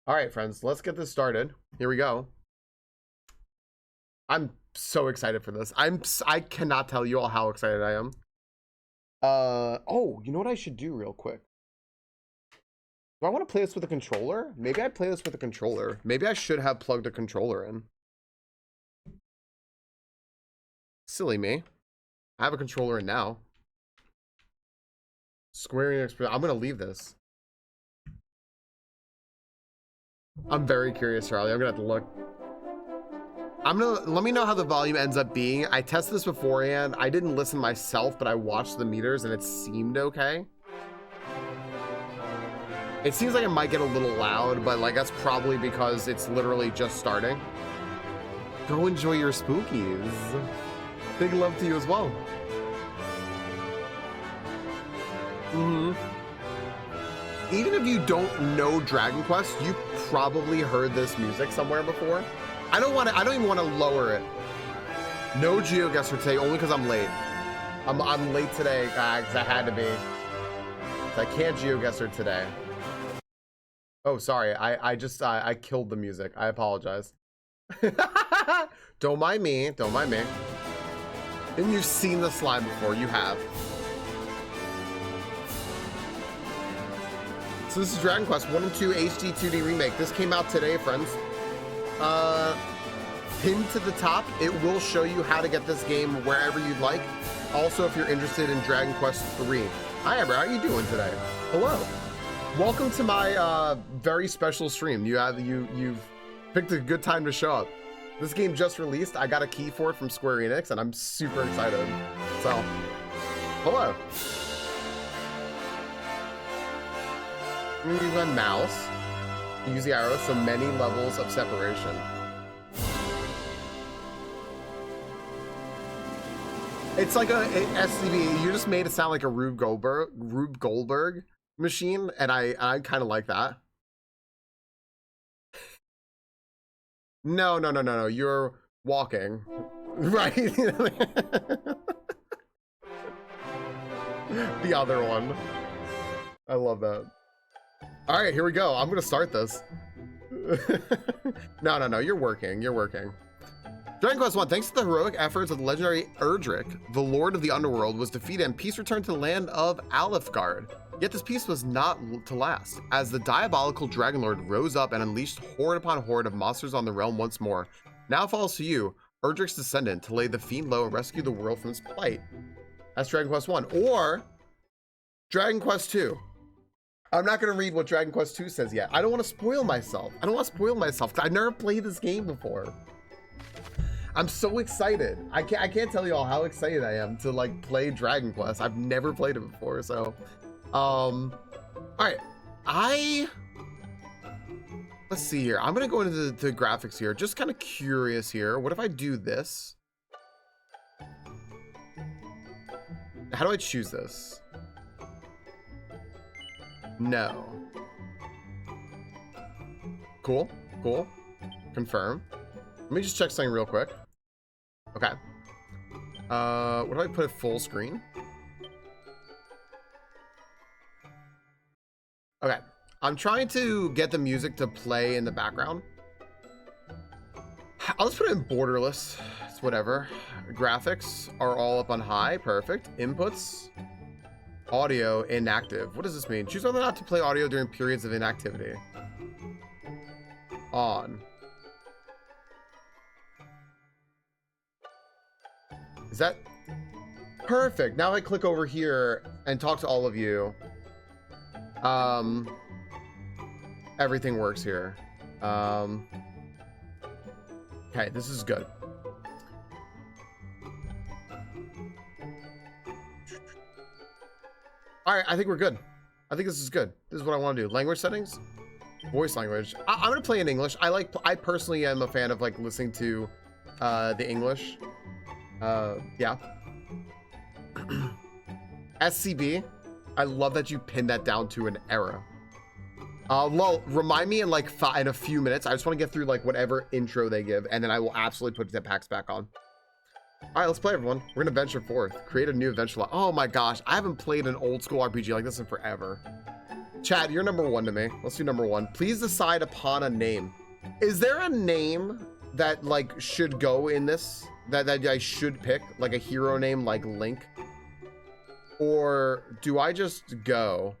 All right, friends, let's get this started. Here we go. I'm so excited for this. I cannot tell you all how excited I am. Oh, you know what I should do real quick? Do I want to play this with a controller? Maybe I play this with a controller. Maybe I should have plugged a controller in. Silly me. I have a controller in now. Square Enix. I'm gonna leave this. I'm very curious, Charlie. I'm gonna have to look. Let me know how the volume ends up being. I tested this beforehand. I didn't listen myself, but I watched the meters and it seemed okay. It seems like it might get a little loud, but like that's probably because it's literally just starting. Go enjoy your spookies. Big love to you as well. Even if you don't know Dragon Quest, you probably heard this music somewhere before. I don't even want to lower it. No GeoGuessr today, only because I'm late. I'm late today, because I had to be. So I can't GeoGuessr today. Oh, sorry. I killed the music. I apologize. Don't mind me. Don't mind me. And you've seen the slime before. You have. So this is Dragon Quest 1 and 2 HD-2D Remake. This came out today, friends. Pinned to the top, it will show you how to get this game wherever you'd like. Also, if you're interested in Dragon Quest 3. Hi, Amber. How are you doing today? Hello. Welcome to my very special stream. You've picked a good time to show up. This game just released. I got a key for it from Square Enix, and I'm super excited. So, hello. Use a mouse. Use the arrows, so many levels of separation. It's like a SCB. You just made it sound like a Rube Goldberg machine, and I kind of like that. No. You're walking, right? The other one. I love that. All right, here we go. I'm gonna start this. No. You're working. Dragon Quest 1, thanks to the heroic efforts of the legendary Erdrick, the Lord of the Underworld was defeated and peace returned to the land of Alefgard. Yet this peace was not to last, as the diabolical Dragon Lord rose up and unleashed horde upon horde of monsters on the realm once more. Now it falls to you, Erdrick's descendant, to lay the fiend low and rescue the world from its plight. That's Dragon Quest 1. Or Dragon Quest 2. I'm not going to read what Dragon Quest 2 says yet. I don't want to spoil myself. Because I've never played this game before. I'm so excited. I can't tell you all how excited I am to like play Dragon Quest. I've never played it before, so all right. Let's see here. I'm gonna go into the graphics here. Just kind of curious here. What if I do this? How do I choose this? No. Cool. Confirm. Let me just check something real quick. Okay. What do I put it full screen? Okay. I'm trying to get the music to play in the background. I'll just put it in borderless. It's whatever. Graphics are all up on high. Perfect. Inputs. Audio inactive. What does this mean? Choose whether or not to play audio during periods of inactivity. On. Is that perfect? Now I click over here and talk to all of you. Everything works here. Okay, this is good. All right, I think we're good. I think this is good. This is what I want to do. Language settings, voice language. I'm gonna play in English. I personally am a fan of like listening to the English. Yeah. SCB. I love that you pinned that down to an era. Lol, remind me in like in a few minutes. I just want to get through like whatever intro they give, and then I will absolutely put the packs back on. All right, let's play, everyone. We're gonna venture forth. Create a new adventure. Oh my gosh, I haven't played an old school RPG like this in forever. Chad, you're number one to me. Let's do number one. Please decide upon a name. Is there a name that like should go in this? That I should pick? Like a hero name like Link? Or do I just go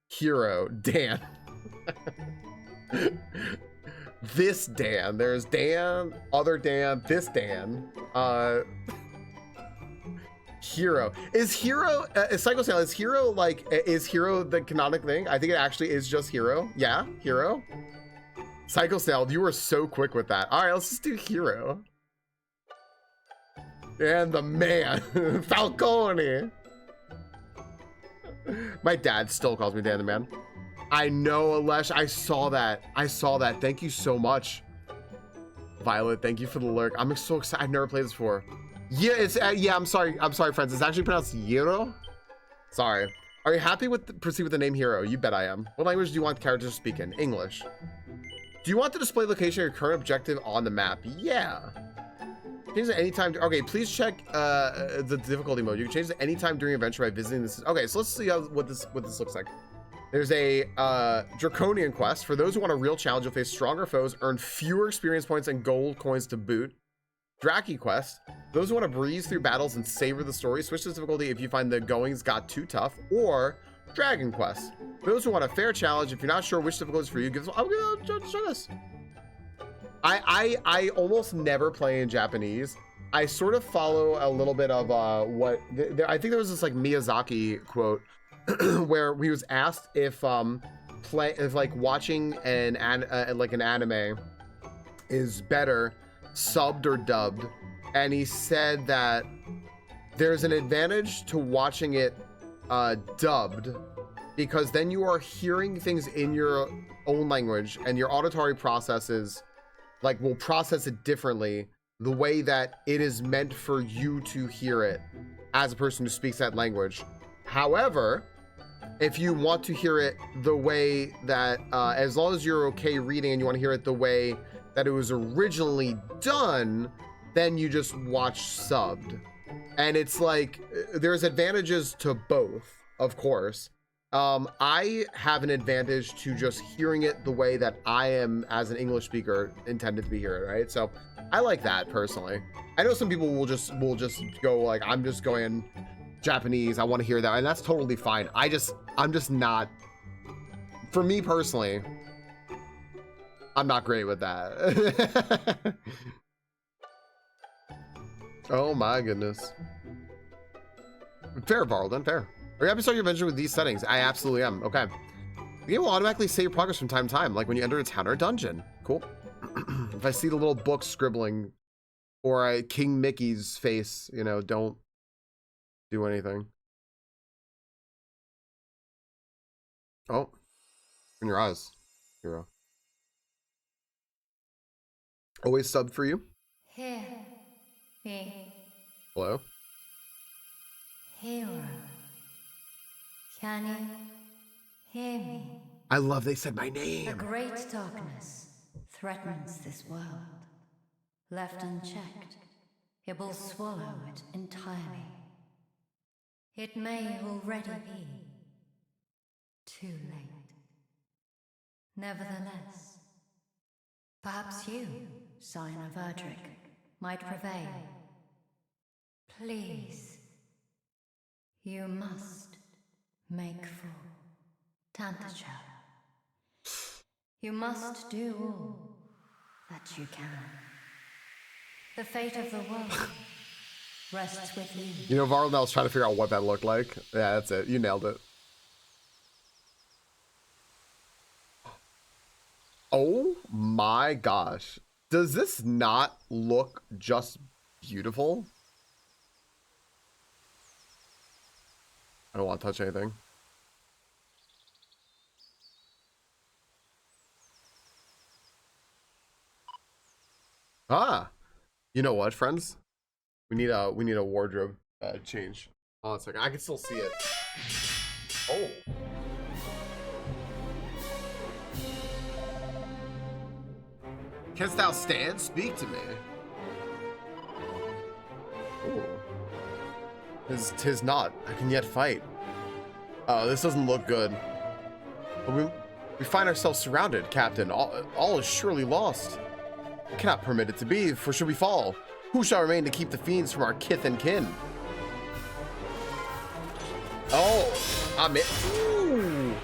hero Dan? This Dan. There's Dan, other Dan, this Dan. Hero. Is hero Psycho Snail, is hero like, is hero the canonic thing? I think it actually is just hero. Yeah, hero. Psycho Snail, you were so quick with that. All right, let's just do hero. And the man, Falcone. My dad still calls me Dan the Man. I know, Alesh. I saw that. I saw that. Thank you so much. Violet, thank you for the lurk. I'm so excited. I've never played this before. Yeah, it's yeah. I'm sorry, friends. It's actually pronounced Hero. Sorry. Are you happy with proceed with the name Hero? You bet I am. What language do you want the character to speak in? English. Do you want the display location of your current objective on the map? Yeah. Change it anytime. Okay, please check the difficulty mode. You can change it anytime during adventure by visiting this. Okay, so let's see what this looks like. There's a Draconian quest. For those who want a real challenge, you'll face stronger foes, earn fewer experience points and gold coins to boot. Draki quest. Those who want to breeze through battles and savor the story, switch to difficulty if you find the goings got too tough. Or Dragon quest. For those who want a fair challenge, if you're not sure which difficulty is for you, I'm gonna try this. I almost never play in Japanese. I sort of follow a little bit of I think there was this like Miyazaki quote where he was asked if like watching an anime is better subbed or dubbed, and he said that there's an advantage to watching it dubbed, because then you are hearing things in your own language and your auditory processes like will process it differently, the way that it is meant for you to hear it as a person who speaks that language. However, if you want to hear it the way that as long as you're okay reading and you want to hear it the way that it was originally done, then you just watch subbed. And it's like there's advantages to both, of course. I have an advantage to just hearing it the way that I am as an English speaker intended to be heard, right? So I like that personally. I know some people will just go like, I'm just going Japanese, I want to hear that, and that's totally fine. I'm just not, for me personally, I'm not great with that. Oh my goodness. Fair, Varlden, fair. Are you happy to start your adventure with these settings? I absolutely am. Okay. The game will automatically save progress from time to time, like when you enter a town or a dungeon. Cool. If I see the little book scribbling or King Mickey's face, you know, don't do anything. Oh, in your eyes, hero. Always subbed for you. Here, me. Hello. Hero. Can you hear me? I love they said my name. A great darkness threatens this world. Left unchecked, it will swallow it entirely. It may already be too late. Nevertheless, perhaps you, Scion of Erdrick, might prevail. Please, you must make for Tantacha. You must do all that you can. The fate of the world rests with you. You know, Varlnell's trying to figure out what that looked like. Yeah, that's it. You nailed it. Oh my gosh. Does this not look just beautiful? I don't want to touch anything. Ah, you know what, friends? We need a wardrobe change. Hold on a second. I can still see it. Oh. Canst thou stand? Speak to me. Ooh. Tis not. I can yet fight. Oh, this doesn't look good. But we find ourselves surrounded, Captain. All is surely lost. We cannot permit it to be, for should we fall, who shall remain to keep the fiends from our kith and kin? Oh, I'm in. Ooh.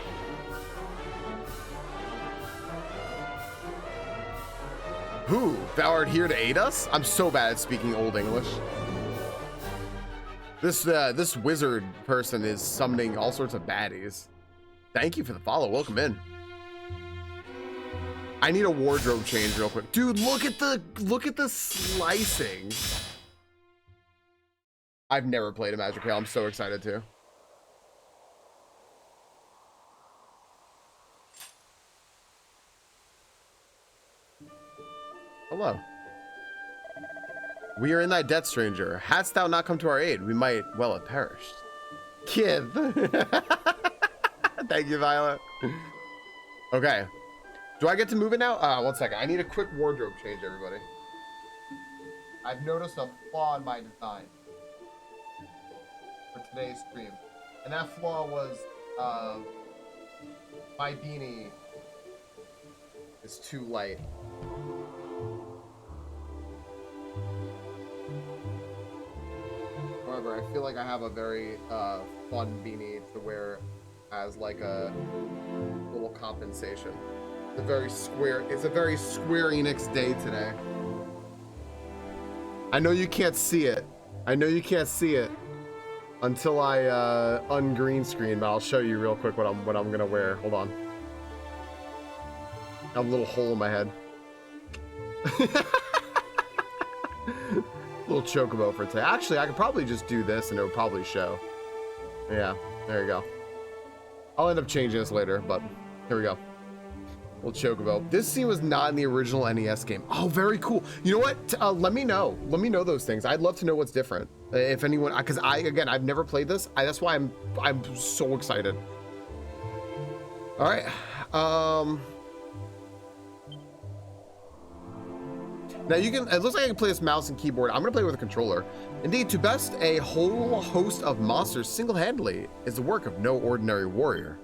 Who? Thou art here to aid us? I'm so bad at speaking Old English. This wizard person is summoning all sorts of baddies. Thank you for the follow. Welcome in. I need a wardrobe change real quick. Dude, look at the slicing. I've never played a Magic Hale. I'm so excited to. Hello. We are in thy debt, stranger. Hadst thou not come to our aid, we might well have perished. Kid. Thank you, Violet. Okay. Do I get to move it now? 1 second. I need a quick wardrobe change, everybody. I've noticed a flaw in my design for today's stream. And that flaw was my beanie is too light. However, I feel like I have a very fun beanie to wear as like a little compensation. It's a very Square Enix day today. I know you can't see it. I know you can't see it until I ungreen screen, but I'll show you real quick what I'm gonna wear. Hold on. I have a little hole in my head. Little chocobo for today. Actually, I could probably just do this and it would probably show. Yeah, there you go. I'll end up changing this later, but here we go. Little chocobo. This scene was not in the original NES game. Oh, very cool. You know what? Let me know. Let me know those things. I'd love to know what's different. If anyone, because I've never played this. That's why I'm so excited. All right. Now you can, it looks like I can play this mouse and keyboard. I'm gonna play with a controller. Indeed, to best a whole host of monsters single-handedly is the work of no ordinary warrior.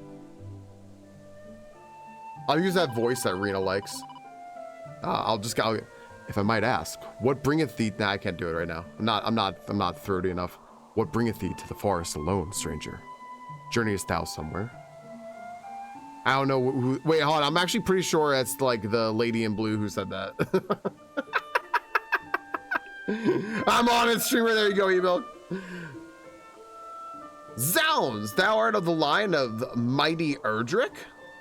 I'll use that voice that Rena likes. If I might ask, what bringeth thee? Nah, I can't do it right now. I'm not throaty enough. What bringeth thee to the forest alone, stranger? Journeyest thou somewhere? I don't know. Wait, hold on. I'm actually pretty sure it's like the lady in blue who said that. I'm on it, streamer. There you go, Emil. Zounds, thou art of the line of mighty Erdrick?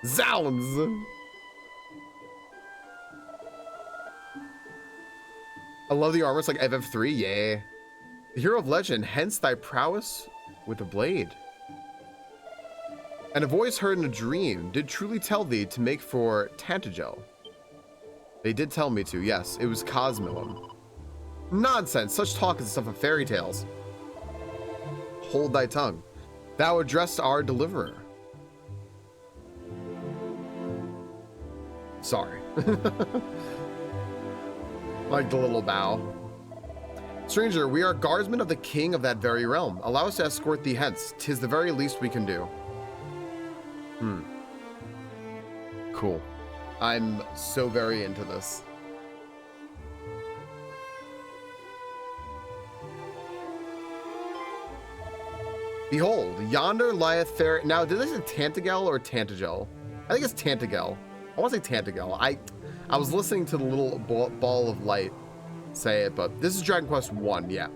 Zounds. I love the armor. It's like FF3. Yeah. The hero of legend, hence thy prowess with a blade. And a voice heard in a dream did truly tell thee to make for Tantagel. They did tell me to, yes. It was Cosmilum. Nonsense, such talk is the stuff of fairy tales. Hold thy tongue. Thou addressed our deliverer. Sorry. Like the little bow. Stranger, we are guardsmen of the king of that very realm. Allow us to escort thee hence. 'Tis the very least we can do. Cool. I'm so very into this. Behold, yonder lieth fair. Now, did they say Tantagel or Tantagel? I think it's Tantagel. I want to say Tantagel. I was listening to the little ball of light say it, but this is Dragon Quest 1. Yeah.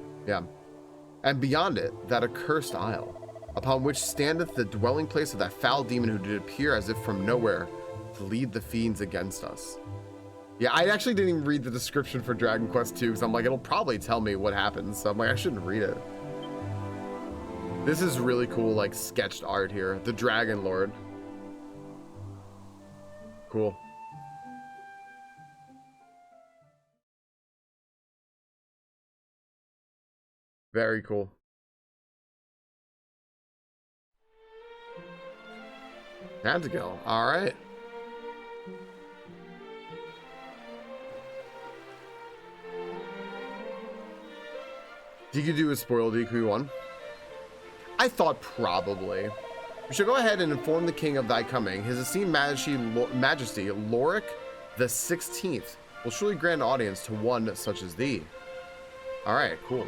And beyond it, that accursed isle, upon which standeth the dwelling place of that foul demon who did appear as if from nowhere to lead the fiends against us. Yeah, I actually didn't even read the description for Dragon Quest 2 because I'm like, it'll probably tell me what happens. So I'm like, I shouldn't read it. This is really cool, like sketched art here. The Dragon Lord. Cool. Very cool. Tantagel, all right. DQ2 is spoiled DQ1. I thought probably. We shall go ahead and inform the king of thy coming. His esteemed majesty Loric the 16th will surely grant audience to one such as thee. All right, cool.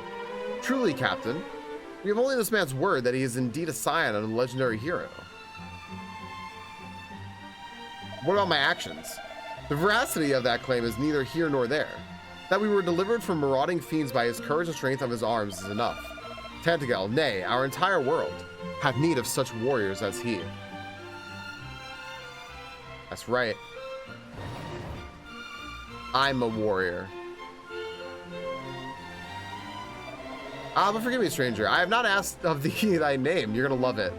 Truly, Captain, we have only this man's word that he is indeed a scion of a legendary hero. What about my actions? The veracity of that claim is neither here nor there. That we were delivered from marauding fiends by his courage and strength of his arms is enough. Tantagel, nay, our entire world, have need of such warriors as he. That's right. I'm a warrior. But forgive me, stranger. I have not asked of thee thy name. You're gonna love it.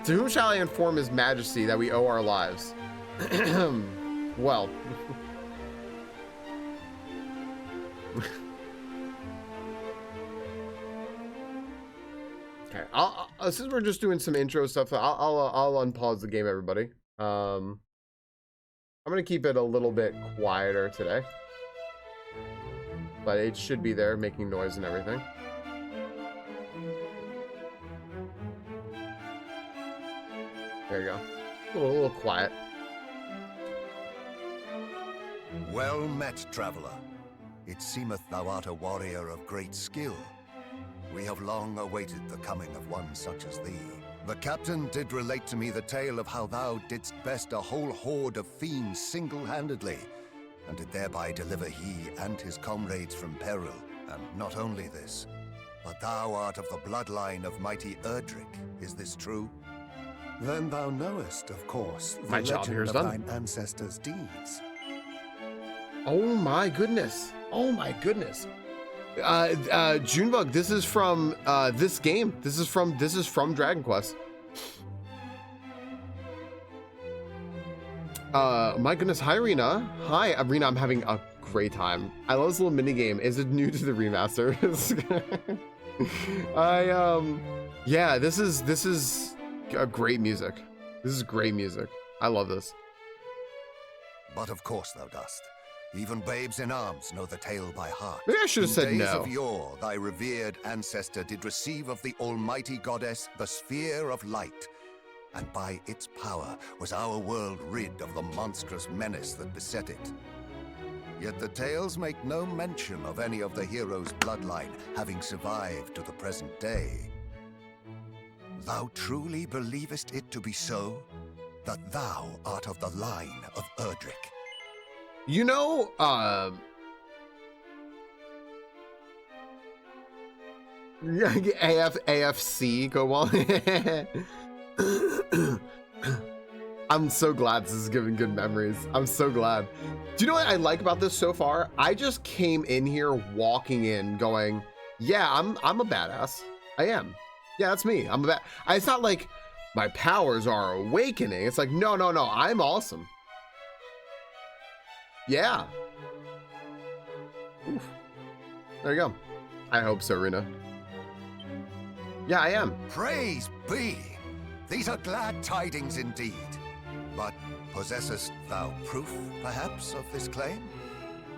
To whom shall I inform his majesty that we owe our lives? Well. Okay. Since we're just doing some intro stuff, I'll unpause the game, everybody. I'm gonna keep it a little bit quieter today, but it should be there making noise and everything. There you go. A little quiet. Well met, traveler. It seemeth thou art a warrior of great skill. We have long awaited the coming of one such as thee. The captain did relate to me the tale of how thou didst best a whole horde of fiends single-handedly, and did thereby deliver he and his comrades from peril. And not only this, but thou art of the bloodline of mighty Erdrick. Is this true? Then thou knowest, of course, the My job here is legend of done. thine ancestors' deeds. Oh my goodness. Oh my goodness. Junebug, this is from this game. This is from Dragon Quest. My goodness. Hi, Rena. Hi, Rena. I'm having a great time. I love this little mini game. Is it new to the remaster? Yeah, this is a great music. This is great music. I love this. But of course thou dost. Even babes in arms know the tale by heart. Maybe I should have said In days no. of yore, thy revered ancestor did receive of the almighty goddess the sphere of light, and by its power was our world rid of the monstrous menace that beset it. Yet the tales make no mention of any of the heroes' bloodline having survived to the present day. Thou truly believest it to be so? That thou art of the line of Erdrick? You know, yeah, AFC, go on. I'm so glad this is giving good memories. I'm so glad. Do you know what I like about this so far? I just came in here walking in going, yeah, I'm a badass. I am. Yeah, that's me. I'm a bad. It's not like my powers are awakening. It's like, no, I'm awesome. Yeah. Oof. There you go. I hope so, Rena. Yeah, I am. Praise be! These are glad tidings indeed. But possessest thou proof, perhaps, of this claim?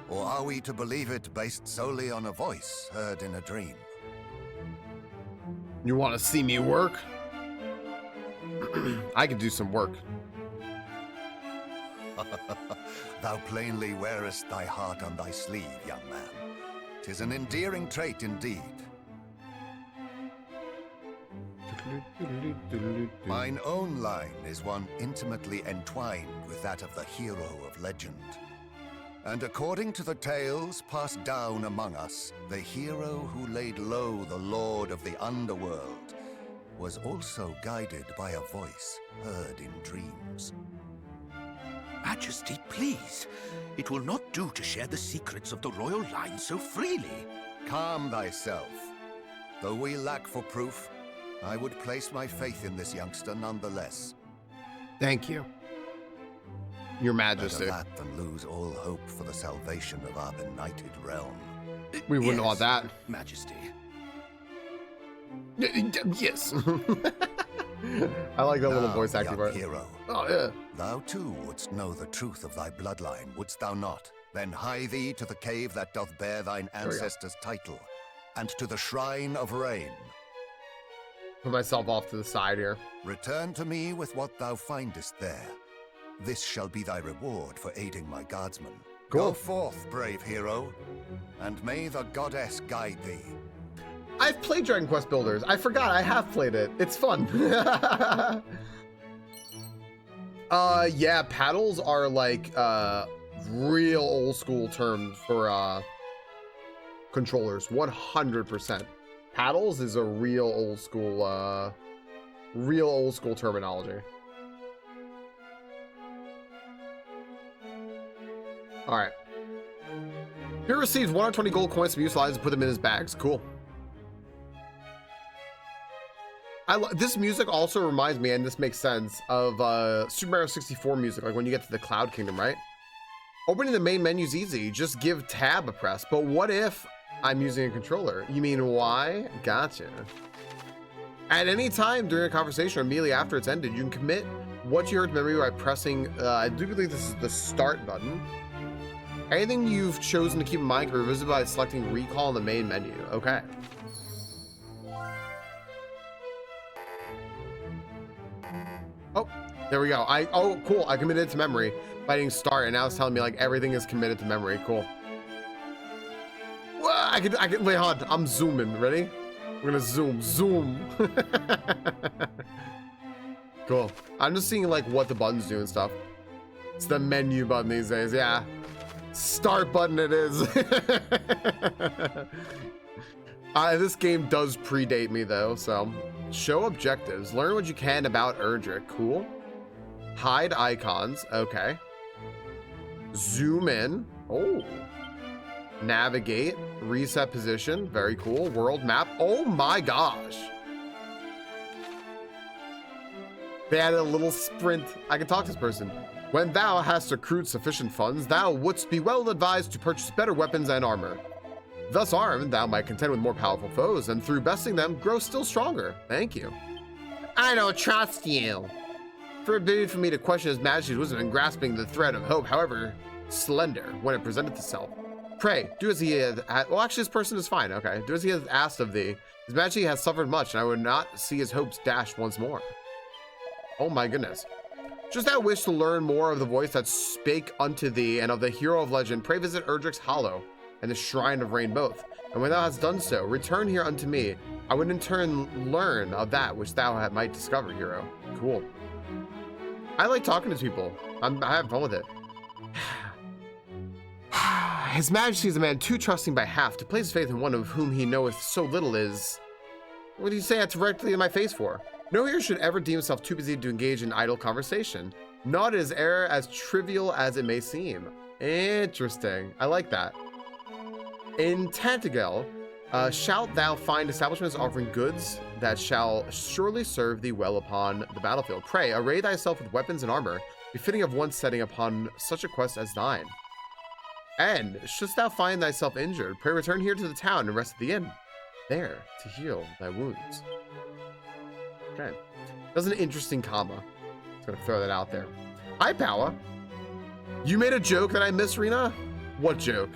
Or are we to believe it based solely on a voice heard in a dream? You want to see me work? I could do some work. Thou plainly wearest thy heart on thy sleeve, young man. 'Tis an endearing trait indeed. Mine own line is one intimately entwined with that of the hero of legend. And according to the tales passed down among us, the hero who laid low the lord of the underworld was also guided by a voice heard in dreams. Majesty, please. It will not do to share the secrets of the royal line so freely. Calm thyself. Though we lack for proof, I would place my faith in this youngster nonetheless. Thank you, Your Majesty. Better that than lose all hope for the salvation of our benighted realm. We wouldn't Yes, want that. Majesty. Yes. I like that little Now, voice acting young part. hero, Oh, yeah. thou too wouldst know the truth of thy bloodline, wouldst thou not? Then hie thee to the cave that doth bear thine we go. ancestors' title, and to the Shrine of Rain. put myself off to the side here. Return to me with what thou findest there. This shall be thy reward for aiding my guardsmen. Cool. Go forth, brave hero, and may the goddess guide thee. I've played Dragon Quest Builders. I forgot I have played it. It's fun. Yeah, paddles are like real old school terms for controllers. 100%. Paddles is a real old school terminology. All right. He receives 120 gold coins to be utilized and put them in his bags. Cool. This music also reminds me, and this makes sense, of Super Mario 64 music, like when you get to the Cloud Kingdom, right? Opening the main menu is easy. Just give tab a press. But what if I'm using a controller? You mean why? Gotcha. At any time during a conversation or immediately after it's ended, you can commit what you heard to memory by pressing, I do believe this is the start button. Anything you've chosen to keep in mind can be revisited by selecting recall in the main menu. Okay. Oh, there we go. Oh, cool. I committed it to memory by hitting start, and now it's telling me like everything is committed to memory. Cool. Whoa, I can, wait, hold on. I'm zooming. Ready? We're gonna zoom. Cool. I'm just seeing like what the buttons do and stuff. It's the menu button these days. Yeah. Start button it is. This game does predate me though, so. Show objectives. Learn what you can about Erdrick. Cool. Hide icons. Okay. Zoom in. Oh. Navigate. Reset position. Very cool. World map. Oh my gosh. They added a little sprint. I can talk to this person. When thou hast accrued sufficient funds, thou wouldst be well advised to purchase better weapons and armor. Thus armed, thou might contend with more powerful foes, and through besting them, grow still stronger. Thank you. I don't trust you. Forbid for me to question his majesty's wisdom in grasping the thread of hope, however slender, when it presenteth itself. Pray, do as he has. Well, actually, this person is fine. Okay, do as he has asked of thee. His majesty has suffered much, and I would not see his hopes dashed once more. Oh my goodness. Just thou wish to learn more of the voice that spake unto thee and of the hero of legend, pray visit Erdrick's Hollow and the Shrine of Rain both. And when thou hast done so, return here unto me. I would in turn learn of that which thou might discover, hero. Cool. I like talking to people. I have fun with it. His Majesty is a man too trusting by half to place faith in one of whom he knoweth so little is... What do you say that directly in my face for? No hero should ever deem himself too busy to engage in idle conversation. Not as error as trivial as it may seem. Interesting. I like that. In Tantagel, shalt thou find establishments offering goods that shall surely serve thee well upon the battlefield. Pray, array thyself with weapons and armor, befitting of one setting upon such a quest as thine. And shouldst thou find thyself injured, pray return here to the town and rest at the inn, there to heal thy wounds. Okay, that's an interesting comma. Just gonna throw that out there. Hi, Powa. You made a joke that I missed, Rena? What joke?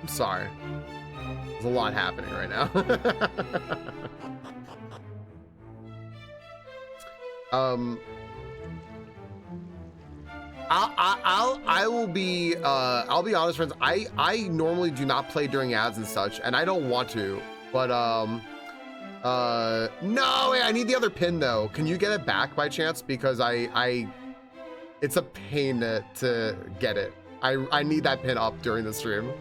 I'm sorry. There's a lot happening right now. I'll be honest, friends. I normally do not play during ads and such, and I don't want to. But no, wait, I need the other pin though. Can you get it back by chance? Because it's a pain to get it. I need that pin up during the stream.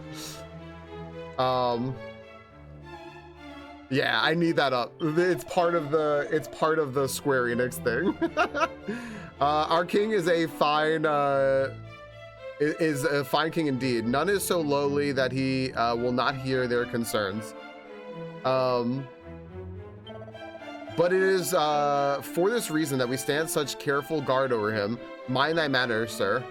Yeah, I need that up. It's part of the Square Enix thing. Our king is a fine king indeed. None is so lowly that he will not hear their concerns. But it is for this reason that we stand such careful guard over him. Mind thy manners, sir.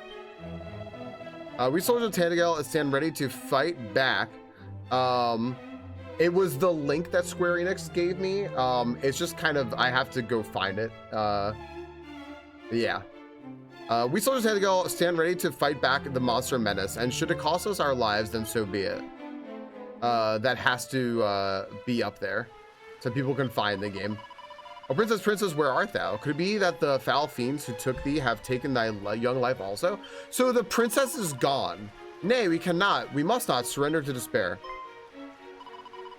We soldiers of Tantagel stand ready to fight back. It was the link that Square Enix gave me. It's just kind of, I have to go find it. Yeah. We soldiers of Tantagel stand ready to fight back the monster menace, and should it cost us our lives, then so be it. That has to be up there. so people can find the game. Oh, princess, princess, where art thou? Could it be that the foul fiends who took thee have taken thy young life also? So the princess is gone. Nay, we cannot. We must not surrender to despair.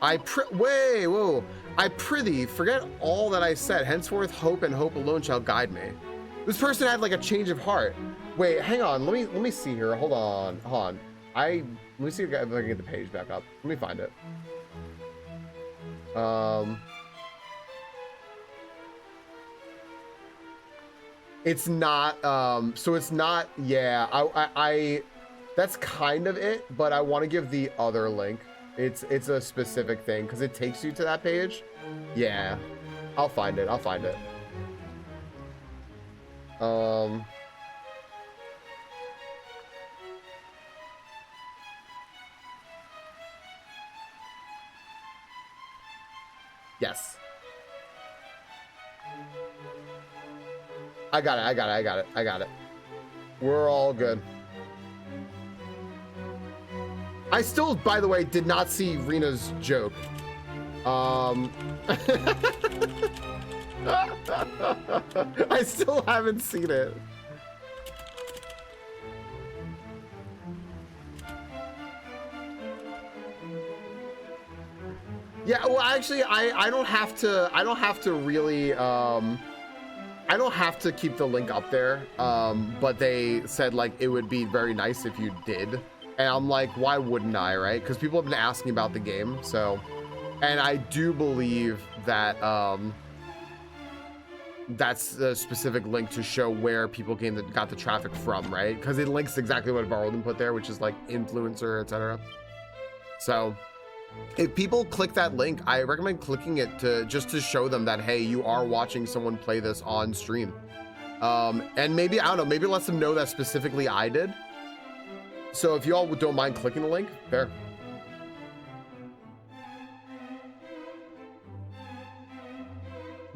Wait, whoa. I prithee, forget all that I said. Henceforth, hope and hope alone shall guide me. This person had like a change of heart. Wait, hang on. Let me see here. Hold on. Let me see if I can get the page back up. Let me find it. It's not, so it's not, yeah, I that's kind of it, but I want to give the other link. It's a specific thing, because it takes you to that page. Yeah, I'll find it. Yes. I got it. We're all good. I still, by the way, did not see Rena's joke. I still haven't seen it. Yeah, well, actually, I don't have to really, I don't have to keep the link up there, but they said like it would be very nice if you did, and I'm like, why wouldn't I, right? Because people have been asking about the game, so, and I do believe that that's a specific link to show where people got the traffic from, right? Because it links exactly what Varlden put there, which is like influencer, etc. So if people click that link, I recommend clicking it just to show them that, hey, you are watching someone play this on stream. And maybe, I don't know, maybe it lets them know that specifically I did. So if you all don't mind clicking the link, there.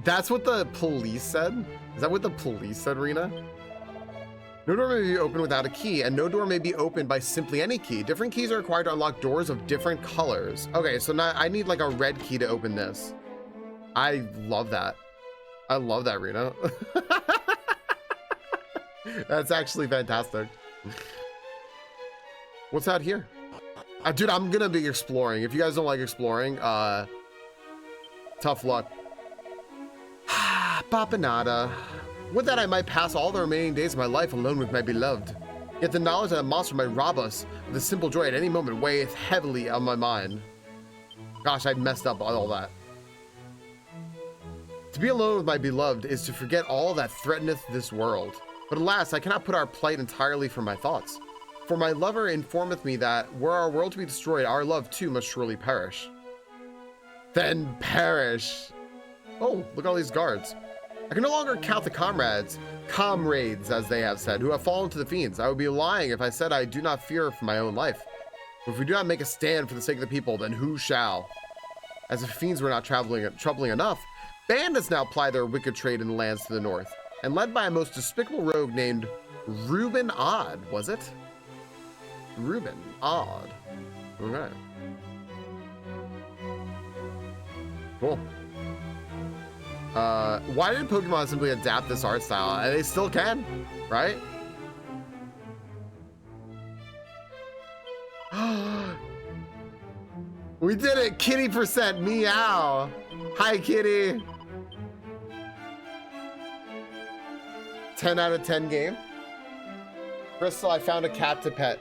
That's what the police said? Is that what the police said, Rena? No door may be opened without a key, and no door may be opened by simply any key. Different keys are required to unlock doors of different colors. Okay, so now I need like a red key to open this. I love that. I love that, Rena. That's actually fantastic. What's out here? Dude, I'm gonna be exploring. If you guys don't like exploring, tough luck. Papanada. Would that I might pass all the remaining days of my life alone with my beloved. Yet the knowledge that a monster might rob us of the simple joy at any moment weigheth heavily on my mind. Gosh, I'd messed up all that. To be alone with my beloved is to forget all that threateneth this world. But alas, I cannot put our plight entirely from my thoughts. For my lover informeth me that were our world to be destroyed, our love too must surely perish. Then perish. Oh, look at all these guards. I can no longer count the comrades as they have said, who have fallen to the fiends. I would be lying if I said I do not fear for my own life. But if we do not make a stand for the sake of the people, then who shall? As if fiends were not troubling enough, bandits now ply their wicked trade in the lands to the north, and led by a most despicable rogue named Reuben Odd, was it? Reuben Odd. Okay. Cool. Why did Pokemon simply adapt this art style? And they still can, right? We did it! Kitty percent, meow! Hi, kitty! 10 out of 10 game. Crystal, I found a cat to pet.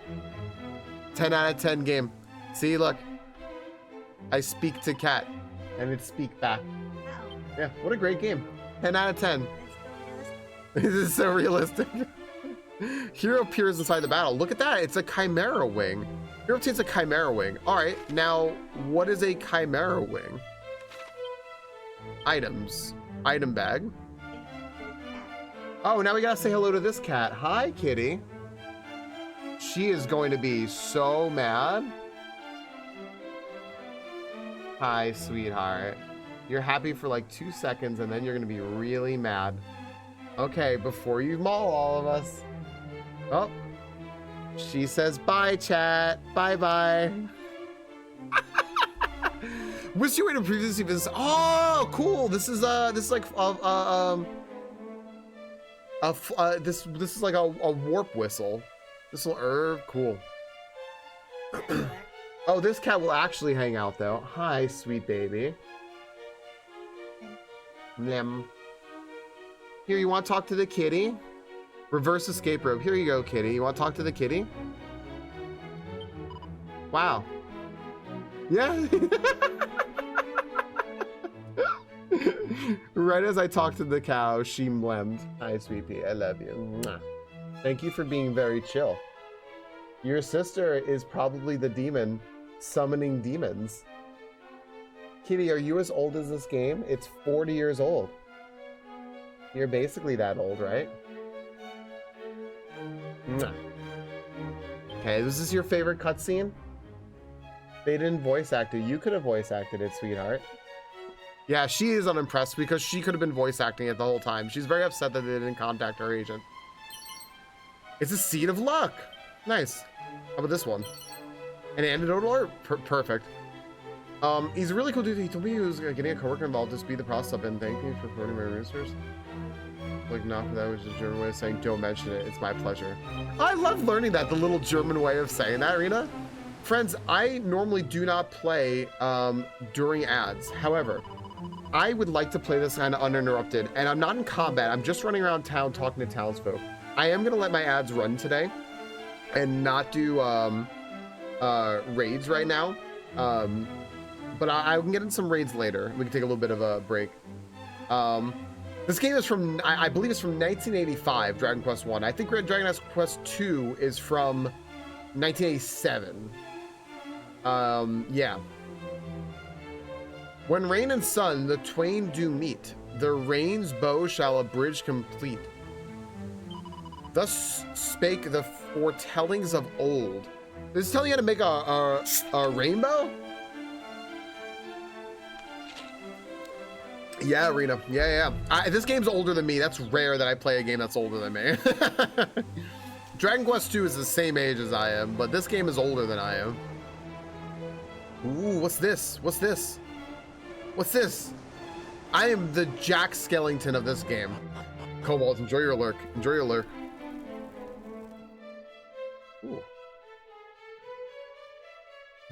10 out of 10 game. See, look. I speak to cat, and it speak back. Yeah, what a great game. 10 out of 10. This is so realistic. Hero appears inside the battle. Look at that, it's a Chimera Wing. Hero obtains a Chimera Wing. All right, now, what is a Chimera Wing? Items. Item bag. Oh, now we gotta say hello to this cat. Hi, kitty. She is going to be so mad. Hi, sweetheart. You're happy for like 2 seconds and then you're gonna be really mad. Okay, before you maul all of us. Oh, she says bye, chat. Bye-bye. Was your way to previously visit? Oh, cool. This is like this is like a warp whistle. This will cool. Oh, this cat will actually hang out though. Hi, sweet baby. Nyam. Here, you want to talk to the kitty? Reverse escape rope. Here you go, kitty. You want to talk to the kitty? Wow. Yeah. Right as I talked to the cow, she mlemmed. Hi, sweet pea. I love you. Mwah. Thank you for being very chill. Your sister is probably the demon summoning demons. Kitty, are you as old as this game? It's 40 years old. You're basically that old, right? Mwah. Okay, was this your favorite cutscene? They didn't voice act it. You could have voice acted it, sweetheart. Yeah, she is unimpressed because she could have been voice acting it the whole time. She's very upset that they didn't contact her agent. It's a seed of luck. Nice. How about this one? An antidote alert? Perfect. He's a really cool dude. He told me he was getting a coworker involved to speed the process up, and thank me for quoting my roosters. Like, not for that, which is a German way of saying don't mention it. It's my pleasure. I love learning that, the little German way of saying that, Rena. Friends, I normally do not play during ads. However, I would like to play this kind of uninterrupted, and I'm not in combat. I'm just running around town talking to townsfolk. I am going to let my ads run today and not do raids right now. But I can get in some raids later. We can take a little bit of a break. This game is from, I believe it's from 1985, Dragon Quest 1. I think Dragon Quest 2 is from 1987. Yeah. When rain and sun, the twain do meet. The rain's bow shall a bridge complete. Thus spake the foretellings of old. This is telling you how to make a rainbow? Yeah, Arena. Yeah. This game's older than me. That's rare that I play a game that's older than me. Dragon Quest 2 is the same age as I am, but this game is older than I am. Ooh, what's this? What's this? What's this? I am the Jack Skellington of this game. Cobalt, enjoy your lurk. Enjoy your lurk. Ooh.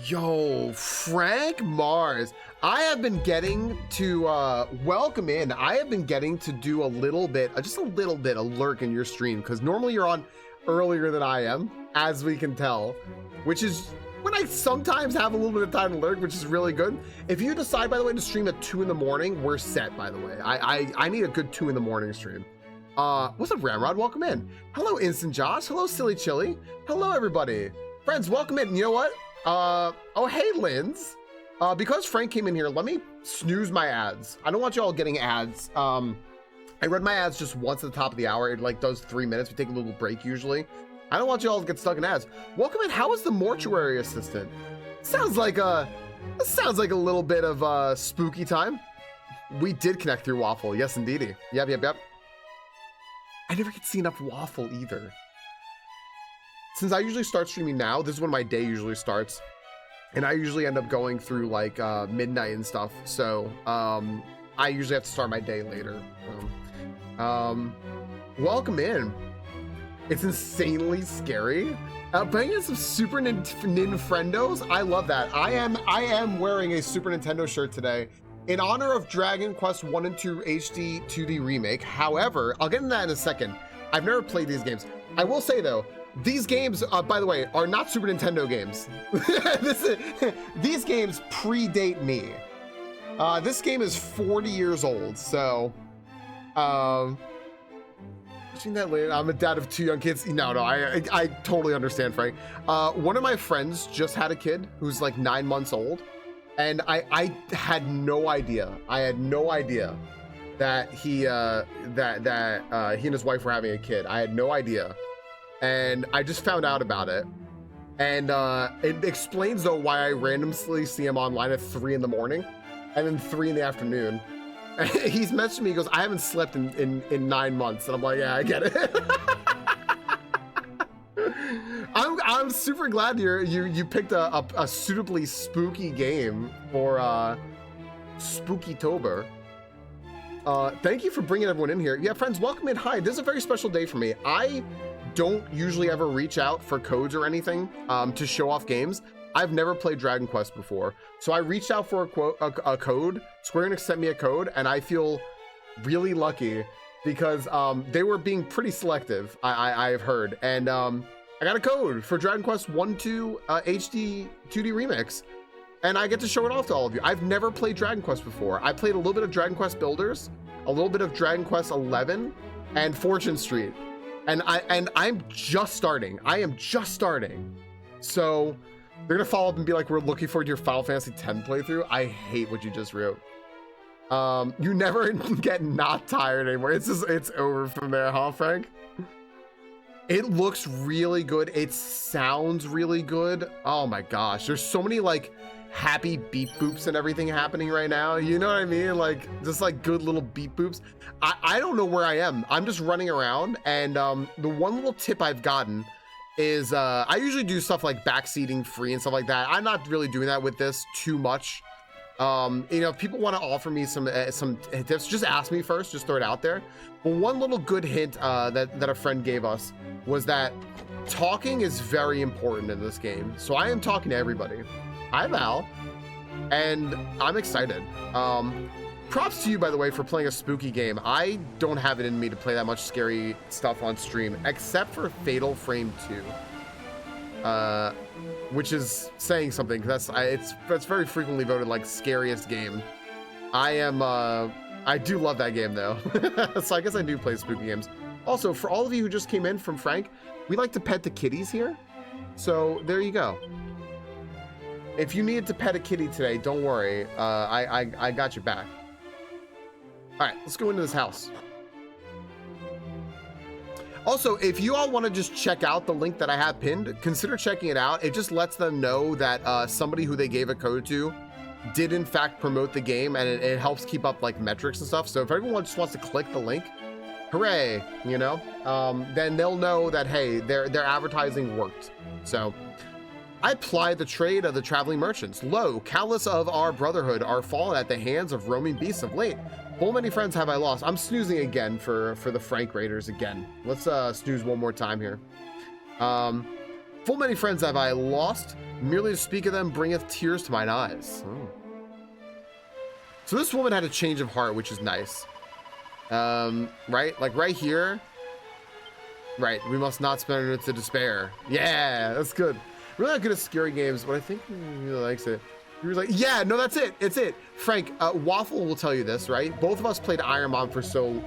Yo, Frank Mars. I have been getting to welcome in. I have been getting to do a little bit, just a little bit of lurk in your stream, because normally you're on earlier than I am, as we can tell, which is when I sometimes have a little bit of time to lurk, which is really good. If you decide, by the way, to stream at 2 in the morning, we're set, by the way. I need a good 2 in the morning stream. What's up, Ramrod? Welcome in. Hello, Instant Josh. Hello, Silly Chili. Hello, everybody. Friends, welcome in. You know what? Oh, hey, Linz. Because Frank came in here, let me snooze my ads. I don't want you all getting ads. I read my ads just once at the top of the hour. It like does 3 minutes. We take a little break usually. I don't want you all to get stuck in ads. Welcome in. How is the mortuary assistant? Sounds like a little bit of spooky time. We did connect through Waffle. Yes, indeedy. Yep. I never get to see enough Waffle either. Since I usually start streaming now, this is when my day usually starts. And I usually end up going through like midnight and stuff. So I usually have to start my day later. Welcome in. It's insanely scary. Playing in some Super Nintendos. I love that. I am wearing a Super Nintendo shirt today in honor of Dragon Quest 1 and 2 HD-2D Remake. However, I'll get into that in a second. I've never played these games. I will say though, these games, by the way, are not Super Nintendo games. These games predate me. This game is 40 years old, so that later. I'm a dad of 2 young kids. No, I totally understand, Frank. One of my friends just had a kid who's like 9 months old, and I had no idea. I had no idea that he and his wife were having a kid. I had no idea, and I just found out about it. And it explains though why I randomly see him online at 3 in the morning, and then 3 in the afternoon. He's messaged me. He goes, "I haven't slept in 9 months," and I'm like, "Yeah, I get it." I'm super glad you picked a suitably spooky game for Spookytober. Thank you for bringing everyone in here. Yeah, friends, welcome in. Hi, this is a very special day for me. I don't usually ever reach out for codes or anything to show off games. I've never played Dragon Quest before, so I reached out for a code. Square Enix sent me a code, and I feel really lucky because they were being pretty selective, I've heard, and I got a code for Dragon Quest 1-2 HD 2D Remix, and I get to show it off to all of you. I've never played Dragon Quest before. I played a little bit of Dragon Quest Builders, a little bit of Dragon Quest 11, and Fortune Street, and I'm just starting. I am just starting, so they're gonna follow up and be like, we're looking forward to your Final Fantasy X playthrough. I hate what you just wrote. You never get not tired anymore. It's over from there, huh, Frank? It looks really good. It sounds really good. Oh my gosh, there's so many like happy beep boops and everything happening right now. You know what I mean? Like just like good little beep boops. I don't know where I am. I'm just running around, and the one little tip I've gotten is I usually do stuff like backseating free and stuff like that. I'm not really doing that with this too much. You know, if people want to offer me some tips, just ask me first, just throw it out there. But one little good hint that a friend gave us was that talking is very important in this game. So I am talking to everybody. Hi, Val, and I'm excited. Props to you, by the way, for playing a spooky game. I don't have it in me to play that much scary stuff on stream, except for Fatal Frame 2, which is saying something, because it's very frequently voted like scariest game. I do love that game though. So I guess I do play spooky games. Also, for all of you who just came in from Frank, we like to pet the kitties here. So there you go. If you needed to pet a kitty today, don't worry. I got your back. All right, let's go into this house. Also, if you all want to just check out the link that I have pinned, consider checking it out. It just lets them know that somebody who they gave a code to did in fact promote the game, and it helps keep up like metrics and stuff. So if everyone just wants to click the link, hooray, you know, then they'll know that, hey, their advertising worked. So I ply the trade of the traveling merchants. Lo, countless of our brotherhood are fallen at the hands of roaming beasts of late. Full many friends have I lost. I'm snoozing again for the Frank Raiders again. Let's snooze one more time here. Full many friends have I lost. Merely to speak of them bringeth tears to mine eyes. Oh. So this woman had a change of heart, which is nice. Right? Like right here. Right. We must not spend it to despair. Yeah, that's good. Really not good at scary games, but I think he really likes it. He was like, yeah, no, that's it. It's it. Frank, Waffle will tell you this, right? Both of us played Iron Man for so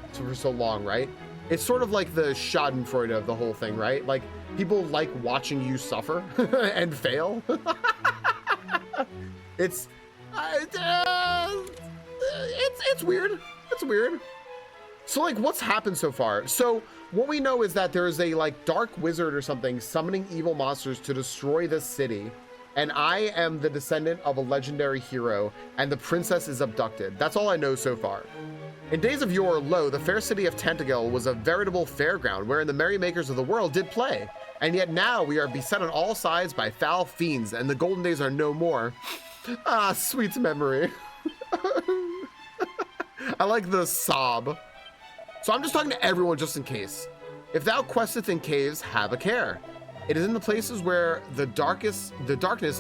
long, right? It's sort of like the schadenfreude of the whole thing, right? Like people like watching you suffer and fail. It's weird. It's weird. So like what's happened so far? So what we know is that there is a like dark wizard or something summoning evil monsters to destroy this city. And I am the descendant of a legendary hero, and the princess is abducted. That's all I know so far. In days of yore, lo, the fair city of Tentagel was a veritable fairground wherein the merrymakers of the world did play. And yet now we are beset on all sides by foul fiends, and the golden days are no more. Ah, sweet memory. I like the sob. So I'm just talking to everyone just in case. If thou questeth in caves, have a care. It is in the places where the darkness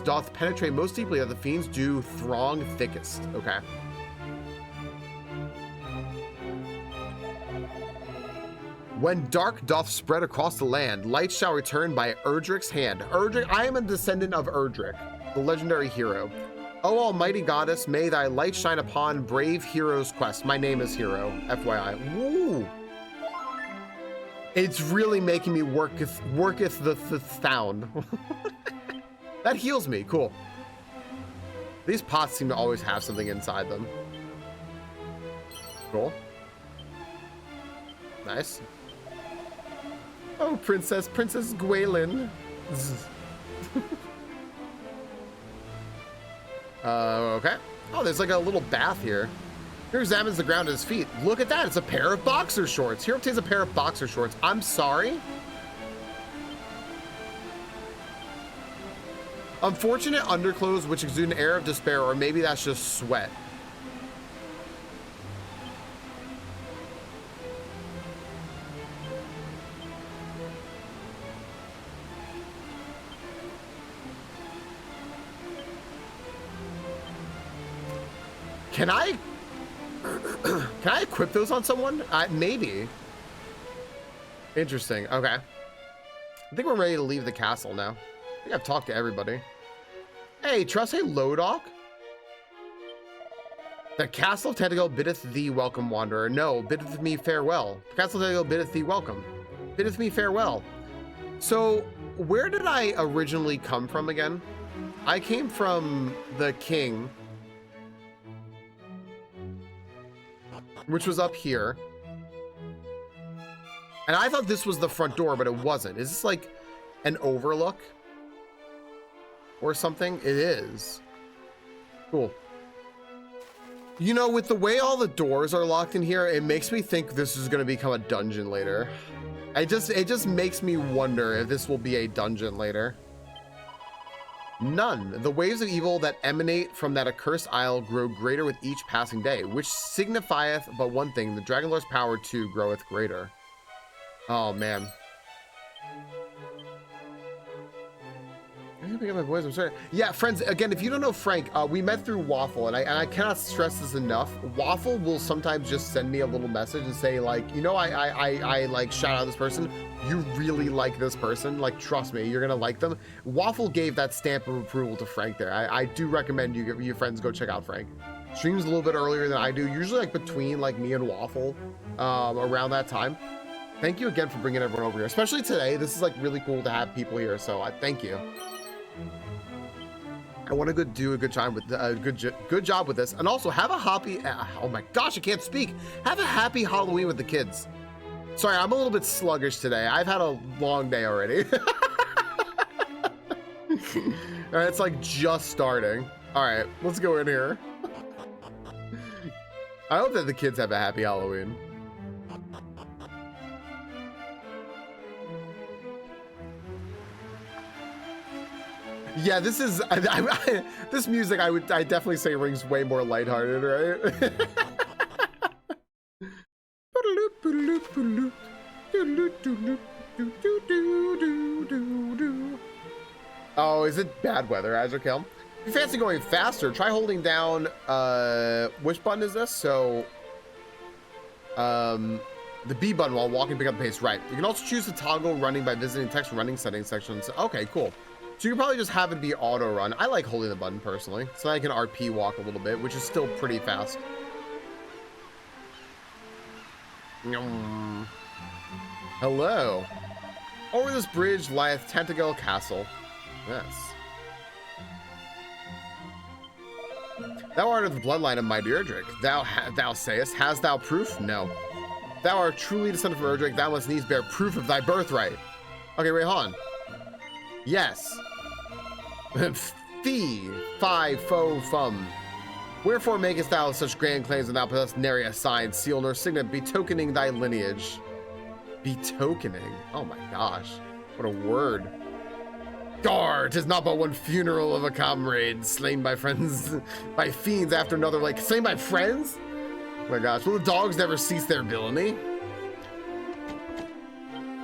doth penetrate most deeply that the fiends do throng thickest. Okay. When dark doth spread across the land, light shall return by Erdric's hand. Erdric, I am a descendant of Erdric, the legendary hero. O almighty goddess, may thy light shine upon brave hero's quest. My name is Hero, FYI. Woo! It's really making me worketh the sound. That heals me. Cool. These pots seem to always have something inside them. Cool. Nice. Oh, Princess Gwaelin. Okay. Oh, there's like a little bath here. Here examines the ground at his feet. Look at that, it's a pair of boxer shorts. Here obtains a pair of boxer shorts. I'm sorry? Unfortunate underclothes which exude an air of despair, or maybe that's just sweat. Can I equip those on someone? Maybe. Interesting. Okay. I think we're ready to leave the castle now. I think I've talked to everybody. Hey, trust hey Lodok. The castle of Tentacle biddeth thee welcome, wanderer. No, biddeth me farewell. The castle of Tentacle biddeth thee welcome. Biddeth me farewell. So, where did I originally come from again? I came from the king, which was up here. And I thought this was the front door, but it wasn't. Is this like an overlook or something? It is. Cool. You know, with the way all the doors are locked in here, it makes me think this is going to become a dungeon later. It just makes me wonder if this will be a dungeon later. None. The waves of evil that emanate from that accursed isle grow greater with each passing day, which signifieth but one thing, the Dragon Lord's power too groweth greater. Oh, man. I pick up my voice. I'm sorry. Yeah, friends, again, if you don't know Frank, we met through Waffle, and I cannot stress this enough. Waffle will sometimes just send me a little message and say, like, you know, I like shout out this person. You really like this person. Like, trust me, you're gonna like them. Waffle gave that stamp of approval to Frank there. I do recommend your friends go check out Frank. Streams a little bit earlier than I do, usually like between like me and Waffle around that time. Thank you again for bringing everyone over here, especially today. This is like really cool to have people here, so thank you. I want to do a good job with good job with this, and also have a happy. Oh my gosh, I can't speak. Have a happy Halloween with the kids. Sorry, I'm a little bit sluggish today. I've had a long day already. All right, it's like just starting. All right, let's go in here. I hope that the kids have a happy Halloween. Yeah, this is this music. I definitely say rings way more lighthearted, right? Oh, is it bad weather, Azrakel? If you fancy going faster, try holding down. Which button is this? So, the B button while walking, pick up pace. Right. You can also choose to toggle running by visiting text running settings sections. Okay, cool. So you can probably just have it be auto run. I like holding the button personally, so I can RP walk a little bit, which is still pretty fast. Hello. Over this bridge lieth Tentacle Castle. Yes. Thou art of the bloodline of mighty Erdrick. Thou sayest, hast thou proof? No. Thou art truly descended from Erdrick. Thou must needs bear proof of thy birthright. Okay, wait, hold on. Yes. Fee, fi, fo, fum. Wherefore makest thou such grand claims when thou possessest nary a sign, seal, nor signet, betokening thy lineage? Betokening? Oh my gosh. What a word. Gar, 'tis not but one funeral of a comrade, slain by friends, by fiends after another, like, slain by friends? Oh my gosh, will the dogs never cease their villainy?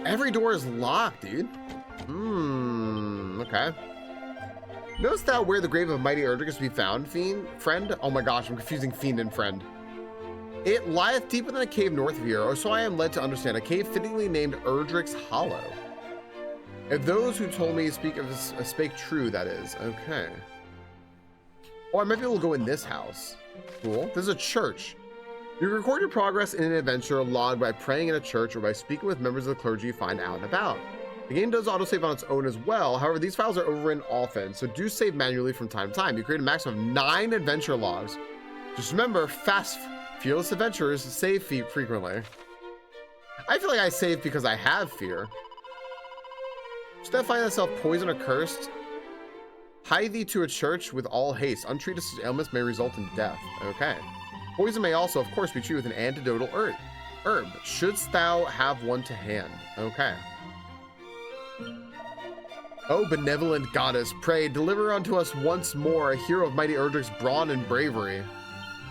Every door is locked, dude. Okay. Knowest thou where the grave of mighty Erdrick is to be found, friend? Oh my gosh, I'm confusing fiend and friend. It lieth deeper than a cave north of here, or so I am led to understand, a cave fittingly named Erdrick's Hollow. If those who told me spake true, that is. Okay. Oh, I might be able to go in this house. Cool. This is a church. You record your progress in an adventure log by praying in a church or by speaking with members of the clergy you find out and about. The game does autosave on its own as well. However, these files are overwritten often, so do save manually from time to time. You create a maximum of 9 adventure logs. Just remember, fast, fearless adventurers save frequently. I feel like I save because I have fear. Should thou find thyself poisoned or cursed, hie thee to a church with all haste. Untreated ailments may result in death. Okay. Poison may also, of course, be treated with an antidotal herb. Shouldst thou have one to hand. Okay. Oh, benevolent goddess, pray, deliver unto us once more a hero of mighty Erdrick's brawn and bravery.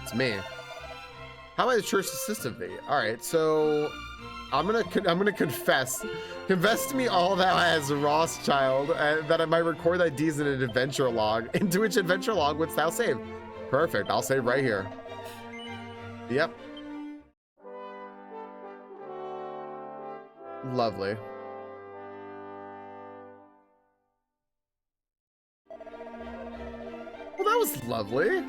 It's me. How may the church assist of thee? All right, so I'm gonna confess. Confess to me all thou hast, Rothschild, that I might record thy deeds in an adventure log. Into which adventure log wouldst thou save? Perfect. I'll save right here. Yep. Lovely. Well, that was lovely.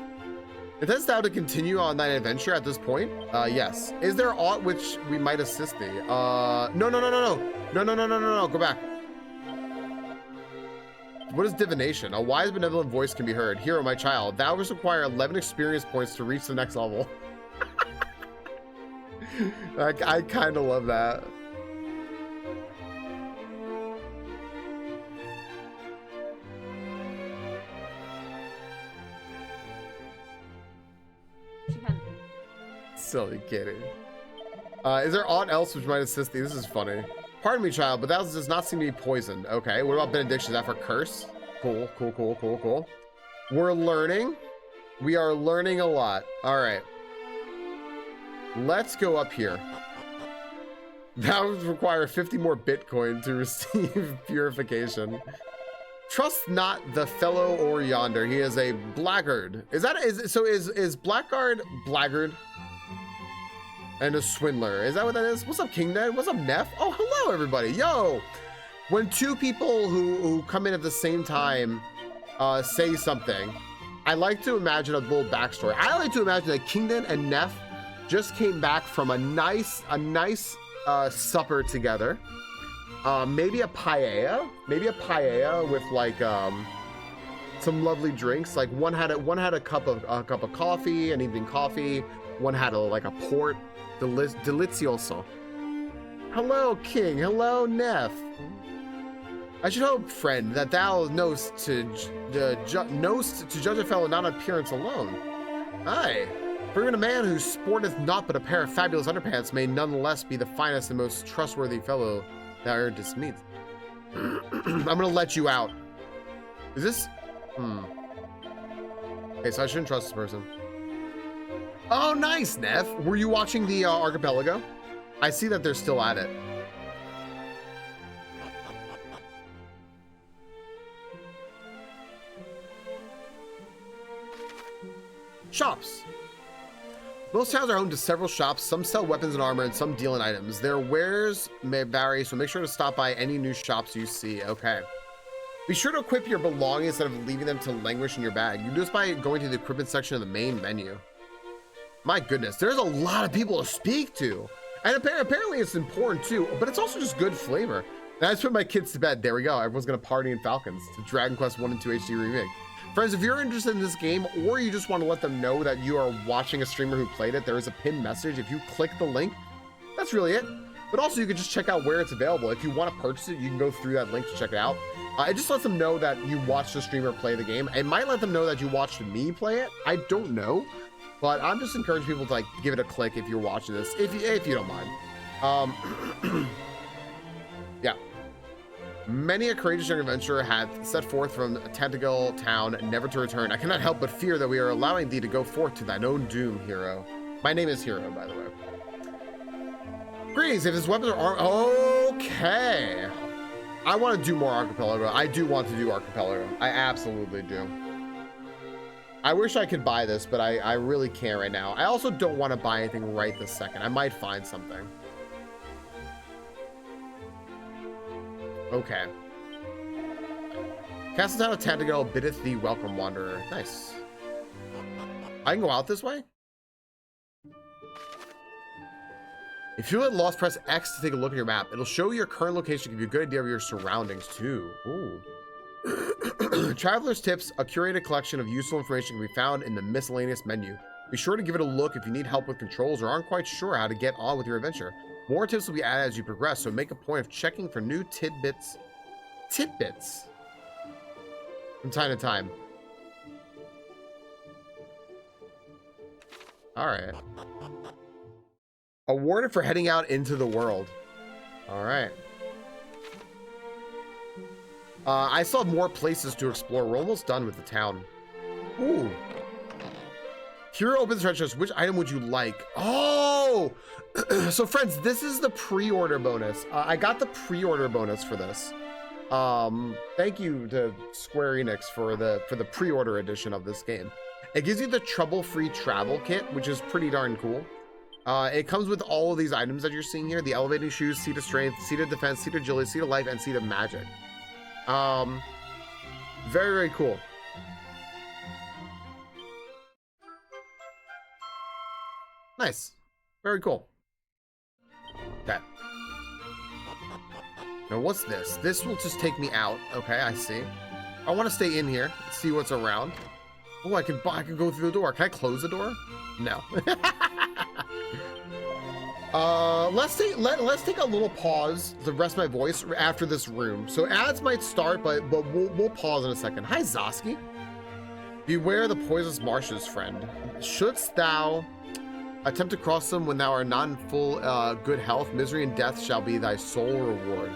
It says now to continue on that adventure at this point. Yes. Is there aught which we might assist thee? No. Go back. What is divination? A wise, benevolent voice can be heard. Hero, my child, thou must require 11 experience points to reach the next level. I kind of love that. Silly kitty. Is there aught else which might assist thee? This is funny. Pardon me, child, but that does not seem to be poisoned. Okay, what about benediction? Is that for curse? Cool. We're learning. We are learning a lot. All right. Let's go up here. That would require 50 more Bitcoin to receive purification. Trust not the fellow or yonder. He is a blackguard. Is blackguard blackguard? And a swindler. Is that what that is? What's up, King Ned? What's up, Neff? Oh, hello, everybody. Yo, when two people who come in at the same time say something, I like to imagine a little backstory. I like to imagine that Kingdom and Neff just came back from a nice supper together. Maybe a paella with like some lovely drinks. Like one had a cup of coffee, an evening coffee. One had a port. Delicioso. Hello, King. Hello, Neff. I should hope, friend, that thou knowst to judge a fellow not on appearance alone. Aye, for even a man who sporteth naught but a pair of fabulous underpants may nonetheless be the finest and most trustworthy fellow that e'er didst meet. I'm gonna let you out. Is this? Okay, so I shouldn't trust this person. Oh, nice, Neff. Were you watching the archipelago? I see that they're still at it. Shops. Most towns are home to several shops. Some sell weapons and armor, and some deal in items. Their wares may vary, so make sure to stop by any new shops you see. Okay. Be sure to equip your belongings instead of leaving them to languish in your bag. You can do this by going to the equipment section of the main menu. My goodness, there's a lot of people to speak to. And apparently it's important too, but it's also just good flavor. And I just put my kids to bed. There we go. Everyone's gonna party in Falcons to Dragon Quest 1 and 2 HD Remake. Friends, if you're interested in this game, or you just want to let them know that you are watching a streamer who played it, there is a pinned message. If you click the link, that's really it. But also you can just check out where it's available. If you want to purchase it, you can go through that link to check it out. It just lets them know that you watched the streamer play the game. It might let them know that you watched me play it. I don't know. But I'm just encouraging people to give it a click if you're watching this, if you don't mind. Yeah. Many a courageous young adventurer hath set forth from Tantagal town, never to return. I cannot help but fear that we are allowing thee to go forth to thine own doom, hero. My name is Hero, by the way. Greetings, if his weapons are armed. Okay. I want to do more Archipelago. I do want to do Archipelago. I absolutely do. I wish I could buy this, but I really can't right now. I also don't want to buy anything right this second. I might find something. Okay. Castle Town of Tantagal biddeth thee welcome, wanderer. Nice. I can go out this way? If you get lost, press X to take a look at your map. It'll show your current location, give you a good idea of your surroundings too. Ooh. Traveler's Tips, a curated collection of useful information can be found in the miscellaneous menu. Be sure to give it a look if you need help with controls or aren't quite sure how to get on with your adventure. More tips will be added as you progress, so make a point of checking for new tidbits from time to time. All right. Awarded for heading out into the world. All right. I still have more places to explore. We're almost done with the town. Ooh. Hero opens the chest. Which item would you like? Oh! So friends, this is the pre-order bonus. I got the pre-order bonus for this. Thank you to Square Enix for the pre-order edition of this game. It gives you the trouble-free travel kit, which is pretty darn cool. It comes with all of these items that you're seeing here: the elevating shoes, seat of strength, seat of defense, seat of agility, seat of life, and seat of magic. Very, very cool. Nice. Very cool. Okay. Now what's this? This will just take me out. Okay, I see. I want to stay in here, see what's around. Oh, I can go through the door. Can I close the door? No. Let's take a little pause to rest my voice after this room. So ads might start, but we'll pause in a second. Hi, Zoski. Beware the poisonous marshes, friend. Shouldst thou attempt to cross them when thou art not in full good health, misery and death shall be thy sole reward.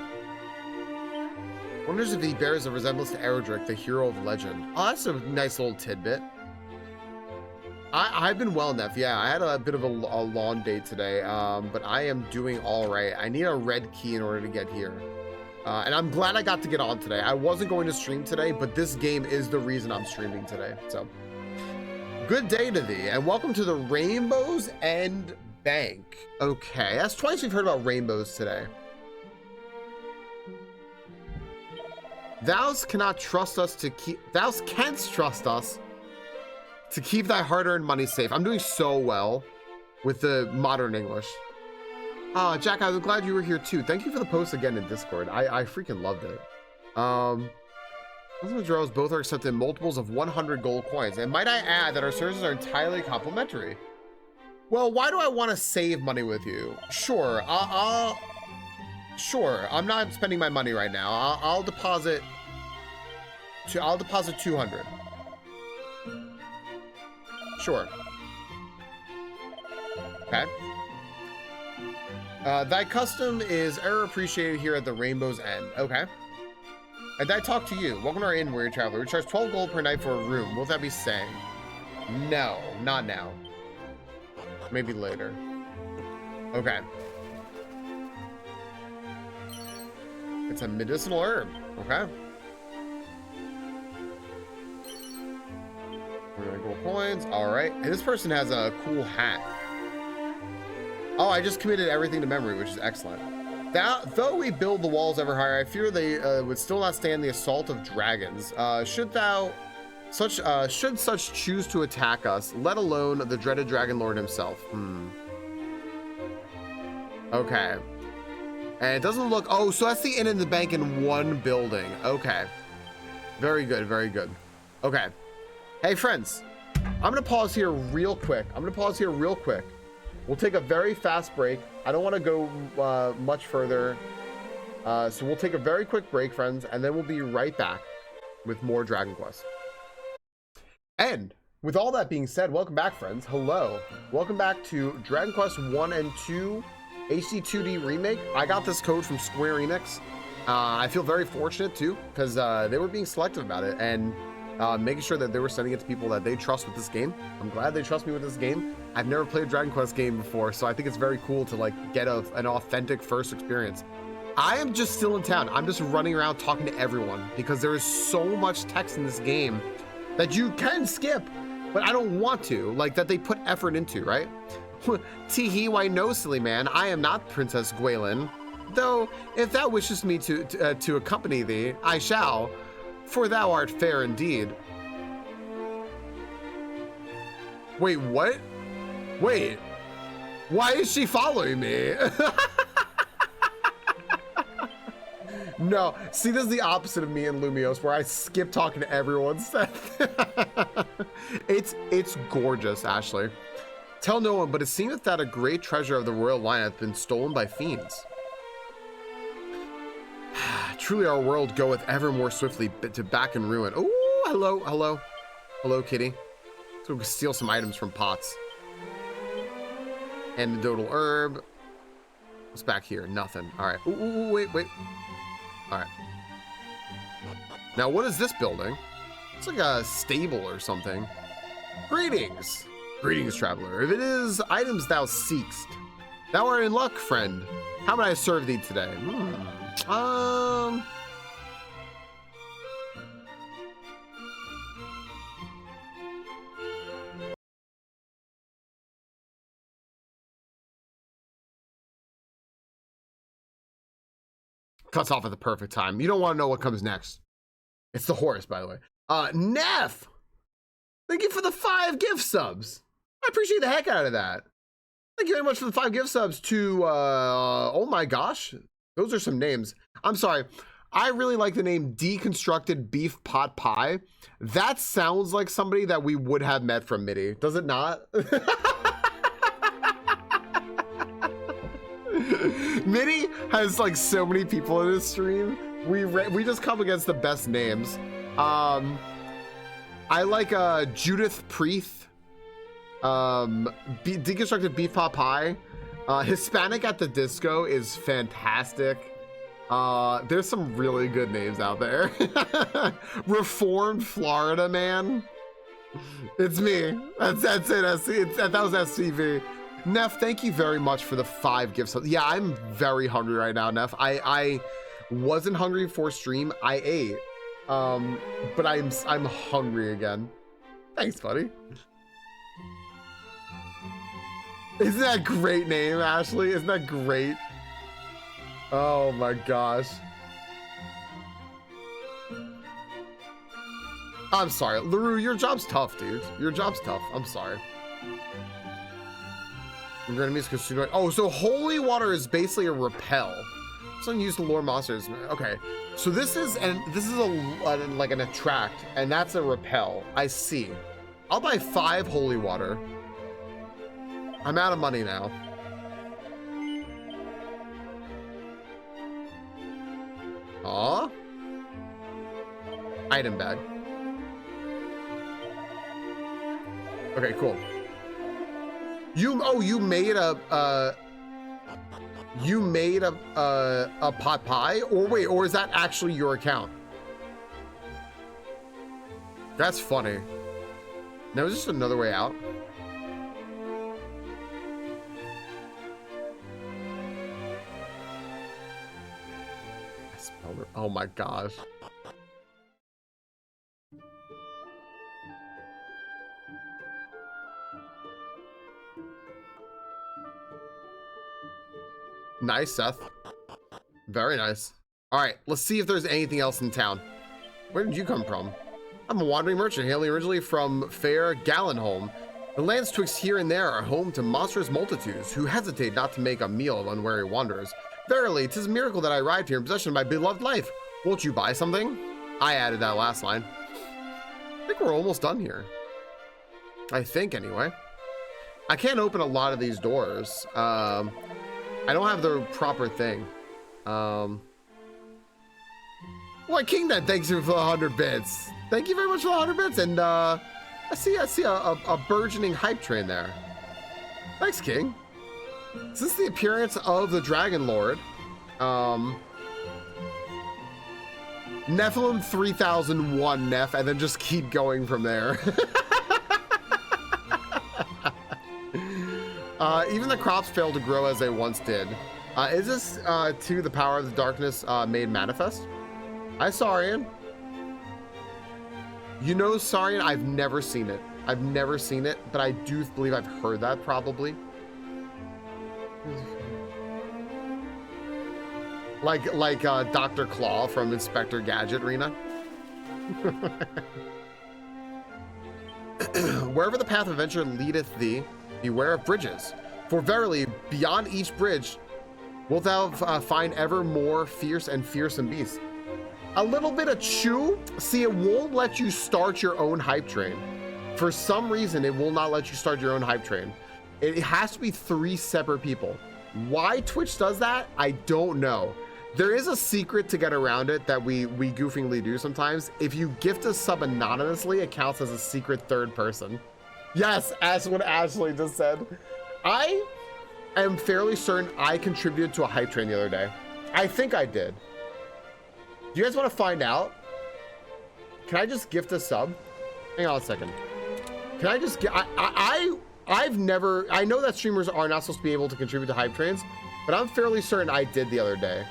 Wonders if he bears a resemblance to Eredrick, the hero of legend. Oh, that's a nice little tidbit. I've been well enough. Yeah, I had a bit of a long day today, but I am doing all right. I need a red key in order to get here. And I'm glad I got to get on today. I wasn't going to stream today, but this game is the reason I'm streaming today. So, good day to thee, and welcome to the Rainbow's End Bank. Okay, that's twice we've heard about rainbows today. Thou cannot trust us to keep. Thou canst trust us to keep thy hard-earned money safe. I'm doing so well with the modern English. Jack, I was glad you were here too. Thank you for the post again in Discord. I freaking loved it. Those withdrawals both are accepted multiples of 100 gold coins. And might I add that our services are entirely complimentary. Well, why do I want to save money with you? Sure, sure. I'm not spending my money right now. I'll deposit 200. Sure. Okay. Thy custom is ever appreciated here at the Rainbow's End. Okay. And I talk to you. Welcome to our inn, weary traveler. We charge 12 gold per night for a room. Will that be saying? No, not now. Maybe later. Okay. It's a medicinal herb. Okay. We're gonna go coins. All right. And this person has a cool hat. Oh, I just committed everything to memory, which is excellent. Though we build the walls ever higher, I fear they would still not stand the assault of dragons. Should such choose to attack us, let alone the dreaded dragon lord himself. Okay. And it doesn't look. Oh, so that's the inn and the bank in one building. Okay. Very good. Very good. Okay. Hey, friends. I'm gonna pause here real quick. We'll take a very fast break. I don't want to go much further. So we'll take a very quick break, friends, and then we'll be right back with more Dragon Quest. And with all that being said, welcome back, friends. Hello. Welcome back to Dragon Quest 1 and 2 HD-2D Remake. I got this code from Square Enix. I feel very fortunate, too, because they were being selective about it and making sure that they were sending it to people that they trust with this game. I'm glad they trust me with this game. I've never played a Dragon Quest game before, so I think it's very cool to like get an authentic first experience. I am just still in town. I'm just running around talking to everyone because there is so much text in this game that you can skip, but I don't want to, like that they put effort into, right? Teehee, why no, silly man, I am not Princess Gwaelin, though if thou wishes me to accompany thee, I shall, for thou art fair indeed. Wait, what? Wait, why is she following me? No, see, this is the opposite of me and Lumios, where I skip talking to everyone. It's gorgeous, Ashley. Tell no one, but it seemeth that a great treasure of the royal line hath been stolen by fiends. Truly our world goeth ever more swiftly to back in ruin. Oh, hello, kitty. Let's go steal some items from pots. Antidotal herb. What's back here? Nothing. All right. Ooh, wait. All right. Now, what is this building? It's like a stable or something. Greetings, traveler. If it is items thou seekst, thou art in luck, friend. How may I serve thee today? Cuts off at the perfect time. You don't want to know what comes next. It's the horse, by the way. Neff! Thank you for the 5 gift subs. I appreciate the heck out of that. Thank you very much for the 5 gift subs to, oh my gosh. Those are some names. I'm sorry. I really like the name Deconstructed Beef Pot Pie. That sounds like somebody that we would have met from MIDI. Does it not? MIDI has like so many people in his stream. We just come against the best names. I like Judith Preeth, Deconstructed Beef Pot Pie. Hispanic at the Disco is fantastic. There's some really good names out there. Reformed Florida Man. It's me. That's it. That was SCV. Neff, thank you very much for the 5 gifts. Yeah, I'm very hungry right now, Neff. I wasn't hungry for stream. I ate. But I'm hungry again. Thanks, buddy. Isn't that a great name, Ashley? Isn't that great? Oh my gosh. I'm sorry. LaRue, your job's tough, dude. Your job's tough. I'm sorry. Your enemies consume. Oh, so holy water is basically a repel. Something used to lure monsters. Okay, so this is like an attract, and that's a repel. I see. I'll buy 5 holy water. I'm out of money now. Aw. Item bag. Okay, cool. You made a pot pie? Or wait, or is that actually your account? That's funny. Now is this another way out? Oh my gosh. Nice, Seth. Very nice. All right, let's see if there's anything else in town. Where did you come from? I'm a wandering merchant, hailing originally from fair Gallenholm. The lands twixt here and there are home to monstrous multitudes who hesitate not to make a meal of unwary wanderers. Verily, 'tis a miracle that I arrived here in possession of my beloved life. Won't you buy something? I added that last line. I think we're almost done here. I think, anyway. I can't open a lot of these doors. I don't have the proper thing. Well, Kingdom, thanks you for the 100 bits. Thank you very much for the 100 bits. And I see a burgeoning hype train there. Thanks, King. Since the appearance of the Dragon Lord, Nephilim 3001 Neph, and then just keep going from there. Even the crops fail to grow as they once did. Is this to the power of the darkness made manifest? Hi, Saurian. You know, Saurian, I've never seen it. I've never seen it, but I do believe I've heard that probably. Like Dr. Claw from Inspector Gadget, Rena. Wherever the path of adventure leadeth thee, beware of bridges. For verily, beyond each bridge wilt thou find ever more fierce and fearsome beasts. A little bit of chew. See, it won't let you start your own hype train. For some reason, it will not let you start your own hype train. It has to be 3 separate people. Why Twitch does that, I don't know. There is a secret to get around it that we goofingly do sometimes. If you gift a sub anonymously, it counts as a secret 3rd person. Yes, as what Ashley just said. I am fairly certain I contributed to a hype train the other day. I think I did. Do you guys want to find out? Can I just gift a sub? Hang on a second. Can I just get, I've never, I know that streamers are not supposed to be able to contribute to hype trains, but I'm fairly certain I did the other day.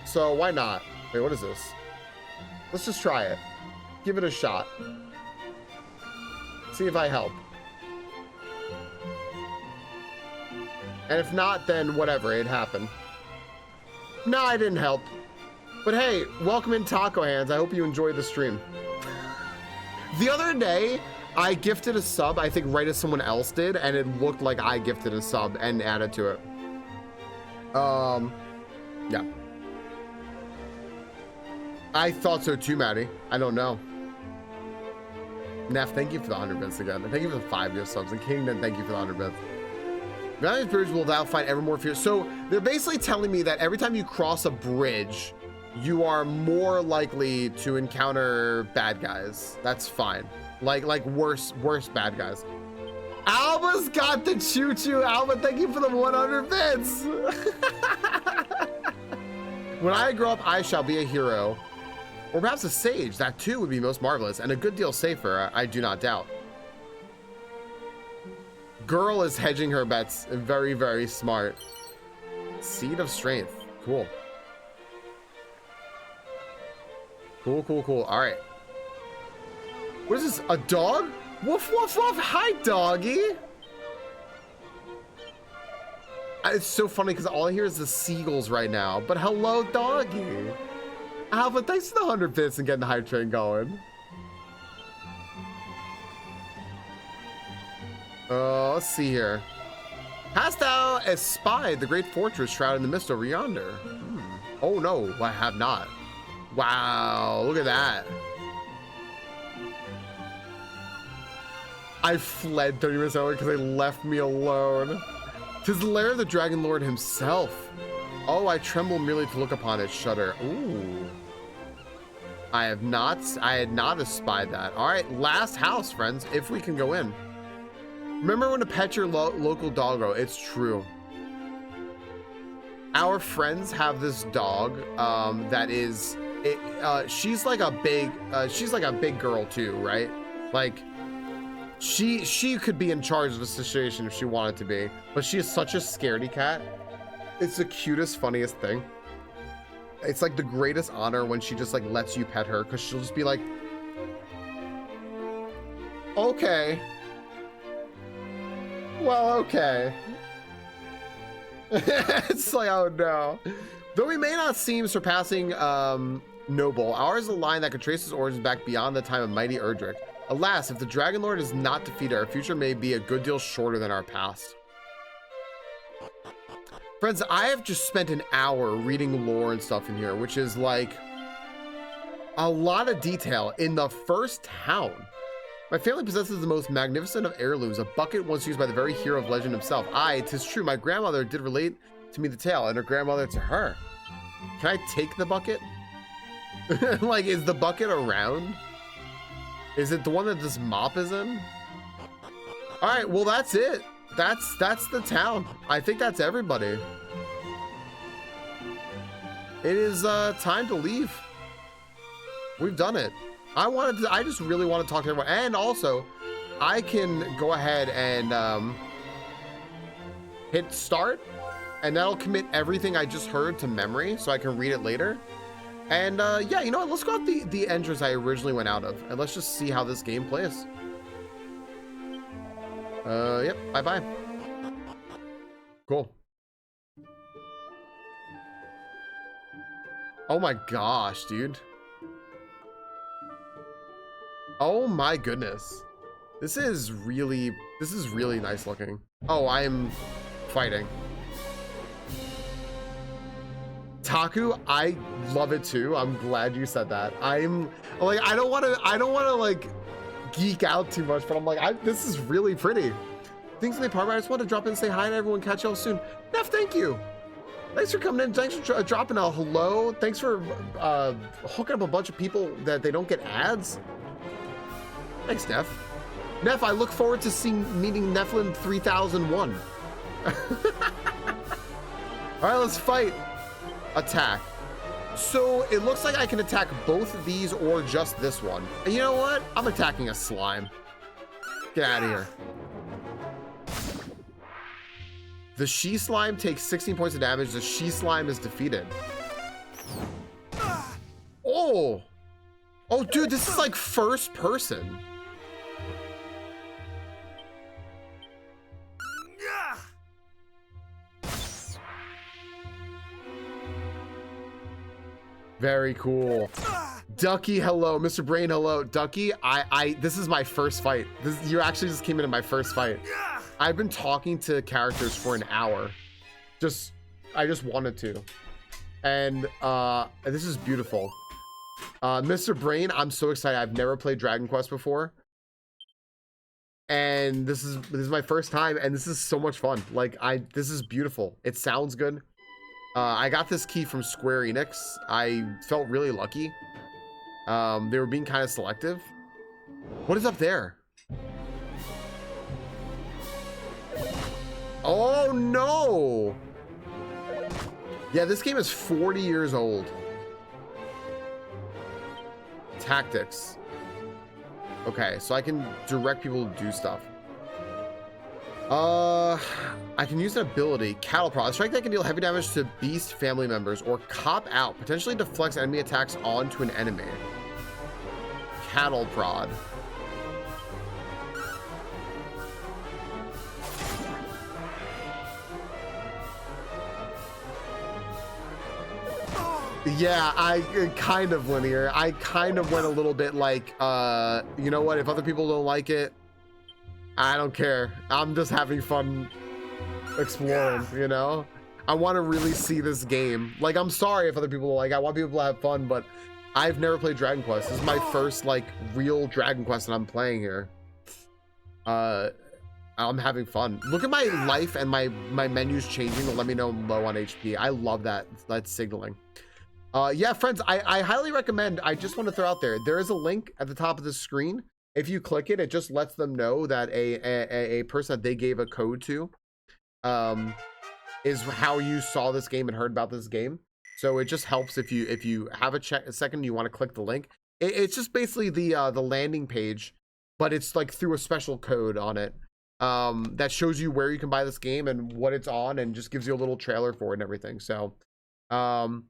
So why not? Wait, what is this? Let's just try it. Give it a shot. See if I help. And if not, then whatever, it happened. No, I didn't help. But hey, welcome in Taco Hands. I hope you enjoyed the stream. The other day, I gifted a sub, I think right as someone else did, and it looked like I gifted a sub and added to it. Yeah. I thought so too, Maddie. I don't know. Neff, thank you for the 100 bits again. Thank you for the 5 gift subs. And Kingdom, thank you for the 100 bits. Valiant Bridge will now find ever more fear. So they're basically telling me that every time you cross a bridge, you are more likely to encounter bad guys. That's fine. Like worse bad guys. Alba's got the choo-choo. Alba, thank you for the 100 bits. When I grow up, I shall be a hero. Or perhaps a sage. That too would be most marvelous and a good deal safer, I do not doubt. Girl is hedging her bets. Very, very smart. Seed of strength. Cool. Cool. All right. What is this? A dog? Woof, woof, woof. Hi, doggy. It's so funny because all I hear is the seagulls right now. But hello, doggy. Alpha, thanks for the 100 bits and getting the hype train going. Let's see here. Hast thou espied the great fortress shrouded in the mist over yonder? Oh no, I have not. Wow, look at that. I fled 30 minutes early because they left me alone. 'Tis the lair of the Dragon Lord himself. Oh, I tremble merely to look upon it, shudder. Ooh. I had not espied that. All right, last house, friends, if we can go in. Remember when to pet your local doggo. It's true. Our friends have this dog that is, she's like a big girl too, right? Like she could be in charge of a situation if she wanted to be, but she is such a scaredy cat. It's the cutest, funniest thing. It's like the greatest honor when she just like lets you pet her, because she'll just be like, okay. Well, okay. It's like, oh no. Though we may not seem surpassing noble, ours is a line that could trace its origins back beyond the time of mighty Erdrick. Alas, if the Dragon Lord is not defeated, our future may be a good deal shorter than our past. Friends, I have just spent an hour reading lore and stuff in here, which is like a lot of detail in the first town. My family possesses the most magnificent of heirlooms, a bucket once used by the very hero of legend himself. Aye, 'tis true, my grandmother did relate to me the tale, and her grandmother to her. Can I take the bucket? Like, is the bucket around? Is it the one that this mop is in? All right, well, that's it. That's the town. I think that's everybody. It is time to leave. We've done it. I just really want to talk to everyone, and also I can go ahead and hit start, and that'll commit everything I just heard to memory so I can read it later. And yeah, you know what, let's go out the entrance I originally went out of, and let's just see how this game plays. Yep, bye-bye. Cool. Oh my gosh, dude. Oh my goodness. This is really nice looking. Oh, I'm fighting. Taku, I love it too. I'm glad you said that. I'm like, I don't want to like geek out too much, but I'm like, this is really pretty. Things in the apartment. I just want to drop in and say hi to everyone. Catch y'all soon. Neff, thank you. Thanks for coming in. Thanks for dropping a hello. Thanks for hooking up a bunch of people that they don't get ads. Thanks, Neff. Neff, I look forward to meeting Nephilim 3001. All right, let's fight. Attack. So it looks like I can attack both of these or just this one. And you know what? I'm attacking a slime. Get out of here. The she slime takes 16 points of damage. The she slime is defeated. Oh. Oh, dude, this is like first person. Very cool. Ducky, hello. Mr. Brain, hello. Ducky, this is my first fight. You actually just came into my first fight. I've been talking to characters for an hour. I just wanted to. And this is beautiful. Mr. Brain, I'm so excited. I've never played Dragon Quest before. And this is my first time, and this is so much fun. Like, this is beautiful. It sounds good. I got this key from Square Enix. I felt really lucky. They were being kind of selective. What is up there? Oh no! Yeah, this game is 40 years old. Tactics. Okay, so I can direct people to do stuff. I can use an ability, Cattle Prod. A strike that can deal heavy damage to beast family members or cop out, potentially deflects enemy attacks onto an enemy. Cattle Prod. Yeah, I kind of linear. I kind of went a little bit like, you know what? If other people don't like it, I don't care. I'm just having fun exploring, you know? I want to really see this game. Like, I'm sorry if other people don't like it. I want people to have fun, but I've never played Dragon Quest. This is my first, like, real Dragon Quest that I'm playing here. I'm having fun. Look at my life and my menus changing to let me know I'm low on HP. I love that. That's signaling. Yeah, friends, I highly recommend. I just want to throw out there is a link at the top of the screen. If you click it, it just lets them know that a person that they gave a code to is how you saw this game and heard about this game. So it just helps if you have a second, you want to click the link. It's just basically the landing page, but it's like through a special code on it that shows you where you can buy this game and what it's on, and just gives you a little trailer for it and everything. So I'm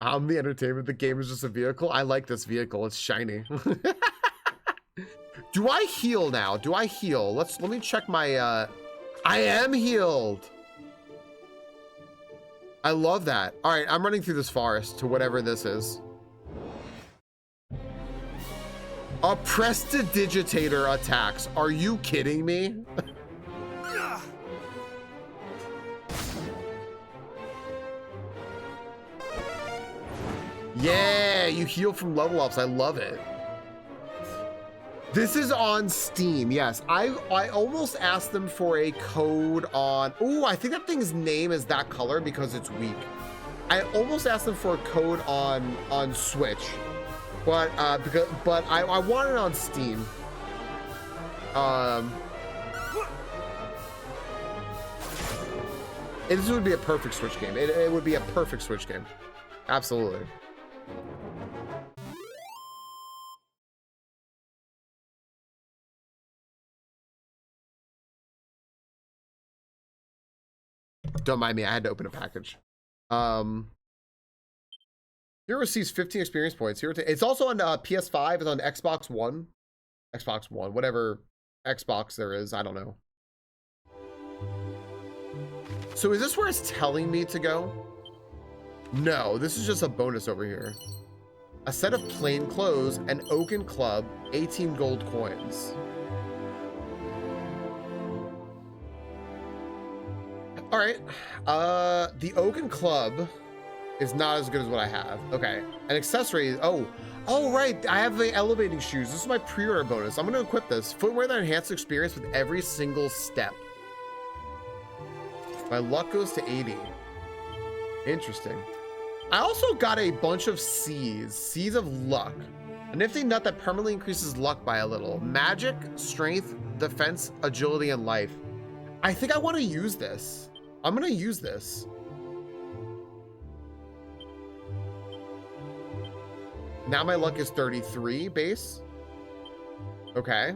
the entertainment. The game is just a vehicle. I like this vehicle. It's shiny. Do I heal now? Do I heal? Let me check my I am healed. I love that. All right, I'm running through this forest to whatever this is. A prestidigitator attacks. Are you kidding me? Yeah, you heal from level ups. I love it. This is on Steam. Yes, I almost asked them for a code on. Oh, I think that thing's name is that color because it's weak. I almost asked them for a code on Switch, but I want it on Steam. This would be a perfect Switch game. It would be a perfect Switch game. Absolutely. Don't mind me, I had to open a package. Hero receives 15 experience points. It's also on PS5, it's on Xbox One, whatever Xbox there is, I don't know. So is this where it's telling me to go? No, this is just a bonus over here. A set of plain clothes, an oaken club, 18 gold coins. All right, the oaken club is not as good as what I have. Okay, an accessory. Oh, right, I have the elevating shoes. This is my pre-order bonus. I'm gonna equip this. Footwear that enhances experience with every single step. My luck goes to 80. Interesting. I also got a bunch of seeds of luck. A nifty nut that permanently increases luck by a little. Magic, strength, defense, agility, and life. I think I want to use this. I'm gonna use this. Now my luck is 33 base. Okay.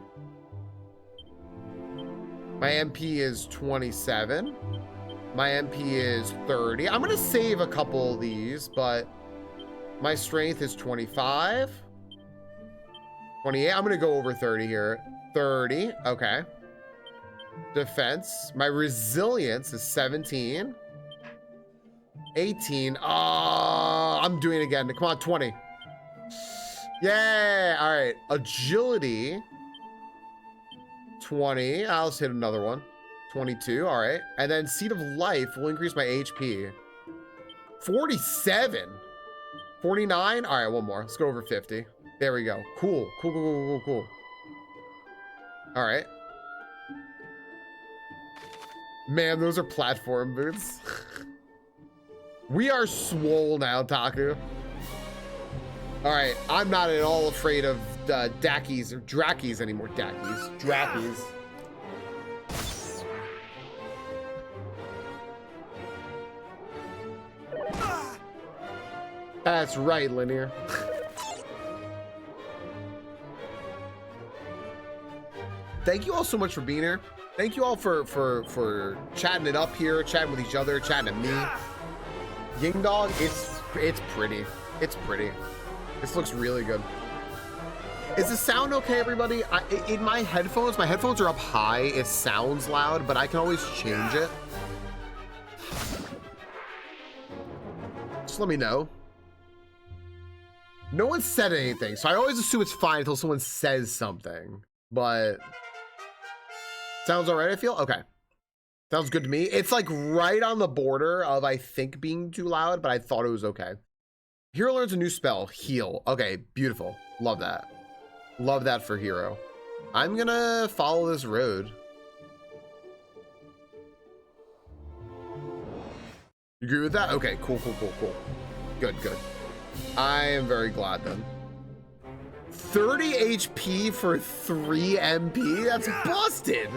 My MP is 27. My MP is 30. I'm gonna save a couple of these, but my strength is 25. 28. I'm gonna go over 30 here. 30. Okay. Defense. My resilience is 17. 18. Oh, I'm doing it again. Come on, 20. Yeah, all right. Agility, 20. I'll just hit another one. 22, all right. And then Seed of Life will increase my HP. 47. 49. All right, one more. Let's go over 50. There we go. Cool. Cool. All right. Man, those are platform boots. We are swole now, Taku. All right, I'm not at all afraid of Dackies or Drackies anymore. Drackies. That's right, Linear. Thank you all so much for being here. Thank you all for chatting it up here, chatting with each other, chatting to me. Ying Dog, it's pretty. It's pretty. This looks really good. Is the sound okay, everybody? In my headphones are up high. It sounds loud, but I can always change it. Just let me know. No one said anything, so I always assume it's fine until someone says something. But sounds all right, I feel? Okay. Sounds good to me. It's like right on the border of, I think, being too loud, but I thought it was okay. Hero learns a new spell, Heal. Okay, beautiful. Love that. Love that for Hero. I'm gonna follow this road. You agree with that? Okay, cool. Good. I am very glad then. 30 HP for 3 MP? That's busted!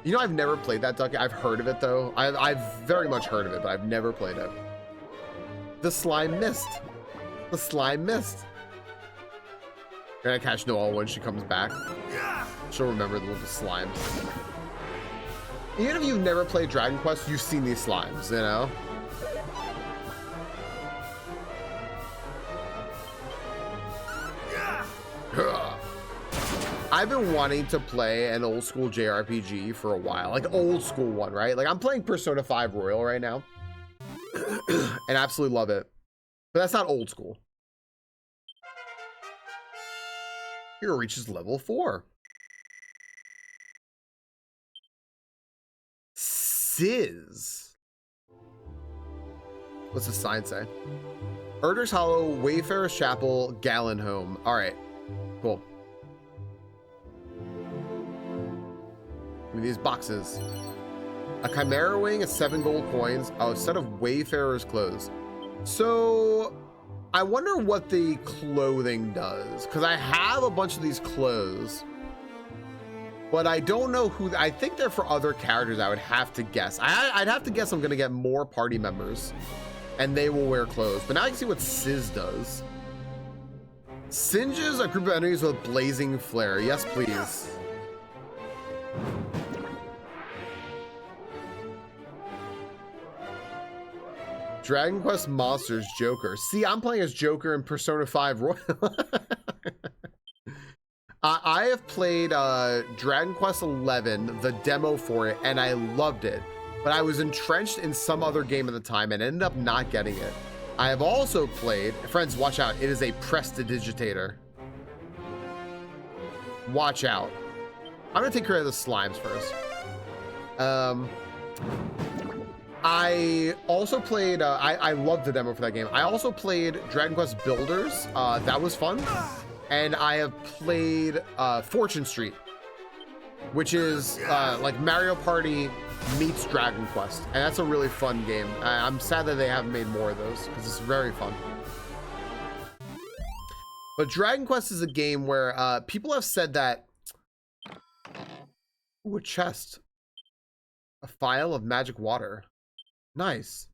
You know, I've never played that, Ducky. I've heard of it, though. I've very much heard of it, but I've never played it. The slime missed. The slime missed. Gonna catch Noelle when she comes back. She'll remember the little slimes. Even if you've never played Dragon Quest, you've seen these slimes, you know? I've been wanting to play an old school JRPG for a while, like old school one, right? Like I'm playing Persona 5 Royal right now and absolutely love it, but that's not old school. Hero reaches level 4. Sizz. What's the sign say? Erdrick's Hollow, Wayfarer's Chapel, Gallon Home. All right, cool. Give me these boxes. A Chimera Wing, 7 gold coins. Oh, a set of Wayfarer's clothes. So I wonder what the clothing does, because I have a bunch of these clothes, but I don't know who. I think they're for other characters. I would have to guess. I'd have to guess I'm gonna get more party members and they will wear clothes. But now I can see what Sizz does. Singes a group of enemies with a blazing flare. Yes, please. Dragon Quest Monsters Joker. See, I'm playing as Joker in Persona 5 Royal. I have played Dragon Quest 11, the demo for it, and I loved it. But I was entrenched in some other game at the time and ended up not getting it. I have also played, friends, watch out. It is a prestidigitator. Watch out. I'm gonna take care of the slimes first. I also played, I loved the demo for that game. I also played Dragon Quest Builders. That was fun. And I have played Fortune Street, which is like Mario Party meets Dragon Quest. And that's a really fun game. I'm sad that they haven't made more of those because it's very fun. But Dragon Quest is a game where people have said that, ooh, a chest, a phial of magic water. Nice.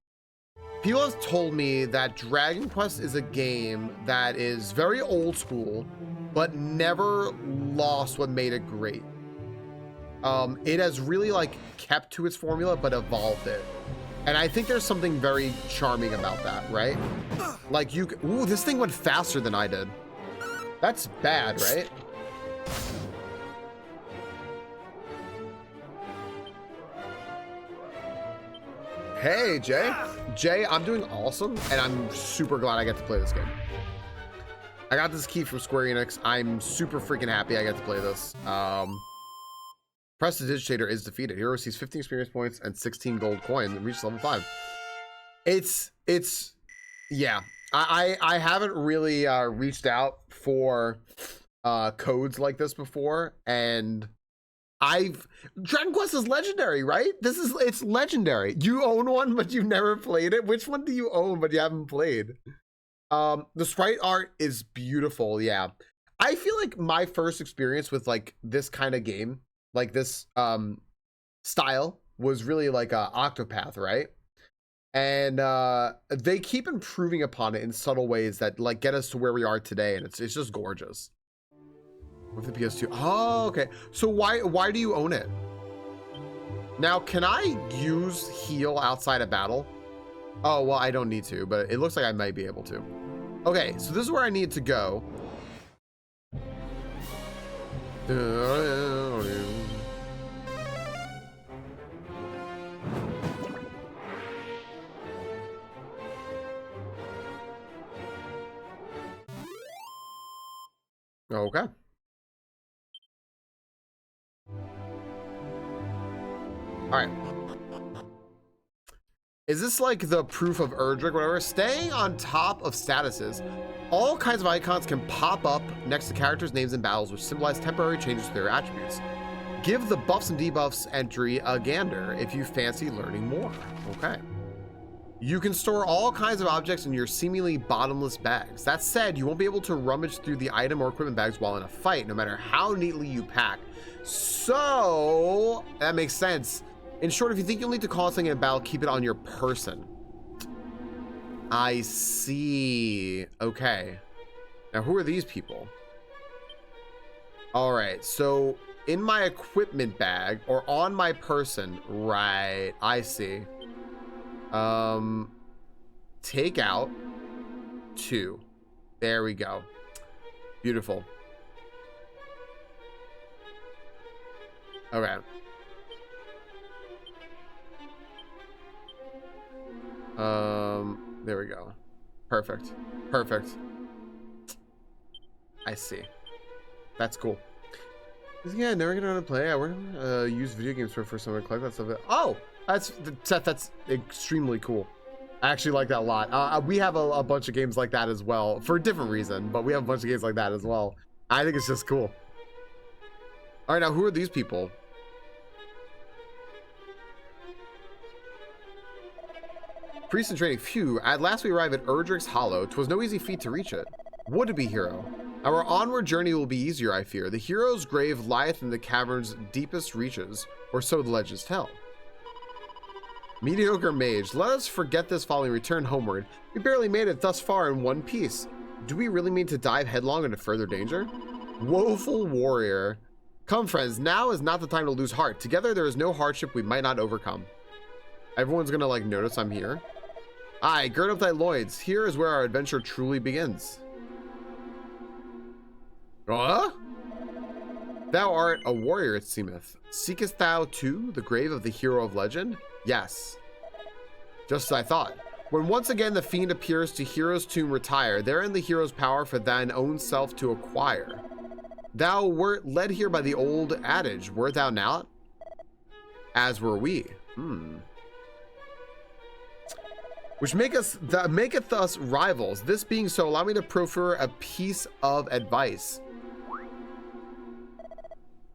People have told me that Dragon Quest is a game that is very old school, but never lost what made it great. It has really like kept to its formula, but evolved it. And I think there's something very charming about that, right? Like you, ooh, this thing went faster than I did. That's bad, right? Hey, Jay. Jay, I'm doing awesome, and I'm super glad I get to play this game. I got this key from Square Enix. I'm super freaking happy I get to play this. Prestidigitator is defeated. Hero receives 15 experience points and 16 gold coins and reaches level 5. It's yeah. I haven't really reached out for codes like this before, and Dragon Quest is legendary, right? It's legendary. You own one, but you've never played it. Which one do you own but you haven't played? The sprite art is beautiful. Yeah, I feel like my first experience with like this kind of game, like this style, was really like Octopath, right? And they keep improving upon it in subtle ways that like get us to where we are today, and it's just gorgeous. With the PS2. Oh, okay. So why do you own it? Now, can I use heal outside of battle? Oh, well, I don't need to, but it looks like I might be able to. Okay, so this is where I need to go. Okay. All right. Is this like the proof of Erdrick, whatever? Staying on top of statuses, all kinds of icons can pop up next to characters' names in battles, which symbolize temporary changes to their attributes. Give the buffs and debuffs entry a gander if you fancy learning more. Okay. You can store all kinds of objects in your seemingly bottomless bags. That said, you won't be able to rummage through the item or equipment bags while in a fight, no matter how neatly you pack. So, that makes sense. In short, if you think you'll need to call something in a battle, keep it on your person. I see. Okay. Now, who are these people? All right. So, in my equipment bag or on my person. Right. I see. Take out 2. There we go. Beautiful. Okay. There we go. Perfect. Perfect. I see. That's cool. Yeah, never gonna want to play. I want to use video games for someone to collect that stuff. Oh, that's extremely cool. I actually like that a lot. We have a bunch of games like that as well, for a different reason, but we have a bunch of games like that as well. I think it's just cool. All right, now who are these people? Priest in training. Phew, at last we arrive at Erdrick's Hollow. 'Twas no easy feat to reach it. Would it be, hero? Our onward journey will be easier, I fear. The hero's grave lieth in the cavern's deepest reaches, or so the legends tell. Mediocre mage, let us forget this folly and return homeward. We barely made it thus far in one piece. Do we really mean to dive headlong into further danger? Woeful warrior. Come, friends, now is not the time to lose heart. Together there is no hardship we might not overcome. Everyone's gonna like notice I'm here. Aye, gird up thy loins. Here is where our adventure truly begins. Huh? Thou art a warrior, it seemeth. Seekest thou too the grave of the hero of legend? Yes. Just as I thought. When once again the fiend appears to hero's tomb retire, therein the hero's power for thine own self to acquire. Thou wert led here by the old adage, wert thou not? As were we. Which maketh us rivals. This being so, allow me to proffer a piece of advice.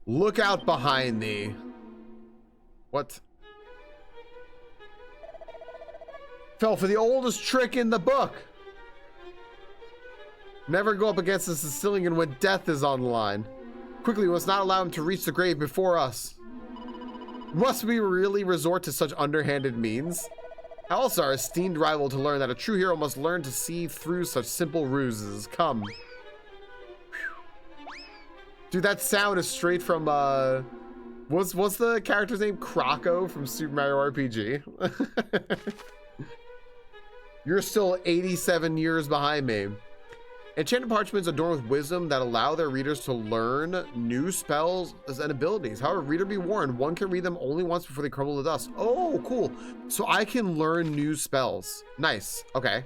Look out behind thee. What? Fell for the oldest trick in the book. Never go up against a Sicilian when death is on the line. Quickly, we must not allow him to reach the grave before us. Must we really resort to such underhanded means? How else our esteemed rival to learn that a true hero must learn to see through such simple ruses? Come. Dude, that sound is straight from, what's the character's name? Croco from Super Mario RPG. You're still 87 years behind me. Enchanted parchments adorned with wisdom that allow their readers to learn new spells and abilities. However, reader be warned, one can read them only once before they crumble to dust. Oh, cool. So I can learn new spells. Nice. Okay.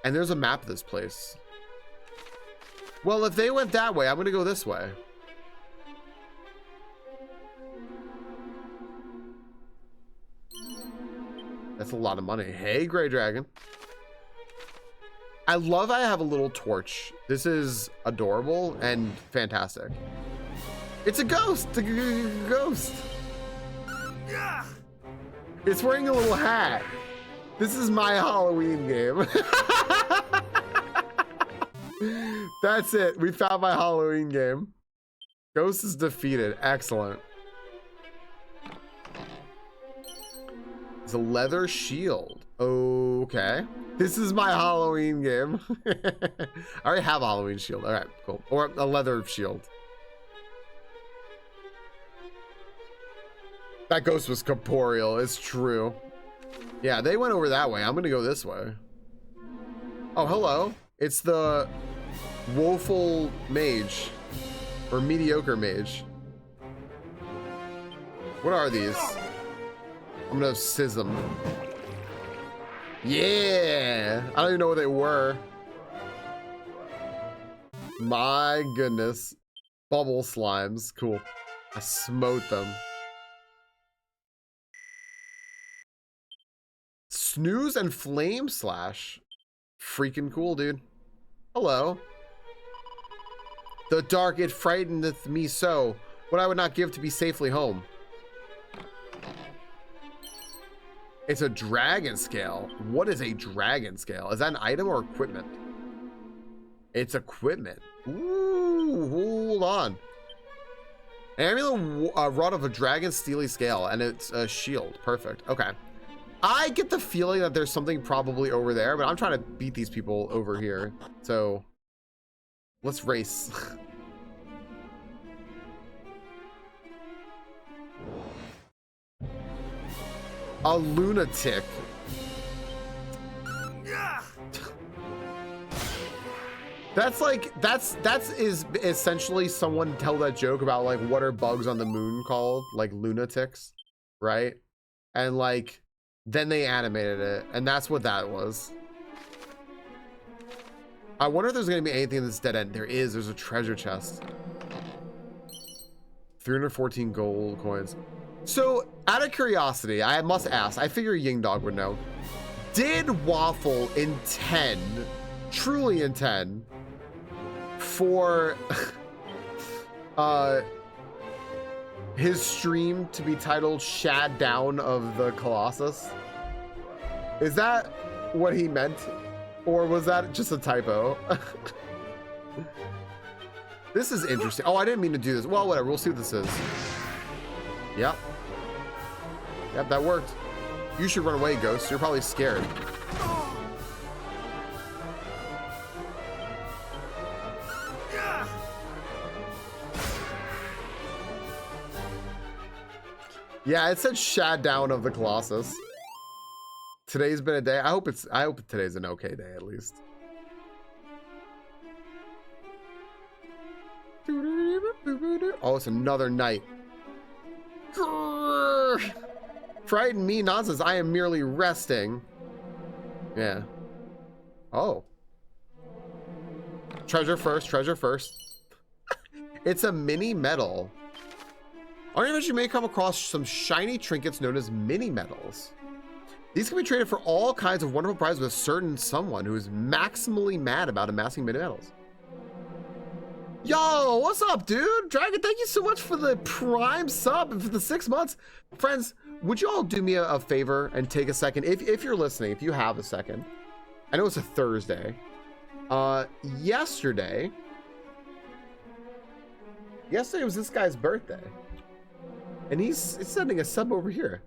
And there's a map of this place. Well, if they went that way, I'm gonna go this way. That's a lot of money. Hey, Gray Dragon. I love I have a little torch. This is adorable and fantastic. It's a ghost. A ghost. It's wearing a little hat. This is my Halloween game. That's it. We found my Halloween game. Ghost is defeated. Excellent. It's a leather shield. Okay. This is my Halloween game. I already have a Halloween shield. All right, cool. Or a leather shield. That ghost was corporeal. It's true. Yeah, they went over that way. I'm gonna go this way. Oh, hello. It's the woeful mage. Or mediocre mage. What are these? I'm gonna sizz them. Yeah! I don't even know what they were. My goodness. Bubble slimes. Cool. I smote them. Snooze and flame slash. Freaking cool, dude. Hello. The dark, it frighteneth me so. What I would not give to be safely home. It's a dragon scale. What is a dragon scale? Is that an item or equipment? It's equipment. Ooh, hold on. An amulet wrought of a dragon steely scale, and it's a shield. Perfect. Okay. I get the feeling that there's something probably over there, but I'm trying to beat these people over here. So let's race. A lunatic. That's like, that's is essentially someone tell that joke about like, what are bugs on the moon called? Like lunatics, right? And like, then they animated it, and that's what that was. I wonder if there's gonna be anything in this dead end. There is, there's a treasure chest. 314 gold coins. So, out of curiosity, I must ask, I figure Ying Dog would know. Did Waffle intend, truly intend, for his stream to be titled Shad Down of the Colossus? Is that what he meant? Or was that just a typo? This is interesting. Oh, I didn't mean to do this. Well, whatever, we'll see what this is. Yep. Yep, that worked. You should run away, Ghost. You're probably scared. Yeah, it said Shad Down of the Colossus. Today's been a day. I hope today's an okay day at least. Oh, it's another night. Frighten me nonsense. I am merely resting. Yeah. Oh. Treasure first, treasure first. It's a mini medal. On your adventure, you may come across some shiny trinkets known as mini medals. These can be traded for all kinds of wonderful prizes with a certain someone who is maximally mad about amassing mini medals. Yo, what's up, dude? Dragon, thank you so much for the prime sub and for the 6 months. Friends, would you all do me a favor and take a second? If you're listening, if you have a second. I know it's a Thursday. Yesterday was this guy's birthday. And he's sending a sub over here.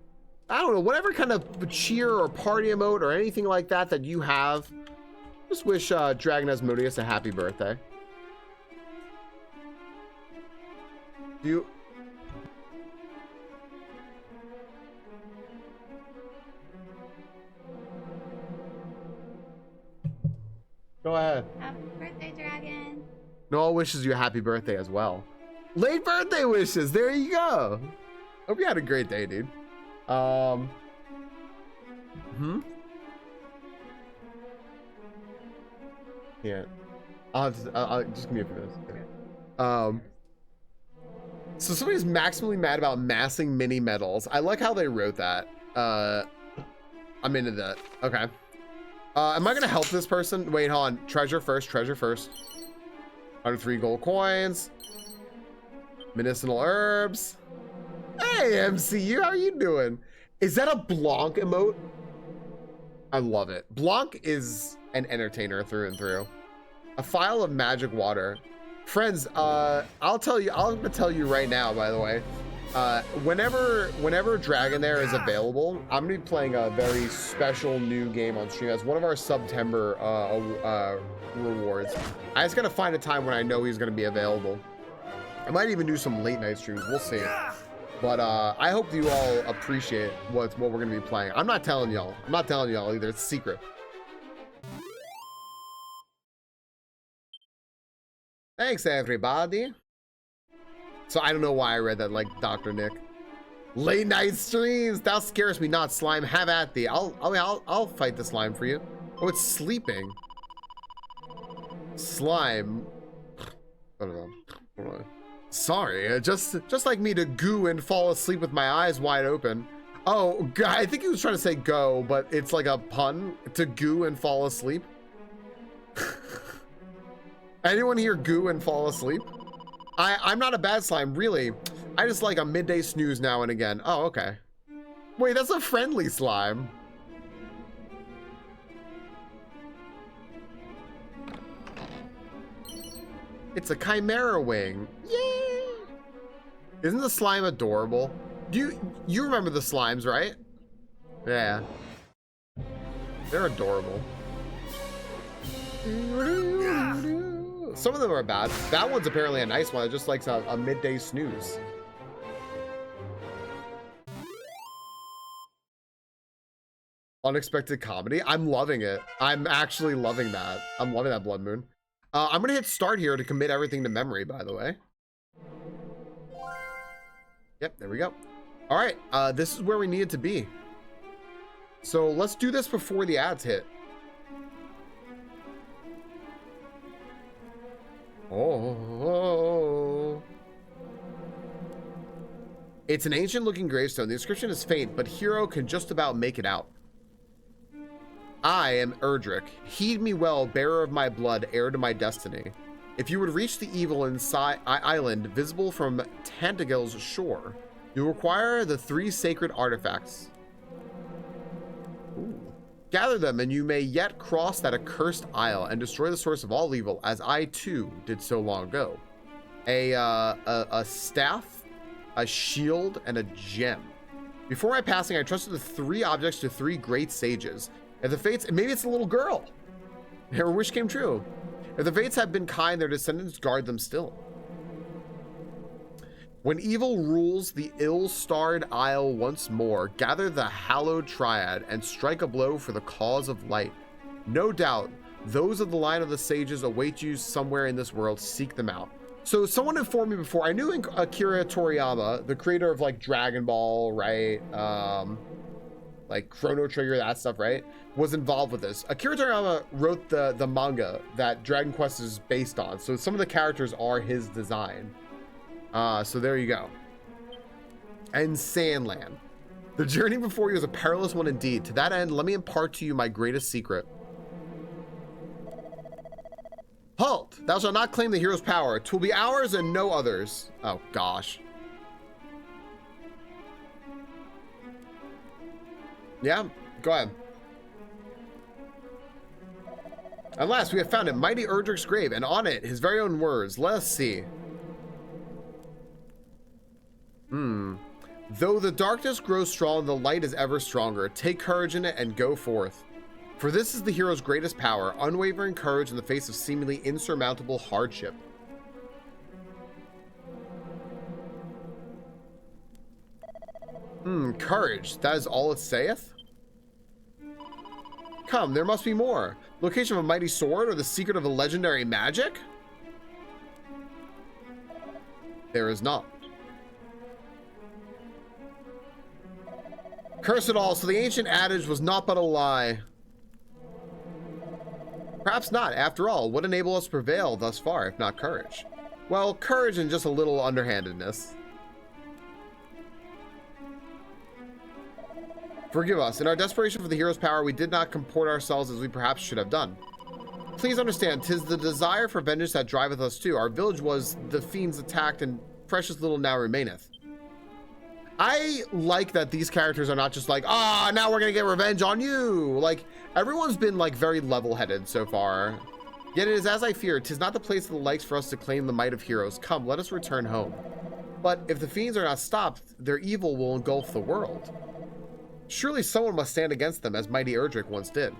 I don't know, whatever kind of cheer or party emote or anything like that that you have. Just wish Dragon Asmodeus a happy birthday. Do you... Go ahead. Happy Noah wishes you a happy birthday as well. Late birthday wishes. There you go. Hope you had a great day, dude. Yeah. I'll just give me a few minutes. So somebody's maximally mad about massing mini medals. I like how they wrote that. I'm into that. Okay. Am I gonna help this person? Wait, hold on. Treasure first. 103 gold coins. Medicinal herbs. Hey, MCU, how are you doing? Is that a Blanc emote? I love it. Blanc is an entertainer through and through. A phial of magic water. Friends, I'm gonna tell you right now, by the way, whenever Dragonair is available, I'm gonna be playing a very special new game on stream as one of our September rewards. I just gotta find a time when I know he's gonna be available. I might even do some late night streams, we'll see. But I hope you all appreciate what we're gonna be playing. I'm not telling y'all either, it's a secret. Thanks, everybody. So I don't know why I read that like Dr. Nick. Late night streams, that scares me not, slime. Have at thee. I'll fight the slime for you. Oh, it's sleeping. Slime. I don't know. Sorry, just like me to goo and fall asleep with my eyes wide open. Oh, I think he was trying to say go, but it's like a pun to goo and fall asleep. Anyone here goo and fall asleep? I'm not a bad slime, really. I just like a midday snooze now and again. Oh, okay. Wait, that's a friendly slime. It's a chimera wing. Yay! Isn't the slime adorable? You remember the slimes, right? Yeah. They're adorable. Some of them are bad. That one's apparently a nice one. It just likes a midday snooze. Unexpected comedy. I'm loving it. I'm actually loving that. I'm loving that, Blood Moon. I'm gonna hit start here to commit everything to memory, by the way. Yep, there we go. All right, this is where we need it to be. So let's do this before the ads hit. Oh. It's an ancient looking gravestone. The inscription is faint, but hero can just about make it out. I am Erdrick. Heed me well, bearer of my blood, heir to my destiny. If you would reach the evil island visible from Tantagil's shore, you require the 3 sacred artifacts. Ooh. Gather them, and you may yet cross that accursed isle and destroy the source of all evil, as I too did so long ago. A staff, a shield, and a gem. Before my passing, I trusted the 3 objects to 3 great sages. If the fates, maybe it's a little girl. Her wish came true. If the fates have been kind, their descendants guard them still. When evil rules the ill-starred isle once more, gather the hallowed triad and strike a blow for the cause of light. No doubt, those of the line of the sages await you somewhere in this world. Seek them out. So someone informed me before. I knew Akira Toriyama, the creator of like Dragon Ball, right? Like Chrono Trigger, that stuff, right? Was involved with this. Akira Toriyama wrote the manga that Dragon Quest is based on. So some of the characters are his design. So there you go. And Sandland. The journey before you is a perilous one indeed. To that end, let me impart to you my greatest secret. Halt! Thou shalt not claim the hero's power. 'Twill be ours and no others. Oh, gosh. Yeah, go ahead. At last, we have found it. Mighty Erdrick's grave, and on it, his very own words. Let us see. Though the darkness grows strong, the light is ever stronger. Take courage in it and go forth. For this is the hero's greatest power, unwavering courage in the face of seemingly insurmountable hardship. Courage, that is all it saith? Come, there must be more. Location of a mighty sword or the secret of a legendary magic? There is not. Curse it all, so the ancient adage was not but a lie. Perhaps not. After all, what enabled us to prevail thus far, if not courage? Well, courage and just a little underhandedness. Forgive us. In our desperation for the hero's power, we did not comport ourselves as we perhaps should have done. Please understand, 'tis the desire for vengeance that driveth us too. Our village was the fiends attacked, and precious little now remaineth. I like that these characters are not just like, ah, now we're gonna get revenge on you. Like, everyone's been like very level-headed so far. Yet it is as I feared, 'tis not the place of the likes for us to claim the might of heroes. Come, let us return home. But if the fiends are not stopped, their evil will engulf the world. Surely someone must stand against them, as mighty Erdrick once did.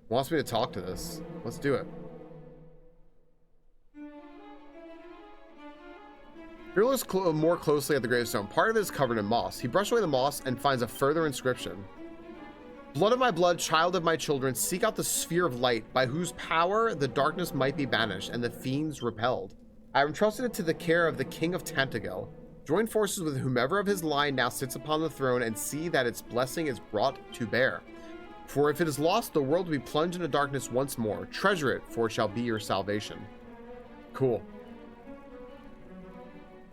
Wants me to talk to this. Let's do it. Here looks more closely at the gravestone. Part of it is covered in moss. He brushed away the moss and finds a further inscription. Blood of my blood, child of my children, seek out the sphere of light, by whose power the darkness might be banished and the fiends repelled. I have entrusted it to the care of the King of Tantagel. Join forces with whomever of his line now sits upon the throne and see that its blessing is brought to bear. For if it is lost, the world will be plunged into darkness once more. Treasure it, for it shall be your salvation. Cool.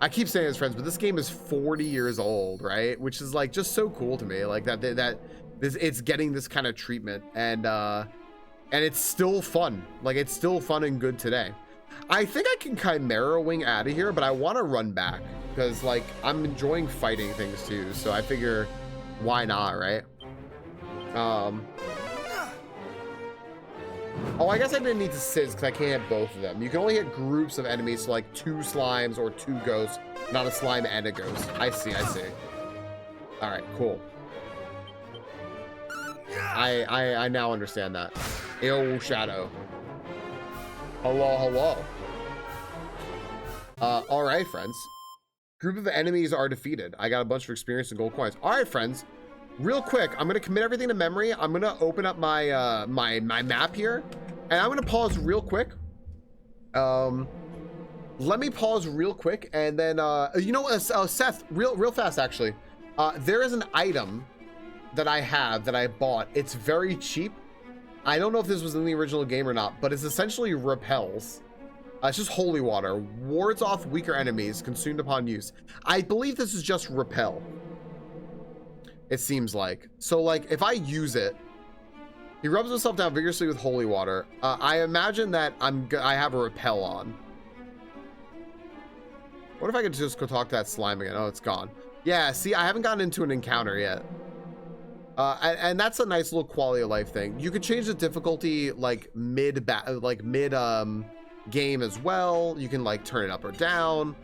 I keep saying this, friends, but this game is 40 years old, right? Which is like just so cool to me. Like it's getting this kind of treatment, and it's still fun. Like, it's still fun and good today. I think I can Chimera Wing out of here, but I want to run back because like I'm enjoying fighting things too. So I figure, why not, right? Oh, I guess I didn't need to sit because I can't hit both of them. You can only hit groups of enemies, so like 2 slimes or 2 ghosts, not a slime and a ghost. I see. All right, cool. I now understand that. Ill Shadow. Hello. All right, friends. Group of enemies are defeated. I got a bunch of experience and gold coins. All right, friends. Real quick, I'm gonna commit everything to memory. I'm gonna open up my my map here, and I'm gonna pause real quick. Let me pause real quick, and then you know what, Seth, real fast actually. There is an item that I have that I bought. It's very cheap. I don't know if this was in the original game or not, but it's essentially repels. It's just holy water, wards off weaker enemies consumed upon use. I believe this is just repel. It seems like. So like if I use it, he rubs himself down vigorously with holy water. I imagine that I have a repel on. What if I could just go talk to that slime again? Oh, it's gone. Yeah, see, I haven't gotten into an encounter yet. And that's a nice little quality of life thing. You could change the difficulty like mid game as well. You can like turn it up or down.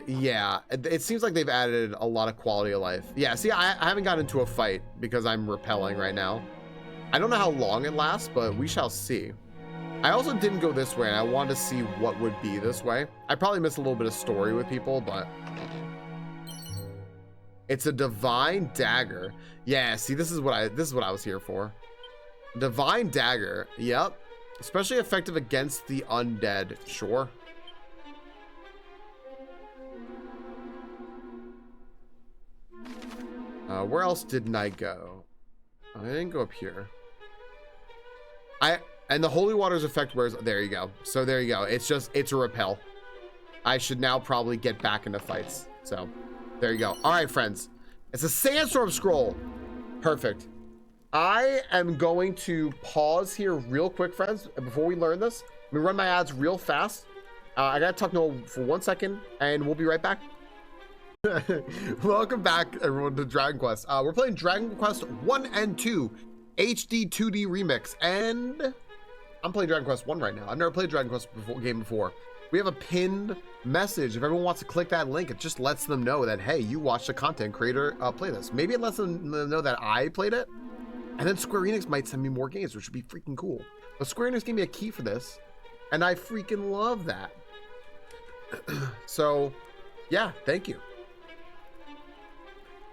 Yeah, it seems like they've added a lot of quality of life. Yeah, see, I haven't gotten into a fight because I'm repelling right now. I don't know how long it lasts, but we shall see. I also didn't go this way, and I wanted to see what would be this way. I probably missed a little bit of story with people, but it's a divine dagger. Yeah, see, this is what I was here for. Divine dagger. Yep. Especially effective against the undead. Sure. Where else didn't I go? I didn't go up here. And the holy water's effect wears, there you go. So there you go. It's a repel. I should now probably get back into fights. So there you go. All right, friends. It's a sandstorm scroll. Perfect. I am going to pause here real quick, friends. Before we learn this, let me run my ads real fast. I gotta talk to Noel for 1 second, and we'll be right back. Welcome back, everyone, to Dragon Quest. We're playing Dragon Quest 1 and 2 HD-2D Remix, and I'm playing Dragon Quest 1 right now. I've never played Dragon Quest game before. We have a pinned message. If everyone wants to click that link, it just lets them know that, hey, you watched a content creator play this. Maybe it lets them know that I played it, and then Square Enix might send me more games, which would be freaking cool. But Square Enix gave me a key for this, and I freaking love that. So Yeah, thank you.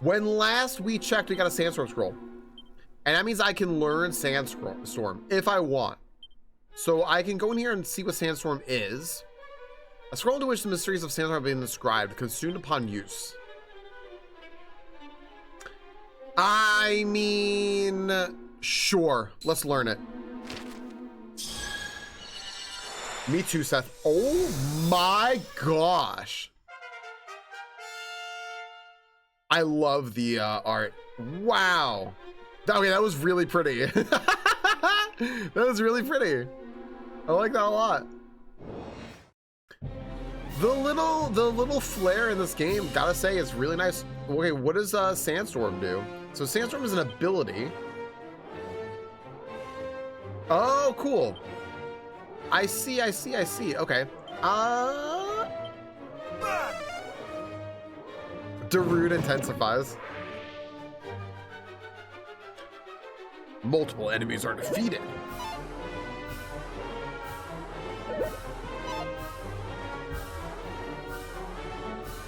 When last we checked, we got a Sandstorm scroll. And that means I can learn Sandstorm if I want. So I can go in here and see what Sandstorm is. A scroll into which the mysteries of Sandstorm have been described, consumed upon use. I mean, sure, let's learn it. Me too, Seth. Oh my gosh. I love the art. Wow. Okay, that was really pretty. That was really pretty. I like that a lot. The little flare in this game, gotta say, is really nice. Okay, what does Sandstorm do? So Sandstorm is an ability. Oh, cool. I see. Okay. Darude intensifies. Multiple enemies are defeated.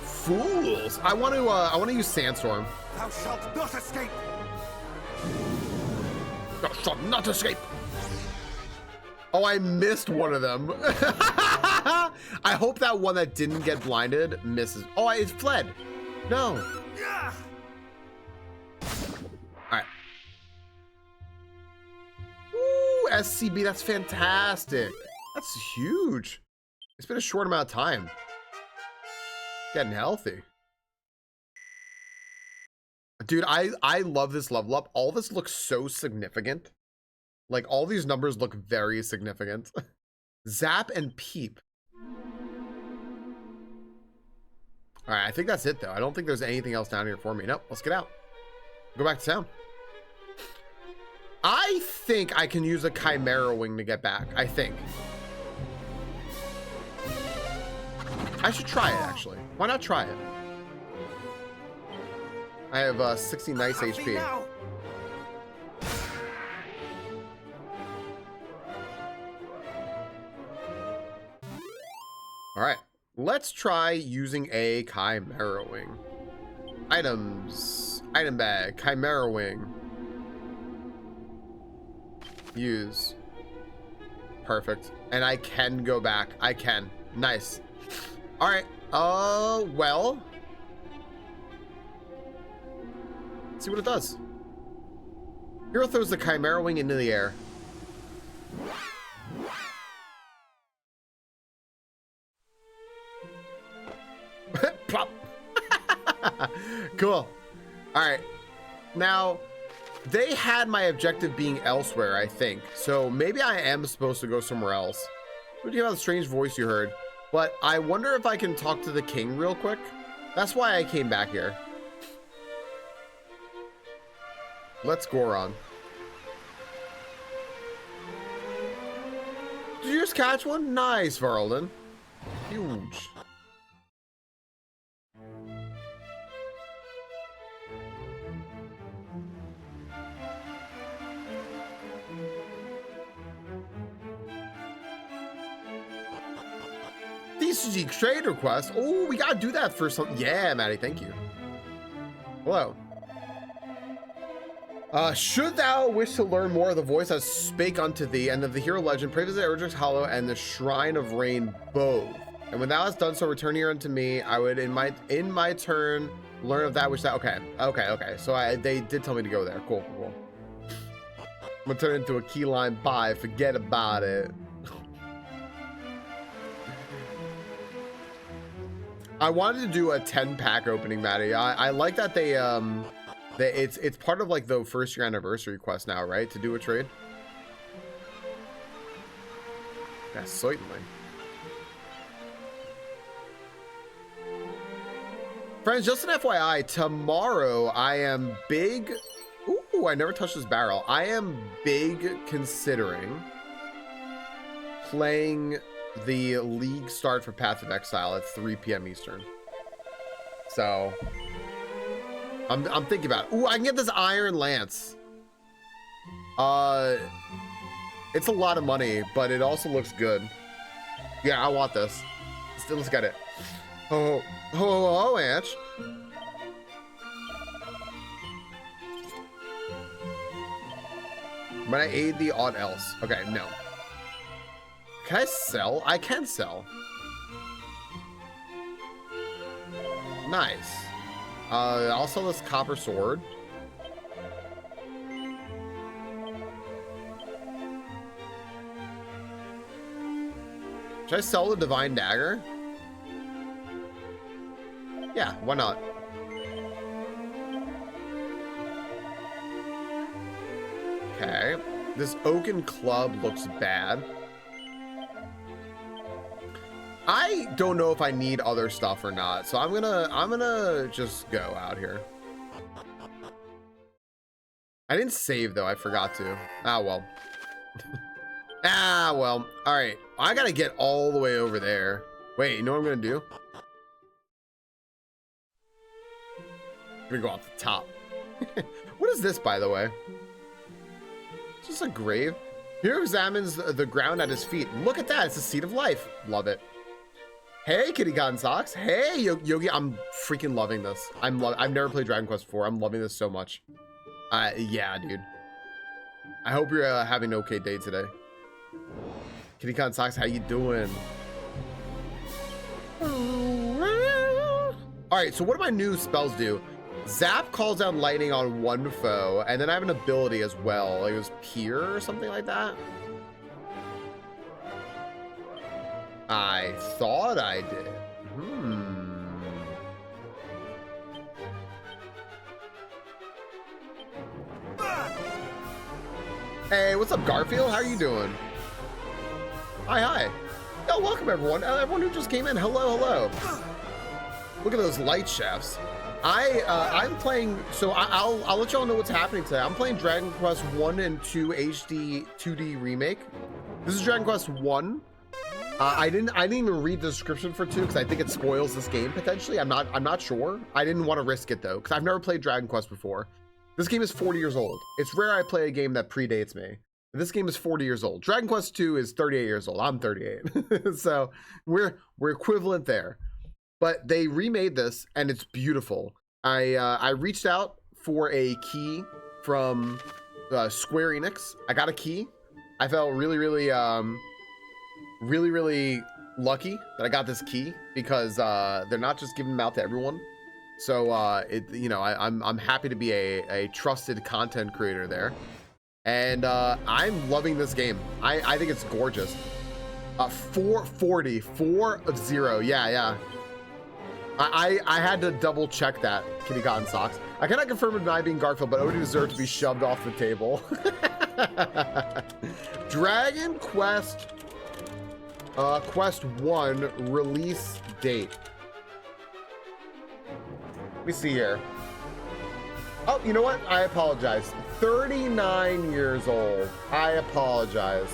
Fools! I want to use Sandstorm. Thou shalt not escape! Thou shalt not escape! Oh, I missed one of them. I hope that one that didn't get blinded misses. Oh, it fled. No. Alright. Ooh, SCB, that's fantastic. That's huge. It's been a short amount of time. Getting healthy. Dude, I love this level up. All this looks so significant. Like, all these numbers look very significant. Zap and Peep. All right, I think that's it, though. I don't think there's anything else down here for me. Nope, let's get out. Go back to town. I think I can use a Chimera Wing to get back. I think. I should try it, actually. Why not try it? I have 60 nice HP. All right, let's try using a Chimera Wing. Items, item bag, Chimera Wing. Use. Perfect. And I can go back. I can. Nice. All right. Well. Let's see what it does. Hero throws the Chimera Wing into the air. Plop. Cool. All right. Now, they had my objective being elsewhere, I think. So maybe I am supposed to go somewhere else. What do you have? The strange voice you heard? But I wonder if I can talk to the king real quick. That's why I came back here. Let's Goron. Did you just catch one? Nice, Varlden. Huge. DCG trade request. Oh, we gotta do that for some. Yeah, Maddie, thank you. Hello. Should thou wish to learn more of the voice that spake unto thee and of the hero legend, pray visit Erdrick's Hollow and the Shrine of Rain both. And when thou hast done so, return here unto me. I would in my turn learn of that which thou. Okay. So they did tell me to go there. Cool. I'm gonna turn it into a keyline buy. Forget about it. I wanted to do a 10-pack opening, Maddie. I like that they it's part of like the first year anniversary quest now, right? To do a trade. Yeah, certainly. Friends, just an FYI, tomorrow I am big. Ooh, I never touched this barrel. I am big considering playing the league start for Path of Exile at 3 p.m. Eastern. So I'm thinking about it. Ooh, I can get this Iron Lance. It's a lot of money, but it also looks good. Yeah, I want this. Let's get it. Oh, oh, Anch. Might I aid the odd else? Okay, no. Can I sell? I can sell. Nice. I'll sell this copper sword. Should I sell the divine dagger? Yeah, why not? Okay. This oaken club looks bad. I don't know if I need other stuff or not, so I'm gonna just go out here. I didn't save though, I forgot to. Ah well. Ah well. Alright. I gotta get all the way over there. Wait, you know what I'm gonna do? I'm gonna go off the top. What is this, by the way? Is this a grave? Hero examines the ground at his feet. Look at that, it's the seat of life. Love it. Hey, Kitty Cotton Socks. Hey, Yogi. I'm freaking loving this. I've never played Dragon Quest before. I'm loving this so much. Yeah, dude. I hope you're having an okay day today. Kitty Cotton Socks, how you doing? All right, so what do my new spells do? Zap calls down lightning on one foe, and then I have an ability as well. Like it was Peer or something like that. I thought I did. Hey, what's up, Garfield? How are you doing? Hi. Oh, welcome everyone. Everyone who just came in. Hello. Look at those light shafts. I'm playing. So I'll let y'all know what's happening today. I'm playing Dragon Quest 1 and 2 HD-2D remake. This is Dragon Quest 1. I didn't even read the description for 2 because I think it spoils this game potentially. I'm not sure. I didn't want to risk it though because I've never played Dragon Quest before. This game is 40 years old. It's rare I play a game that predates me. This game is 40 years old. Dragon Quest 2 is 38 years old. I'm 38. So we're equivalent there. But they remade this and it's beautiful. I reached out for a key from Square Enix. I got a key. I felt really lucky that I got this key because they're not just giving them out to everyone. So I'm happy to be a trusted content creator there, and I'm loving this game. I think it's gorgeous. 440 yeah. I had to double check that, Kitty Cotton Socks. I cannot confirm or deny being Garfield, but Odie deserves to be shoved off the table. Dragon Quest Quest 1 release date. Let me see here. Oh, you know what? I apologize. 39 years old. I apologize.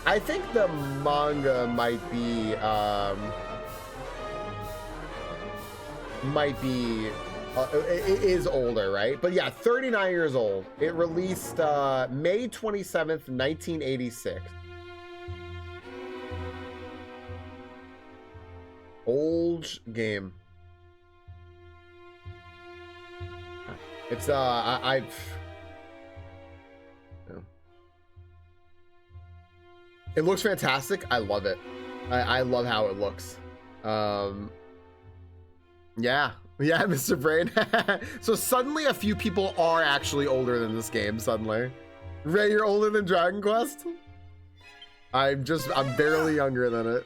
I think the manga might be it is older, right? But yeah, 39 years old. It released May 27th, 1986. Old game. It's I've it looks fantastic. I love it. I love how it looks. Yeah, Mr. Brain. So suddenly a few people are actually older than this game suddenly. Ray, you're older than Dragon Quest? I'm barely younger than it.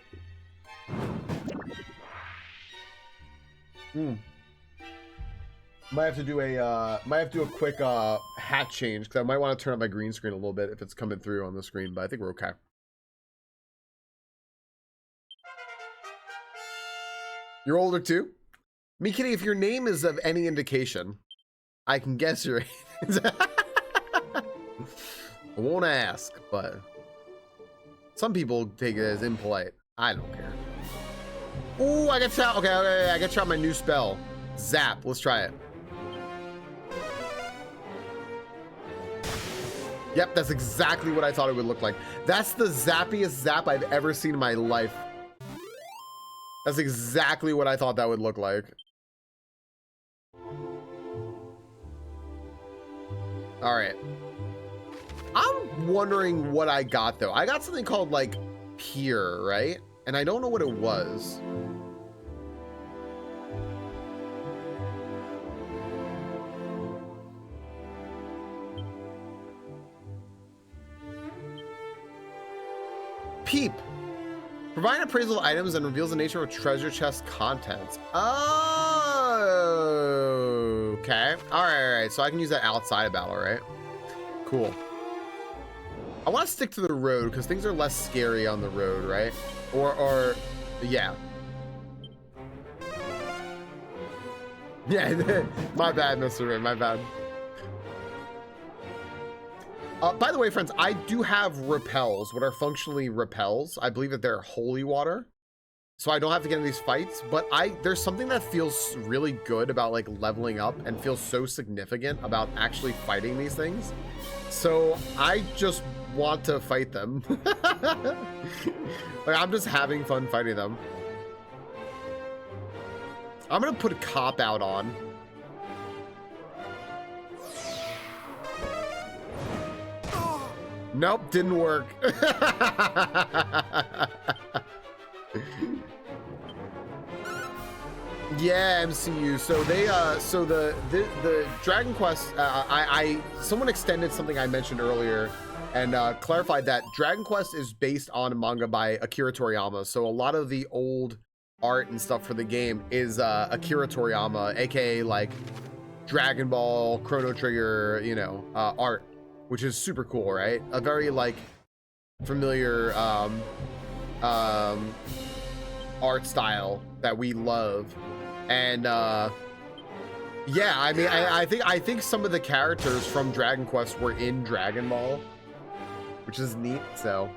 Might have to do a quick hat change because I might want to turn up my green screen a little bit if it's coming through on the screen, but I think we're okay. You're older too? Me kidding, if your name is of any indication, I can guess your age. I won't ask, but some people take it as impolite. I don't care. Ooh, I got to try. Okay, I got to try my new spell. Zap. Let's try it. Yep, that's exactly what I thought it would look like. That's the zappiest zap I've ever seen in my life. That's exactly what I thought that would look like. All right. I'm wondering what I got though. I got something called like Pier, right? And I don't know what it was. Peep. Provide appraisal of items and reveals the nature of treasure chest contents. Oh, okay. All right. So I can use that outside of battle, right? Cool. I want to stick to the road because things are less scary on the road, right? Or yeah. Yeah, my bad, Mr. Ray, my bad. By the way, friends, I do have repels, what are functionally repels. I believe that they're holy water, so I don't have to get in these fights, but there's something that feels really good about like leveling up and feels so significant about actually fighting these things. So I just want to fight them. Like, I'm just having fun fighting them. I'm gonna put a cop out on. Nope, didn't work. Yeah, MCU. So they so the Dragon Quest someone extended something I mentioned earlier and clarified that Dragon Quest is based on a manga by Akira Toriyama. So a lot of the old art and stuff for the game is Akira Toriyama, aka like Dragon Ball, Chrono Trigger, you know, art, which is super cool, right? A very like familiar art style that we love. And yeah, I mean, I think some of the characters from Dragon Quest were in Dragon Ball, which is neat. So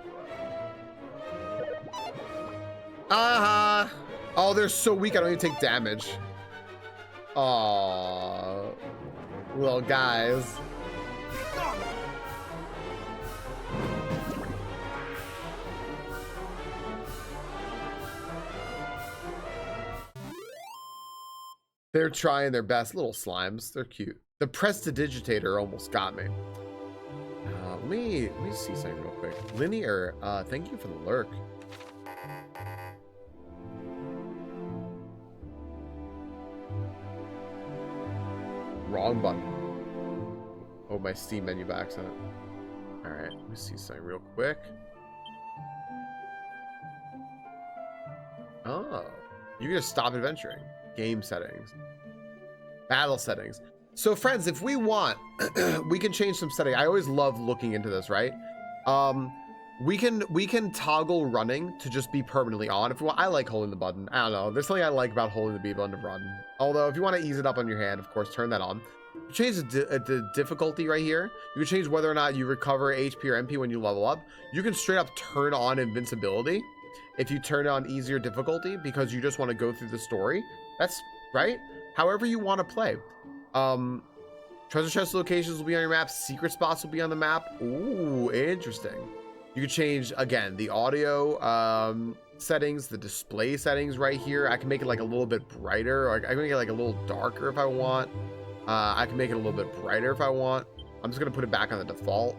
oh, they're so weak I don't even take damage. Aww, little guys. They're trying their best. Little slimes. They're cute. The prestidigitator almost got me. Let me see something real quick. Linear, thank you for the lurk. Wrong button. Oh, my Steam menu by accident. All right, let me see something real quick. Oh, you can just stop adventuring. Game settings, battle settings. So friends, if we want, we can change some setting. I always love looking into this, right? We can toggle running to just be permanently on if you want. I like holding the button. I don't know, there's something I like about holding the B button to run. Although if you want to ease it up on your hand, of course, turn that on. Change the difficulty right here. You can change whether or not you recover HP or MP when you level up. You can straight up turn on invincibility if you turn on easier difficulty because you just want to go through the story. That's right. However you want to play. Treasure chest locations will be on your map. Secret spots will be on the map. Ooh, interesting. You can change again the audio settings, the display settings right here. I can make it like a little bit brighter, or I can make it like a little darker if I want. I can make it a little bit brighter if I want. I'm just gonna put it back on the default.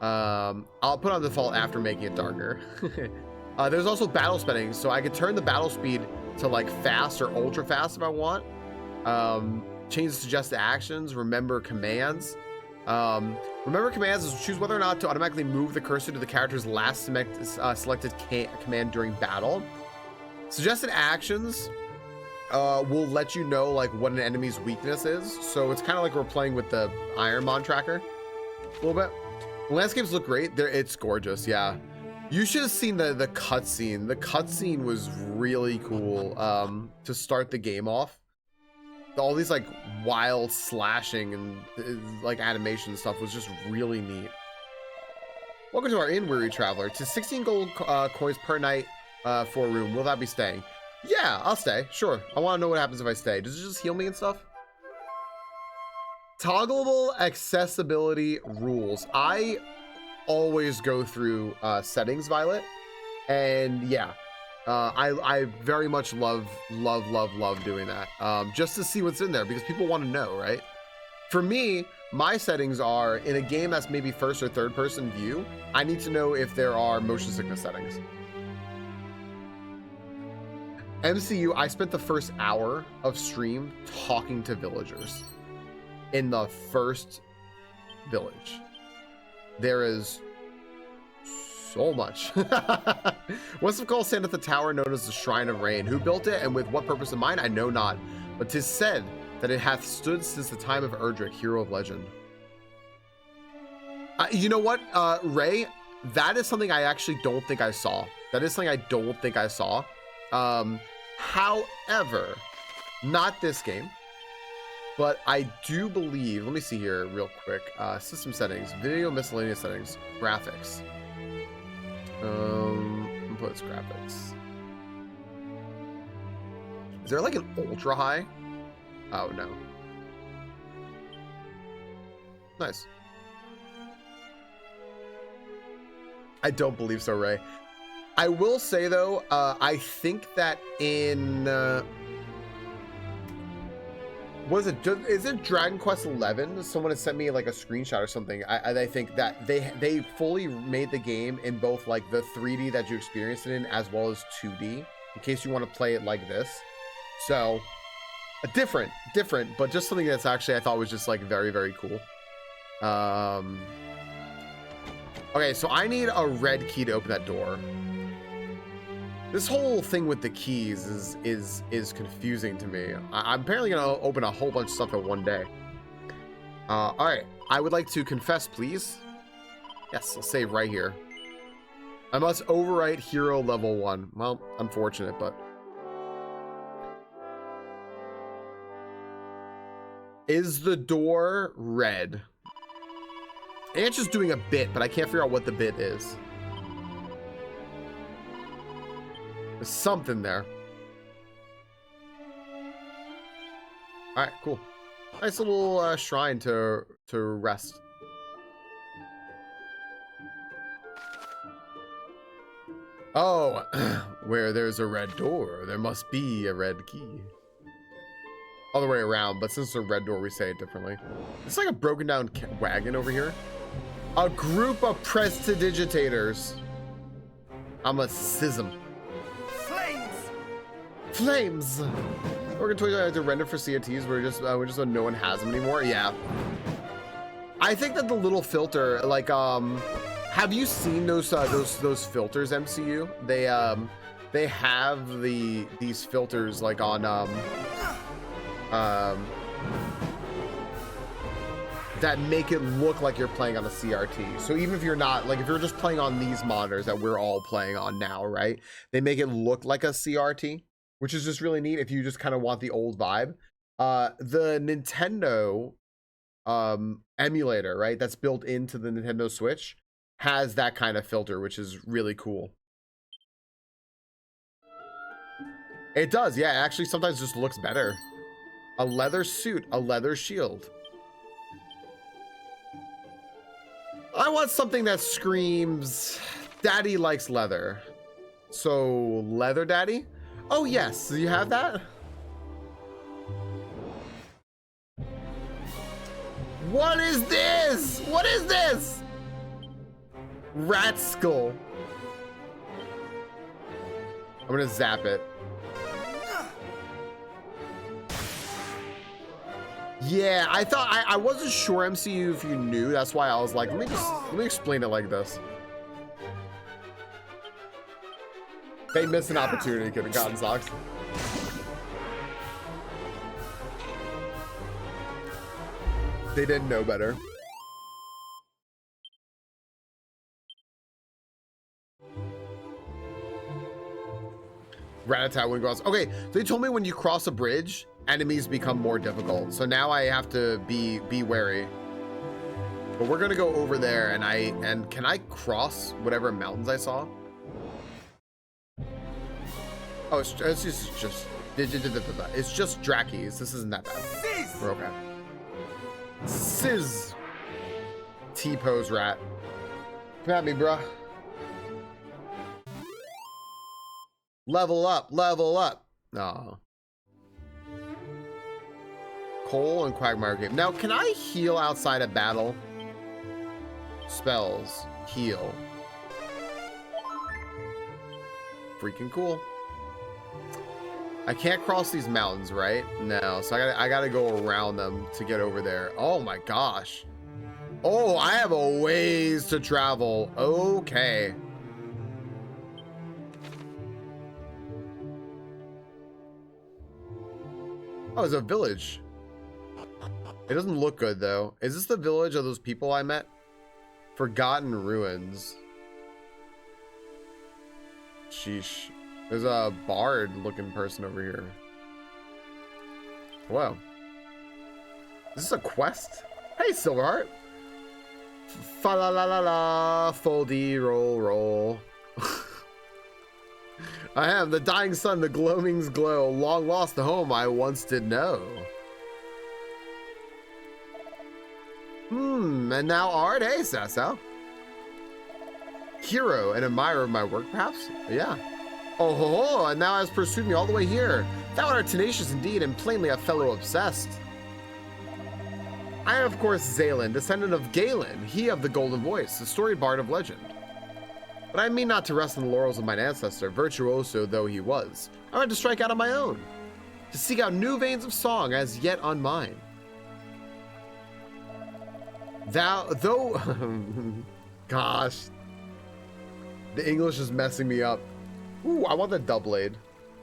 I'll put on the default after making it darker. There's also battle settings, so I could turn the battle speed to like fast or ultra fast if I want. Change the suggested actions, remember commands. Remember commands is choose whether or not to automatically move the cursor to the character's last selected command during battle. Suggested actions will let you know like what an enemy's weakness is. So it's kind of like we're playing with the Ironmon tracker a little bit. The landscapes look great. It's gorgeous, yeah. You should have seen the cutscene. The cutscene was really cool to start the game off. All these like wild slashing and like animation stuff was just really neat. Welcome to our inn, weary traveler. To 16 gold coins per night for a room. Will that be staying? Yeah, I'll stay. Sure. I want to know what happens if I stay. Does it just heal me and stuff? Toggleable accessibility rules. I always go through settings, Violet, and yeah, I very much love doing that. Just to see what's in there because people want to know, right? For me, my settings are in a game that's maybe first or third person view. I need to know if there are motion sickness settings. MCU, I spent the first hour of stream talking to villagers in the first village. There is so much. What's the call stand at the tower known as the Shrine of Rain? Who built it and with what purpose in mind? I know not, but 'tis said that it hath stood since the time of Erdrick, hero of legend. You know what, Ray? That is something I actually don't think I saw. That is something I don't think I saw. However, not this game, but I do believe, let me see here real quick. System settings, video miscellaneous settings, graphics. Inputs, graphics. Is there like an ultra high? Oh no. Nice. I don't believe so, Ray. I will say though, I think that in what is it? Is it Dragon Quest 11? Someone has sent me like a screenshot or something. I think that they fully made the game in both like the 3D that you experienced it in as well as 2D in case you want to play it like this. So different, but just something that's actually I thought was just like very, very cool. Okay, so I need a red key to open that door. This whole thing with the keys is confusing to me. I'm apparently gonna open a whole bunch of stuff in one day. All right, I would like to confess, please. Yes, I'll save right here. I must overwrite hero level 1. Well, unfortunate, but. Is the door red? Ant's just doing a bit, but I can't figure out what the bit is. There's something there. All right, cool. Nice little shrine to rest. Oh, where there's a red door, there must be a red key. Other way around, but since it's a red door, we say it differently. It's like a broken down wagon over here. A group of prestidigitators. I'm a schism. Flames. We're gonna to render for COTs. We're just when no one has them anymore. Yeah. I think that the little filter, like, have you seen those filters, MCU? They have these filters like on that make it look like you're playing on a CRT. So even if you're not, like, if you're just playing on these monitors that we're all playing on now, right? They make it look like a CRT, which is just really neat if you just kind of want the old vibe. The Nintendo emulator, right, that's built into the Nintendo Switch has that kind of filter, which is really cool. It does, yeah, it actually sometimes just looks better. A leather suit, a leather shield. I want something that screams, Daddy likes leather. So, leather daddy? Oh yes, do you have that? What is this? What is this? Rat skull. I'm gonna zap it. Yeah, I thought I wasn't sure, MCU, if you knew. That's why I was like, let me explain it like this. They missed an opportunity, could have gotten socks. They didn't know better. Rat-a-tat wouldn't go outside. Okay, so they told me when you cross a bridge, enemies become more difficult. So now I have to be wary. But we're gonna go over there, and can I cross whatever mountains I saw? Oh, it's just Drakes. This isn't that bad. We're okay. Sizz. T-pose rat. Come at me, bruh. Level up, level up. Oh. Coal and Quagmire Cave. Now, can I heal outside of battle? Spells. Heal. Freaking cool. I can't cross these mountains, right? No, so I gotta go around them to get over there. Oh my gosh. Oh, I have a ways to travel. Okay. Oh, it's a village. It doesn't look good though. Is this the village of those people I met? Forgotten Ruins. Sheesh. There's a bard looking person over here. Whoa. Is this a quest? Hey, Silverheart. Fa la la la la. Foldy roll roll. I am the dying sun, the gloaming's glow. Long lost the home I once did know. And now art, hey, Sasso. Hero, an admirer of my work, perhaps? Yeah. Oh ho ho, and now has pursued me all the way here. Thou art tenacious indeed, and plainly a fellow obsessed. I am, of course, Zalen, descendant of Galen, he of the Golden Voice, the storied bard of legend. But I mean not to rest on the laurels of mine ancestor, virtuoso though he was. I wanted to strike out on my own, to seek out new veins of song as yet unmine. Though, gosh, the English is messing me up. Ooh, I want the doublade.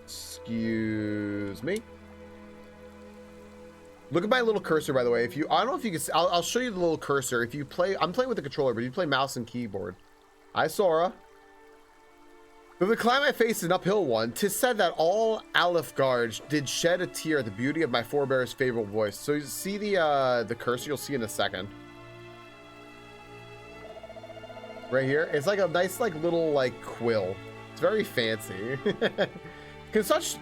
Excuse me. Look at my little cursor, by the way. If you, I don't know if you can see, I'll show you the little cursor. If you play, I'm playing with the controller, but if you play mouse and keyboard. Hi, Sora. Though the climb I faced an uphill one, 'tis said that all Alifgard did shed a tear at the beauty of my forebear's favorable voice. So you see the cursor, you'll see in a second. Right here, it's like a nice little quill. It's very fancy. Can such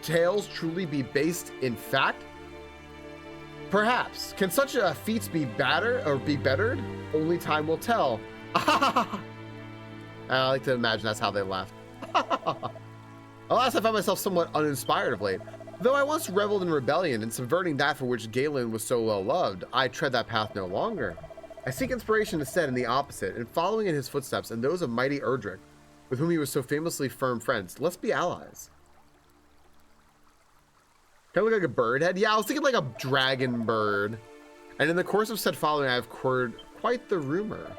tales truly be based in fact? Perhaps. Can such feats be bettered? Only time will tell. I like to imagine that's how they laugh. Alas, I found myself somewhat uninspired of late. Though I once reveled in rebellion and subverting that for which Galen was so well loved, I tread that path no longer. I seek inspiration instead in the opposite, and following in his footsteps and those of mighty Erdrick, with whom he was so famously firm friends. Let's be allies. Can I look like a bird head? Yeah, I was thinking like a dragon bird. And in the course of said following, I have heard quite the rumor.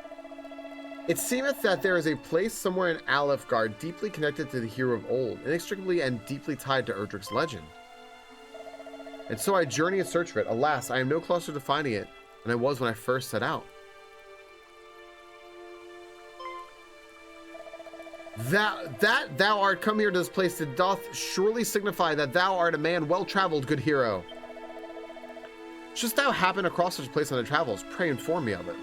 It seemeth that there is a place somewhere in Alifgard deeply connected to the hero of old, inextricably and deeply tied to Erdrick's legend. And so I journey in search for it. Alas, I am no closer to finding it than I was when I first set out. That thou art come here to this place, that doth surely signify that thou art a man well-traveled, good hero. Shouldst thou happen across such a place on thy travels, pray inform me of it.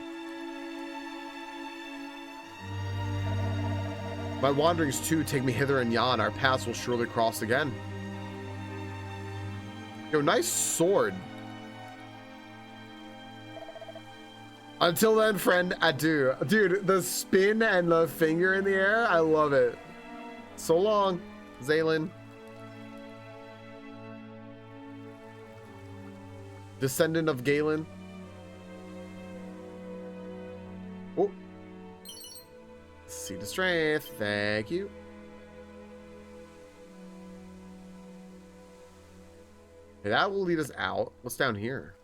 My wanderings too take me hither and yon, our paths will surely cross again. Yo, nice sword. Until then, friend, adieu. Dude, the spin and the finger in the air, I love it. So long, Zalen. Descendant of Galen. Oh. Seed of strength, thank you. Okay, that will lead us out. What's down here?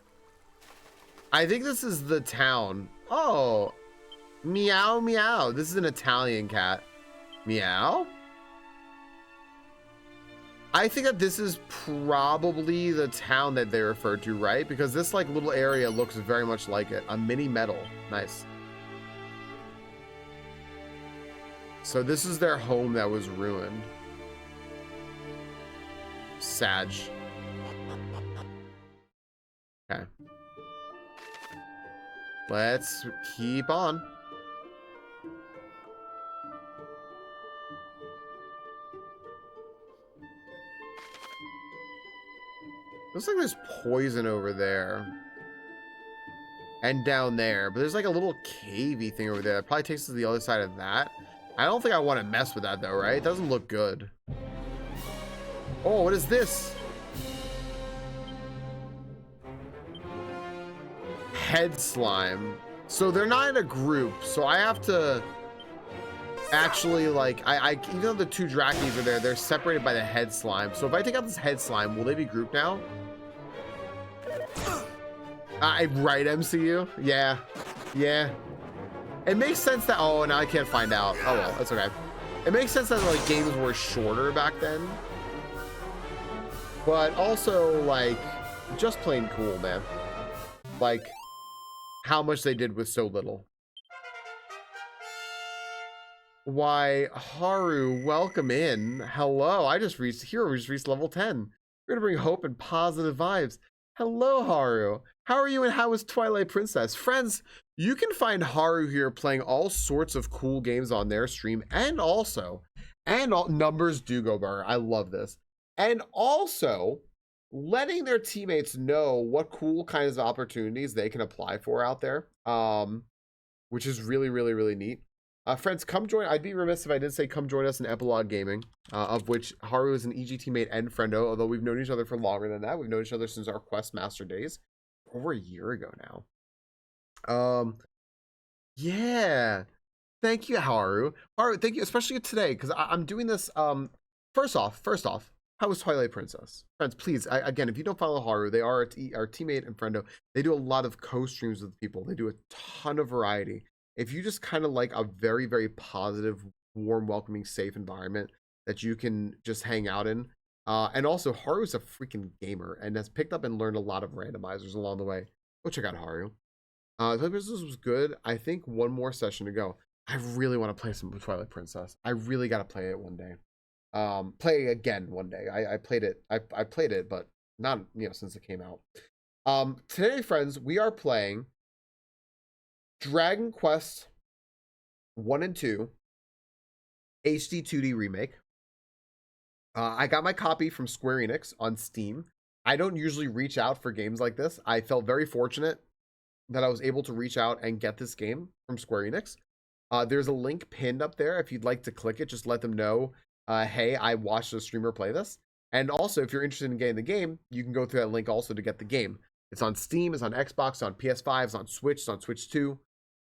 I think this is the town. Oh, meow, meow. This is an Italian cat. Meow. I think that this is probably the town that they referred to, right? Because this little area looks very much like it. A mini medal. Nice. So this is their home that was ruined. Sag. Okay. Let's keep on. Looks like there's poison over there. And down there. But there's like a little cavey thing over there. That probably takes us to the other side of that. I don't think I want to mess with that though, right? It doesn't look good. Oh, what is this? Head slime. So they're not in a group, so I have to actually, like, I even though the two Draknies are there, they're separated by the head slime. So if I take out this head slime, will they be grouped now? Right, MCU? Yeah. Yeah. It makes sense that, oh, now I can't find out. Oh, well, that's okay. It makes sense that, like, games were shorter back then. But also, like, just plain cool, man. Like, how much they did with so little. Why, Haru, welcome in. Hello, I just reached level 10. We're gonna bring hope and positive vibes. Hello, Haru. How are you and how is Twilight Princess? Friends, you can find Haru here playing all sorts of cool games on their stream, and also, numbers do go burr. I love this. And also, letting their teammates know what cool kinds of opportunities they can apply for out there, which is really, really, really neat. Friends, come join. I'd be remiss if I didn't say come join us in Epilogue Gaming, of which Haru is an EG teammate and friendo, although we've known each other for longer than that. We've known each other since our Quest Master days, over a year ago now. Yeah. Thank you, Haru. Haru, thank you, especially today, because I'm doing this. First off, how was Twilight Princess? Friends, please, again, if you don't follow Haru, they are our teammate and friendo. They do a lot of co-streams with people. They do a ton of variety. If you just kind of like a very, very positive, warm, welcoming, safe environment that you can just hang out in. And also, Haru's a freaking gamer and has picked up and learned a lot of randomizers along the way. Go check out Haru. Twilight Princess was good. I think one more session to go. I really want to play some Twilight Princess. I really got to play it one day. Play again one day. I played it. I played it, but not, since it came out. Today, friends, we are playing Dragon Quest 1 and 2 HD-2D Remake. I got my copy from Square Enix on Steam. I don't usually reach out for games like this. I felt very fortunate that I was able to reach out and get this game from Square Enix. There's a link pinned up there. If you'd like to click it, just let them know, hey, I watched a streamer play this. And also, if you're interested in getting the game, you can go through that link also to get the game. It's on Steam, it's on Xbox, it's on PS5, it's on Switch, it's on Switch 2.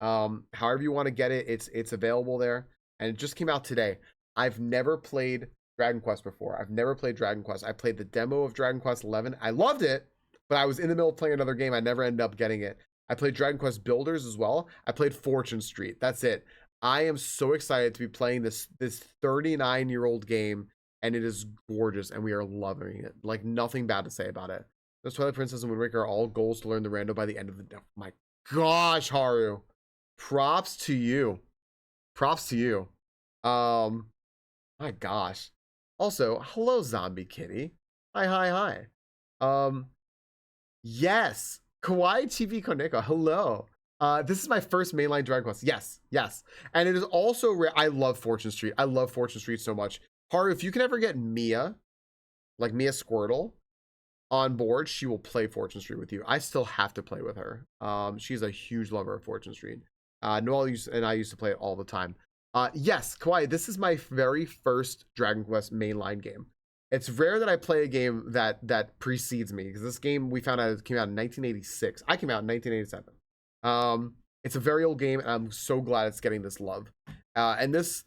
However you want to get it, it's available there. And it just came out today. I've never played Dragon Quest before. I've never played Dragon Quest. I played the demo of Dragon Quest 11. I loved it, but I was in the middle of playing another game. I never ended up getting it. I played Dragon Quest Builders as well. I played Fortune Street. That's it. I am so excited to be playing this 39-year-old game, and it is gorgeous, and we are loving it. Like, nothing bad to say about it. Those Twilight Princess and Wind Waker are all goals to learn the rando by the end of the day. Oh my gosh, Haru. Props to you. Props to you. My gosh. Also, hello, Zombie Kitty. Hi. Yes. Kawaii TV Koneko. Hello. This is my first mainline Dragon Quest. Yes. And it is also rare. I love Fortune Street. I love Fortune Street so much. Haru, if you can ever get Mia, like Mia Squirtle, on board, she will play Fortune Street with you. I still have to play with her. She's a huge lover of Fortune Street. Noel and I used to play it all the time. Yes, Kawaii, this is my very first Dragon Quest mainline game. It's rare that I play a game that precedes me, because this game, we found out it came out in 1986. I came out in 1987. It's a very old game, and I'm so glad it's getting this love. And this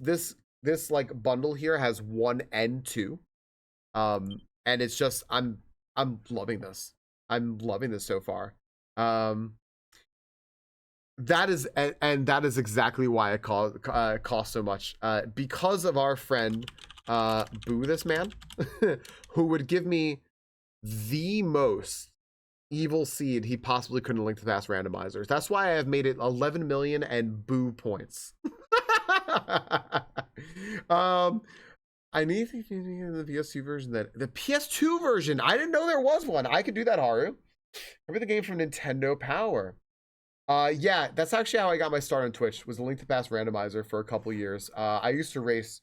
like bundle here has 1 and 2. And it's just I'm loving this. I'm loving this so far. That is, and that is exactly why it costs so much. Because of our friend, Boo This Man, who would give me the most evil seed he possibly couldn't link to past randomizers. That's why I have made it 11 million and Boo points. I need to the PS2 version, the PS2 version. I didn't know there was one. I could do that, Haru. Remember the game from Nintendo Power. Yeah, that's actually how I got my start on Twitch, was a Link to Past randomizer for a couple years. I used to race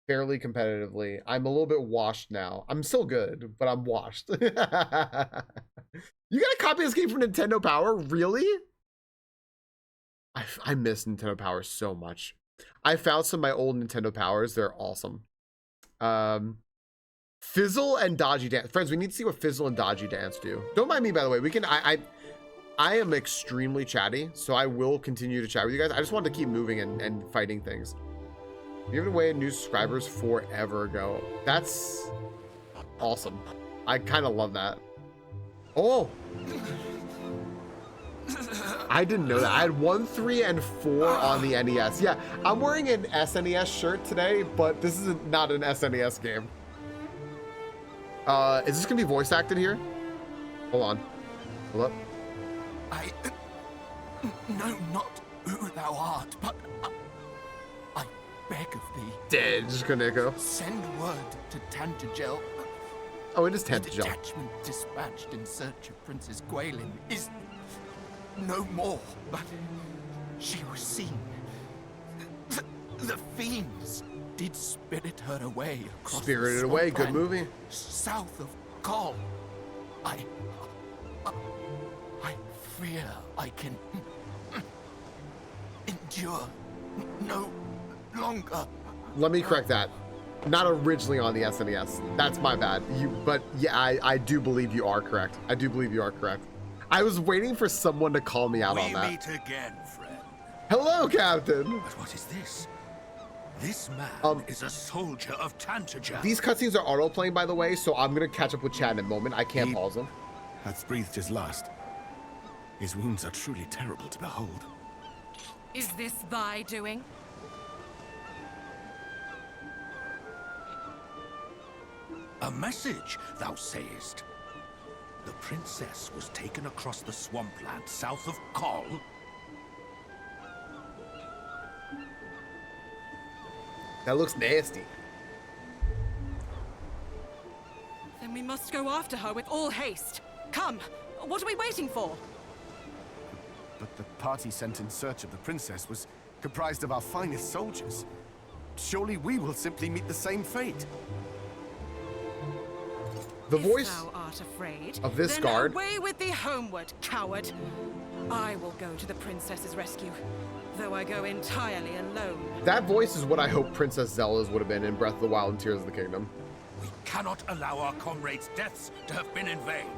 fairly competitively. I'm a little bit washed now. I'm still good, but I'm washed. You got a copy of this game from Nintendo Power? Really? I miss Nintendo Power so much. I found some of my old Nintendo Powers. They're awesome. Fizzle and Dodgy Dance. Friends, we need to see what Fizzle and Dodgy Dance do. Don't mind me, by the way. We can, I am extremely chatty, so I will continue to chat with you guys. I just wanted to keep moving and fighting things. Giving away new subscribers forever ago. That's awesome. I kind of love that. Oh! I didn't know that. I had 1, 3, and 4 on the NES. Yeah, I'm wearing an SNES shirt today, but this is not an SNES game. Is this gonna be voice acted here? Hold on. Hold up. I know not who thou art, but I beg of thee. Dead. Just gonna echo. Send word to Tantagel. Oh, it is The Tantagel. detachment dispatched in search of Princess Gwaelin is no more, but she was seen. The fiends did spirit her away across Spirited the Away, good swampland movie. south of Kol. I fear I can endure no longer. Let me correct that. Not originally on the SNES. That's my bad. But yeah, I do believe you are correct. I do believe you are correct. I was waiting for someone to call me out on We that. meet again, friend. Hello, Captain. But what is this? This man is a soldier of Tantagel. These cutscenes are auto-playing, by the way, so I'm gonna catch up with chat in a moment. I can't pause them. Hath breathed his last. His wounds are truly terrible to behold. Is this thy doing? A message, thou sayest. The princess was taken across the swampland south of Kol. That looks nasty. Then we must go after her with all haste. Come, what are we waiting for? But the party sent in search of the princess was comprised of our finest soldiers. Surely we will simply meet the same fate. The If voice thou art afraid, of this then guard. away with thee homeward, coward. I will go to the princess's rescue, though I go entirely alone. That voice is what I hope Princess Zelda's would have been in Breath of the Wild and Tears of the Kingdom. We cannot allow our comrades' deaths to have been in vain.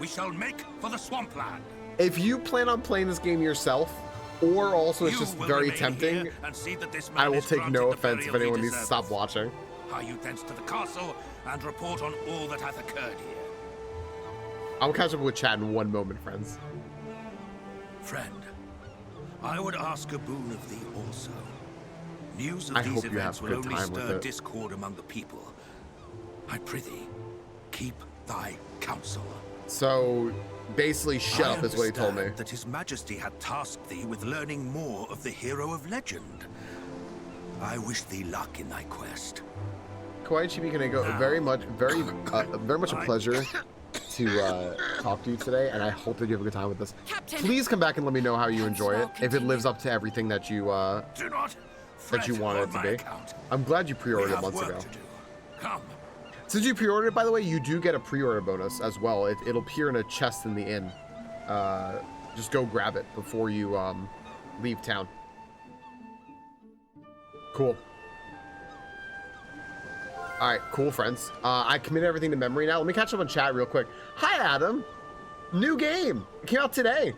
We shall make for the swampland. If you plan on playing this game yourself, or also it's You just will very remain tempting, here and see that this I man will is take granted no the offense if burial he anyone needs to stop deserves. watching. Hie you thence to the castle and report on all that hath occurred here. I'll catch up with chat in one moment, friends. Friend, I would ask a boon of thee also. News of I these hope you events have will good only time with stir it. discord among the people. I prithee, keep thy counsel. So basically, shut I up is what he told me. understand that His Majesty had tasked thee with learning more of the hero of legend. I wish thee luck in thy quest. Kawaii Chibi Kaneko, very much a pleasure to talk to you today, and I hope that you have a good time with this. Captain! Please come back and let me know how you Canst enjoy thou it, if it lives up to everything that you Do not that you fret wanted on it to my be. account. I'm glad you We pre-ordered it have months work ago. to do. Come. Since you pre-ordered it, by the way, you do get a pre-order bonus as well. It'll appear in a chest in the inn. Just go grab it before you leave town. Cool. All right, cool, friends. I committed everything to memory now. Let me catch up on chat real quick. Hi, Adam. New game. It came out today.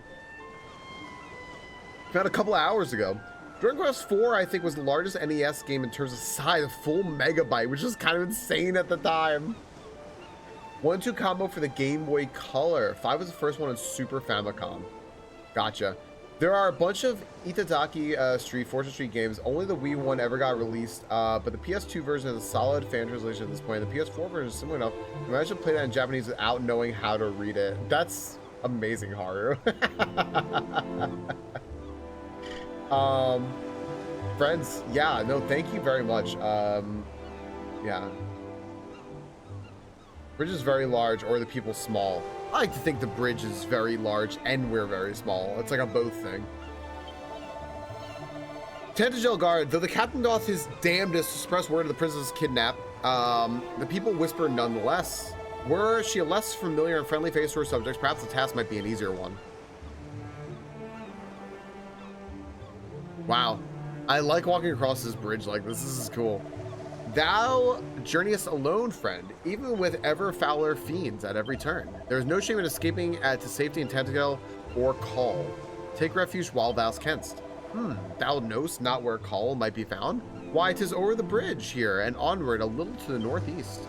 Came out a couple of hours ago. Dragon Quest IV, I think, was the largest NES game in terms of size, a full megabyte, which is kind of insane at the time. 1-2 combo for the Game Boy Color. 5 was the first one in Super Famicom. Gotcha. There are a bunch of Itadaki Fortune Street games. Only the Wii one ever got released, but the PS2 version is a solid fan translation at this point. The PS4 version is similar enough. Imagine playing that in Japanese without knowing how to read it. That's amazing, Haru. Friends, yeah, no, thank you very much. Yeah. Bridge is very large, or the people small. I like to think the bridge is very large and we're very small. It's like a both thing. Tantagel Guard, though the captain doth his damnedest to suppress word of the princess kidnap, the people whisper nonetheless. Were she a less familiar and friendly face to her subjects, perhaps the task might be an easier one. Wow. I like walking across this bridge like this. This is cool. Thou journeyest alone, friend, even with ever fouler fiends at every turn. There is no shame in escaping to safety in Tentacle or Call. Take refuge while thou canst. Thou knowst not where Call might be found? Why, 'tis over the bridge here and onward a little to the northeast.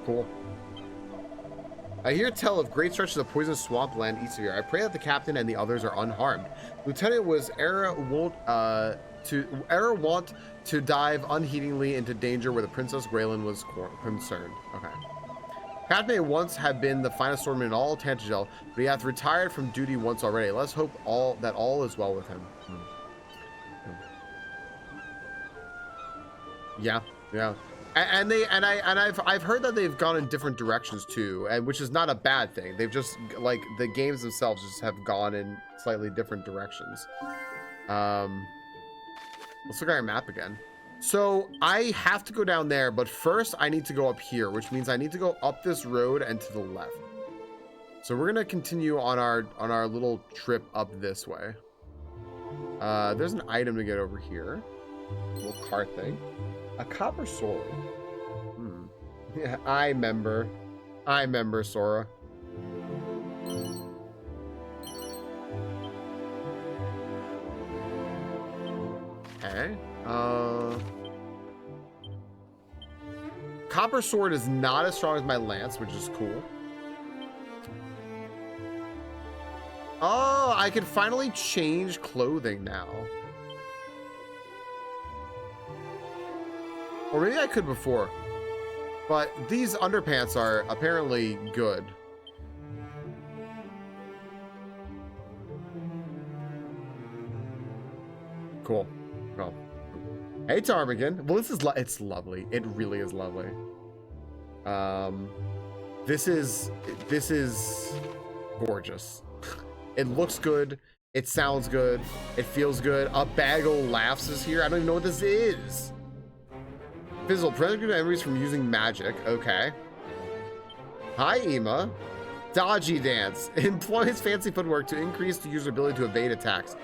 Cool. I hear tell of great stretches of poisonous swampland east of here. I pray that the captain and the others are unharmed. Lieutenant was wont to dive unheedingly into danger where the Princess Graylin was concerned. Okay. Captain may once have been the finest swordsman in all Tantagel, but he hath retired from duty once already. Let's hope that all is well with him. Yeah. And I've heard that they've gone in different directions too, and which is not a bad thing. They've just, like, the games themselves just have gone in slightly different directions. Let's look at our map again. So I have to go down there, but first I need to go up here, which means I need to go up this road and to the left. So we're gonna continue on our little trip up this way. There's an item to get over here. A little cart thing. A copper sword. Yeah, I remember Sora. Okay. Copper sword is not as strong as my lance, which is cool. Oh, I can finally change clothing now. Or maybe I could before. But these underpants are apparently good. Cool. Well. Hey, Ptarmigan. Well, it's lovely. It really is lovely. This is gorgeous. It looks good. It sounds good. It feels good. A Bagel Laughs is here. I don't even know what this is. Fizzle, prevent enemies from using magic. Okay. Hi, Ema. Dodgy Dance. Employs fancy footwork to increase the user's ability to evade attacks.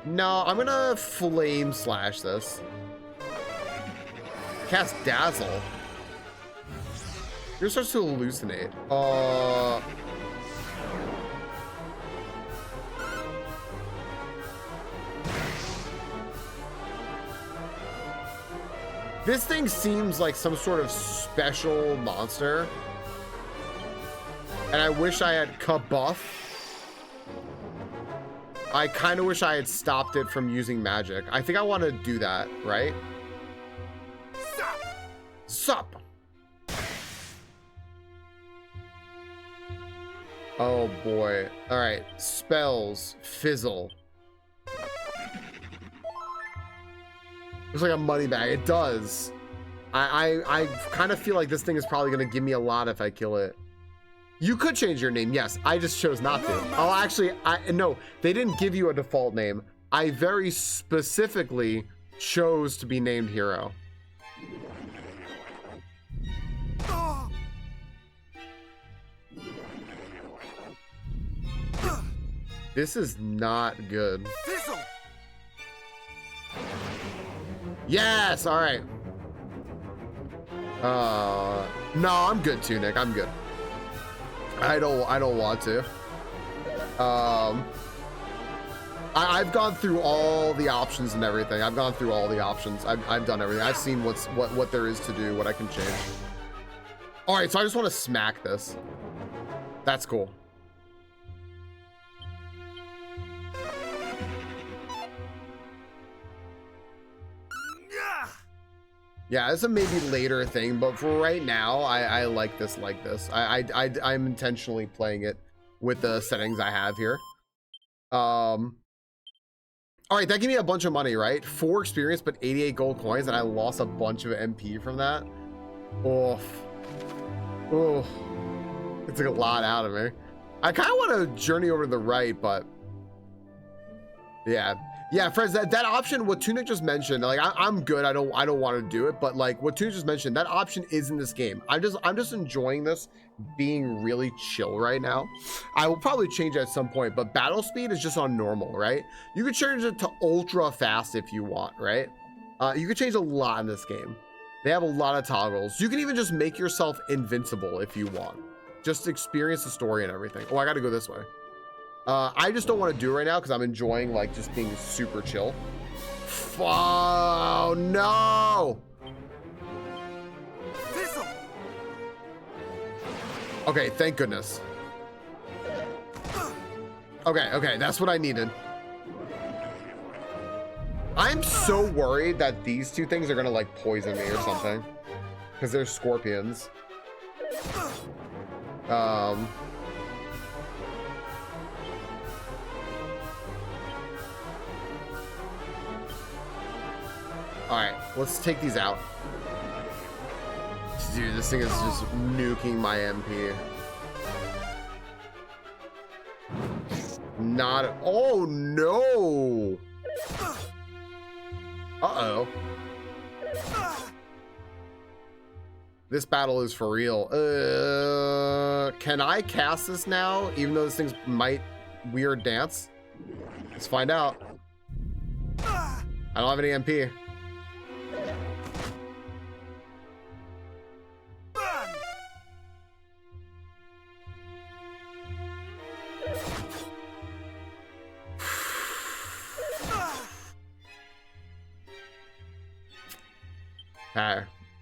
No, I'm gonna flame slash this. Cast Dazzle. You're starts to hallucinate. This thing seems like some sort of special monster. And I wish I had Kabuff. I kind of wish I had stopped it from using magic. I think I want to do that, right? Sup. Oh boy. All right. Spells. Fizzle. Looks like a money bag. It does. I kind of feel like this thing is probably going to give me a lot if I kill it. You could change your name. Yes. I just chose not to. Oh, actually, no. They didn't give you a default name. I very specifically chose to be named Hero. This is not good. Yes, all right. No, I'm good too, Nick. I'm good. I don't want to. I've gone through all the options and everything. I've gone through all the options. I've done everything. I've seen what there is to do, what I can change. All right, so I just want to smack this. That's cool. Yeah, it's a maybe later thing, but for right now, I like this like this. I'm intentionally playing it with the settings I have here. All right, that gave me a bunch of money, right? 4 experience, but 88 gold coins, and I lost a bunch of MP from that. Oof. Oof. It took a lot out of me. I kind of want to journey over to the right, but yeah. Yeah, friends, that option, what Tunic just mentioned, like I'm good. I don't want to do it, but like what Tunic just mentioned, that option is in this game. I'm just enjoying this being really chill right now. I will probably change it at some point, but battle speed is just on normal, right? You could change it to ultra fast if you want, right? You could change a lot in this game. They have a lot of toggles. You can even just make yourself invincible if you want. Just experience the story and everything. Oh, I got to go this way. I just don't want to do it right now because I'm enjoying like just being super chill. Oh no! Okay, thank goodness. Okay, that's what I needed. I'm so worried that these two things are gonna like poison me or something because they're scorpions. All right, let's take these out. Dude, this thing is just nuking my MP. Not, oh no. Uh-oh. This battle is for real. Can I cast this now, even though this thing's might weird dance? Let's find out. I don't have any MP.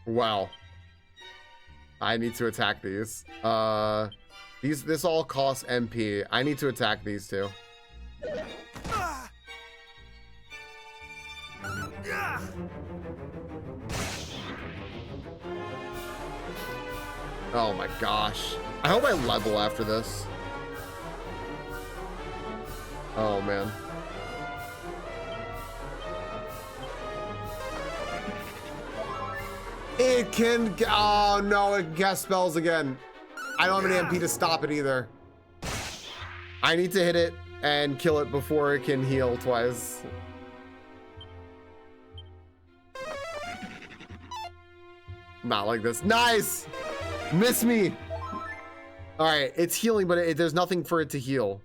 Well, I need to attack these. This all costs MP. I need to attack these two. Oh my gosh. I hope I level after this. Oh man. It can, oh no, it cast spells again. I don't have an MP to stop it either. I need to hit it and kill it before it can heal twice. Not like this. Nice! Miss me! All right, it's healing, but there's nothing for it to heal.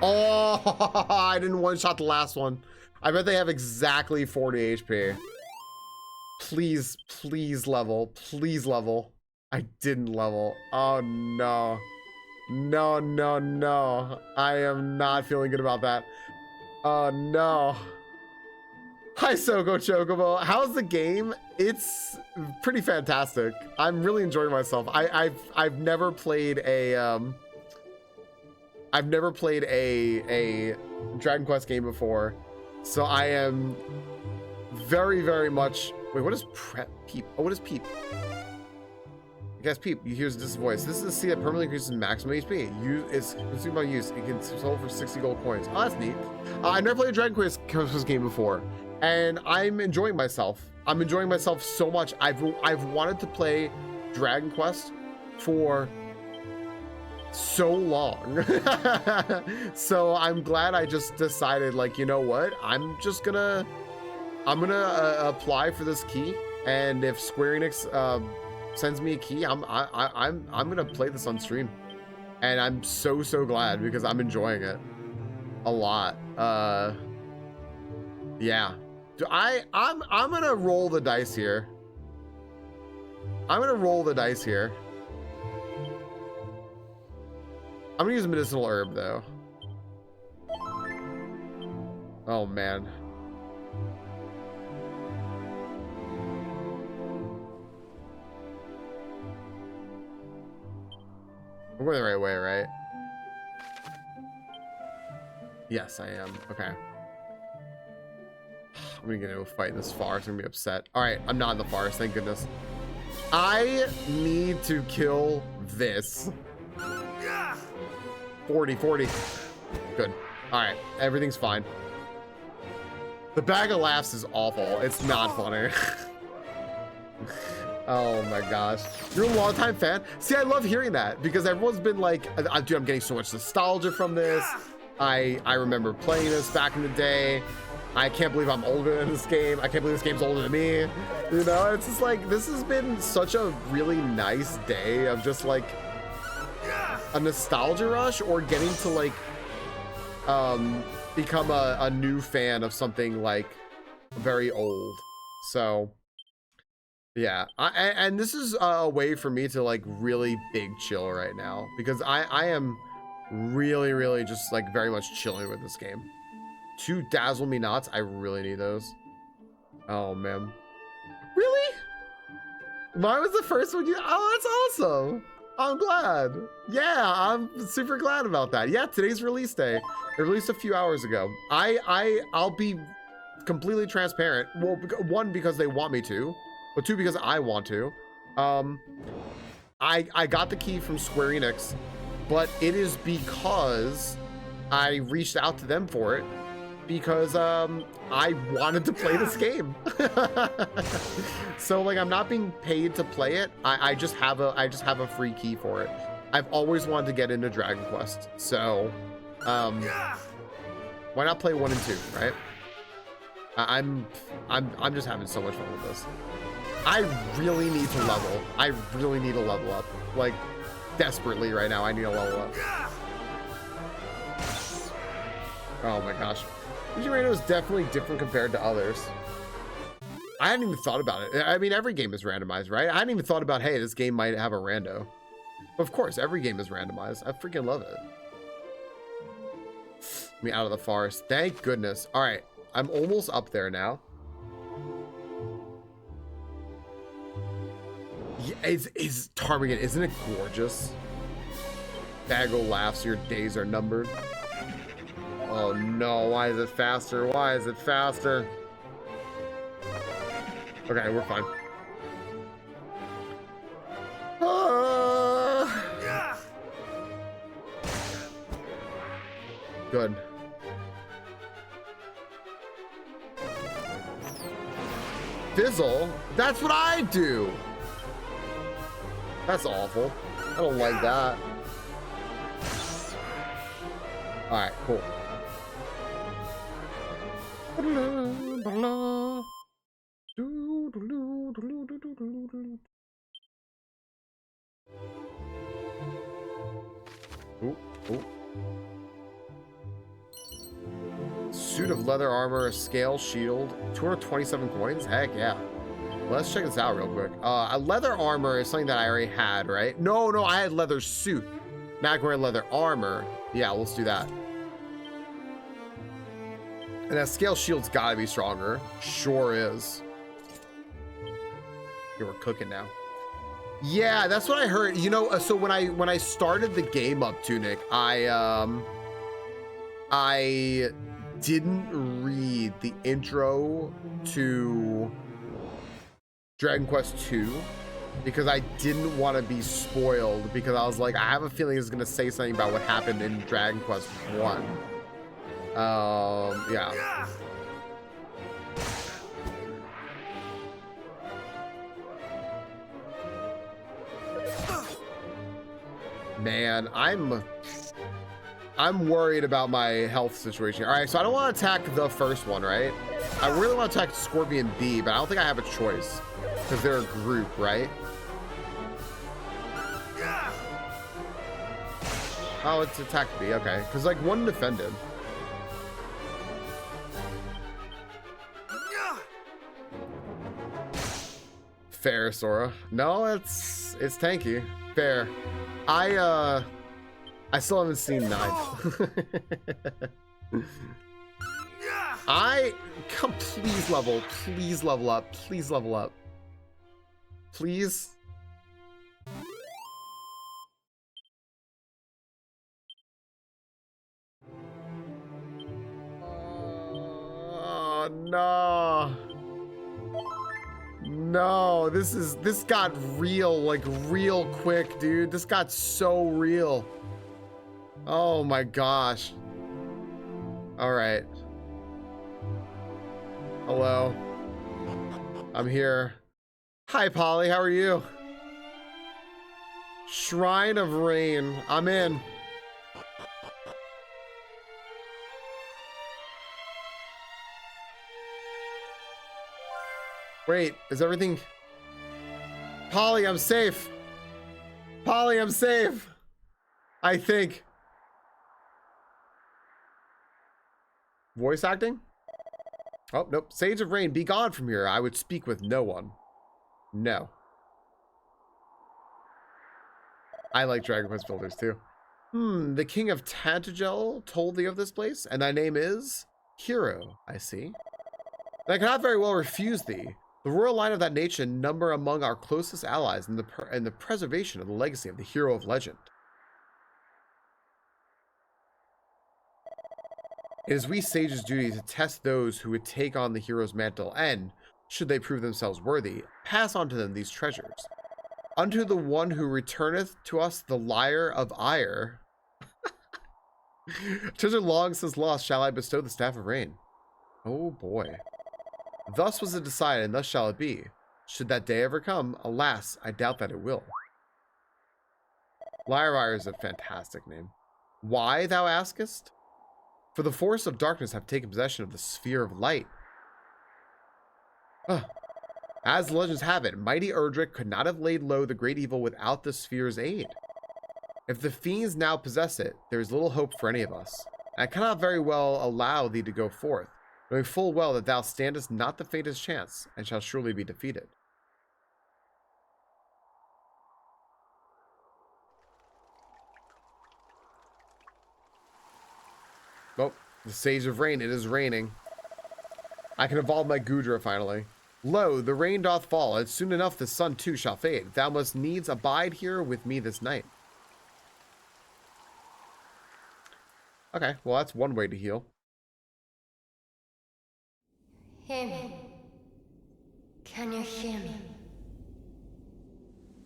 Oh, I didn't one-shot the last one. I bet they have exactly 40 HP. Please, please level. Please level. I didn't level. Oh, no. No, no, no. I am not feeling good about that. Oh, no. Hi, Soko Chocobo. How's the game? It's pretty fantastic. I'm really enjoying myself. I've never played a Dragon Quest game before. So I am very, very much. Wait, what is Peep? Oh, what is Peep? I guess Peep. You hear this voice. This is a sea that permanently increases maximum HP. It's consumed by use. It can sell for 60 gold coins. Oh, that's neat. I never played a Dragon Quest game before, and I'm enjoying myself. I'm enjoying myself so much. I've wanted to play Dragon Quest for so long. So I'm glad I just decided, like, you know what, I'm gonna apply for this key, and if Square Enix sends me a key, I'm gonna play this on stream, and I'm so glad because I'm enjoying it a lot. Yeah, I'm gonna roll the dice here. I'm gonna use a medicinal herb though. Oh man. I'm going the right way, right? Yes, I am. Okay. I'm gonna get into a fight in this forest. I'm gonna be upset. All right, I'm not in the forest, thank goodness. I need to kill this. 40. Good. All right, everything's fine. The bag of laughs is awful. It's not funny. Oh my gosh. You're a longtime fan? See, I love hearing that because everyone's been like, dude, I'm getting so much nostalgia from this. I remember playing this back in the day. I can't believe I'm older than this game. I can't believe this game's older than me. You know, it's just like, this has been such a really nice day of just like a nostalgia rush or getting to like become a new fan of something like very old. So yeah, and this is a way for me to like really big chill right now because I am really just like very much chilling with this game. 2 Dazzle Me Nots, I really need those. Oh man, really? Mine was the first one. Oh, that's awesome. I'm glad. Yeah, I'm super glad about that. Yeah, today's release day. It released a few hours ago. I'll be completely transparent. Well, 1, because they want me to, but 2, because I want to. I got the key from Square Enix, but it is because I reached out to them for it because I wanted to play this game. So like I'm not being paid to play it. I just have a free key for it. I've always wanted to get into Dragon Quest, so why not play 1 and 2, right? I'm just having so much fun with this. I really need to level. I really need to level up, like desperately right now. I need to level up. Oh my gosh, Reno is definitely different compared to others. I hadn't even thought about it. I mean, every game is randomized, right? I hadn't even thought about, hey, this game might have a rando. Of course, every game is randomized. I freaking love it. Let me out of the forest. Thank goodness. All right, I'm almost up there now. Yeah, it's Tarmigan, isn't it gorgeous? Bagel laughs, your days are numbered. Oh no, why is it faster? Why is it faster? Okay, we're fine. Good. Fizzle? That's what I do! That's awful. I don't like that. Alright, cool. Ooh, ooh. Suit of leather armor, a scale shield, 227 coins. Heck yeah. Let's check this out real quick. A leather armor is something that I already had, right? No, I had leather suit. Now I can wear leather armor. Yeah, let's do that. And that scale shield's gotta be stronger. Sure is. We're cooking now. Yeah, that's what I heard. You know, so when I started the game up, Tunic, I didn't read the intro to Dragon Quest 2 because I didn't want to be spoiled, because I was like, I have a feeling it's gonna say something about what happened in Dragon Quest 1. Yeah. Man, I'm worried about my health situation. All right, so I don't want to attack the first one, right? I really want to attack Scorpion B, but I don't think I have a choice because they're a group, right? Oh, it's attack B, okay. Because like one defended. Fair, Sora. No, it's tanky. Fair. I still haven't seen 9. Please level up, please level up. Please. Oh no. No, this got real, like real quick, dude. This got so real. Oh my gosh. All right. Hello. I'm here. Hi, Polly. How are you? Shrine of Rain. I'm in. Wait, is everything... Polly, I'm safe. Polly, I'm safe. I think. Voice acting? Oh, nope. Sage of Rain, be gone from here. I would speak with no one. No. I like Dragon Quest builders too. The king of Tantagel told thee of this place, and thy name is? Hero, I see. And I cannot very well refuse thee. The royal line of that nation number among our closest allies in the preservation of the legacy of the hero of legend. It is we sages' duty to test those who would take on the hero's mantle and, should they prove themselves worthy, pass on to them these treasures. Unto the one who returneth to us the lyre of ire. Treasure long since lost shall I bestow the staff of rain. Oh boy. Thus was it decided, and thus shall it be. Should that day ever come, alas, I doubt that it will. Lyre of ire is a fantastic name. Why, thou askest? For the force of darkness have taken possession of the sphere of light. As the legends have it, mighty Erdrick could not have laid low the great evil without the sphere's aid. If the fiends now possess it, there is little hope for any of us. I cannot very well allow thee to go forth, knowing full well that thou standest not the faintest chance, and shall surely be defeated. Oh, the Sage of Rain, it is raining. I can evolve my Gudra finally. Lo, the rain doth fall, and soon enough the sun too shall fade. Thou must needs abide here with me this night. Okay, well that's one way to heal. Hear me. Can you hear me?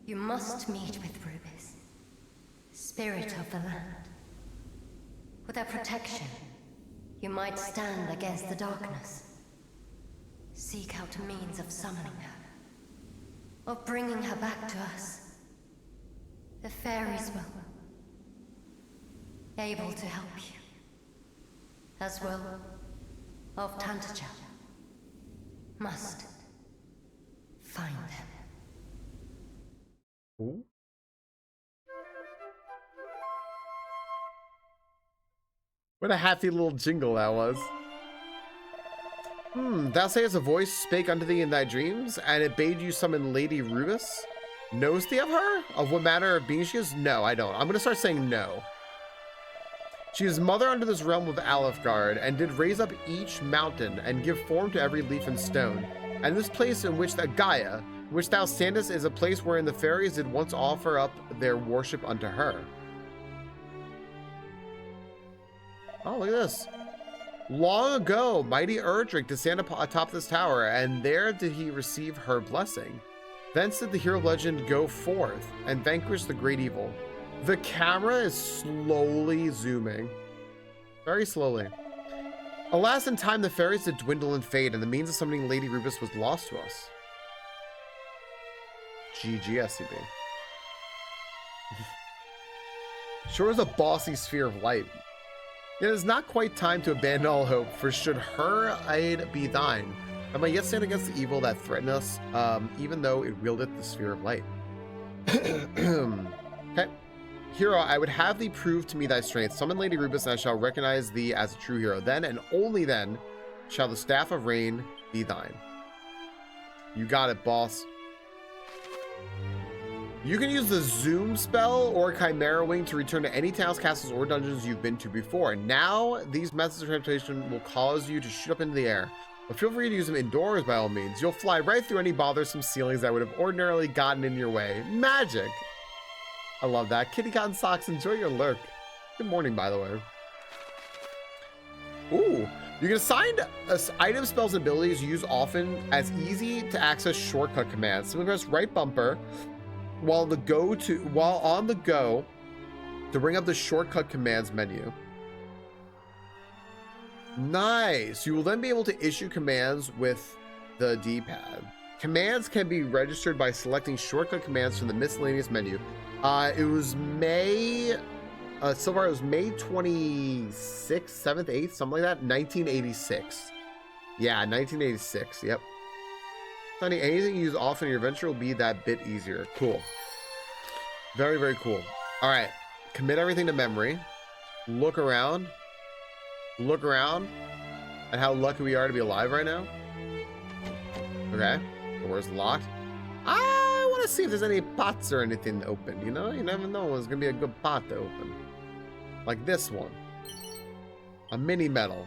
You must meet with Rubis, spirit of the land. With her protection, you might stand against the darkness. Seek out a means of summoning her, of bringing her back to us. The fairies will, able to help you, as will of Tantagel. Must find them. Ooh. What a happy little jingle that was. Thou sayest a voice spake unto thee in thy dreams, and it bade you summon Lady Rubis? Knowest thee of her? Of what manner of being she is? No, I don't. I'm gonna start saying no. She is mother unto this realm of Alefgard, and did raise up each mountain, and give form to every leaf and stone. And this place in which Gaia, in which thou standest, is a place wherein the fairies did once offer up their worship unto her. Oh, look at this. Long ago, mighty Erdrick did stand atop this tower, and there did he receive her blessing. Thence did the hero of legend go forth and vanquish the great evil. The camera is slowly zooming. Very slowly. Alas, in time the fairies did dwindle and fade, and the means of summoning Lady Rubis was lost to us. GG, SCB. Sure is a bossy sphere of light. It is not quite time to abandon all hope, for should her aid be thine, I might yet stand against the evil that threatened us, even though it wieldeth the sphere of light. Okay. Hero, I would have thee prove to me thy strength. Summon Lady Rubis, and I shall recognize thee as a true hero. Then, and only then, shall the staff of rain be thine. You got it, boss. You can use the zoom spell or chimera wing to return to any towns, castles, or dungeons you've been to before. Now, these methods of transportation will cause you to shoot up into the air, but feel free to use them indoors by all means. You'll fly right through any bothersome ceilings that would have ordinarily gotten in your way. Magic! I love that. Kitty Cotton Socks, enjoy your lurk. Good morning, by the way. Ooh, you can assign item spells and abilities you use often as easy to access shortcut commands. Simply press right bumper while on the go to bring up the shortcut commands menu. Nice. You will then be able to issue commands with the D-pad. Commands can be registered by selecting shortcut commands from the miscellaneous menu. It was May, so far it was May 26th, 7th, 8th, something like that, 1986. Yeah, 1986, yep. Sonny, anything you use often in your adventure will be that bit easier. Cool. Very, very cool. All right, commit everything to memory. Look around at how lucky we are to be alive right now. Okay, door's locked. I want to see if there's any pots or anything open, you know? You never know when it's gonna be a good pot to open. Like this one. A mini metal.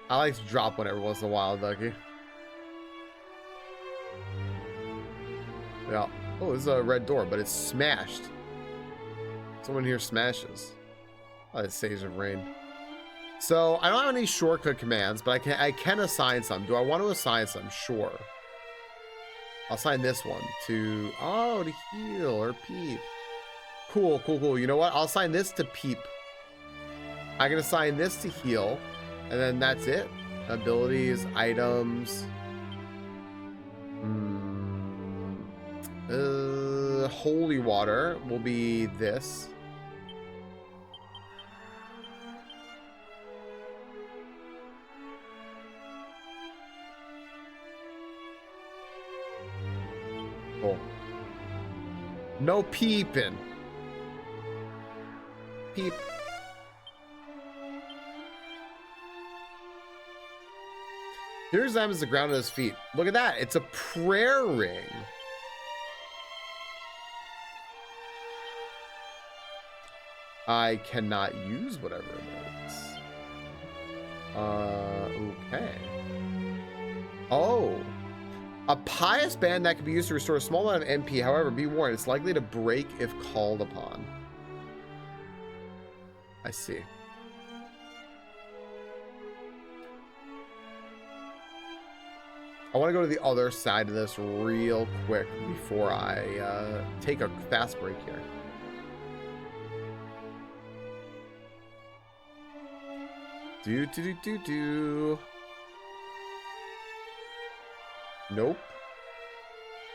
I like to drop one every once in a while, Ducky. Yeah. Oh, this is a red door, but it's smashed. Someone here smashes. Oh, it saves of rain. So I don't have any shortcut commands, but I can assign some. Do I want to assign some? Sure. I'll assign this one to to heal or peep. Cool, cool, cool. You know what? I'll assign this to peep. I can assign this to heal, and then that's it. Abilities, items. Holy water will be this. Cool. No peeping. Peep. Here's them as the ground at his feet. Look at that. It's a prayer ring. I cannot use whatever it is. Okay. Oh. A pious band that can be used to restore a small amount of MP. However, be warned, it's likely to break if called upon. I see. I want to go to the other side of this real quick before I take a fast break here. Do. Nope.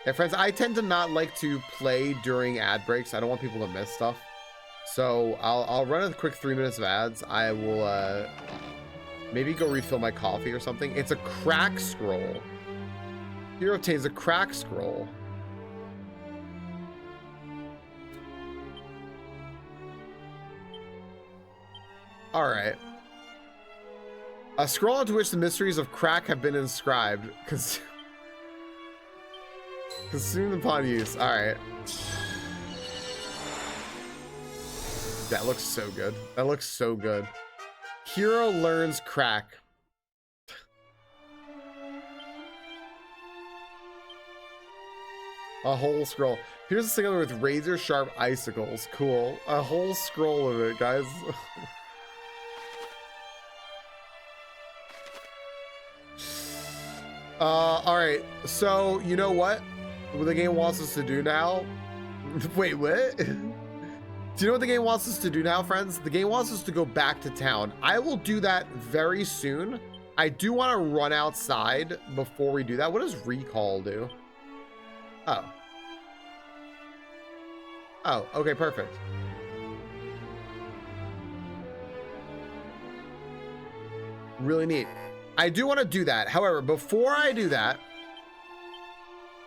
Yeah, friends, I tend to not like to play during ad breaks. I don't want people to miss stuff. So I'll run a quick 3 minutes of ads. I will maybe go refill my coffee or something. It's a crack scroll. Here obtains a crack scroll. All right. A scroll into which the mysteries of crack have been inscribed. Consumed upon use. All right. That looks so good. That looks so good. Hero learns crack. A whole scroll. Here's a singular with razor sharp icicles. Cool. A whole scroll of it, guys. All right. So you know what the game wants us to do now? Wait, what? Do you know what the game wants us to do now, friends? The game wants us to go back to town. I will do that very soon. I do want to run outside before we do that. What does recall do? Oh. Oh, okay, perfect. Really neat. I do want to do that. However, before I do that,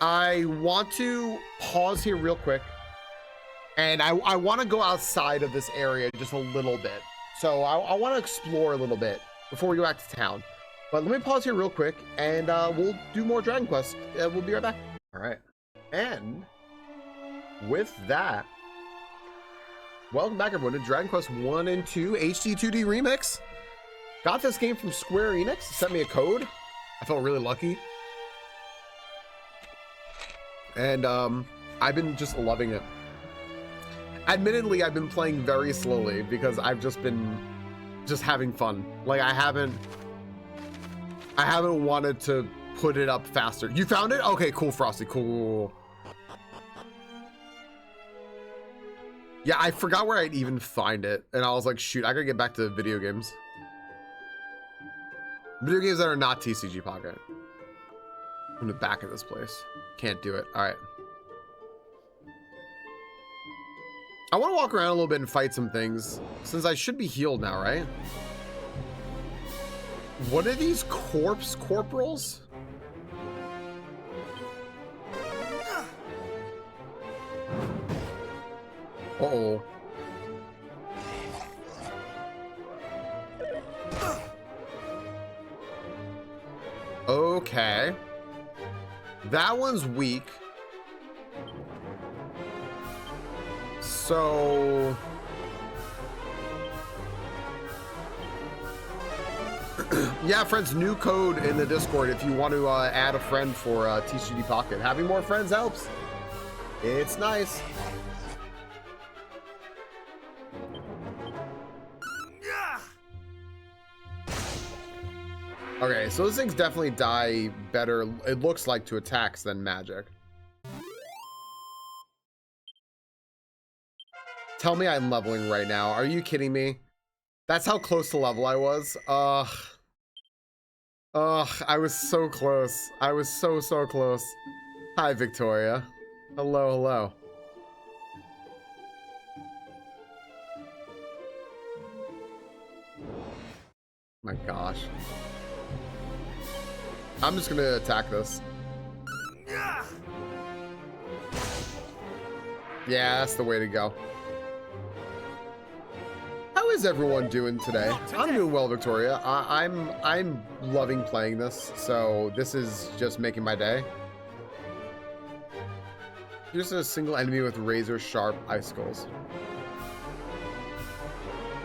I want to pause here real quick. And I want to go outside of this area just a little bit. So I want to explore a little bit before we go back to town. But let me pause here real quick, and we'll do more Dragon Quest. We'll be right back. All right. And with that, welcome back, everyone, to Dragon Quest 1 and 2 HD-2D Remix. Got this game from Square Enix. Sent me a code. I felt really lucky. And I've been just loving it. Admittedly, I've been playing very slowly because I've just been having fun. Like I haven't wanted to put it up faster. You found it? Okay, cool, Frosty. Cool. Yeah, I forgot where I'd even find it. And I was like, shoot, I gotta get back to video games. Video games that are not TCG Pocket. I'm in the back of this place. Can't do it. All right. I want to walk around a little bit and fight some things, since I should be healed now, right? What are these corporals? Uh-oh. Okay. That one's weak. So... yeah, friends, new code in the Discord if you want to add a friend for TCG Pocket. Having more friends helps. It's nice. Okay, so those things definitely die better, it looks like, to attacks than magic. Tell me I'm leveling right now. Are you kidding me? That's how close to level I was. Ugh, I was so close. I was so close. Hi, Victoria. Hello, hello. My gosh. I'm just gonna attack this. Yeah, that's the way to go. How is everyone doing today? I'm doing well, Victoria. I'm loving playing this, so this is just making my day. Just a single enemy with razor sharp icicles.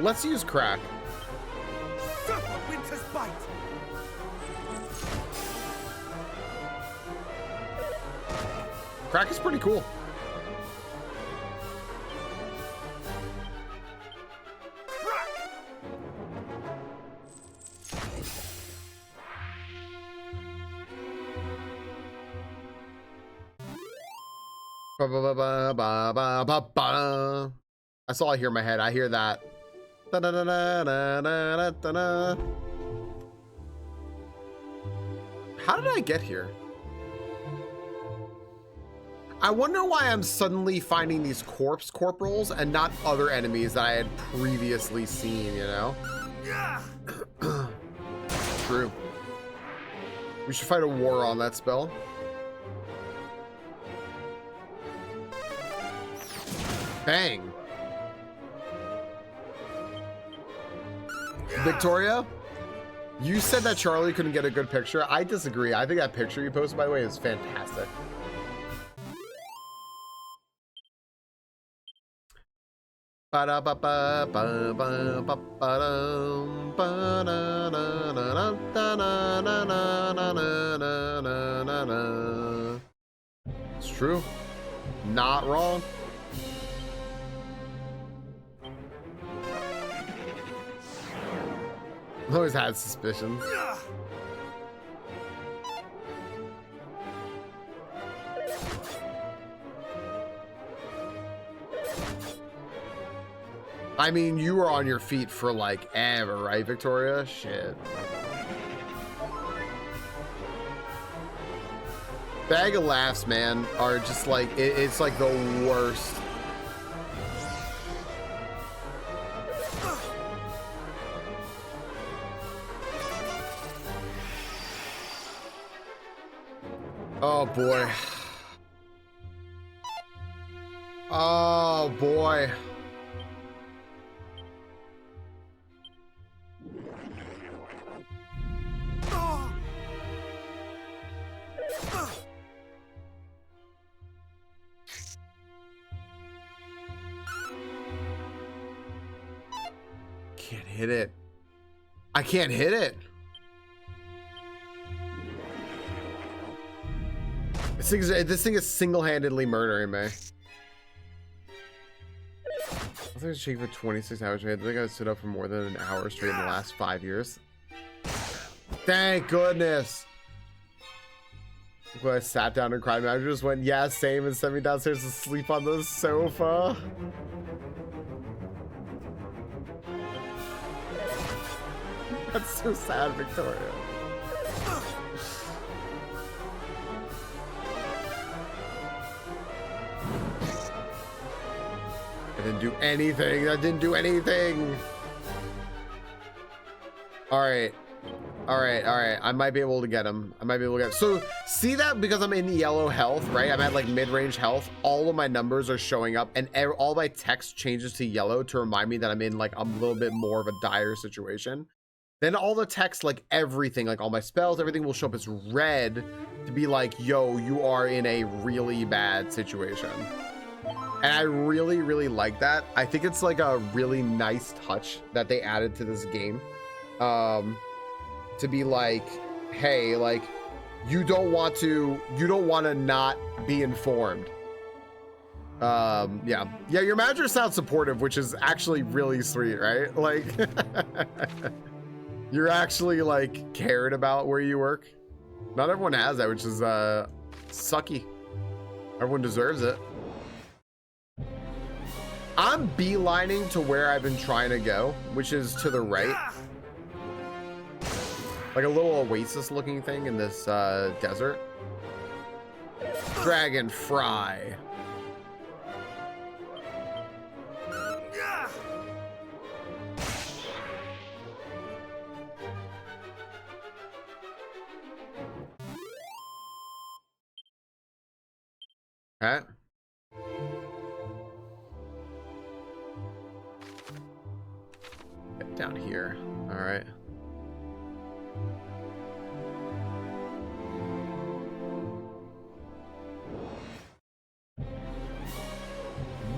Let's use crack. Winter's bite. Crack is pretty cool. That's all I hear in my head. I hear that. How did I get here? I wonder why I'm suddenly finding these corporals and not other enemies that I had previously seen, you know? True. We should fight a war on that spell. Bang. Victoria, you said that Charlie couldn't get a good picture. I disagree. I think that picture you posted, by the way, is fantastic. It's true. Not wrong. I always had suspicions. I mean, you were on your feet for like ever, right, Victoria? Shit. Bag of laughs, man, are just like, it's like the worst. Oh boy. Oh boy. Can't hit it. I can't hit it. This thing is single-handedly murdering me. I think I was shaking for 26 hours straight. I think I stood up for more than an hour straight in the last 5 years. Thank goodness. When I sat down and cried, my manager just went, yeah, same, and sent me downstairs to sleep on the sofa. That's so sad, Victoria. didn't do anything. That didn't do anything. All right. All right. All right. I might be able to get him. I might be able to get him. So see that because I'm in yellow health, right? I'm at like mid-range health. All of my numbers are showing up and all my text changes to yellow to remind me that I'm in like a little bit more of a dire situation. Then all the text, like everything, like all my spells, everything will show up as red to be like, yo, you are in a really bad situation. And I really, really like that. I think it's like a really nice touch that they added to this game. To be like, hey, like you don't want to not be informed. Yeah, your manager sounds supportive, which is actually really sweet, right? Like you're actually like cared about where you work. Not everyone has that, which is sucky. Everyone deserves it. I'm beelining to where I've been trying to go, which is to the right. Like a little oasis looking thing in this desert. Dragon Fry. Okay. Get down here. All right.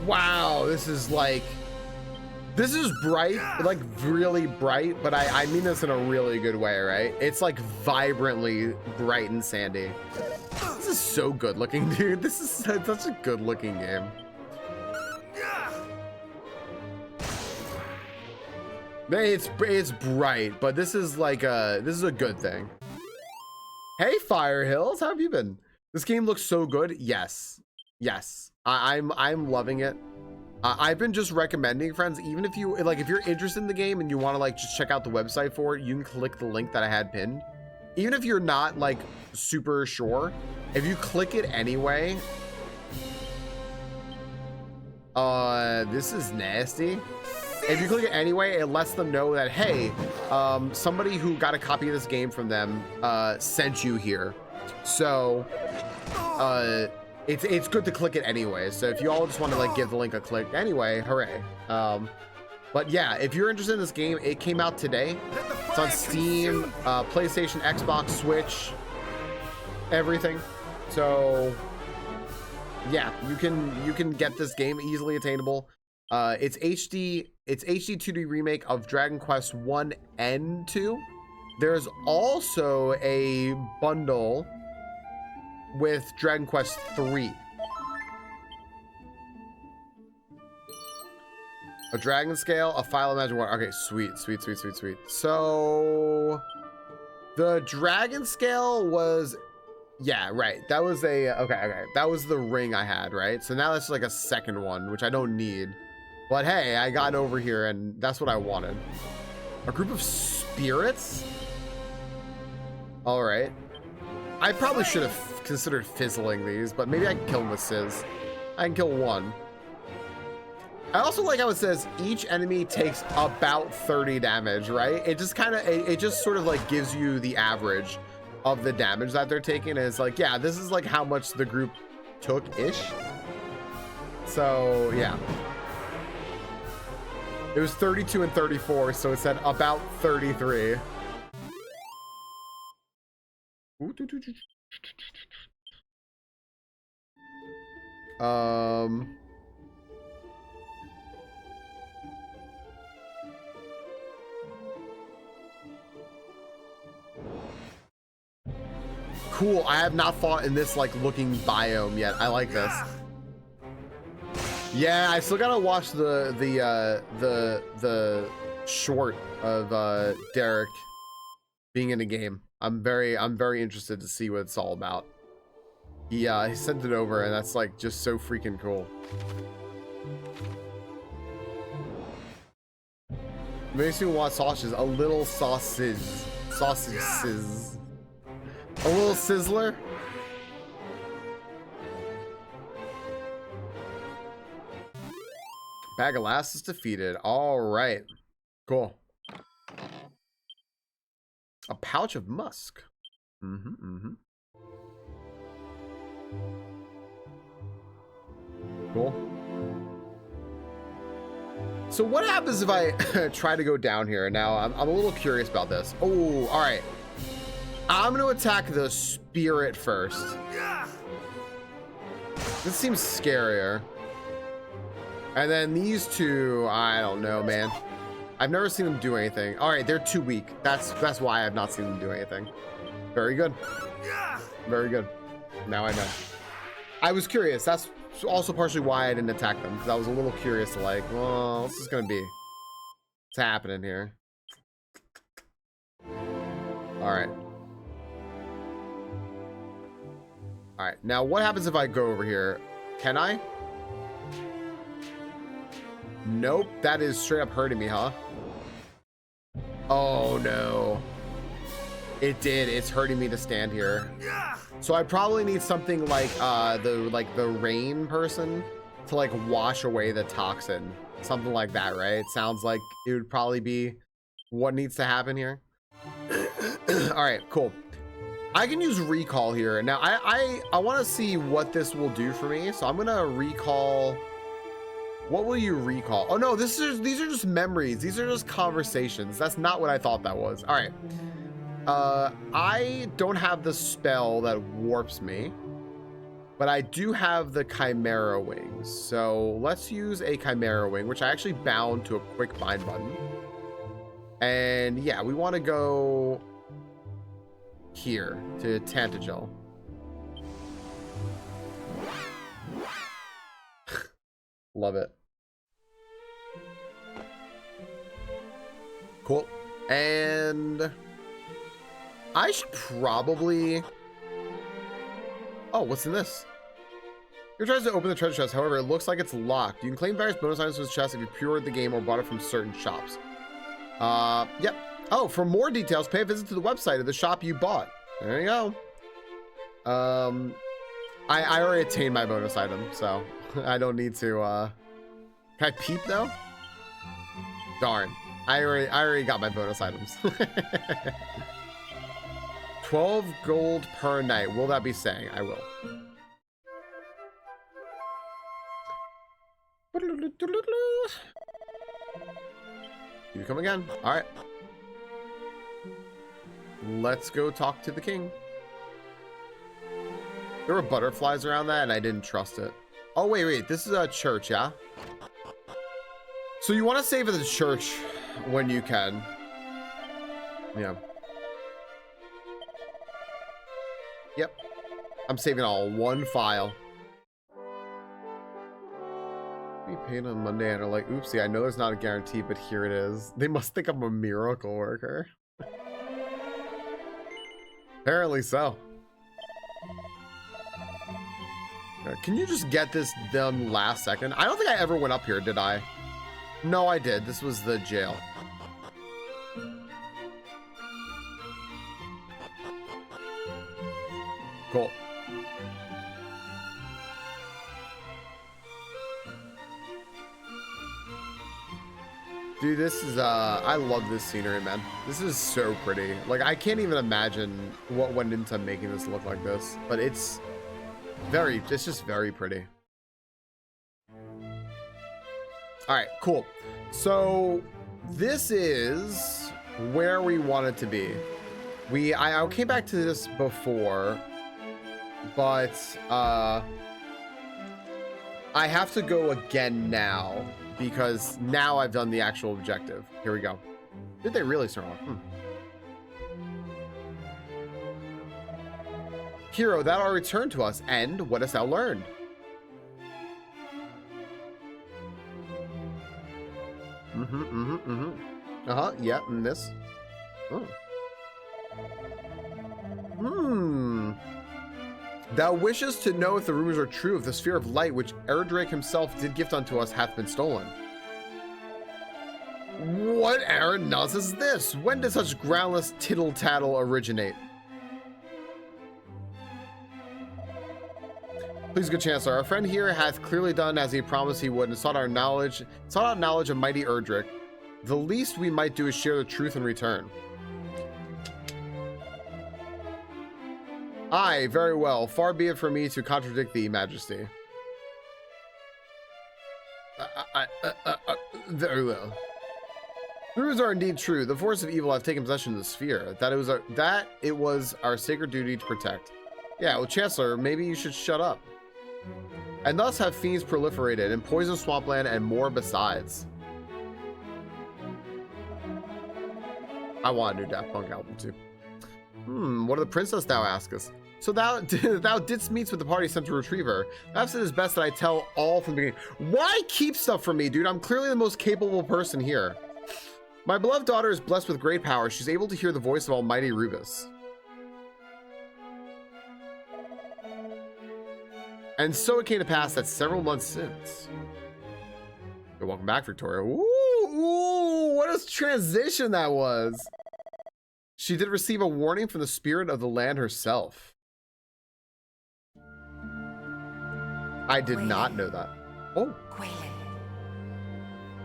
Wow, this is bright, like really bright, but I mean this in a really good way, right? It's like vibrantly bright and sandy. This is so good looking, dude. This is such a good looking game. It's bright, but this is like this is a good thing. Hey, Fire Hills, how have you been? This game looks so good. Yes. I'm loving it. I've been just recommending, friends, even if you like, if you're interested in the game and you want to like just check out the website for it, you can click the link that I had pinned. Even if you're not like super sure, if you click it anyway, this is nasty. If you click it anyway, it lets them know that, hey, somebody who got a copy of this game from them sent you here. So it's good to click it anyway. So if you all just want to like give the link a click anyway, hooray. But yeah, if you're interested in this game, it came out today. It's on Steam, PlayStation, Xbox, Switch, everything. So yeah, you can get this game easily attainable. It's HD-2D remake of Dragon Quest 1 and 2. There's also a bundle with Dragon Quest 3. A dragon scale, a file of magic water. Okay, sweet. So the dragon scale was, yeah, right. That was a, okay. That was the ring I had, right? So now that's like a second one, which I don't need. But hey, I got over here and that's what I wanted. A group of spirits? All right. I probably should have considered fizzling these, but maybe I can kill them with Sizz. I can kill one. I also like how it says each enemy takes about 30 damage, right? It just kind of, it just sort of like gives you the average of the damage that they're taking. And it's like, yeah, this is like how much the group took-ish. So, yeah. It was 32 and 34, so it said about 33. Cool. I have not fought in this like looking biome yet. I like this. Yeah, I still gotta watch the short of Derek being in a game. I'm very interested to see what it's all about. He sent it over, and that's like just so freaking cool. Makes me want sausages. A little sausage. Sausages. A little sizzler. Bag of Last is defeated. All right. Cool. A pouch of musk. Cool. So what happens if I try to go down here? Now, I'm a little curious about this. Oh, all right. I'm going to attack the spirit first. This seems scarier. And then these two, I don't know, man. I've never seen them do anything. All right, they're too weak. That's why I've not seen them do anything. Very good. Very good. Now I know. I was curious. That's also partially why I didn't attack them, because I was a little curious to like, well, what's this gonna be? What's happening here? All right. All right, now what happens if I go over here? Can I? Nope, that is straight up hurting me, huh? Oh no. It did, it's hurting me to stand here. So I probably need something like the rain person to like wash away the toxin. Something like that, right? It sounds like it would probably be what needs to happen here. All right, cool. I can use recall here. Now I want to see what this will do for me. So I'm gonna recall. What will you recall? Oh no, these are just memories. These are just conversations. That's not what I thought that was. All right. I don't have the spell that warps me, but I do have the Chimera Wings. So let's use a Chimera Wing, which I actually bound to a quick bind button. And yeah, we want to go here to Tantagel. Love it. Cool. And I should probably... Oh, what's in this? You're trying to open the treasure chest. However, it looks like it's locked. You can claim various bonus items from this chest if you pre-ordered the game or bought it from certain shops. Yep. Oh, for more details, pay a visit to the website of the shop you bought. There you go. I already attained my bonus item, so I don't need to, Can I peep though? Darn. I already got my bonus items. 12 gold per night. Will that be saying? I will. You come again. All right. Let's go talk to the king. There were butterflies around that and I didn't trust it. Oh, wait. This is a church, yeah? So you want to save at the church when you can. Yeah. Yep. I'm saving all one file. We paid on Monday and are like, oopsie, I know there's not a guarantee, but here it is. They must think I'm a miracle worker. Apparently so. Can you just get this done last second? I don't think I ever went up here, did I? No, I did. This was the jail. Cool. Dude, this is, I love this scenery, man. This is so pretty. Like, I can't even imagine what went into making this look like this, but it's just very pretty. All right, cool. So this is where we want it to be. I came back to this before, but I have to go again now because now I've done the actual objective. Here we go. Did they really start off? Hero, thou art returned to us, and what hast thou learned? Yeah, and this. Oh. Thou wishest to know if the rumors are true, if the sphere of light which Erdrick himself did gift unto us hath been stolen. What errand nonsense is this? When did such groundless tittle-tattle originate? Please, good Chancellor, our friend here hath clearly done as he promised he would, and sought out knowledge of mighty Erdrick. The least we might do is share the truth in return. Aye, very well. Far be it from me to contradict thee, Majesty. Very well. The rumors are indeed true. The force of evil have taken possession of the sphere. That it was our sacred duty to protect. Yeah, well, Chancellor, maybe you should shut up. And thus have fiends proliferated and poisoned swampland and more besides. I want a new Daft Punk album too. What of the princess, thou askest? So thou didst meet with the party sent to retrieve her. Perhaps it is best that I tell all from the beginning. Why keep stuff from me, dude? I'm clearly the most capable person here. My beloved daughter is blessed with great power. She's able to hear the voice of Almighty Rubus. And so it came to pass that several months since. Welcome back, Victoria. Ooh, what a transition that was. She did receive a warning from the spirit of the land herself. I did not know that. Oh.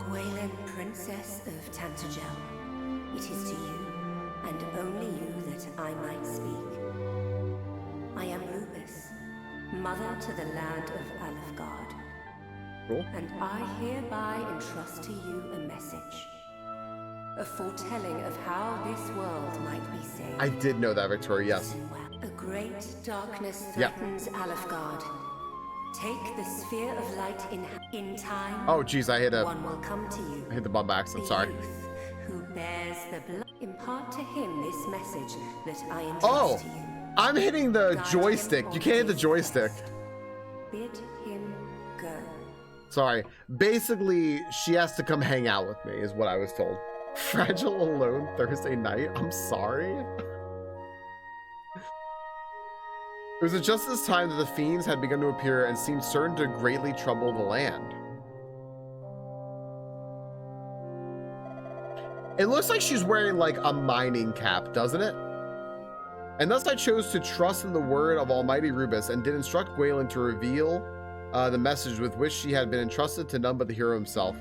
Gwaelin, Princess of Tantagel. It is to you, and only you, that I might speak. I am Rubus, mother to the land of Alefgard. Cool. And I hereby entrust to you a message. A foretelling of how this world might be saved. I did know that, Victoria, yes. A great darkness threatens Alefgard. Take the sphere of light in time. Oh, geez, I hit a... One will come to you. I hit the bump accident, sorry. Youth who bears the blood. Impart to him this message that I entrust to you. I'm hitting the joystick. You can't hit the joystick. Bid him go. Sorry. Basically, she has to come hang out with me, is what I was told. Fragile alone Thursday night? I'm sorry. It was at just this time that the fiends had begun to appear and seemed certain to greatly trouble the land. It looks like she's wearing like a mining cap, doesn't it? And thus I chose to trust in the word of Almighty Rubus and did instruct Gwaelin to reveal the message with which she had been entrusted to none but the hero himself.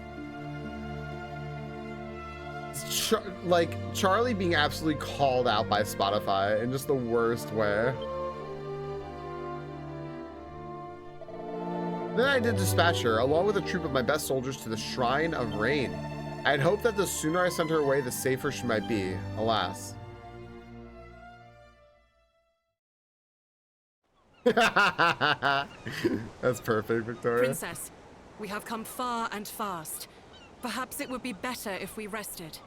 Like Charlie being absolutely called out by Spotify in just the worst way. Then I did dispatch her, along with a troop of my best soldiers, to the Shrine of Rain. I had hoped that the sooner I sent her away, the safer she might be. Alas. That's perfect, Victoria. Princess, we have come far and fast. Perhaps it would be better if we rested.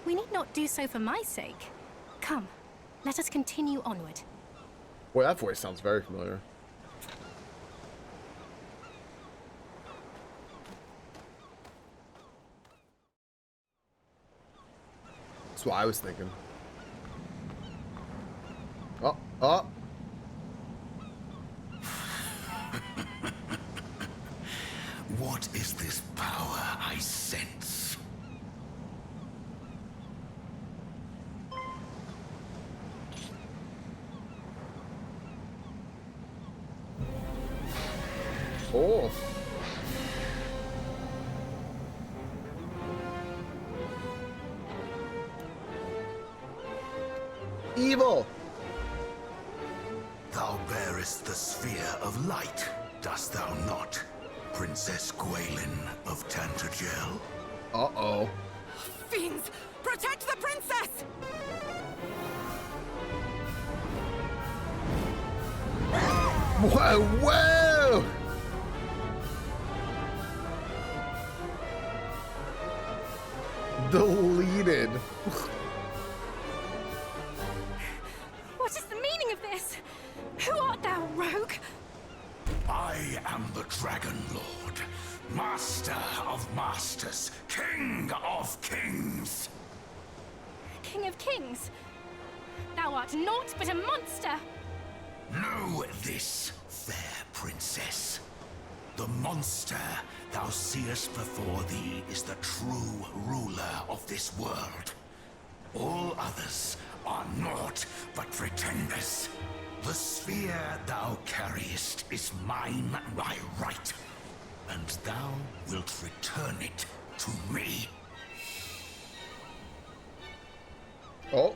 We need not do so for my sake. Come, let us continue onward. Boy, that voice sounds very familiar. That's what I was thinking. Oh. What is this power I sense? Oh. Evil. Thou bearest the sphere of light, dost thou not, Princess Gwaelin of Tantagel? Uh-oh. Fiends! Protect the princess! Whoa, whoa! Deleted. What is the meaning of this? Who art thou, rogue? I am the Dragon Lord, Master of Masters, King of Kings. King of Kings? Thou art naught but a monster! Know this, fair princess. The monster thou seest before thee is the true ruler of this world. All others are naught but pretenders. The sphere thou carriest is mine by right, and thou wilt return it to me. Oh.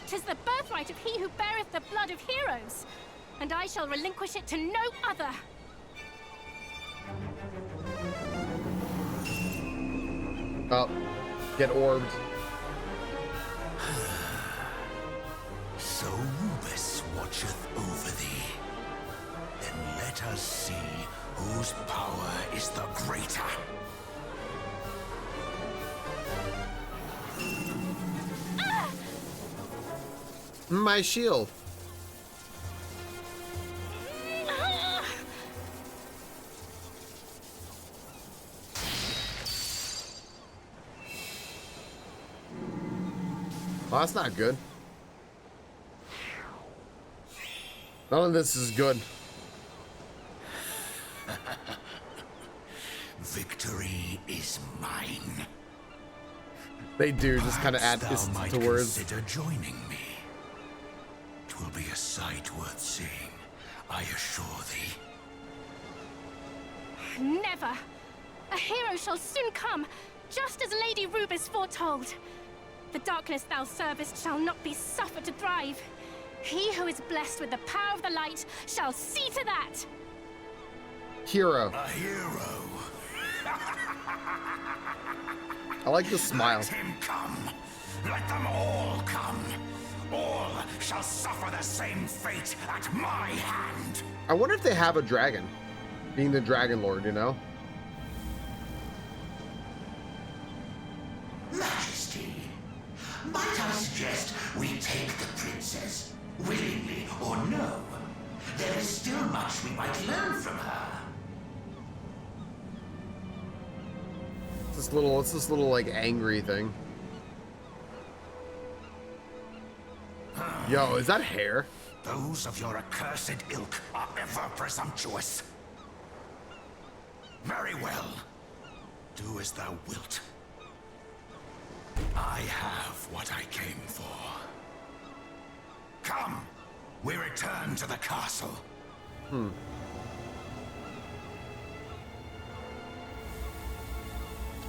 'Tis the birthright of he who beareth the blood of heroes, and I shall relinquish it to no other. Oh. Get orbed. So Rubus watcheth over thee. Then let us see whose power is the greater. My shield. Oh, that's not good. None of this is good. Victory is mine. They do just kind of add Perhaps this thou might to words. consider joining me. 'Twill be a sight worth seeing, I assure thee. Never! A hero shall soon come, just as Lady Rubis foretold. The darkness thou servest shall not be suffered to thrive. He who is blessed with the power of the light shall see to that. Hero. A hero. I like the smile. Let him come. Let them all come. All shall suffer the same fate at my hand. I wonder if they have a dragon. Being the Dragon Lord, you know? Majesty, might I suggest we take the princess, willingly or no? There is still much we might learn from her. It's this little like angry thing. Yo, is that hair? Those of your accursed ilk are ever presumptuous. Very well. Do as thou wilt. I have what I came for. Come, we return to the castle. Hmm.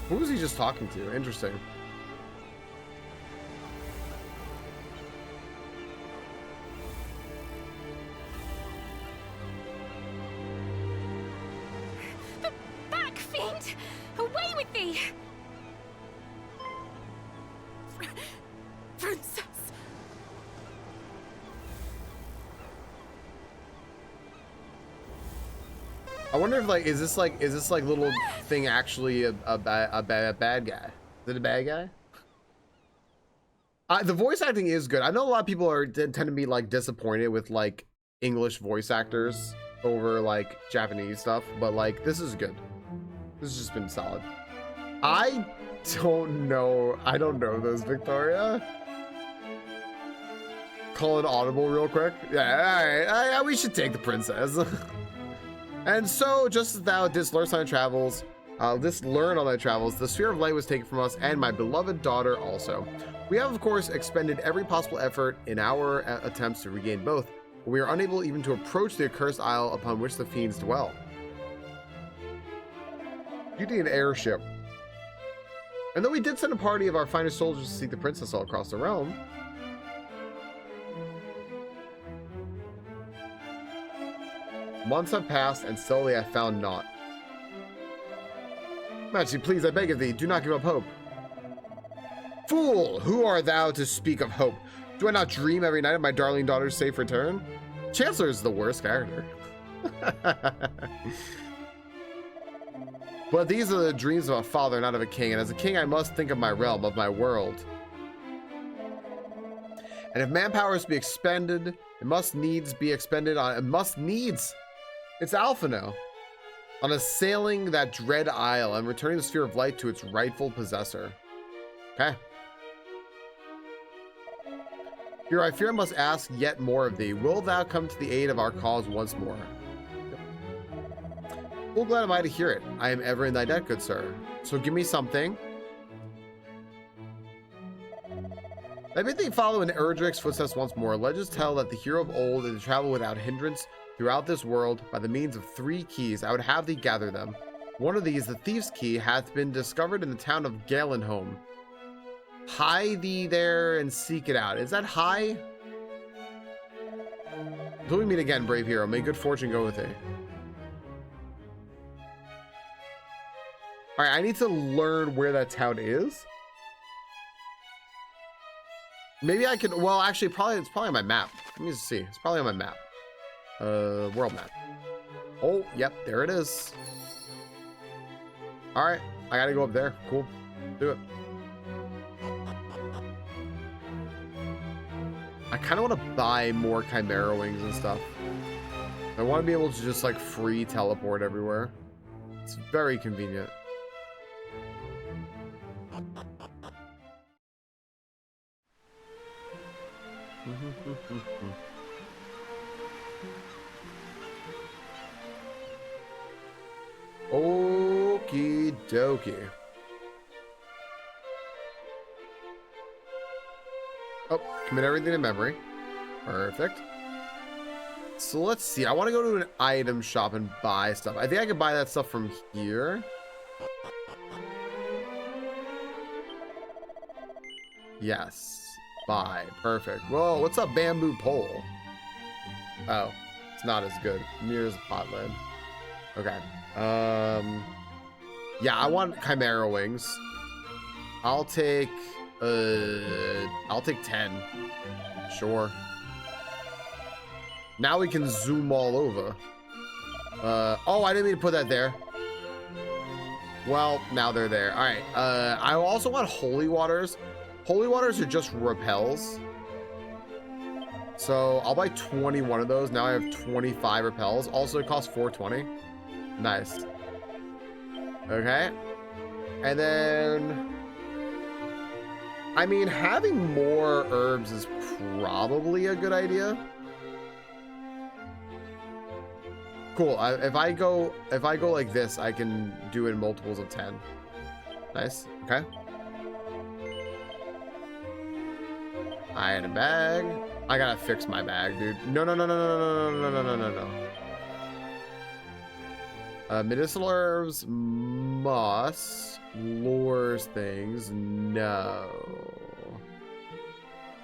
Who was he just talking to? Interesting. Back, fiend! Away with thee! Princess! I wonder if is this like little thing actually a bad guy? Is it a bad guy? The voice acting is good. I know a lot of people tend to be like disappointed with like English voice actors over like Japanese stuff, but like this is good. This has just been solid. I don't know those, Victoria. Call it audible real quick. Yeah, all right. We should take the princess. And so, just as thou didst learn on thy travels, the sphere of light was taken from us, and my beloved daughter also. We have, of course, expended every possible effort in our attempts to regain both, but we are unable even to approach the accursed isle upon which the fiends dwell. You need an airship. And though we did send a party of our finest soldiers to seek the princess all across the realm, months have passed, and still they have found naught. Majesty, please, I beg of thee, do not give up hope. Fool, who art thou to speak of hope? Do I not dream every night of my darling daughter's safe return? Chancellor is the worst character. But these are the dreams of a father, not of a king, and as a king I must think of my realm, of my world. And if manpower is to be expended, it must needs be expended on, it's Alphino, on assailing that dread isle and returning the sphere of light to its rightful possessor. Okay. Here I fear I must ask yet more of thee. Will thou come to the aid of our cause once more? Full glad am I to hear it. I am ever in thy debt, good sir. So give me something Let me think, follow in Erdrick's footsteps once more. Legends tell that the hero of old is to travel without hindrance throughout this world by the means of 3 keys. I would have thee gather them. One of these, the thief's key, hath been discovered in the town of Galenholm. Hie thee there and seek it out. Is that high? Until we meet again, brave hero. May good fortune go with thee. All right, I need to learn where that town is. Maybe I could, well, actually, it's probably on my map. Let me just see. It's probably on my map. World map. Oh, yep, there it is. All right, I gotta go up there. Cool, do it. I kind of want to buy more Chimera wings and stuff. I want to be able to just like free teleport everywhere. It's very convenient. Okie dokie. Oh, commit everything to memory. Perfect. So let's see. I want to go to an item shop and buy stuff. I think I could buy that stuff from here. Yes. Buy. Perfect. Whoa, what's up, bamboo pole? Oh, it's not as good. Mirror's pot lid. Okay. Yeah, I want Chimera wings. I'll take 10. Sure. Now we can zoom all over. Oh, I didn't mean to put that there. Well, now they're there. All right. I also want holy waters. Holy waters are just repels. So I'll buy 21 of those. Now I have 25 repels. Also, it costs 420. Nice. Okay. And then, I mean, having more herbs is probably a good idea. Cool. If I go like this, I can do it in multiples of 10. Nice. Okay. I had a bag. I gotta fix my bag, dude. No. Medicinal herbs, moss, lures things, no.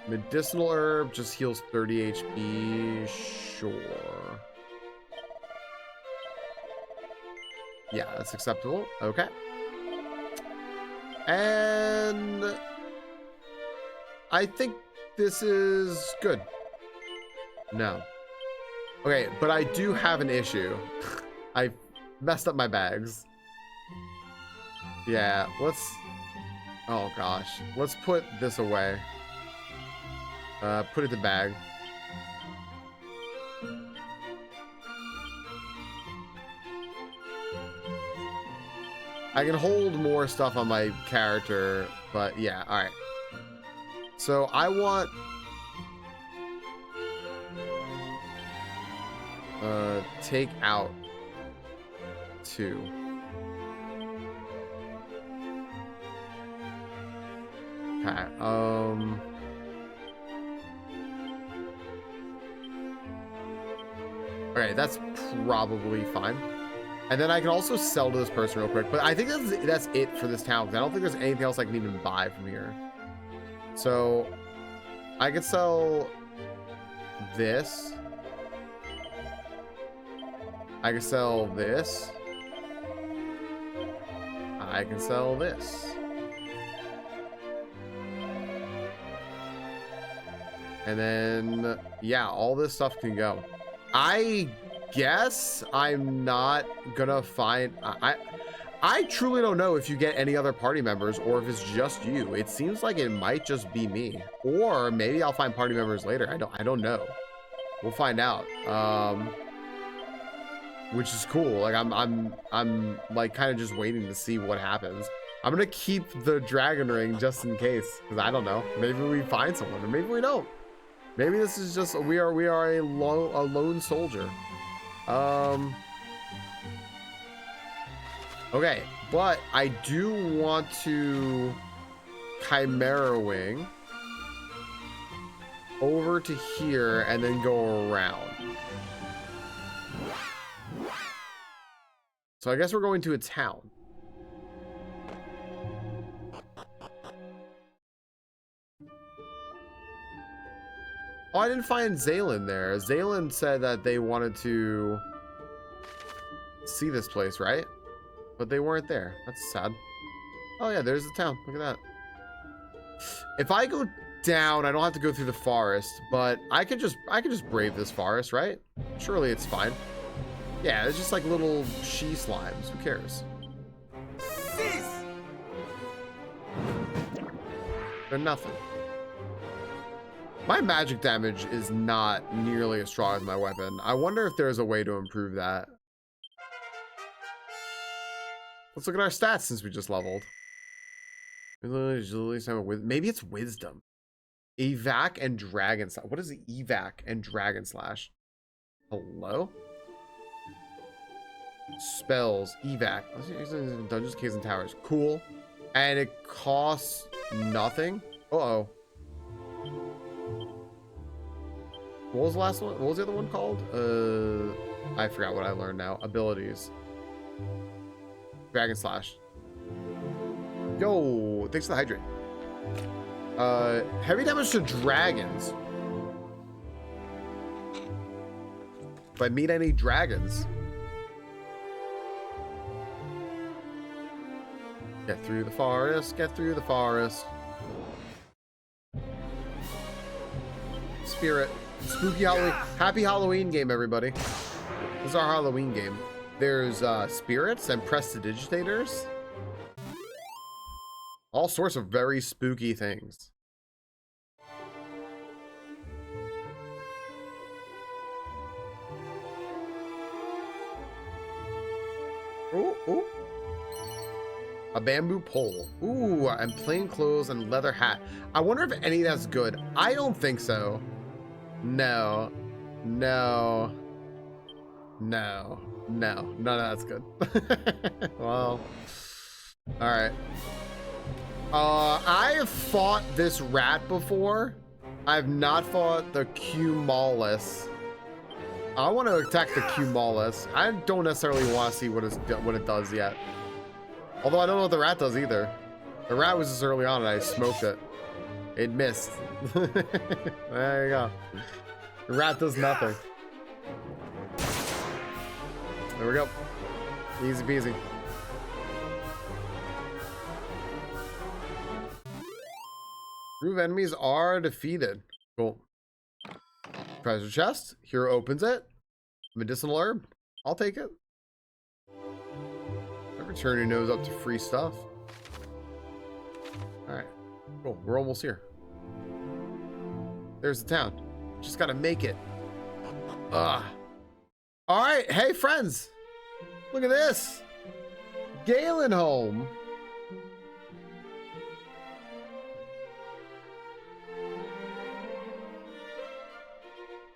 Medicinal herb just heals 30 HP, sure. Yeah, that's acceptable. Okay. And I think this is good. No. Okay, but I do have an issue. I messed up my bags. Yeah, let's... Oh, gosh. Let's put this away. Put it in the bag. I can hold more stuff on my character, but yeah, alright. So I want... take out 2. Okay, okay, that's probably fine. And then I can also sell to this person real quick, but I think that's it for this town, because I don't think there's anything else I can even buy from here. So I could sell this. I can sell this. I can sell this. And then, yeah, all this stuff can go. I guess I'm not gonna find... I truly don't know if you get any other party members or if it's just you. It seems like it might just be me. Or maybe I'll find party members later. I don't know. We'll find out. Which is cool. Like I'm like kind of just waiting to see what happens. I'm gonna keep the dragon ring just in case, because I don't know. Maybe we find someone, or maybe we don't. Maybe this is just we are a lone soldier. Okay, but I do want to Chimera wing over to here and then go around. So I guess we're going to a town. Oh, I didn't find Zaylin there. Zaylin said that they wanted to see this place, right? But they weren't there. That's sad. Oh yeah, there's the town. Look at that. If I go down, I don't have to go through the forest, but I could just brave this forest, right? Surely it's fine. Yeah, it's just like little she slimes. Who cares? They're nothing. My magic damage is not nearly as strong as my weapon. I wonder if there's a way to improve that. Let's look at our stats since we just leveled. Maybe it's wisdom. Evac and dragon slash. What is the evac and dragon slash? Hello? Spells, evac. Dungeons, caves, and towers. Cool. And it costs nothing. Uh-oh. What was the last one? What was the other one called? I forgot what I learned now. Abilities. Dragon slash. Yo, thanks for the hydrate. Heavy damage to dragons. If I meet any dragons. Get through the forest, get through the forest. Spirit. Spooky Halloween. Happy Halloween game, everybody. This is our Halloween game. There's spirits and prestidigitators. All sorts of very spooky things. Ooh, ooh. A bamboo pole. Ooh, and plain clothes and leather hat. I wonder if any of that's good. I don't think so. No. No. No. No. None of that's good. Well. Alright. I have fought this rat before. I have not fought the Cumulus. I want to attack the Cumulus. I don't necessarily want to see what it does yet. Although I don't know what the rat does either. The rat was just early on and I smoked it. It missed. There you go. The rat does nothing. There we go. Easy peasy. Group enemies are defeated. Cool. Treasure chest. Hero opens it. Medicinal herb. I'll take it. Never turn your nose up to free stuff. Alright. Cool. We're almost here. There's the town. Just gotta make it. Alright. Hey, friends. Look at this. Galen home.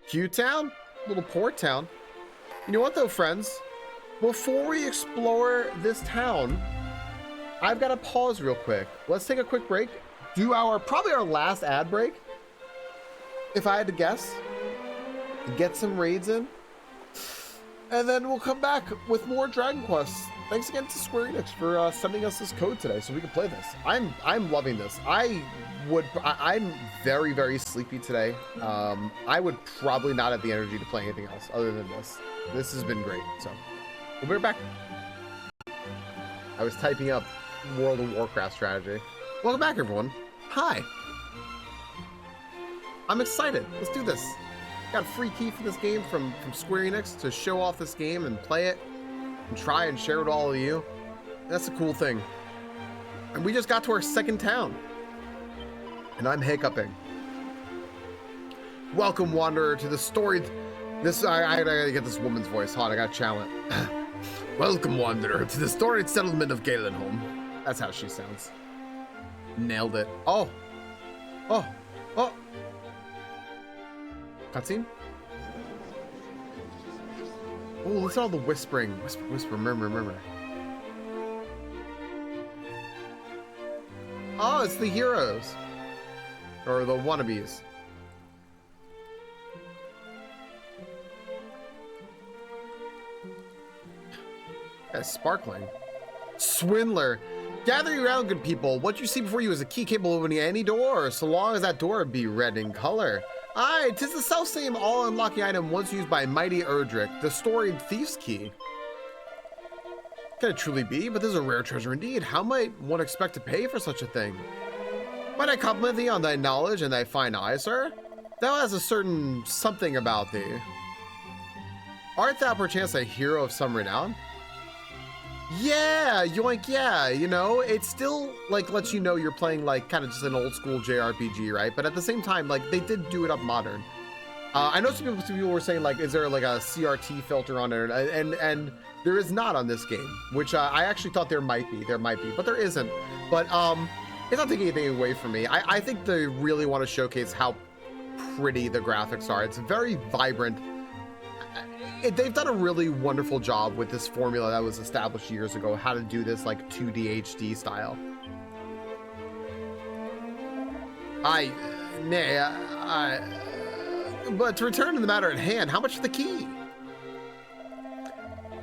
Cute town? Little port town. You know what though, friends? Before we explore this town, I've got to pause real quick. Let's take a quick break. Do probably our last ad break. If I had to guess. Get some raids in. And then we'll come back with more Dragon Quest. Thanks again to Square Enix for sending us this code today so we can play this. I'm loving this. I'm very, very sleepy today. I would probably not have the energy to play anything else other than this. This has been great. So we'll be right back. I was typing up World of Warcraft strategy. Welcome back, everyone. Hi. I'm excited. Let's do this. Got a free key for this game from Square Enix to show off this game and play it and try and share it with all of you. That's a cool thing. And we just got to our second town. And I'm hiccuping. Welcome, Wanderer, to the story. I gotta get this woman's voice. Hold on, I gotta channel it. Welcome, Wanderer, to the storied settlement of Galenholm. That's how she sounds. Nailed it. Oh. Oh. Oh. Cutscene? Oh, listen to all the whispering. Whisper, whisper, murmur, murmur. Oh, it's the heroes. Or the wannabes. That's sparkling. Swindler. Gather you around, good people. What you see before you is a key capable of opening any door, so long as that door be red in color. Aye, 'tis the self-same all-unlocking item once used by mighty Erdrick, the storied thief's key. Can it truly be? But this is a rare treasure indeed. How might one expect to pay for such a thing? Might I compliment thee on thy knowledge and thy fine eye, sir? Thou hast a certain something about thee. Art thou perchance a hero of some renown? Yeah, yoink, yeah, you know, it still, like, lets you know you're playing, like, kind of just an old-school JRPG, right? But at the same time, like, they did do it up modern. I know some people were saying, like, is there, like, a CRT filter on it? And there is not on this game, which I actually thought there might be, but there isn't. But it's not taking anything away from me. I think they really want to showcase how pretty the graphics are. It's very vibrant. They've done a really wonderful job with this formula that was established years ago, how to do this like 2D HD style. But to return to the matter at hand, how much for the key?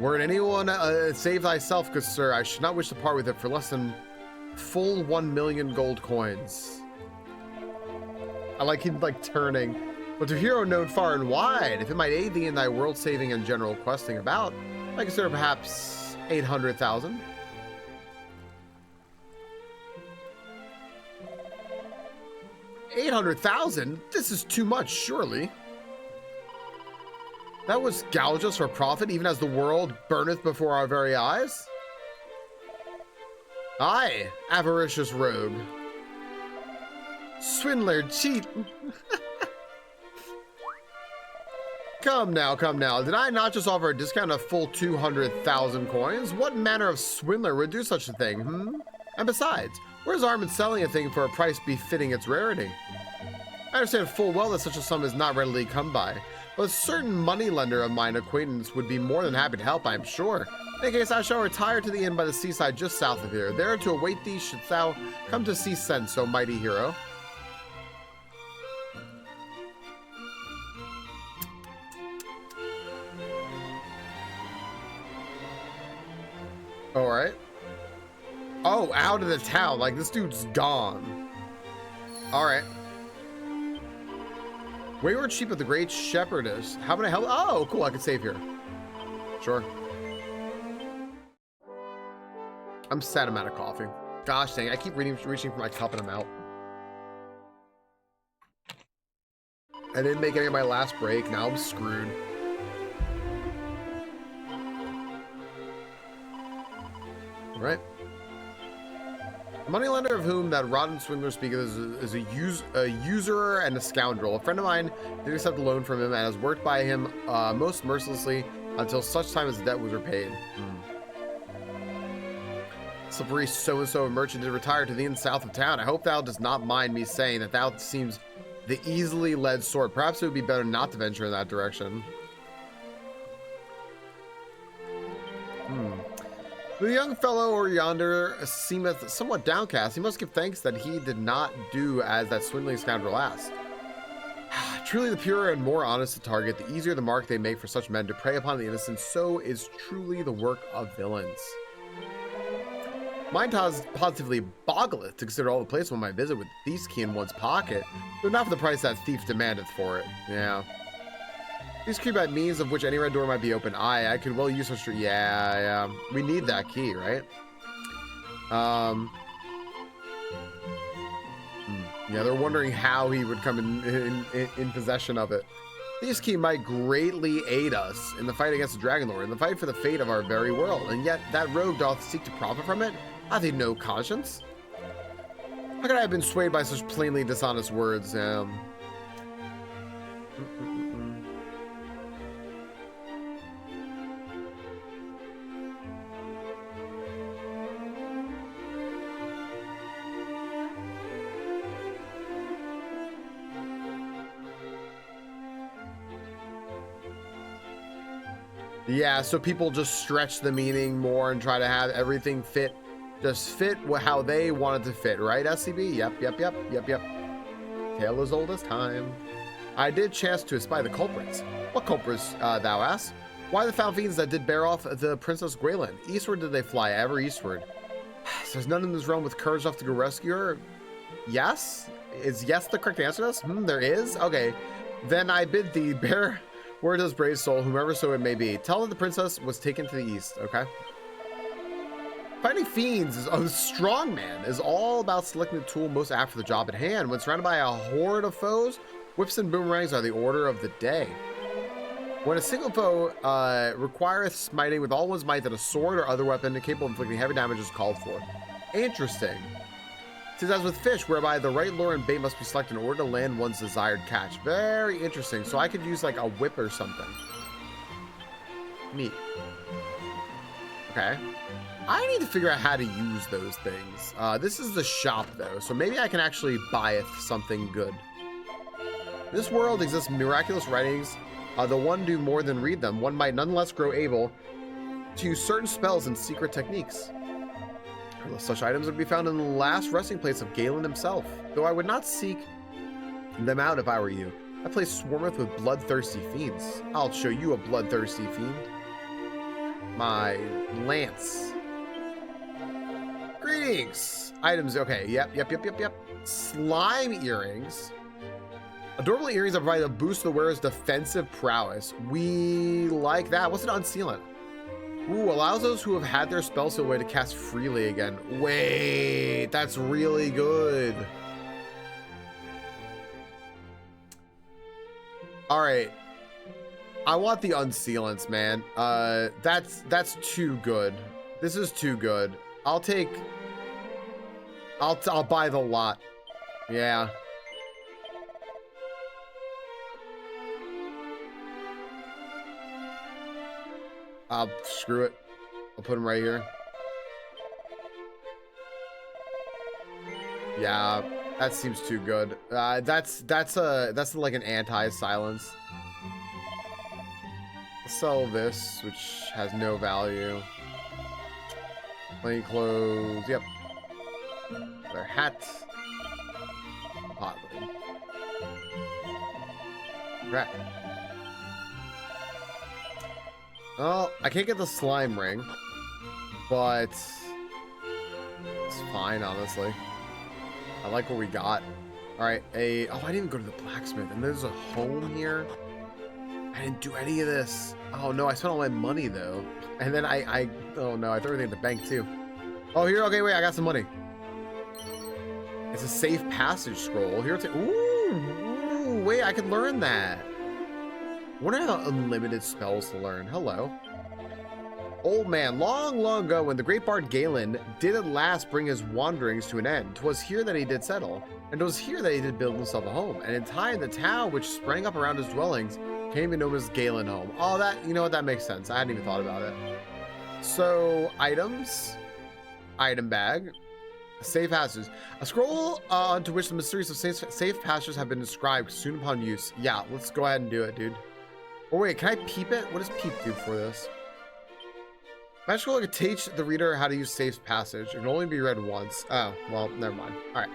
Were it anyone save thyself, good sir, I should not wish to part with it for less than full 1 million gold coins. I like him like turning. But to a hero known far and wide, if it might aid thee in thy world-saving and general questing about, I consider perhaps 800,000. $800,000? This is too much, surely. That was gouge us for profit, even as the world burneth before our very eyes? Aye, avaricious rogue. Swindler, cheat. Come now. Did I not just offer a discount of full 200,000 coins? What manner of swindler would do such a thing, And besides, where's harm in selling a thing for a price befitting its rarity? I understand full well that such a sum is not readily come by, but a certain moneylender of mine acquaintance would be more than happy to help, I am sure. In any case, I shall retire to the inn by the seaside just south of here. There to await thee shouldst thou come to see sense, O mighty hero. All right. Oh, out of the town. Like, this dude's gone. All right. Wayward sheep of the great shepherdess. How can I help? Oh, cool. I can save here. Sure. I'm sad I'm out of coffee. Gosh dang, I keep reaching for my cup and I'm out. I didn't make any of my last break. Now I'm screwed. All right. A moneylender of whom that rotten swindler speaketh is a usurer and a scoundrel. A friend of mine did accept a loan from him and has worked by him most mercilessly until such time as the debt was repaid. Slippery so-and-so a merchant did retire to the inn south of town. I hope thou dost not mind me saying that thou seems the easily led sort. Perhaps it would be better not to venture in that direction. The young fellow or yonder seemeth somewhat downcast. He must give thanks that he did not do as that swindling scoundrel asked. Truly the purer and more honest the target, the easier the mark they make for such men to prey upon the innocent. So is truly the work of villains. Mine positively boggleth to consider all the place on my visit with the thief's key in one's pocket, though not for the price that thief demandeth for it. Yeah. These key by means of which any red door might be open. Aye, I could well use such. Yeah. We need that key, right? Yeah, they're wondering how he would come in possession of it. This key might greatly aid us in the fight against the Dragon Lord, in the fight for the fate of our very world, and yet that rogue doth seek to profit from it. Hath he no conscience? How could I have been swayed by such plainly dishonest words? Yeah, so people just stretch the meaning more and try to have everything fit, just fit how they want it to fit, right, SCB? Yep. Tale as old as time. I did chance to espy the culprits. What culprits, thou ask? Why the foul fiends that did bear off the Princess Gwaelin? Eastward did they fly, ever eastward. So there's none in this realm with courage enough to go rescue her? Yes? Is yes the correct answer to this? There is? Okay. Then I bid thee bear word as brave soul, whomever so it may be. Tell that the princess was taken to the east, okay? Fighting fiends is strongman is all about selecting the tool most apt for the job at hand. When surrounded by a horde of foes, whips and boomerangs are the order of the day. When a single foe requireth smiting with all one's might that a sword or other weapon capable of inflicting heavy damage is called for. Interesting. It says as with fish, whereby the right lure and bait must be selected in order to land one's desired catch. Very interesting. So I could use like a whip or something. Neat. Okay. I need to figure out how to use those things. This is the shop though, so maybe I can actually buy something good. In this world exists miraculous writings. Though one do more than read them, one might nonetheless grow able to use certain spells and secret techniques. Such items would be found in the last resting place of Galen himself, though I would not seek them out if I were you. That place swarmeth with bloodthirsty fiends. I'll show you a bloodthirsty fiend. My lance. Greetings. Items, okay, yep. Slime earrings. Adorable earrings that provide a boost to the wearer's defensive prowess. We like that. What's an unsealant? Ooh, allows those who have had their spell sealed away to cast freely again. Wait, that's really good. All right. I want the unsealants, man. That's too good. This is too good. I'll buy the lot. Yeah. Screw it. I'll put him right here. Yeah, that seems too good. That's like an anti-silence. Sell this, which has no value. Plain clothes. Yep. Their hat. Pot lid. Right. Well, I can't get the slime ring, but it's fine, honestly. I like what we got. All right, oh, I didn't even go to the blacksmith, and there's a home here. I didn't do any of this. Oh no, I spent all my money though, and then oh no, I threw everything in the bank too. Oh here, okay, wait, I got some money. It's a safe passage scroll. Here, ooh, wait, I can learn that. I wonder how unlimited spells to learn. Hello. Old man, long, long ago, when the great bard Galen did at last bring his wanderings to an end, 'twas here that he did settle, and 'twas here that he did build himself a home, and in time the town which sprang up around his dwellings came to be known as Galen Home. Oh, that, you know what, that makes sense. I hadn't even thought about it. So, items, item bag, safe passages. A scroll onto which the mysteries of safe passages have been described soon upon use. Yeah, let's go ahead and do it, dude. Oh wait, can I peep it? What does peep do for this? Magical could teach the reader how to use safe passage. It can only be read once. Oh, well, never mind. All right.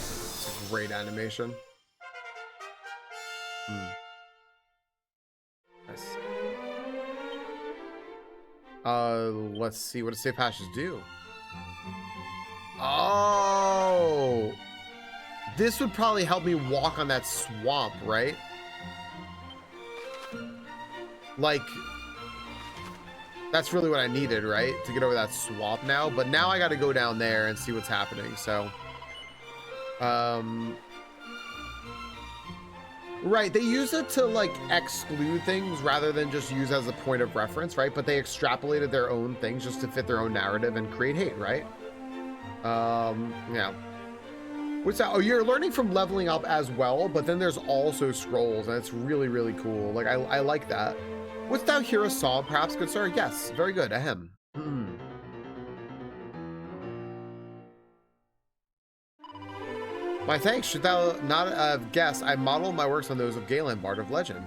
It's a great animation. Nice. Let's see. What does safe passage do? Oh, this would probably help me walk on that swamp, right? Like, that's really what I needed, right? To get over that swamp now. But now I got to go down there and see what's happening. So, right. They use it to like exclude things rather than just use as a point of reference, right? But they extrapolated their own things just to fit their own narrative and create hate, right? Yeah. What's that? Oh, you're learning from leveling up as well, but then there's also scrolls, and it's really, really cool. Like, I like that. Wouldst thou hear a song, perhaps, good sir? Yes, very good. Ahem. My thanks. Should thou not have guessed, I model my works on those of Galen, Bard of Legend.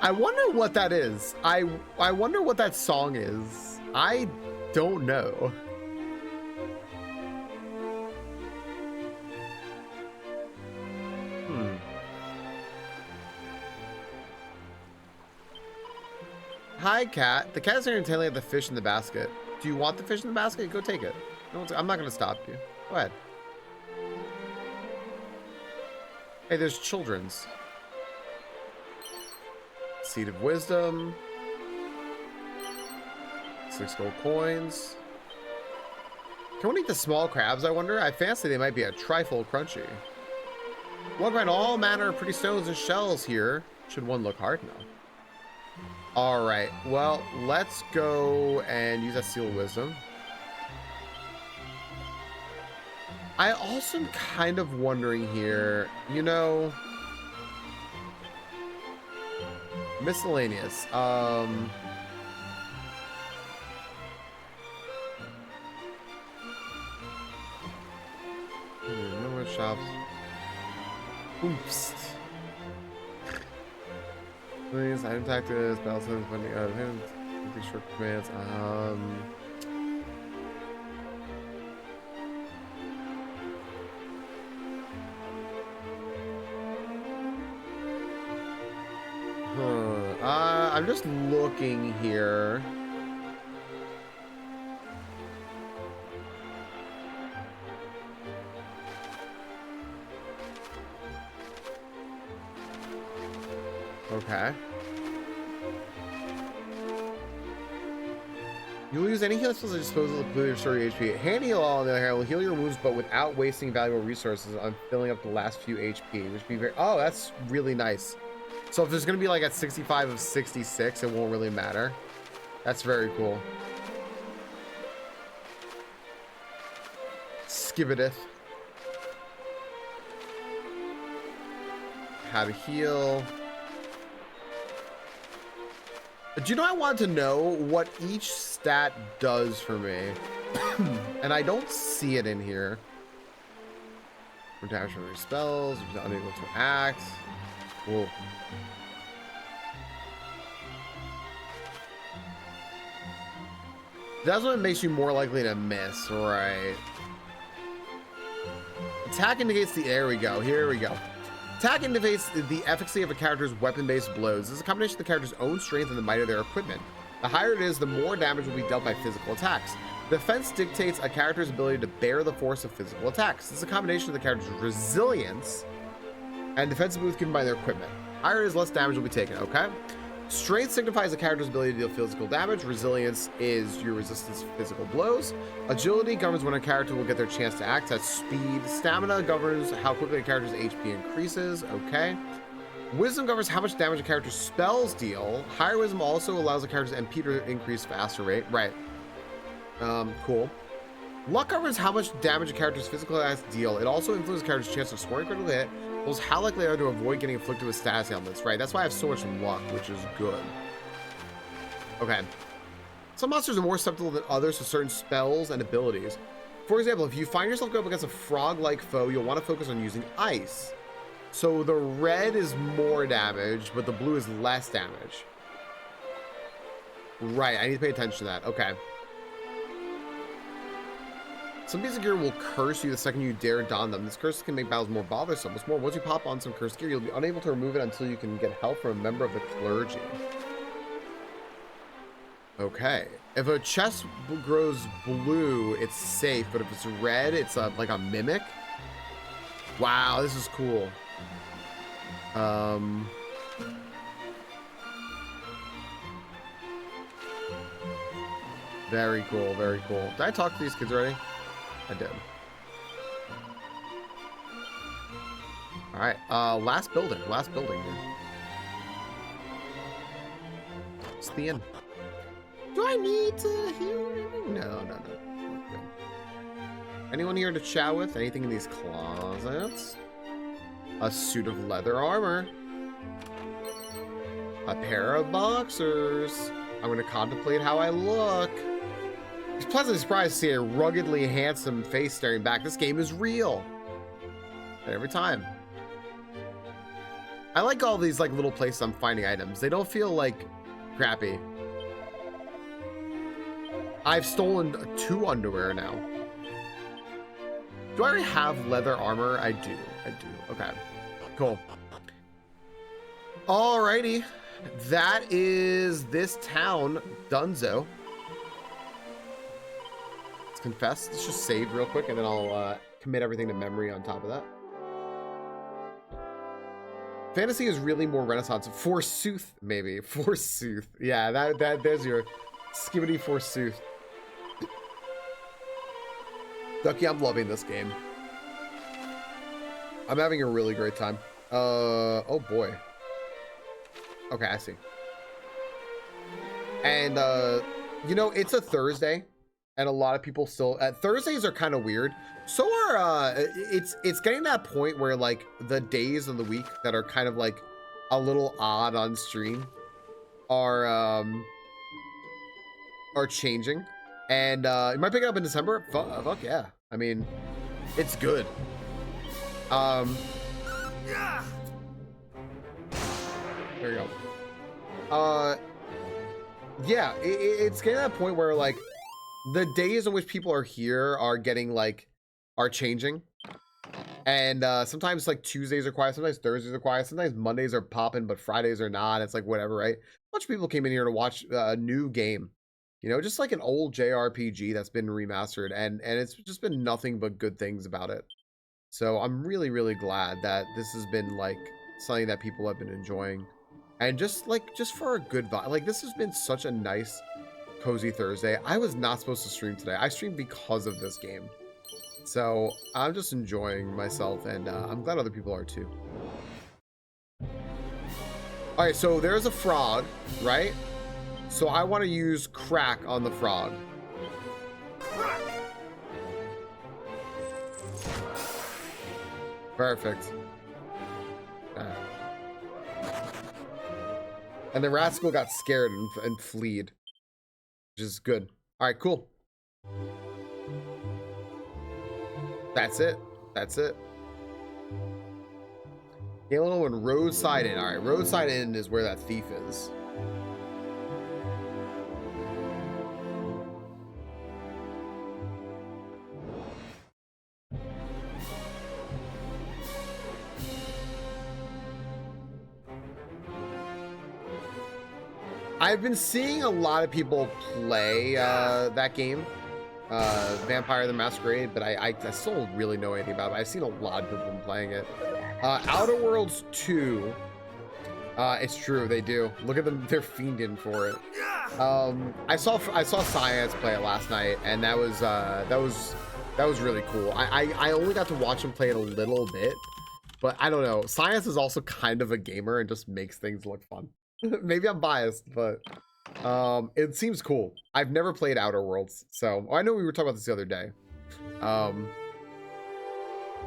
I wonder what that is. I wonder what that song is. I don't know. Hi, cat. The cat is entertaining at the fish in the basket. Do you want the fish in the basket? Go take it. I'm not going to stop you. Go ahead. Hey, there's children's. Seed of Wisdom. 6 gold coins. Can one eat the small crabs, I wonder? I fancy they might be a trifle crunchy. One find all manner of pretty stones and shells here. Should one look hard enough. All right, well, let's go and use that Seal of Wisdom. I also am kind of wondering here, you know, miscellaneous. No more shops. Oops. Please, item tactics, battle sense, funding out of him. These short commands. I'm just looking here. Okay. You will use any healing spells at disposal to completely restore your HP. Hand heal all on the other hand will heal your wounds, but without wasting valuable resources on filling up the last few HP, which would be very. Oh, that's really nice. So if there's gonna be like at 65 of 66, it won't really matter. That's very cool. Skibidith. How to heal. Do you know, I want to know what each stat does for me. And I don't see it in here. Damage from your spells, unable to act. Whoa. That's what makes you more likely to miss, right? Attack indicates the. There we go. Here we go. Attack indicates the efficacy of a character's weapon-based blows. This is a combination of the character's own strength and the might of their equipment. The higher it is, the more damage will be dealt by physical attacks. Defense dictates a character's ability to bear the force of physical attacks. This is a combination of the character's resilience and defensive boost given by their equipment. Higher it is, less damage will be taken, okay? Strength signifies a character's ability to deal physical damage. Resilience is your resistance to physical blows. Agility governs when a character will get their chance to act. That's speed. Stamina governs how quickly a character's HP increases. Okay. Wisdom governs how much damage a character's spells deal. Higher wisdom also allows a character's MP to increase faster rate. Right. Cool. Luck governs how much damage a character's physical attacks deal. It also influences a character's chance of scoring a critical hit. Well, how likely they are to avoid getting afflicted with status ailments, right? That's why I have so much luck, which is good. Okay. Some monsters are more susceptible than others to certain spells and abilities. For example, if you find yourself going up against a frog-like foe, you'll want to focus on using ice. So the red is more damage, but the blue is less damage. Right, I need to pay attention to that. Okay. Some pieces of gear will curse you the second you dare don them. This curse can make battles more bothersome. What's more, once you pop on some cursed gear, you'll be unable to remove it until you can get help from a member of the clergy. Okay. If a chest grows blue, it's safe, but if it's red, it's like a mimic. Wow, this is cool. Very cool, very cool. Did I talk to these kids already? I did. All right, last building here. It's the end. Do I need to heal anything? No. Okay. Anyone here to chat with? Anything in these closets? A suit of leather armor. A pair of boxers. I'm gonna contemplate how I look. He's pleasantly surprised to see a ruggedly handsome face staring back. This game is real. Every time. I like all these like little places I'm finding items. They don't feel like crappy. I've stolen 2 underwear now. Do I already have leather armor? I do. Okay, cool. Alrighty, that is this town donezo. Let's confess. Let's just save real quick, and then I'll commit everything to memory on top of that. Fantasy is really more Renaissance. Forsooth, maybe. Forsooth. Yeah, there's your skibbity forsooth. Ducky, I'm loving this game. I'm having a really great time. Oh boy. Okay, I see. And you know, it's a Thursday, and a lot of people still Thursdays are kind of weird. So are it's getting to that point where like the days of the week that are kind of like a little odd on stream are changing. And you might pick it up in December. Fuck yeah. I mean, it's good. There you go. Yeah, it's getting to that point where like the days in which people are here are getting like are changing. And sometimes like Tuesdays are quiet, sometimes Thursdays are quiet, sometimes Mondays are popping, but Fridays are not. It's like whatever, right? A bunch of people came in here to watch a new game. You know, just like an old JRPG that's been remastered, and it's just been nothing but good things about it. So I'm really, really glad that this has been like something that people have been enjoying. And just for a good vibe. Like this has been such a nice, cozy Thursday. I was not supposed to stream today. I streamed because of this game. So I'm just enjoying myself, and I'm glad other people are too. All right, so there's a frog, right? So I want to use crack on the frog. Perfect. And the rascal got scared and fled, which is good. All right, cool. That's it. That's it. Galen and Roadside Inn. All right, Roadside Inn is where that thief is. I've been seeing a lot of people play that game, Vampire the Masquerade, but I still don't really know anything about it. I've seen a lot of people playing it. Outer Worlds 2, it's true, they do. Look at them, they're fiending for it. I saw Science play it last night, and that was really cool. I only got to watch him play it a little bit, but I don't know. Science is also kind of a gamer and just makes things look fun. Maybe I'm biased, but it seems cool. I've never played Outer Worlds, so I know we were talking about this the other day.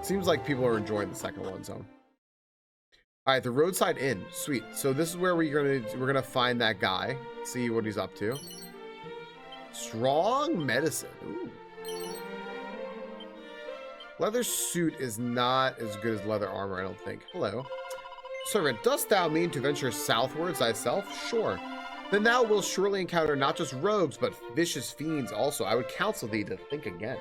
Seems like people are enjoying the second one, so. All right, the Roadside Inn, sweet. So this is where we're gonna find that guy, see what he's up to. Strong medicine. Ooh. Leather suit is not as good as leather armor, I don't think. Hello. Servant, dost thou mean to venture southwards thyself? Sure. Then thou wilt surely encounter not just rogues, but vicious fiends also. I would counsel thee to think again.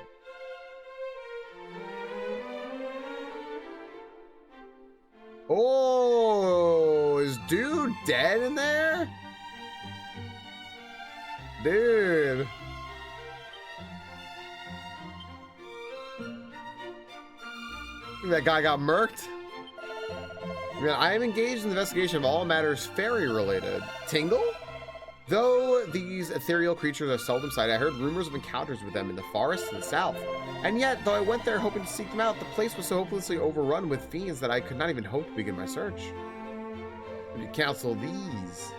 Oh, is dude dead in there? Dude. That guy got murked. I am engaged in the investigation of all matters fairy-related. Tingle? Though these ethereal creatures are seldom sighted, I heard rumors of encounters with them in the forest to the south. And yet, though I went there hoping to seek them out, the place was so hopelessly overrun with fiends that I could not even hope to begin my search. Would you counsel these?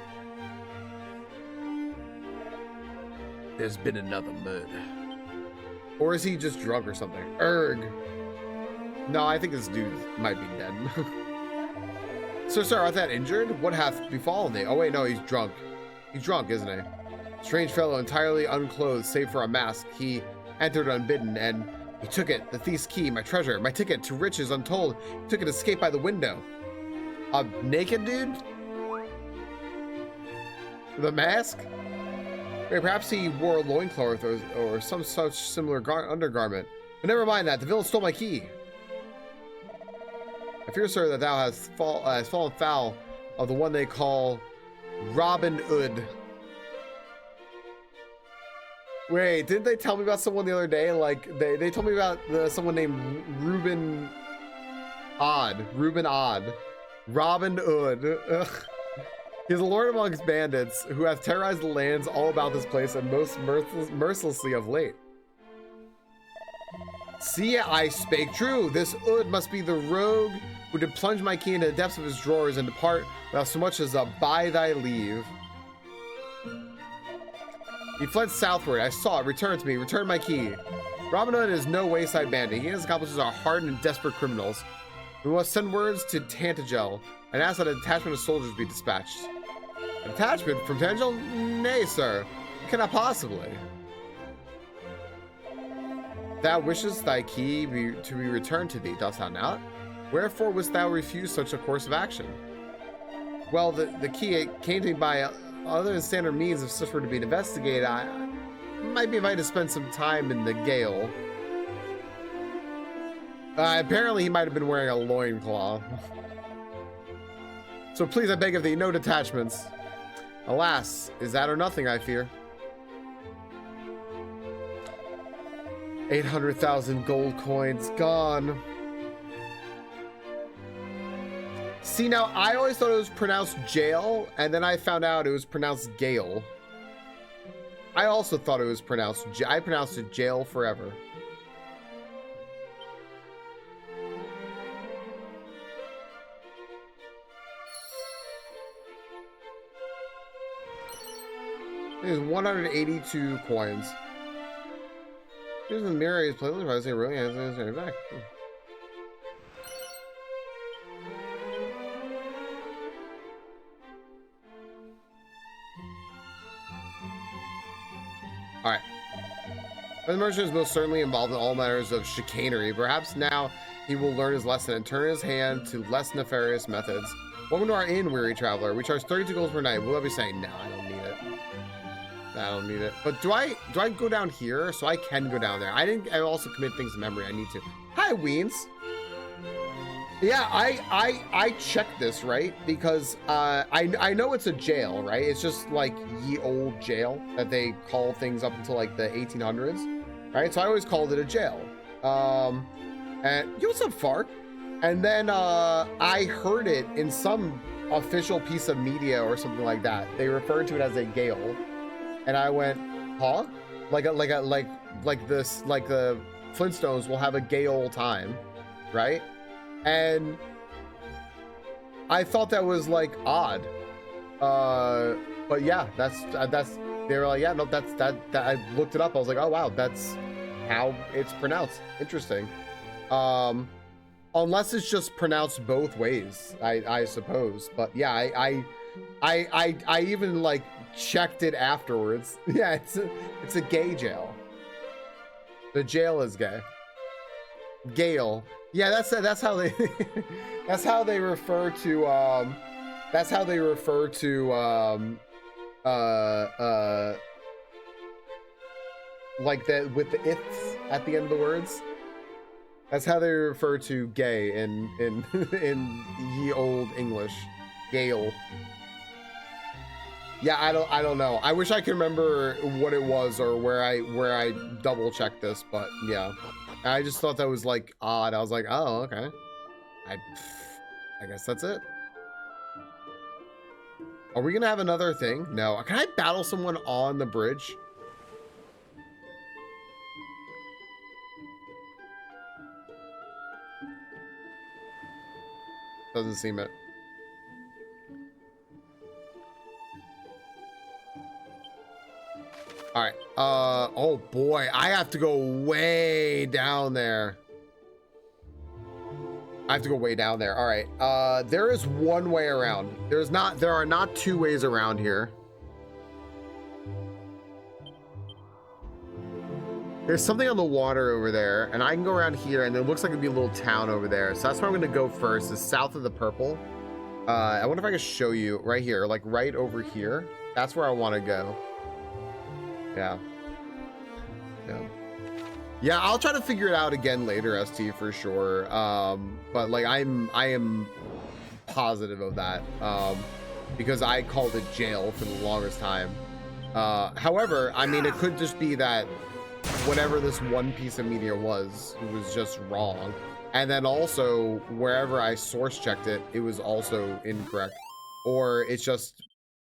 There's been another murder. Or is he just drunk or something? Erg. No, I think this dude might be dead. Sir, art thou injured? What hath befallen thee? Oh wait, no, he's drunk. He's drunk, isn't he? Strange fellow, entirely unclothed, save for a mask. He entered unbidden, and he took it, the thief's key, my treasure, my ticket to riches untold. He took it, escape by the window. A naked dude? With a mask? Wait, perhaps he wore a loincloth or some such similar undergarment. But never mind that. The villain stole my key. I fear, sir, that thou hast fallen foul of the one they call Robin Hood. Wait, didn't they tell me about someone the other day? Like, they told me about someone named Reuben Odd. Robin Hood. Ugh. He is a lord amongst bandits who hath terrorized the lands all about this place and most mercilessly of late. See, I spake true. This Hood must be the rogue who did plunge my key into the depths of his drawers and depart without so much as a by thy leave. He fled southward. I saw it. Return to me. Return my key. Robin Hood is no wayside bandit. He and his accomplices are hardened and desperate criminals. We must send words to Tantagel and ask that a detachment of soldiers be dispatched. A detachment from Tantagel? Nay, sir. You cannot possibly. Thou wishest thy key to be returned to thee, dost thou not? Wherefore wouldst thou refuse such a course of action? Well, the key came to me by other than standard means. If such were to be investigated, I might be invited to spend some time in the Gale. Apparently he might have been wearing a loincloth. So please, I beg of thee, no detachments. Alas, is that or nothing, I fear. 800,000 gold coins gone. See, now I always thought it was pronounced jail, and then I found out it was pronounced Gale. I also thought it was pronounced I pronounced it jail forever. There's 182 coins. Here's the mirror. He's playing the say really has his back. All right. The merchant is most certainly involved in all matters of chicanery. Perhaps now he will learn his lesson and turn his hand to less nefarious methods. Welcome to our inn, weary traveler. We charge 32 gold per night. Will I be saying, no, I don't need it. I don't need it. But do I go down here? So I can go down there. I also commit things to memory. I need to. Hi, Weens. Yeah, I checked this, right? Because I know it's a jail, right? It's just like ye old jail that they call things up until like the 1800s, right? So I always called it a jail. And yo, what's up, Fark? And then I heard it in some official piece of media or something like that. They referred to it as a gale. And I went, huh? Like the Flintstones will have a gay old time, right? And I thought that was like odd. But yeah, that's they were like, yeah, no, that's that I looked it up. I was like, oh wow, that's how it's pronounced. Interesting. Unless it's just pronounced both ways, I suppose. But yeah, I even like checked it afterwards. Yeah, it's a gay jail. The jail is gay. Gale. Yeah, that's how they that's how they refer to like that with the iths at the end of the words. That's how they refer to gay in ye old English. Gale. Yeah, I don't know. I wish I could remember what it was or where I double checked this, but yeah. I just thought that was like odd. I was like, oh, okay. I guess that's it. Are we gonna have another thing? No. Can I battle someone on the bridge? Doesn't seem it. All right. Oh boy, I have to go way down there. I have to go way down there. All right. There is one way around. There are not two ways around here. There's something on the water over there, and I can go around here, and it looks like it'd be a little town over there. So that's where I'm gonna go first, is south of the purple. I wonder if I can show you right here, like right over here. That's where I want to go. Yeah. Yeah. Yeah, I'll try to figure it out again later, ST, for sure. But like I am positive of that. Because I called it jail for the longest time. However, I mean, it could just be that whatever this one piece of media was just wrong. And then also, wherever I source checked it, it was also incorrect. Or it's just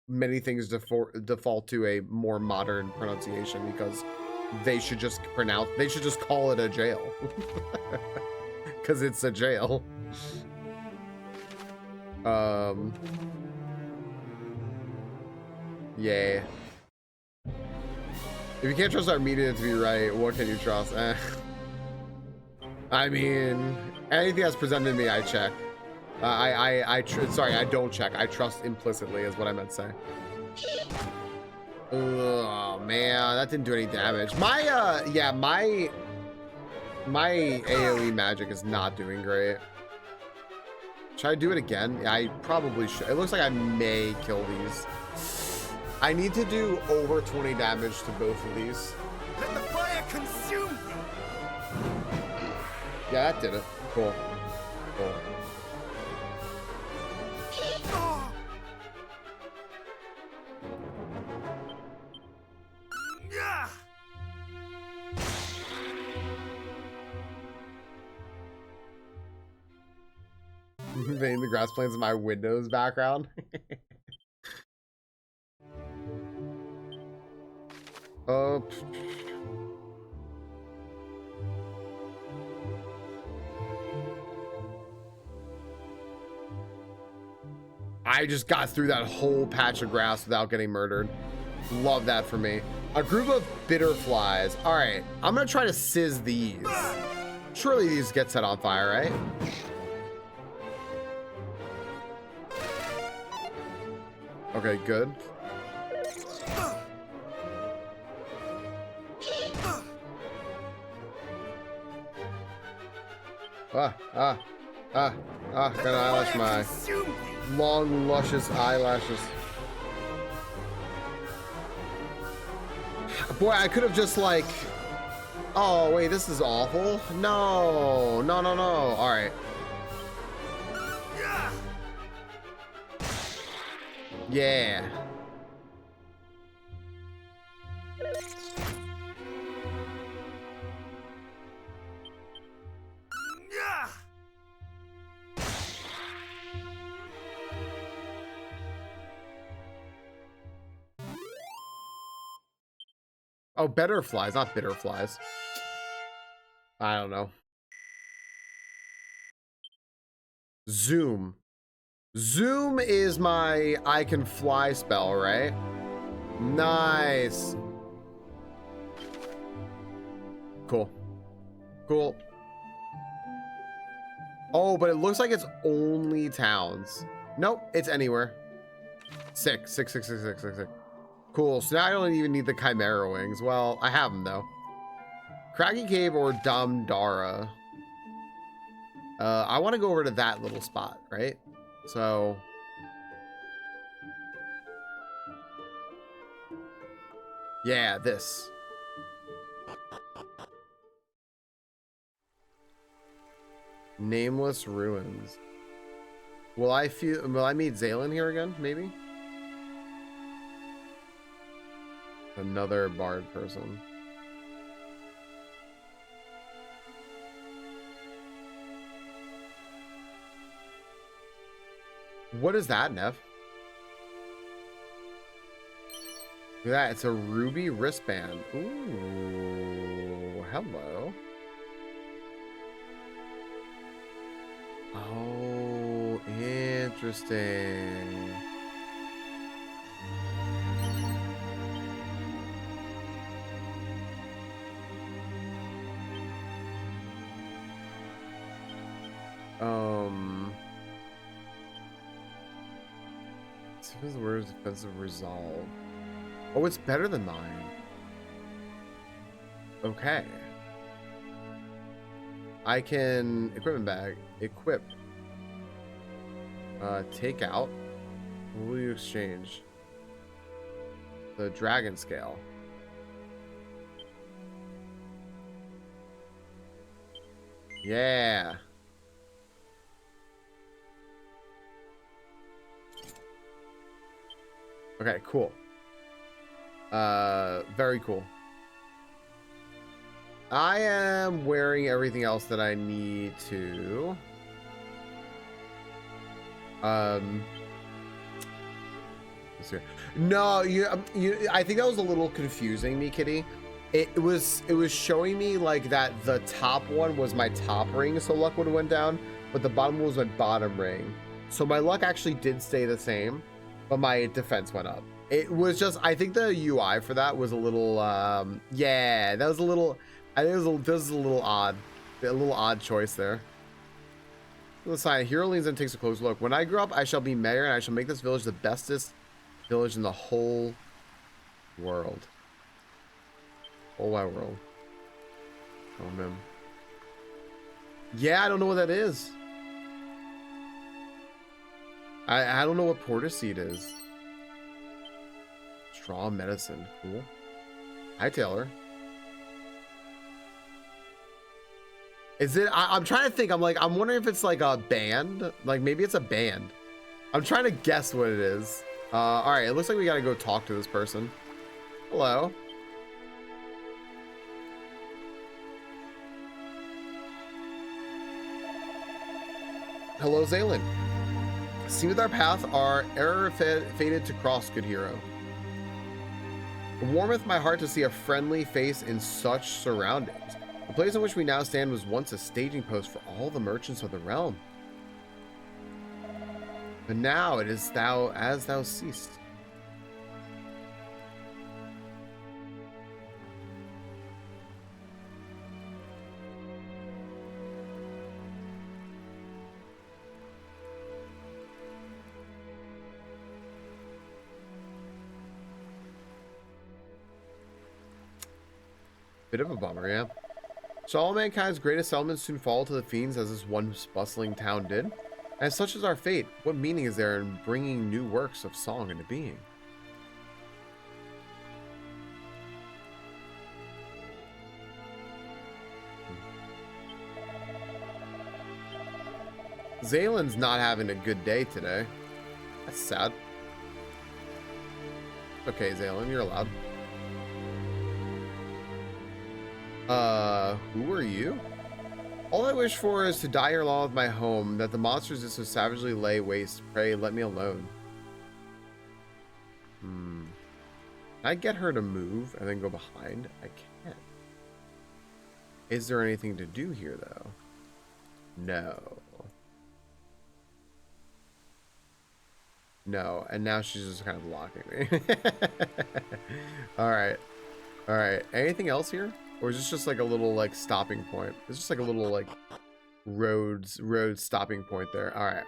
many things default to a more modern pronunciation because they should just call it a jail. Because it's a jail. Yeah. If you can't trust our media to be right, what can you trust? I mean, anything that's presented to me, I check. Sorry, I don't check. I trust implicitly is what I meant to say. Oh man, that didn't do any damage. My AoE magic is not doing great. Should I do it again? Yeah, I probably should. It looks like I may kill these. I need to do over 20 damage to both of these. Let the fire consume them. Yeah, that did it. Cool. Cool. Invading the grass plains in my Windows background. Oh. I just got through that whole patch of grass without getting murdered. Love that for me. A group of bitter flies. All right, I'm gonna try to sizz these. Surely these get set on fire, right? Okay, good. Gonna eyelash my long, luscious eyelashes. Boy, I could have just like, oh wait, this is awful. No, no, no, no. All right. Yeah. Oh, better flies, not bitter flies. I don't know. Zoom. Zoom is my I can fly spell, right? Nice. Cool. Cool. Oh, but it looks like it's only towns. Nope, it's anywhere. Sick. Cool, so now I don't even need the Chimera wings. Well, I have them though. Craggy Cave or Damdara. I want to go over to that little spot, right? So yeah, this. Nameless Ruins. Will I meet Zalen here again, maybe? Another bard person. What is that, Neff? Look at that, it's a ruby wristband. Ooh, hello. Oh, interesting. This word is defensive resolve. Oh, it's better than mine. Okay. I can equipment bag equip. Take out. What will you exchange? The dragon scale. Yeah. Okay, cool. Very cool. I am wearing everything else that I need to. Let's see. No, I think that was a little confusing me, Kitty. It was showing me like that the top one was my top ring, so luck would have went down, but the bottom one was my bottom ring. So my luck actually did stay the same, but my defense went up. It was just, I think the UI for that was a little, yeah, that was a little, I think this was a little odd choice there. The sign, hero leans and takes a close look. When I grow up, I shall be mayor, and I shall make this village the bestest village in the whole world. Whole wide world. Oh man. Yeah, I don't know what that is. I don't know what porter seed is. Straw medicine. Cool. Hi, Taylor. Is it? I'm trying to think. I'm wondering if it's like a band. Like maybe it's a band. I'm trying to guess what it is. All right. It looks like we gotta go talk to this person. Hello. Hello, Zaylin. See with our path our error fated to cross, good hero. It warmeth my heart to see a friendly face in such surroundings. The place in which we now stand was once a staging post for all the merchants of the realm. But now it is thou as thou seest. Bit of a bummer, yeah. Shall all mankind's greatest settlements soon fall to the fiends as this once bustling town did? And such is our fate. What meaning is there in bringing new works of song into being? Zaylen's not having a good day today. That's sad. Okay, Zaylen, you're allowed. Who are you? All I wish for is to die here along with my home, that the monsters just so savagely lay waste. Pray, let me alone. Can I get her to move and then go behind? I can't. Is there anything to do here, though? No. No, and now she's just kind of blocking me. Alright. Alright, anything else here? Or is this just like a little like stopping point? It's just like a little like road stopping point there. All right.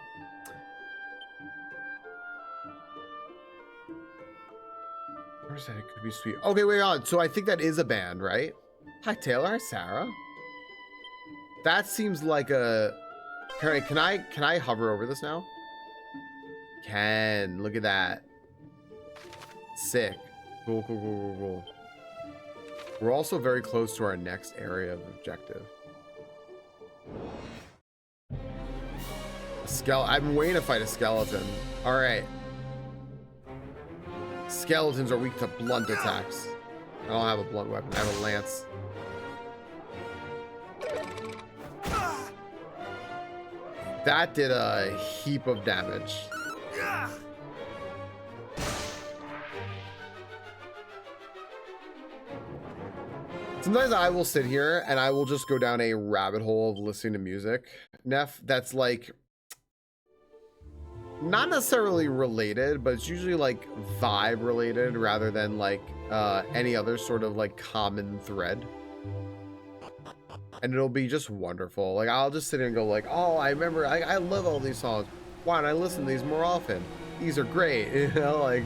Where's that? It could be sweet. Okay, wait on. So I think that is a band, right? Hi Taylor. Hi Sarah. That seems like a. Can I hover over this now? Can. Look at that. Sick. Cool, cool, cool, cool, cool. We're also very close to our next area of objective. I'm waiting to fight a skeleton. All right. Skeletons are weak to blunt attacks. I don't have a blunt weapon. I have a lance. That did a heap of damage. Sometimes I will sit here and I will just go down a rabbit hole of listening to music, Neff, that's like not necessarily related, but it's usually like vibe related rather than like any other sort of like common thread. And it'll be just wonderful. Like I'll just sit here and go like, oh, I remember, I love all these songs. Why don't I listen to these more often? These are great, you know, like.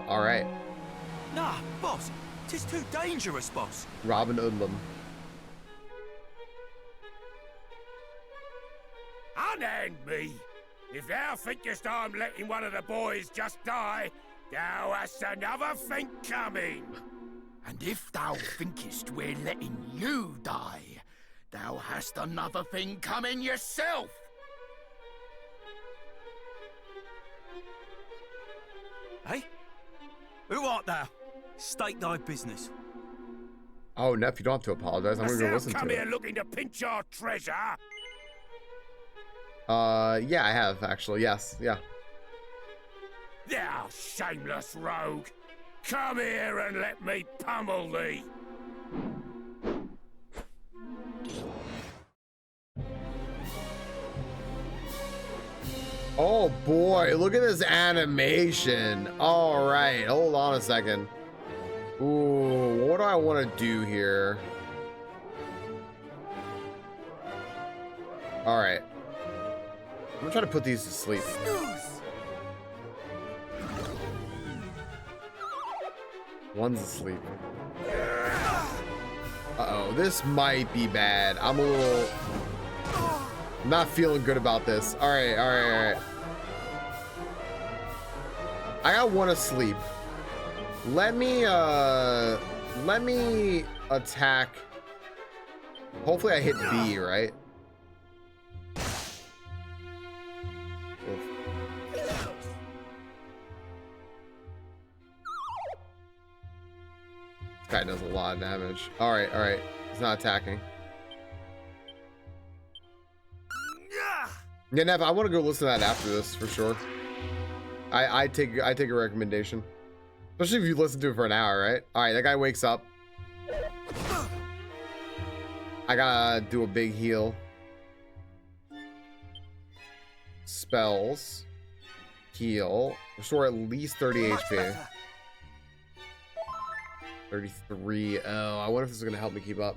All right. Nah, boss. 'Tis too dangerous, boss. Robin Hoodlum. unhand me. If thou thinkest I'm letting one of the boys just die, thou hast another thing coming. And if thou thinkest we're letting you die, thou hast another thing coming yourself. Hey? Who art thou? State thy business. Oh, Neff, you don't have to apologize. I'm gonna go listen come to here it. looking to pinch our treasure? Yeah, I have actually. Yes, yeah. Thou shameless rogue! Come here and let me pummel thee! Oh boy, look at this animation. All right, hold on a second. Ooh, what do I want to do here? All right. I'm gonna try to put these to sleep. One's asleep. Uh-oh, this might be bad. I'm not feeling good about this. All right. I got one asleep. Let me attack. Hopefully I hit B, right? This guy does a lot of damage. All right. He's not attacking. Yeah, Nev, I want to go listen to that after this for sure. I take a recommendation, especially if you listen to it for an hour, right? All right, that guy wakes up. I gotta do a big heal. Spells, heal, restore at least 30 HP. 33. Oh, I wonder if this is gonna help me keep up.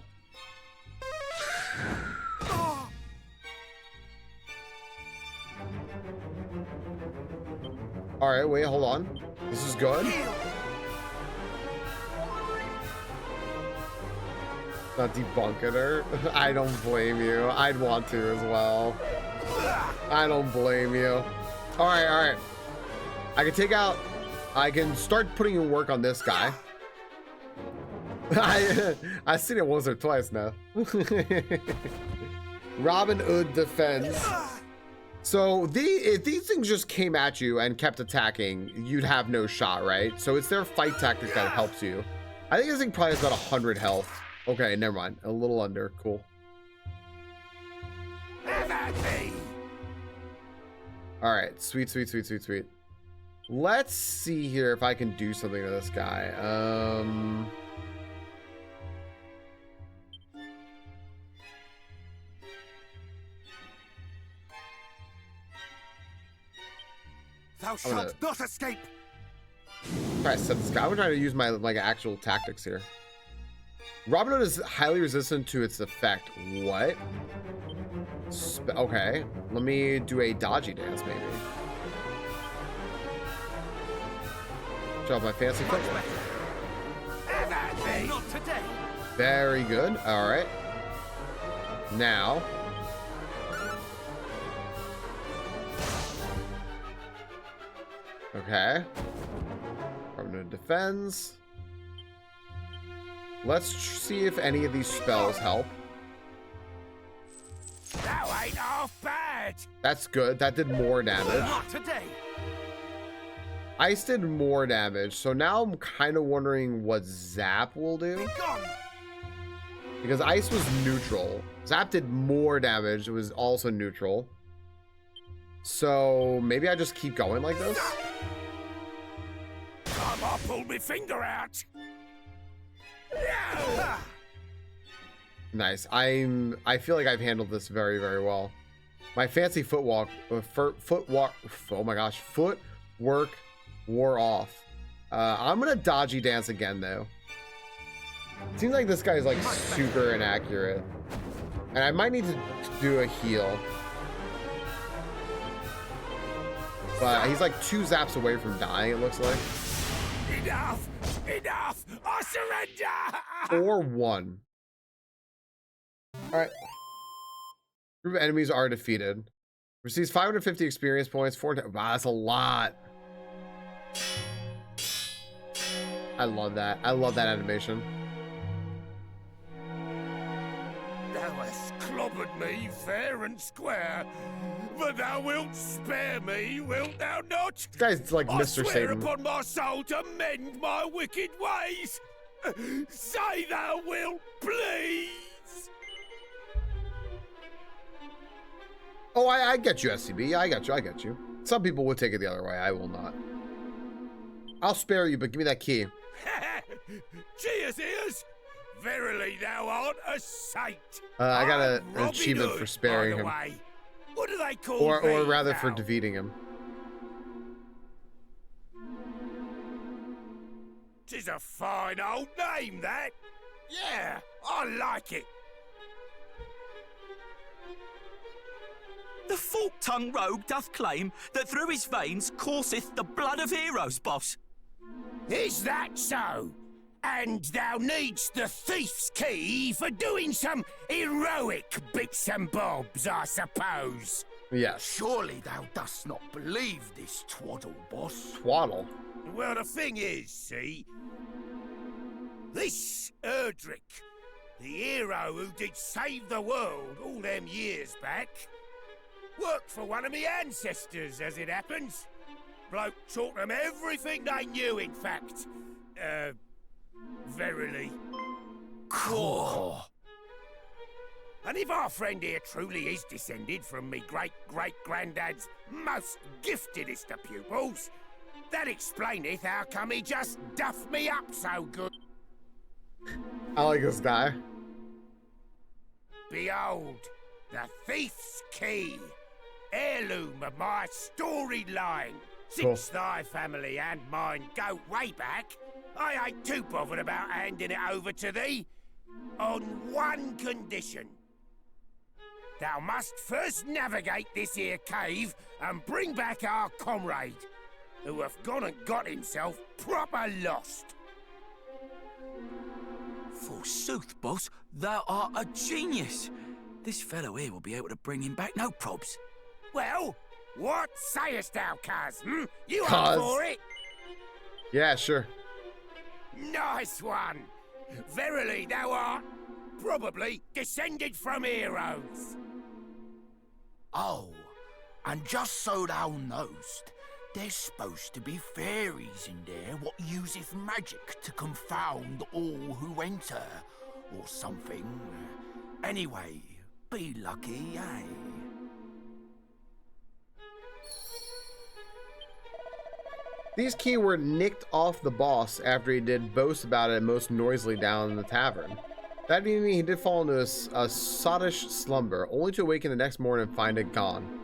All right, wait, hold on. This is good. Not debunking her. I don't blame you. I'd want to as well. I don't blame you. All right. I can start putting in work on this guy. I've seen it once or twice now. Robin Hood defends. So if these things just came at you and kept attacking, you'd have no shot, right? So it's their fight tactic that helps you. I think this thing probably has about 100 health. Okay, never mind. A little under. Cool. All right. Sweet. Let's see here if I can do something to this guy. Thou shalt not escape. Try to set this guy. I'm trying to use my actual tactics here. Robin Hood is highly resistant to its effect. What? Okay, let me do a dodgy dance maybe. Show off my fancy footwork. Not today. Very good. All right. Now. Okay. Robin Hood defends. Let's see if any of these spells help. Thou ain't half bad. That's good. That did more damage. Not today. Ice did more damage. So now I'm kind of wondering what Zap will do. Because Ice was neutral. Zap did more damage. It was also neutral. So maybe I just keep going like this. I pulled my finger out. Nice. I feel like I've handled this very, very well. My fancy footwork, oh my gosh, footwork wore off. I'm gonna dodgy dance again though. Seems like this guy's like super inaccurate, and I might need to do a heal. But he's like 2 zaps away from dying, it looks like. Enough! I surrender! Or 1. All right. Group of enemies are defeated. Receives 550 experience points. Wow, that's a lot. I love that. I love that animation. Thou hast clobbered me fair and square, but thou wilt spare me, wilt thou not? This guy's like I Mr. swear Satan. upon my soul to mend my wicked ways. Say thou wilt, please. Oh, I get you, SCB. I got you. I get you. Some people would take it the other way. I will not. I'll spare you, but give me that key. Cheers, ears. Verily, thou art a saint. I got an Robin achievement Hood, for sparing by the him. way. What do they call Or thee rather for now? defeating him. 'Tis a fine old name, that. Yeah, I like it. The fork-tongued rogue doth claim that through his veins courseth the blood of heroes, boss. Is that so? And thou needst the thief's key for doing some heroic bits and bobs, I suppose. Yes. Surely thou dost not believe this twaddle, boss. Twaddle. Well, the thing is, see, this Erdrick, the hero who did save the world all them years back, worked for one of me ancestors, as it happens. Bloke taught them everything they knew, in fact. Verily. Cool. And if our friend here truly is descended from me great-great-granddad's most giftedest of pupils, that explaineth how come he just duffed me up so good. I like this guy. Behold, the thief's key, heirloom of my storied line. Since thy family and mine go way back, I ain't too bothered about handing it over to thee, on one condition. Thou must first navigate this here cave and bring back our comrade, who hath gone and got himself proper lost. Forsooth, boss, thou art a genius. This fellow here will be able to bring him back, no probs. Well, what sayest thou, Cuz? You Cuz. up for it? Yeah, sure. Nice one. Verily, thou art probably descended from heroes. Oh, and just so thou knowst, there's supposed to be fairies in there what useth magic to confound all who enter, or something. Anyway, be lucky, eh? These key were nicked off the boss after he did boast about it most noisily down in the tavern. That evening he did fall into a sottish slumber, only to awaken the next morning and find it gone.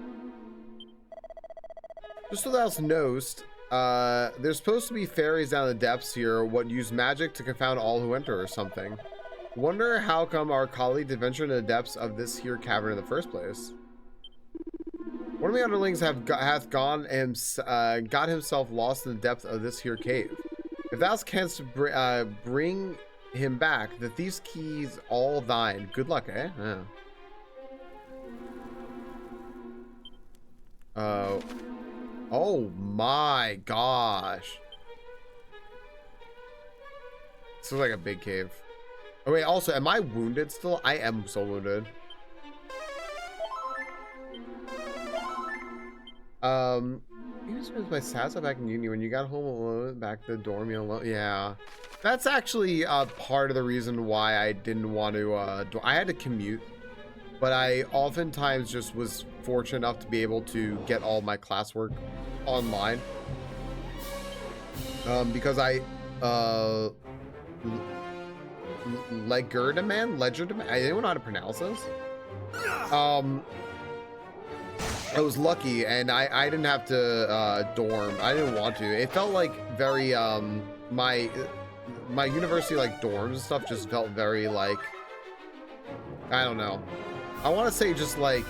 Just so thou knowest, there's supposed to be fairies down in the depths here what use magic to confound all who enter or something. Wonder how come our colleague did venture into the depths of this here cavern in the first place. One of the underlings hath gone and got himself lost in the depth of this here cave. If thou canst bring him back, the thief's keys all thine. Good luck, eh? Yeah. Oh my gosh. This looks like a big cave. Oh wait, also, am I wounded still? I am so wounded. You spent my stats back in uni when you got home alone, back to the dorm, you alone. Yeah, that's actually part of the reason why I didn't want to. I had to commute, but I oftentimes just was fortunate enough to be able to get all my classwork online. Because I Legerdman, anyone know how to pronounce this? I was lucky, and I didn't have to dorm. I didn't want to. It felt like very my university like dorms and stuff just felt very like, I don't know. I want to say just like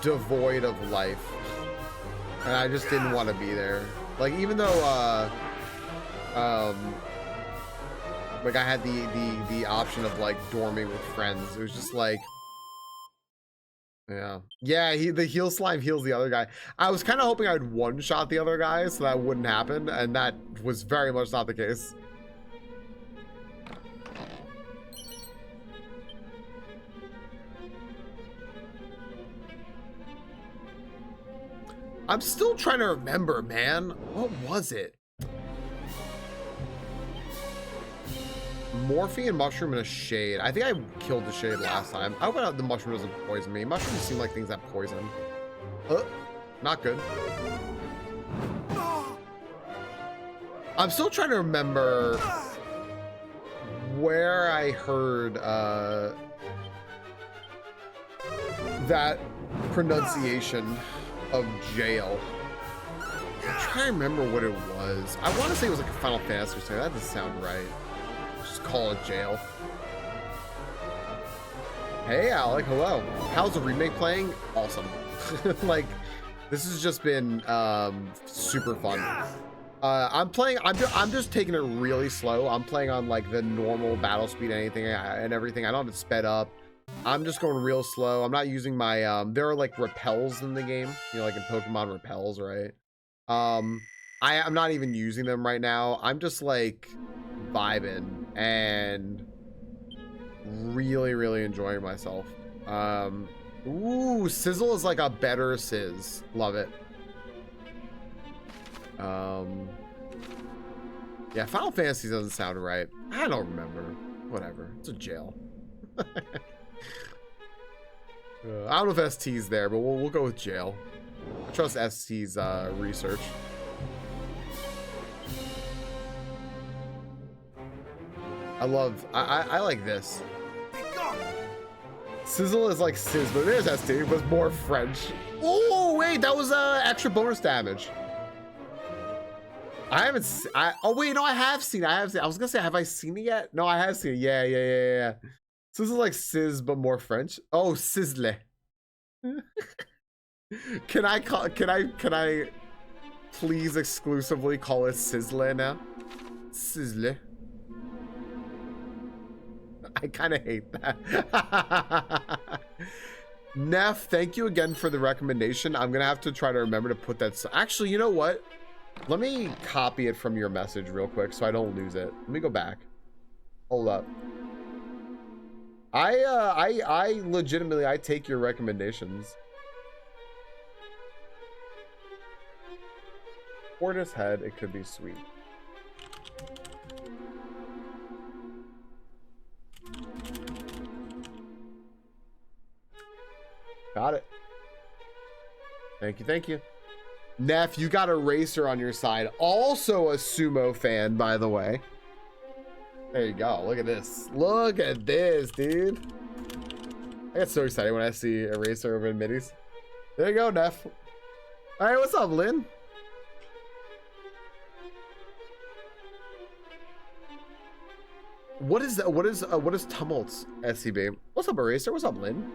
devoid of life, and I just didn't want to be there. Like even though like I had the option of like dorming with friends, it was just like Yeah. Yeah, the heal slime heals the other guy. I was kind of hoping I'd one-shot the other guy so that wouldn't happen, and that was very much not the case. I'm still trying to remember, man. What was it? Morphine, mushroom, and a shade. I think I killed the shade last time. I hope the mushroom doesn't poison me. Mushrooms seem like things that poison. Not good. I'm still trying to remember where I heard that pronunciation of jail. I'm trying to remember what it was. I want to say it was like a Final Fantasy or something. That doesn't sound right. Just call it jail. Hey Alec, hello. How's the remake playing? Awesome. Like, this has just been super fun. I'm just taking it really slow. I'm playing on like the normal battle speed and everything. I don't have it sped up. I'm just going real slow. I'm not using my there are like repels in the game, you know, like in Pokemon repels, right? I'm not even using them right now. I'm just like vibing and really enjoying myself. Ooh, Sizzle is like a better Sizz. Love it. Yeah, Final Fantasy doesn't sound right. I don't remember. Whatever. It's a jail. I don't know if ST's there, but we'll go with jail. I trust ST's research. I like this. Sizzle is like Sizz, but there's ST, but it's more French. Oh wait, that was extra bonus damage. I haven't. Oh wait, no, I have seen. I was gonna say, have I seen it yet? No, I have seen it. Yeah. So this is like Sizz, but more French. Oh, Sizzle. Can I please exclusively call it Sizzle now? Sizzle. I kind of hate that. Neff, thank you again for the recommendation. I'm gonna have to try to remember to put that. Actually, you know what? Let me copy it from your message real quick so I don't lose it. Let me go back. Hold up. I legitimately, I take your recommendations. Tortoise head, it could be sweet. Got it. Thank you. Neff, you got a racer on your side. Also a sumo fan, by the way. There you go. Look at this. Look at this, dude. I get so excited when I see a racer over in middies. There you go, Neff. All right, what's up, Lynn? What is that? What is Tumult's SCB? What's up, Eraser? What's up, Lynn?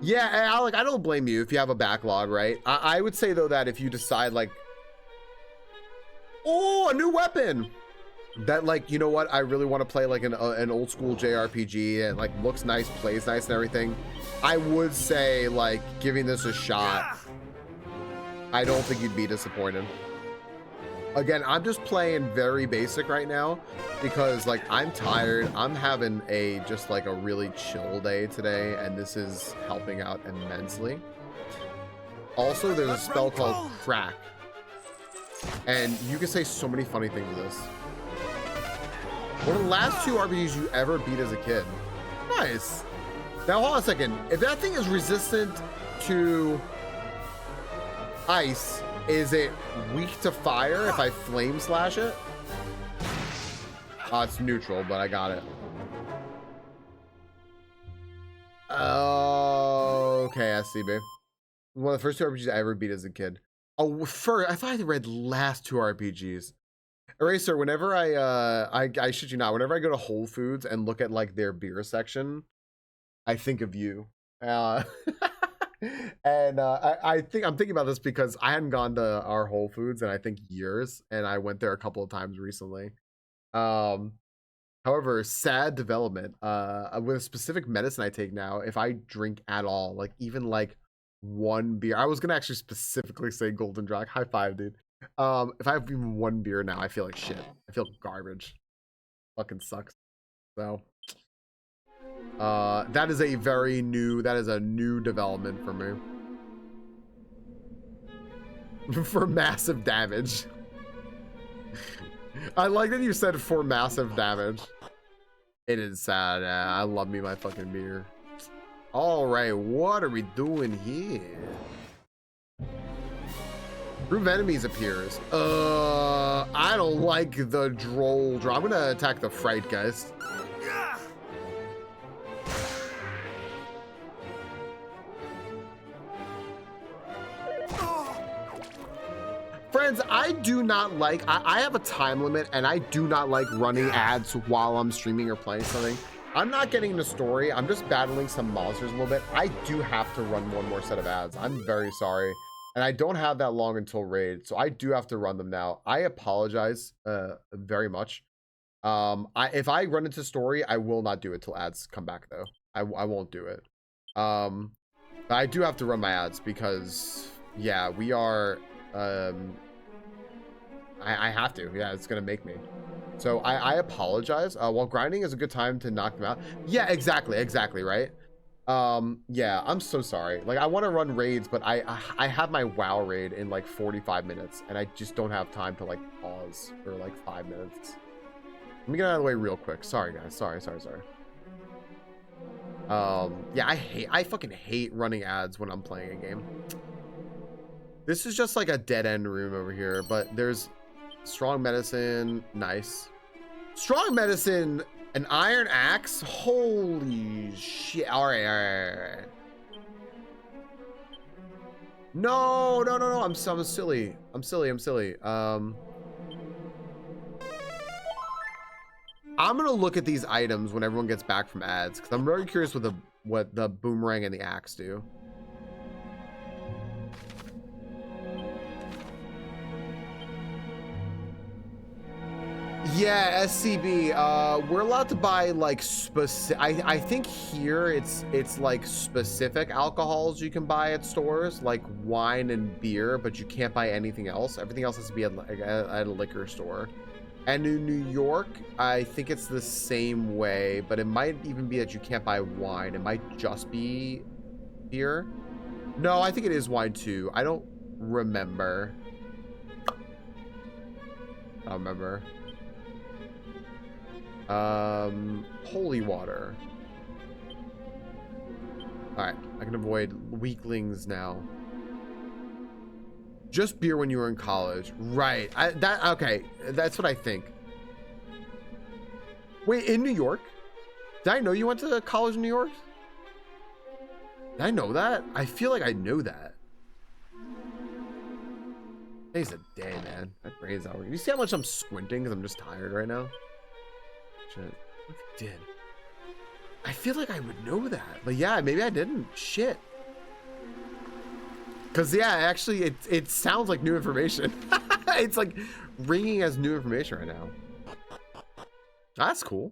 Yeah, Alec, I don't blame you if you have a backlog, right? I would say though that if you decide like, oh, a new weapon that, like, you know what, I really want to play like an old school JRPG and like looks nice, plays nice and everything, I would say like giving this a shot. I don't think you'd be disappointed. Again, I'm just playing very basic right now because like I'm tired. I'm having just like a really chill day today, and this is helping out immensely. Also, there's a spell called Crack, and you can say so many funny things with this. One of the last 2 RPGs you ever beat as a kid. Nice. Now hold on a second. If that thing is resistant to ice, is it weak to fire if I flame slash it? It's neutral, but I got it. Okay, SCB. One of the first 2 RPGs I ever beat as a kid. Oh, I thought I read the last 2 RPGs. Eraser, whenever I shit you not, whenever I go to Whole Foods and look at like their beer section, I think of you. And I'm thinking about this because I hadn't gone to our Whole Foods in I think years, and I went there a couple of times recently. How However, sad development. With a specific medicine I take now, if I drink at all, like even like one beer, I was gonna actually specifically say Golden Drag. High five, dude. If I have even one beer now, I feel like shit. I feel garbage. Fucking sucks. So, that is a new development for me. For massive damage. I like that you said for massive damage. It is sad. I love me my fucking beer. All right, what are we doing here? Group of enemies appears. I don't like the droll. I'm gonna attack the Fright Geist. Friends, I do not like, I have a time limit and I do not like running ads while I'm streaming or playing something. I'm not getting the story. I'm just battling some monsters a little bit. I do have to run one more set of ads. I'm very sorry. And I don't have that long until raid. So I do have to run them now. I apologize very much. If I run into story, I will not do it till ads come back though. I won't do it. But I do have to run my ads because yeah, we are, I have to. Yeah, it's gonna make me. So I apologize. While grinding is a good time to knock them out. Yeah, exactly, right? Yeah, I'm so sorry. Like, I want to run raids, but I have my WoW raid in like 45 minutes, and I just don't have time to like pause for like 5 minutes. Let me get out of the way real quick. Sorry, guys. Sorry. Yeah, I fucking hate running ads when I'm playing a game. This is just like a dead end room over here, but there's strong medicine. Nice. Strong medicine, an iron axe. Holy shit. All right. No. I'm silly. I'm silly. I'm gonna look at these items when everyone gets back from ads because I'm very curious what the boomerang and the axe do. Yeah, SCB. We're allowed to buy like specific. I think here it's like specific alcohols you can buy at stores, like wine and beer, but you can't buy anything else. Everything else has to be at a liquor store. And in New York, I think it's the same way, but it might even be that you can't buy wine. It might just be beer. No, I think it is wine too. I don't remember. Holy water. All right, I can avoid weaklings now. Just beer when you were in college, right? Okay, that's what I think. Wait, in New York? Did I know you went to college in New York? Did I know that? I feel like I know that. Today's a day, man. My brain's out. You see how much I'm squinting because I'm just tired right now? Shit. What if I did? I feel like I would know that. But yeah, maybe I didn't. Shit. Because yeah, actually it sounds like new information. It's like ringing as new information right now. That's cool.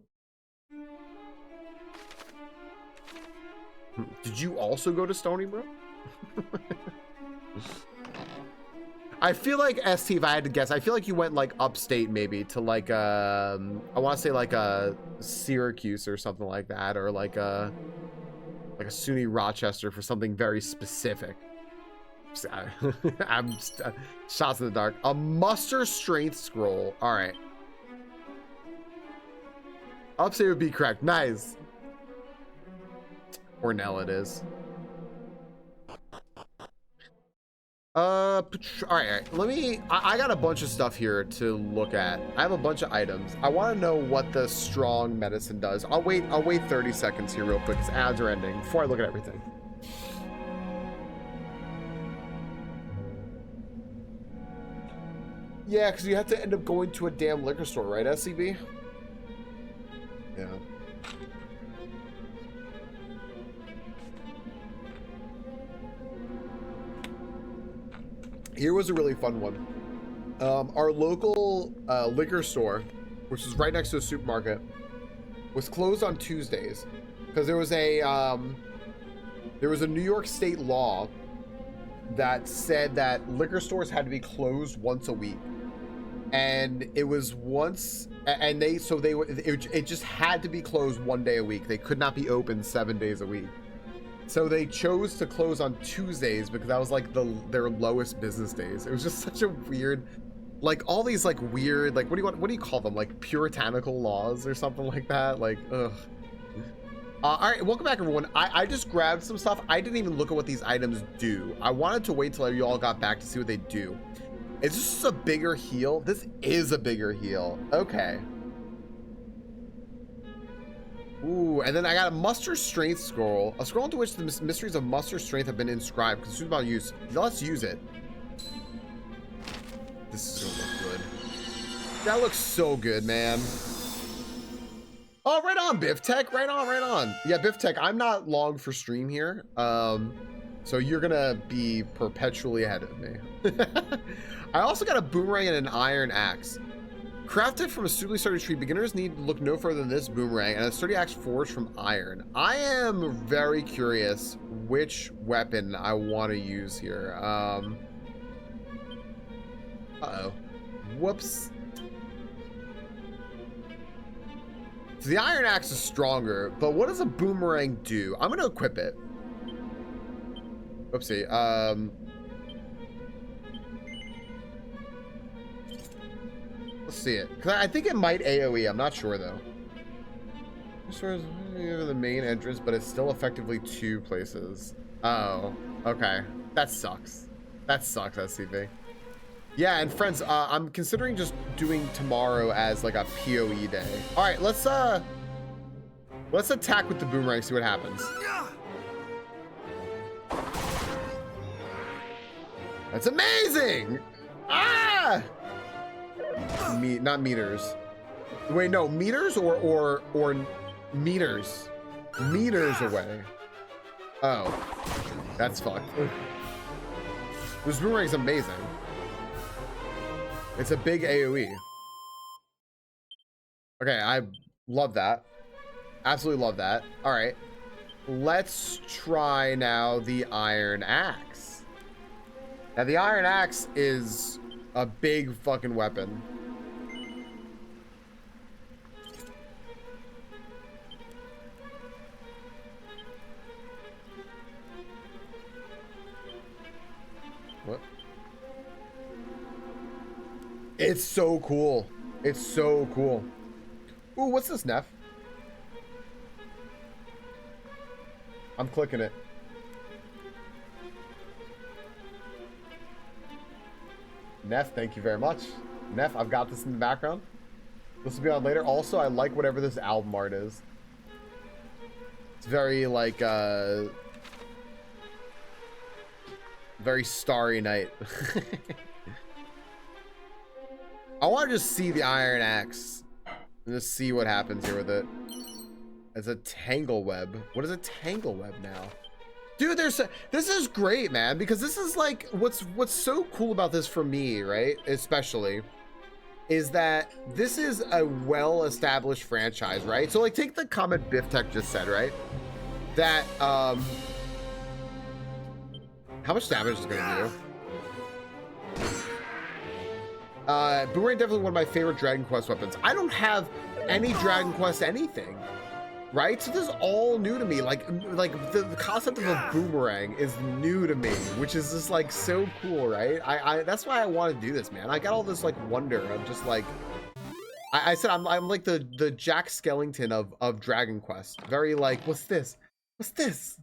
Did you also go to Stony Brook? I feel like ST, if I had to guess, I feel like you went like upstate maybe to like I want to say like a Syracuse or something like that, or like a SUNY Rochester for something very specific. I'm just, shots in the dark. A muster strength scroll. All right. Upstate would be correct. Nice. Cornell it is. All right. Let me, I got a bunch of stuff here to look at. I have a bunch of items. I want to know what the strong medicine does. I'll wait 30 seconds here real quick because ads are ending before I look at everything. Yeah, because you have to end up going to a damn liquor store, right, SCB? Yeah. Here was a really fun one. Our local liquor store, which is right next to a supermarket, was closed on Tuesdays because there was a New York state law that said that liquor stores had to be closed once a week, and it was once, and it just had to be closed 1 day a week. They could not be open 7 days a week. So they chose to close on Tuesdays because that was like their lowest business days. It was just such a weird, like all these like weird, like what do you call them? Like puritanical laws or something like that. Like, ugh. All right, welcome back, everyone. I just grabbed some stuff. I didn't even look at what these items do. I wanted to wait till you all got back to see what they do. Is this a bigger heal? This is a bigger heal. Okay. Ooh, and then I got a muster strength scroll. A scroll into which the mysteries of muster strength have been inscribed. Consumed about use. Let's use it. This is gonna look good. That looks so good, man. Oh, right on, Biff Tech. Right on, right on. Yeah, Biff Tech, I'm not long for stream here. So you're gonna be perpetually ahead of me. I also got a boomerang and an iron axe. Crafted from a suitably sturdy tree, beginners need to look no further than this boomerang and a sturdy axe forged from iron. I am very curious which weapon I want to use here. Uh-oh. Whoops. So the iron axe is stronger, but what does a boomerang do? I'm gonna equip it. Oopsie. Let's see it. Cause I think it might AoE. I'm not sure though. This is the main entrance, but it's still effectively 2 places. Oh, okay. That sucks. That sucks, SCV. Yeah, and friends, I'm considering just doing tomorrow as like a PoE day. All right, let's attack with the boomerang, see what happens. That's amazing! Ah! Not meters. Wait, no, meters or meters. Meters away. Oh, that's fucked. This boomerang's amazing. It's a big AoE. Okay, I love that. Absolutely love that. All right, let's try now the iron axe. Now the iron axe is a big fucking weapon. What? It's so cool. It's so cool. Ooh, what's this, Neff? I'm clicking it. Neff, thank you very much. Neff, I've got this in the background. This will be on later. Also, I like whatever this album art is. It's very like very Starry Night. I want to just see the iron axe and just see what happens here with it. It's a tangle web. What is a tangle web now? Dude, this is great, man, because this is like what's so cool about this for me, right? Especially is that this is a well-established franchise, right? So like take the comment Biff Tech just said, right? That how much damage is it gonna do? Boomerang definitely one of my favorite Dragon Quest weapons. I don't have any Dragon Quest anything, right? So this is all new to me. Like the concept of a boomerang is new to me, which is just like so cool, right? I that's why I want to do this, man. I got all this like wonder of just like I said I'm like the Jack Skellington of Dragon Quest. Very like, what's this? What's this?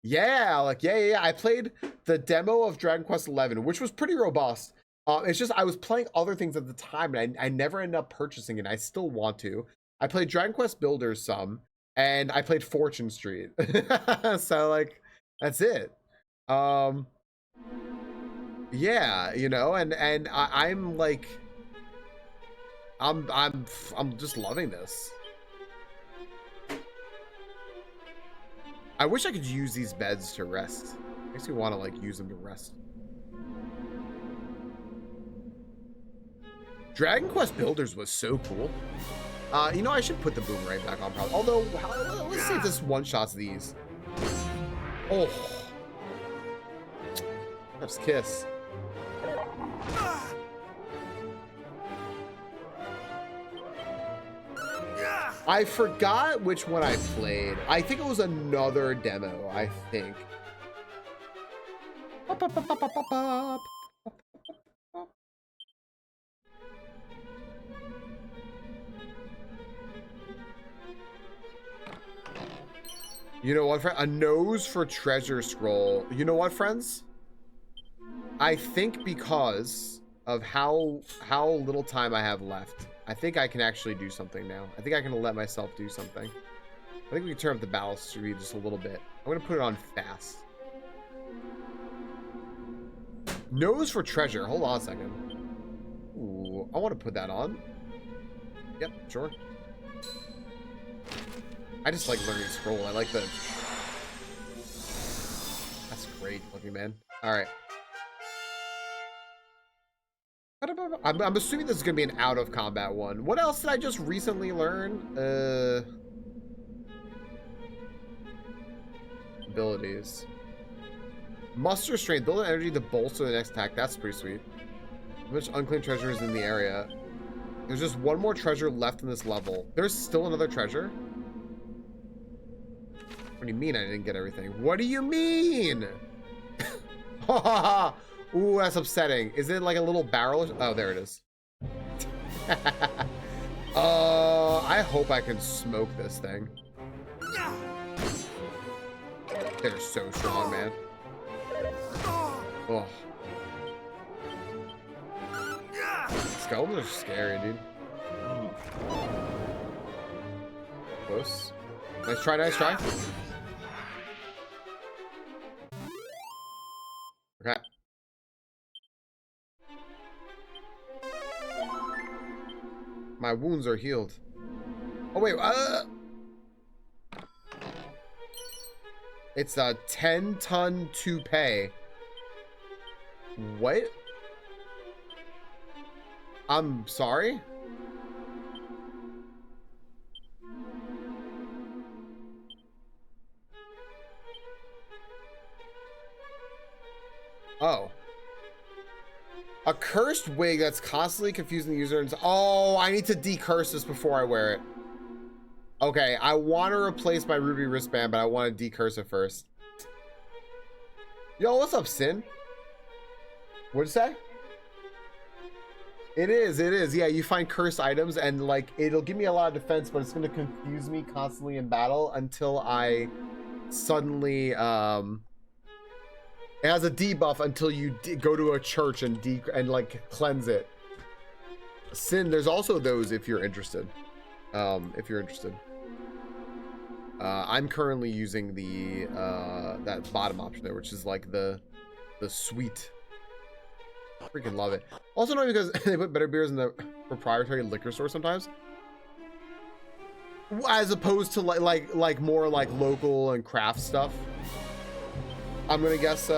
Yeah, like yeah. I played the demo of Dragon Quest XI, which was pretty robust. It's just I was playing other things at the time, and I never ended up purchasing it. I still want to. I played Dragon Quest Builders some, and I played Fortune Street. So like, that's it. Yeah, you know, and I'm like, I'm just loving this. I wish I could use these beds to rest. Makes me want to like use them to rest. Dragon Quest Builders was so cool. You know, I should put the boomerang back on probably. Although, let's see if this one-shots these. Oh. Let's kiss. I forgot which one I played. I think it was another demo, I think. You know what, friend? A nose for treasure scroll. You know what, friends? I think because of how little time I have left, I think I can actually do something now. I think I can let myself do something. I think we can turn up the battle speed just a little bit. I'm gonna put it on fast. Nose for treasure. Hold on a second. Ooh, I want to put that on. Yep, sure. I just like learning scroll. I like the... That's great looking, man. All right. I'm assuming this is going to be an out of combat one. What else did I just recently learn? Abilities. Muster strength. Build energy to bolster the next attack. That's pretty sweet. How much unclaimed treasure is in the area? There's just one more treasure left in this level. There's still another treasure? What do you mean I didn't get everything? What do you mean? Ooh, that's upsetting. Is it like a little barrel? Oh, there it is. I hope I can smoke this thing. They're so strong, man. Oh. Skeletons are scary, dude. Close. Nice try, nice try. Okay. My wounds are healed. Oh wait, it's a 10-ton toupee. What? I'm sorry? Oh. A cursed wig that's constantly confusing the user. And oh, I need to decurse this before I wear it. Okay, I want to replace my ruby wristband, but I want to decurse it first. Yo, what's up, Sin? What'd you say? It is. Yeah, you find cursed items and like it'll give me a lot of defense, but it's going to confuse me constantly in battle until I suddenly it has a debuff until you go to a church and like cleanse it. Sin, there's also those if you're interested. I'm currently using the that bottom option there, which is like the sweet. I freaking love it. Also not because they put better beers in the proprietary liquor store sometimes, as opposed to like more like local and craft stuff. I'm gonna guess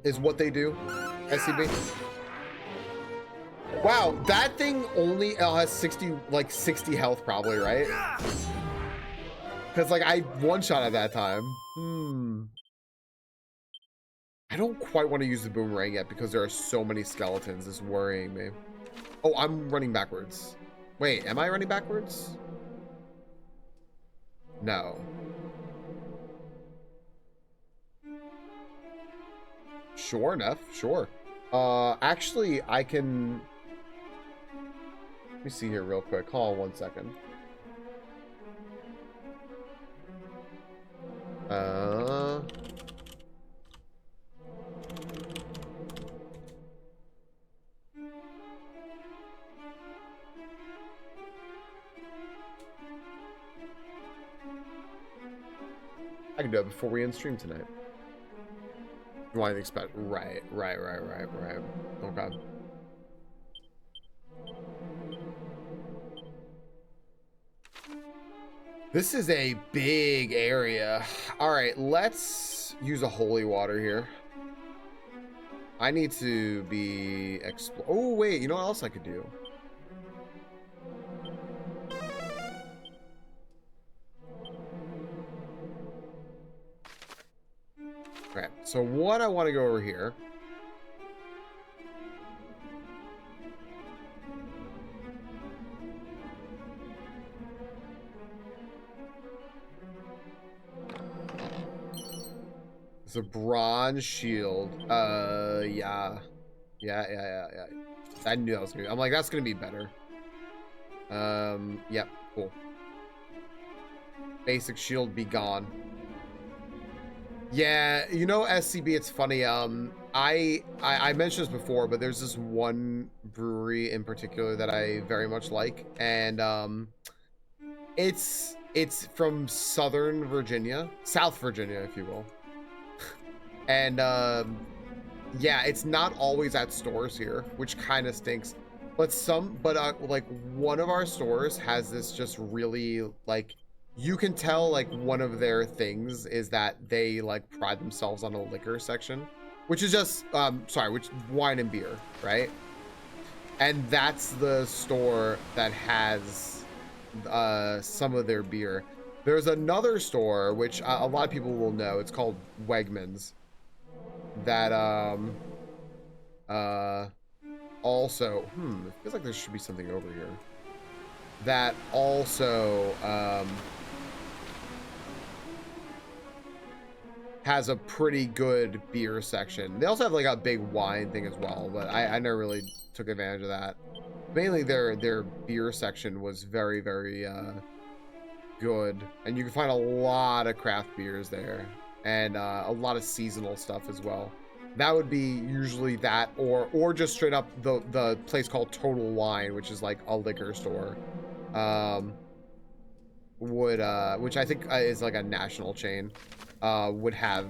is what they do. SCB. Wow, that thing only has 60 health probably, right? Because like I one-shot at that time. I don't quite want to use the boomerang yet because there are so many skeletons. It's worrying me. Oh, I'm running backwards. Wait, am I running backwards? No. Sure enough, sure. Actually, I can... Let me see here real quick. Hold on 1 second. I can do it before we end stream tonight. You want to expect? Right. Okay. This is a big area. All right, let's use a holy water here. I need to be oh wait, you know what else I could do? All right, so what I want to go over here. It's a bronze shield. Yeah. I knew that was gonna be, I'm like, that's gonna be better. Yep, cool. Basic shield be gone. Yeah, you know, SCB, it's funny. I mentioned this before, but there's this one brewery in particular that I very much like, and it's from Southern Virginia, South Virginia, if you will. And yeah, it's not always at stores here, which kind of stinks. But like one of our stores has this just really, like, you can tell like one of their things is that they like pride themselves on a liquor section, which is just which wine and beer, right? And that's the store that has some of their beer. There's another store which a lot of people will know. It's called Wegmans. That also it feels like there should be something over here that also has a pretty good beer section. They also have like a big wine thing as well, but I never really took advantage of that. Mainly their beer section was very, very good, and you can find a lot of craft beers there, and a lot of seasonal stuff as well. That would be usually that, or just straight up the place called Total Wine, which is like a liquor store, which I think is like a national chain, would have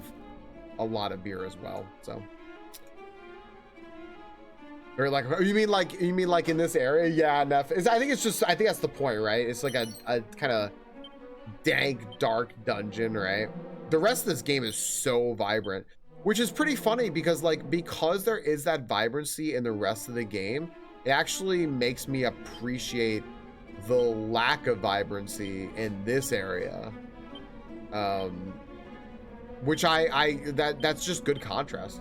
a lot of beer as well. So, or like, you mean like in this area? Yeah, enough. I think that's the point, right? It's like a kind of dank, dark dungeon, right? The rest of this game is so vibrant, which is pretty funny because there is that vibrancy in the rest of the game, it actually makes me appreciate the lack of vibrancy in this area, which that's just good contrast.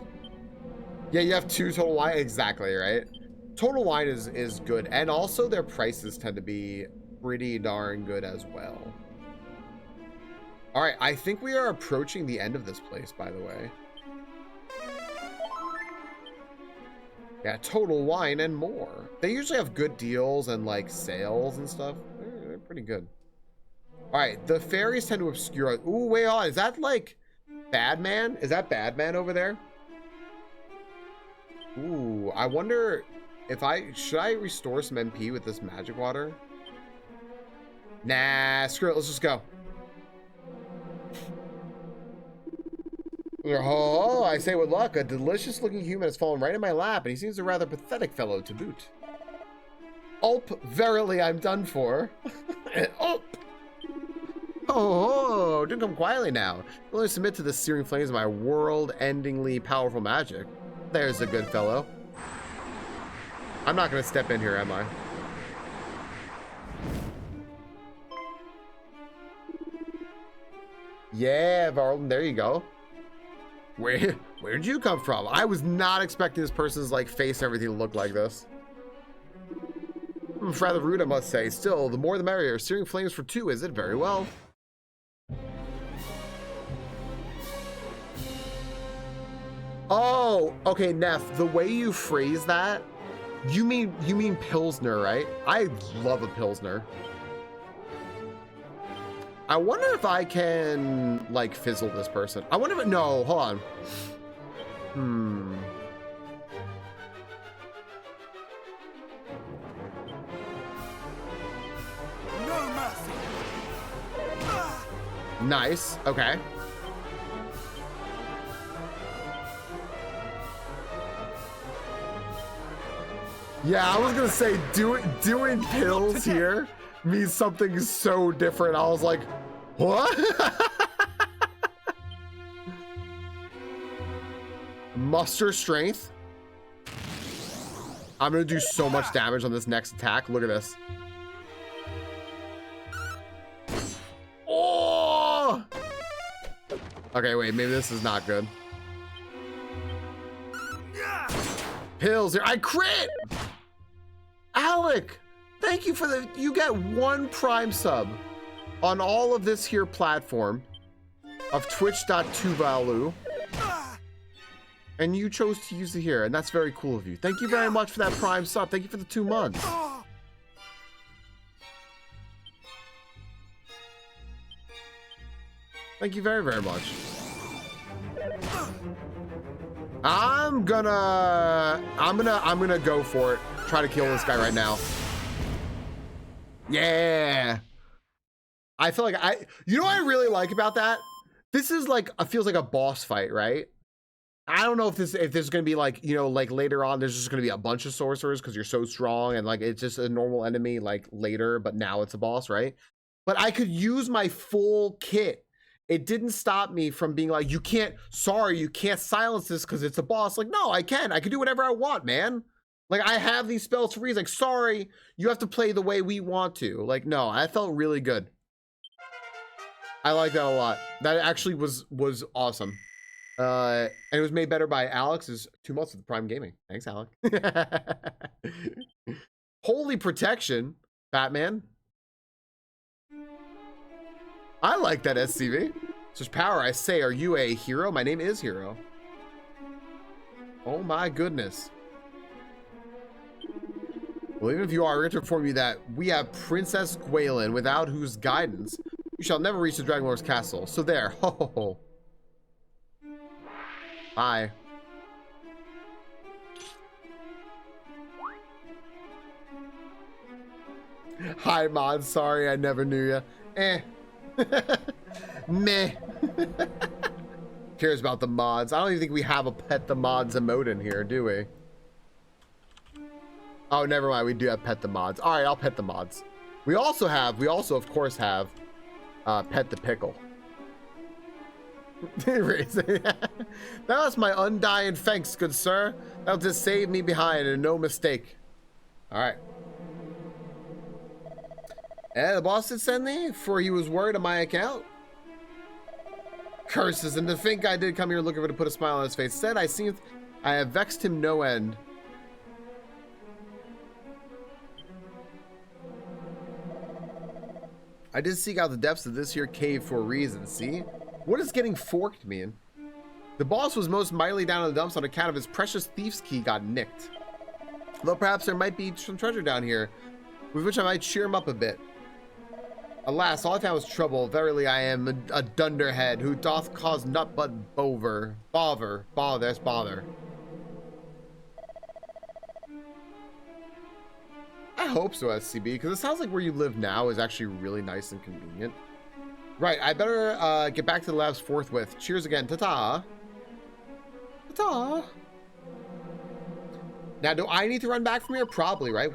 Yeah, you have two Total Wine, exactly, right? Total Wine is good, and also their prices tend to be pretty darn good as well. All right, I think we are approaching the end of this place, by the way. Yeah, Total Wine and more. They usually have good deals and like sales and stuff. They're pretty good. All right, the fairies tend to obscure. Ooh, wait on. Is that like Badman? Is that Badman over there? Ooh, I wonder if should I restore some MP with this magic water? Nah, screw it. Let's just go. Oh, I say with luck, a delicious-looking human has fallen right in my lap, and he seems a rather pathetic fellow to boot. Ulp, verily I'm done for. Ulp! Oh, do come quietly now. I'll only submit to the searing flames of my world-endingly powerful magic. There's a good fellow. I'm not going to step in here, am I? Yeah, Varlden, there you go. Where'd you come from? I was not expecting this person's like face and everything to look like this. It's rather rude, I must say. Still, the more the merrier. Searing flames for two, is it? Very well. Oh, okay, Neff, the way you phrase that, you mean Pilsner, right? I love a Pilsner. I wonder if I can like fizzle this person. I wonder if no, hold on. No mercy. Nice. Okay. Yeah, I was gonna say doing pills here means something so different. I was like, what? Muster strength. I'm gonna do so much damage on this next attack. Look at this. Oh! Okay, wait, maybe this is not good. Pills here. I crit! Alec, thank you for the, you get 1 Prime sub on all of this here platform of twitch.tuvalu. And you chose to use it here, and that's very cool of you. Thank you very much for that Prime sub. Thank you for the 2 months. Thank you very, very much. I'm gonna go for it. Try to kill this guy right now. Yeah. I feel like you know what I really like about that? This is like, feels like a boss fight, right? I don't know if there's gonna be like, you know, like later on, there's just gonna be a bunch of sorcerers because you're so strong and like it's just a normal enemy like later, but now it's a boss, right? But I could use my full kit. It didn't stop me from being like, you can't silence this because it's a boss. Like, no, I can do whatever I want, man. Like, I have these spells for reasons. Like, sorry, you have to play the way we want to. Like, no, I felt really good. I like that a lot. That actually was awesome. And it was made better by Alex's 2 months of Prime Gaming. Thanks, Alec. Holy protection, Batman. I like that SCV. Such power, I say, are you a hero? My name is Hero. Oh my goodness. Well, even if you are, we're going to inform you that we have Princess Gwaelin, without whose guidance you shall never reach the Dragon Lord's castle. So there. Ho ho ho. Bye. Hi, Mod. Sorry, I never knew you. Meh. Cares about the mods. I don't even think we have a pet the mods emote in here, do we? Oh, never mind. We do have pet the mods. All right, I'll pet the mods. We also of course have pet the pickle. That was my undying thanks, good sir. That'll just save me behind and no mistake. All right. And the boss did send me, for he was worried on my account. Curses, and to think I did come here looking for to put a smile on his face. Said I have vexed him no end. I did seek out the depths of this here cave for a reason, see? What does getting forked mean? The boss was most mightily down in the dumps on account of his precious thief's key got nicked. Though perhaps there might be some treasure down here, with which I might cheer him up a bit. Alas, all I found was trouble. Verily, I am a dunderhead who doth cause nut but bother. There's bother. I hope so, SCB, because it sounds like where you live now is actually really nice and convenient. Right, I better get back to the labs forthwith. Cheers again. Ta-ta. Ta-ta. Now, do I need to run back from here? Probably, right?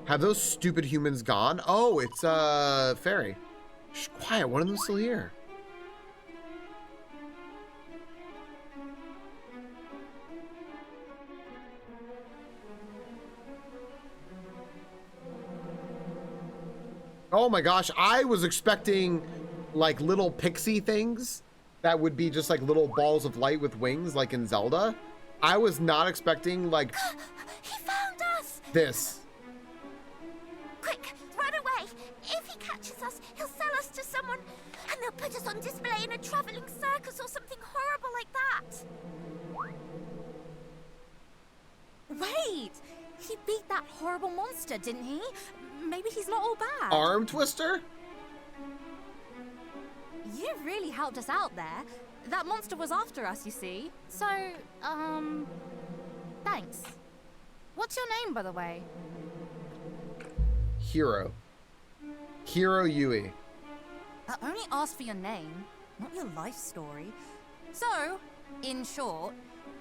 Have those stupid humans gone? Oh, it's Fairy. Shh, quiet, one of them's still here. Oh my gosh, I was expecting like little pixie things that would be just like little balls of light with wings like in Zelda. I was not expecting like He found us! This. Quick, run away! If he catches us, he'll sell us to someone, and they'll put us on display in a traveling circus or something horrible like that. Wait! He beat that horrible monster, didn't he? Maybe he's not all bad. Arm twister? You really helped us out there. That monster was after us, you see. So, thanks. What's your name, by the way? Hero. Hero Yui. I only asked for your name, not your life story. So, in short,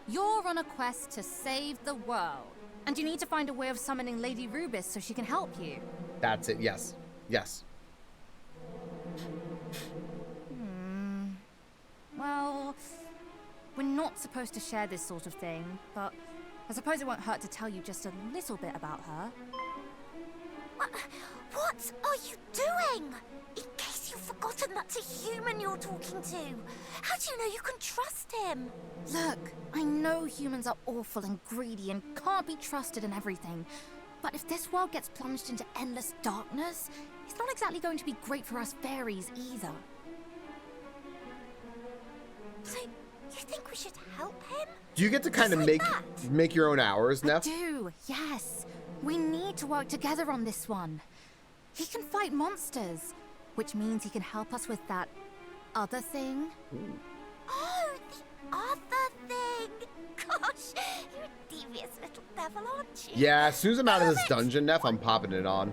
you're on a quest to save the world. And you need to find a way of summoning Lady Rubis so she can help you. That's it, yes. Yes. Well, we're not supposed to share this sort of thing, but I suppose it won't hurt to tell you just a little bit about her. What are you doing? In case you've forgotten that's a human you're talking to. How do you know you can trust him? Look, I know humans are awful and greedy and can't be trusted and everything. But if this world gets plunged into endless darkness, it's not exactly going to be great for us fairies either. So, you think we should help him? Do you get to kind of make your own hours, Neff? I do, yes. We need to work together on this one. He can fight monsters, which means he can help us with that other thing. Ooh. Oh, the other thing! Gosh, you're a devious little devil, aren't you? Yeah, as soon as I'm out of this dungeon, Neff, I'm popping it on.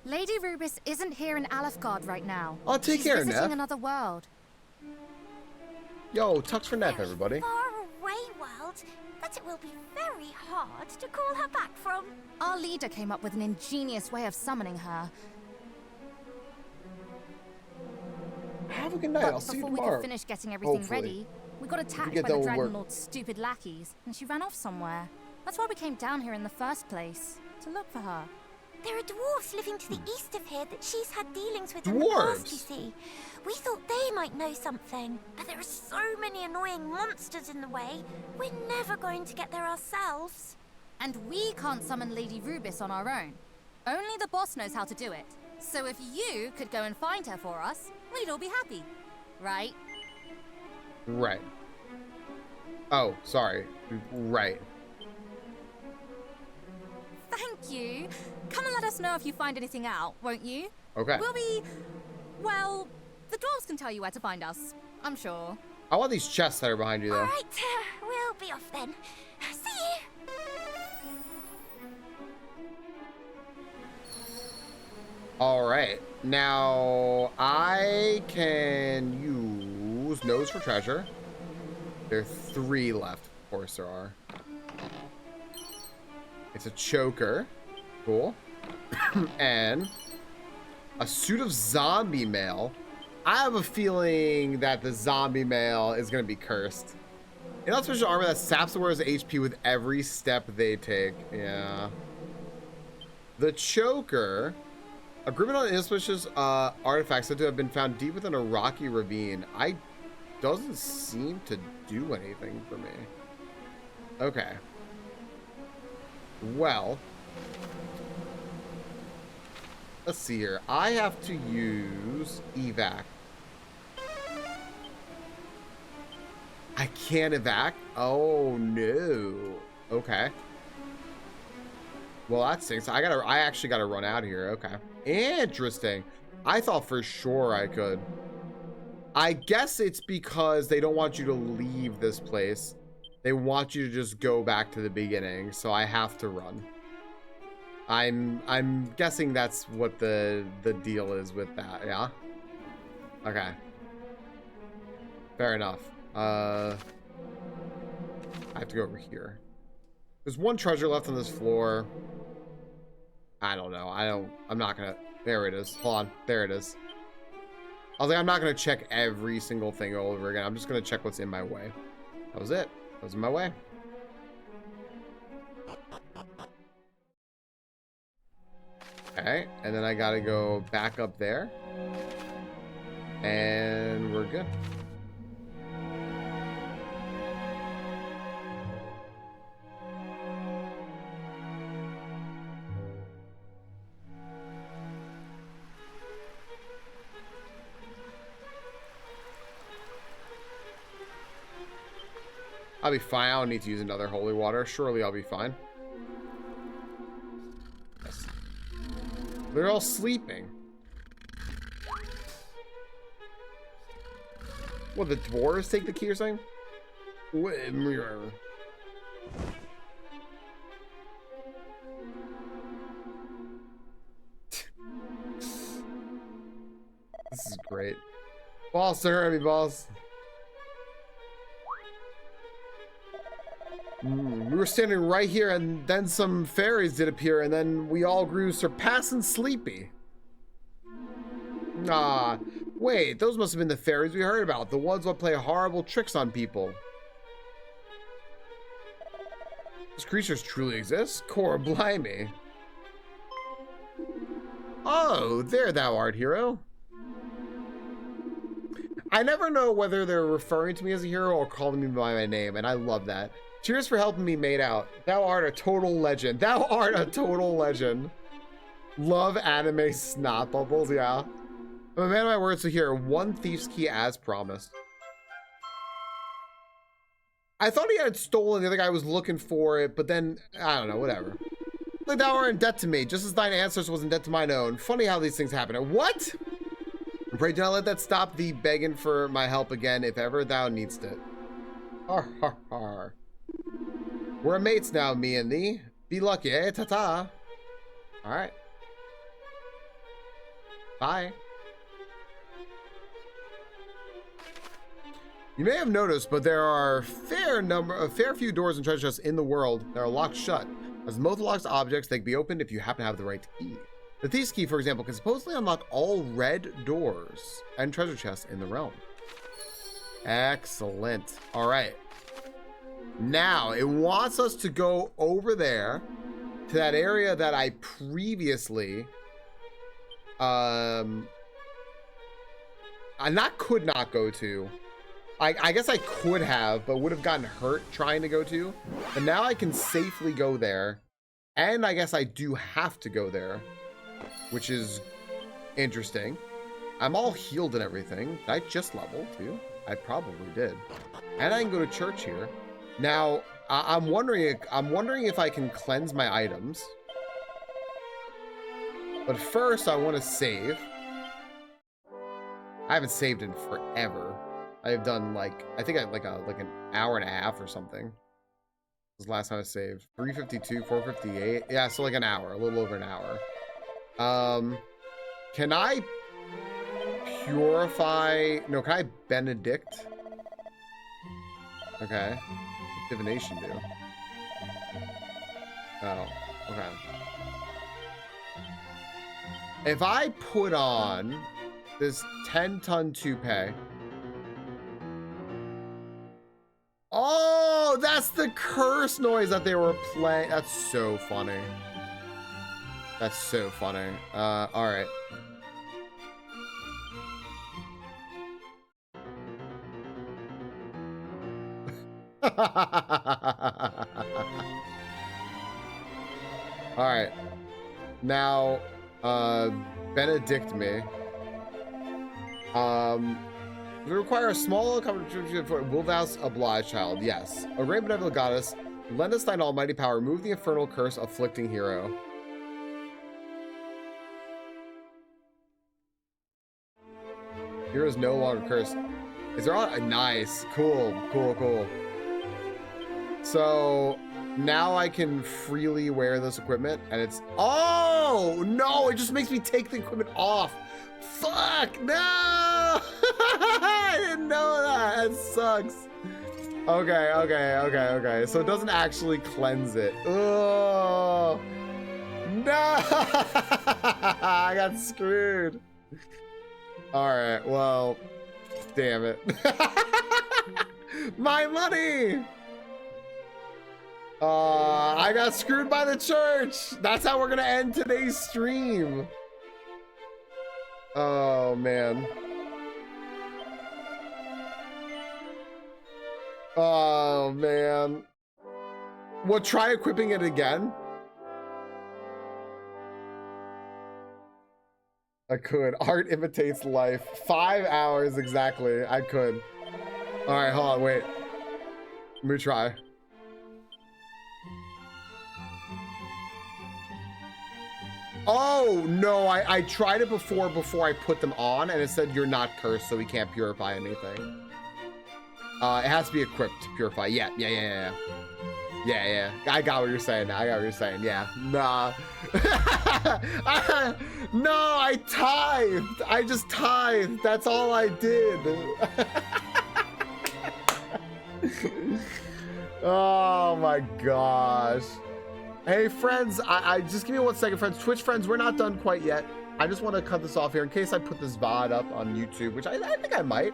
Lady Rubis isn't here in Alefgard right now. Oh, take care, She's visiting Neff. another world. Yo, Tux for Neff, everybody. Far away world that it will be very hard to call her back from. Our leader came up with an ingenious way of summoning her. Have a good night. I'll see you Before we tomorrow. could finish getting everything Hopefully. ready, we got attacked get by the that Dragon work. Lord's stupid lackeys, and she ran off somewhere. That's why we came down here in the first place, to look for her. There are dwarves living to the east of here that she's had dealings with Dwarves? in the past, you see. We thought they might know something, but there are so many annoying monsters in the way, we're never going to get there ourselves. And we can't summon Lady Rubis on our own. Only the boss knows how to do it. So if you could go and find her for us, we'd all be happy. Right? Right. Oh, sorry. Right. Thank you. Come and let us know if you find anything out, won't you? Okay. We'll be... well, the dwarves can tell you where to find us, I'm sure. I want these chests that are behind you, though. All right, we'll be off then. See you. All right. Now, I can use nose for treasure. There are 3 left. Of course there are. It's a choker. Cool. And a suit of zombie mail. I have a feeling that the zombie mail is going to be cursed. Inauspicious armor that saps the wearer's HP with every step they take. Yeah. The choker. A gripping on inauspicious artifacts said to have been found deep within a rocky ravine. Doesn't seem to do anything for me. Okay. Well, let's see here. I have to use evac. I can't evac? Oh no. Okay. Well, that stinks. I actually gotta run out of here. Okay. Interesting. I thought for sure I could. I guess it's because they don't want you to leave this place. They want you to just go back to the beginning, so I have to run. I'm guessing that's what the deal is with that, yeah? Okay. Fair enough. I have to go over here. There's 1 treasure left on this floor. I don't know. I'm not gonna. There it is. Hold on. There it is. I was like, I'm not gonna check every single thing over again. I'm just gonna check what's in my way. That was it. That was in my way. Okay, and then I gotta go back up there. And we're good. I'll be fine. I don't need to use another holy water. Surely I'll be fine. Yes. They're all sleeping. What, the dwarves take the key or something? This is great. Boss, sir, me, boss. We were standing right here, and then some fairies did appear, and then we all grew surpassing sleepy. Ah, wait, those must have been the fairies we heard about, the ones that play horrible tricks on people. These creatures truly exist? Cora blimey. Oh, there thou art, hero. I never know whether they're referring to me as a hero or calling me by my name, and I love that. Cheers for helping me made out. Thou art a total legend. Thou art a total legend. Love anime snot bubbles, yeah. I'm a man of my word, so here, 1 thief's key as promised. I thought he had stolen, the other guy was looking for it, but then, I don't know, whatever. Like thou art in debt to me, just as thine ancestors was in debt to mine own. Funny how these things happen. What? And pray do not let that stop thee begging for my help again, if ever thou needst it. Har har har. We're mates now, me and thee. Be lucky, eh? Ta-ta. Alright. Bye. You may have noticed, but there are a fair few doors and treasure chests in the world that are locked shut. As most locked objects, they can be opened if you happen to have the right key. The thief's key, for example, can supposedly unlock all red doors and treasure chests in the realm. Excellent. All right. Now, it wants us to go over there to that area that I previously could not go to. I guess I could have, but would have gotten hurt trying to go to. But now I can safely go there. And I guess I do have to go there, which is interesting. I'm all healed and everything. Did I just level too? I probably did. And I can go to church here. Now, I'm wondering if I can cleanse my items. But first, I want to save. I haven't saved in forever. I've done like, I think like an hour and a half or something. This was the last time I saved. 352, 458. Yeah, so like an hour, a little over an hour. Can I purify? No, can I benedict? Okay. What's divination do? Oh, okay. If I put on this 10-ton toupee. Oh, that's the curse noise that they were playing. That's so funny. That's so funny. All right. All right. Now, benedict me. We require a small contribution for will thou oblige, child? Yes. O great benevolent goddess, lend us thine almighty power, remove the infernal curse afflicting hero. Hero is no longer cursed. Is there all nice? Cool, cool, cool. So now I can freely wear this equipment, and it's oh no! It just makes me take the equipment off. Fuck no! I didn't know that. That sucks. Okay. So it doesn't actually cleanse it. Oh no! I got screwed. All right. Well, damn it. My money. I got screwed by the church. That's how we're gonna end today's stream. Oh man. Oh man. Well, try equipping it again. I could. Art imitates life. 5 hours exactly. I could. All right, hold on, wait. Let me try. Oh no, I tried it before I put them on, and it said you're not cursed, so we can't purify anything. It has to be equipped to purify. Yeah. I got what you're saying now. Yeah. Nah. No, I tithed. I just tithed. That's all I did. Oh my gosh. Hey friends, I just give me 1 second, friends. Twitch friends, we're not done quite yet. I just want to cut this off here in case I put this VOD up on YouTube, which I think I might.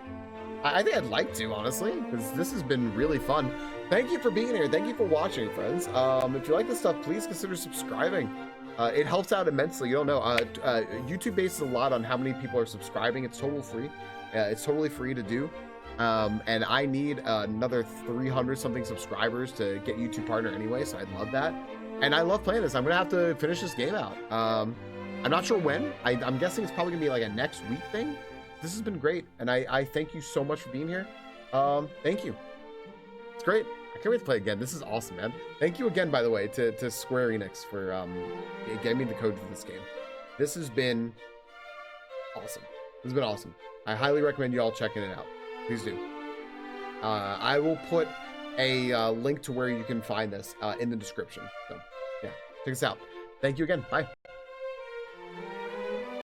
I think I'd like to, honestly, because this has been really fun. Thank you for being here. Thank you for watching, friends. If you like this stuff, please consider subscribing. It helps out immensely. You don't know. YouTube bases a lot on how many people are subscribing. It's total free. It's totally free to do. And I need another 300 something subscribers to get YouTube partner anyway, so I'd love that. And I love playing this. I'm gonna have to finish this game out. I'm not sure when. I'm guessing it's probably gonna be like a next week thing. This has been great, and I thank you so much for being here. Thank you. It's great. I can't wait to play again. This is awesome, man. Thank you again, by the way, to Square Enix for getting me the code for this game. This has been awesome. This has been awesome. I highly recommend you all checking it out. Please do. I will put a link to where you can find this in the description. So, yeah, check this out. Thank you again. Bye.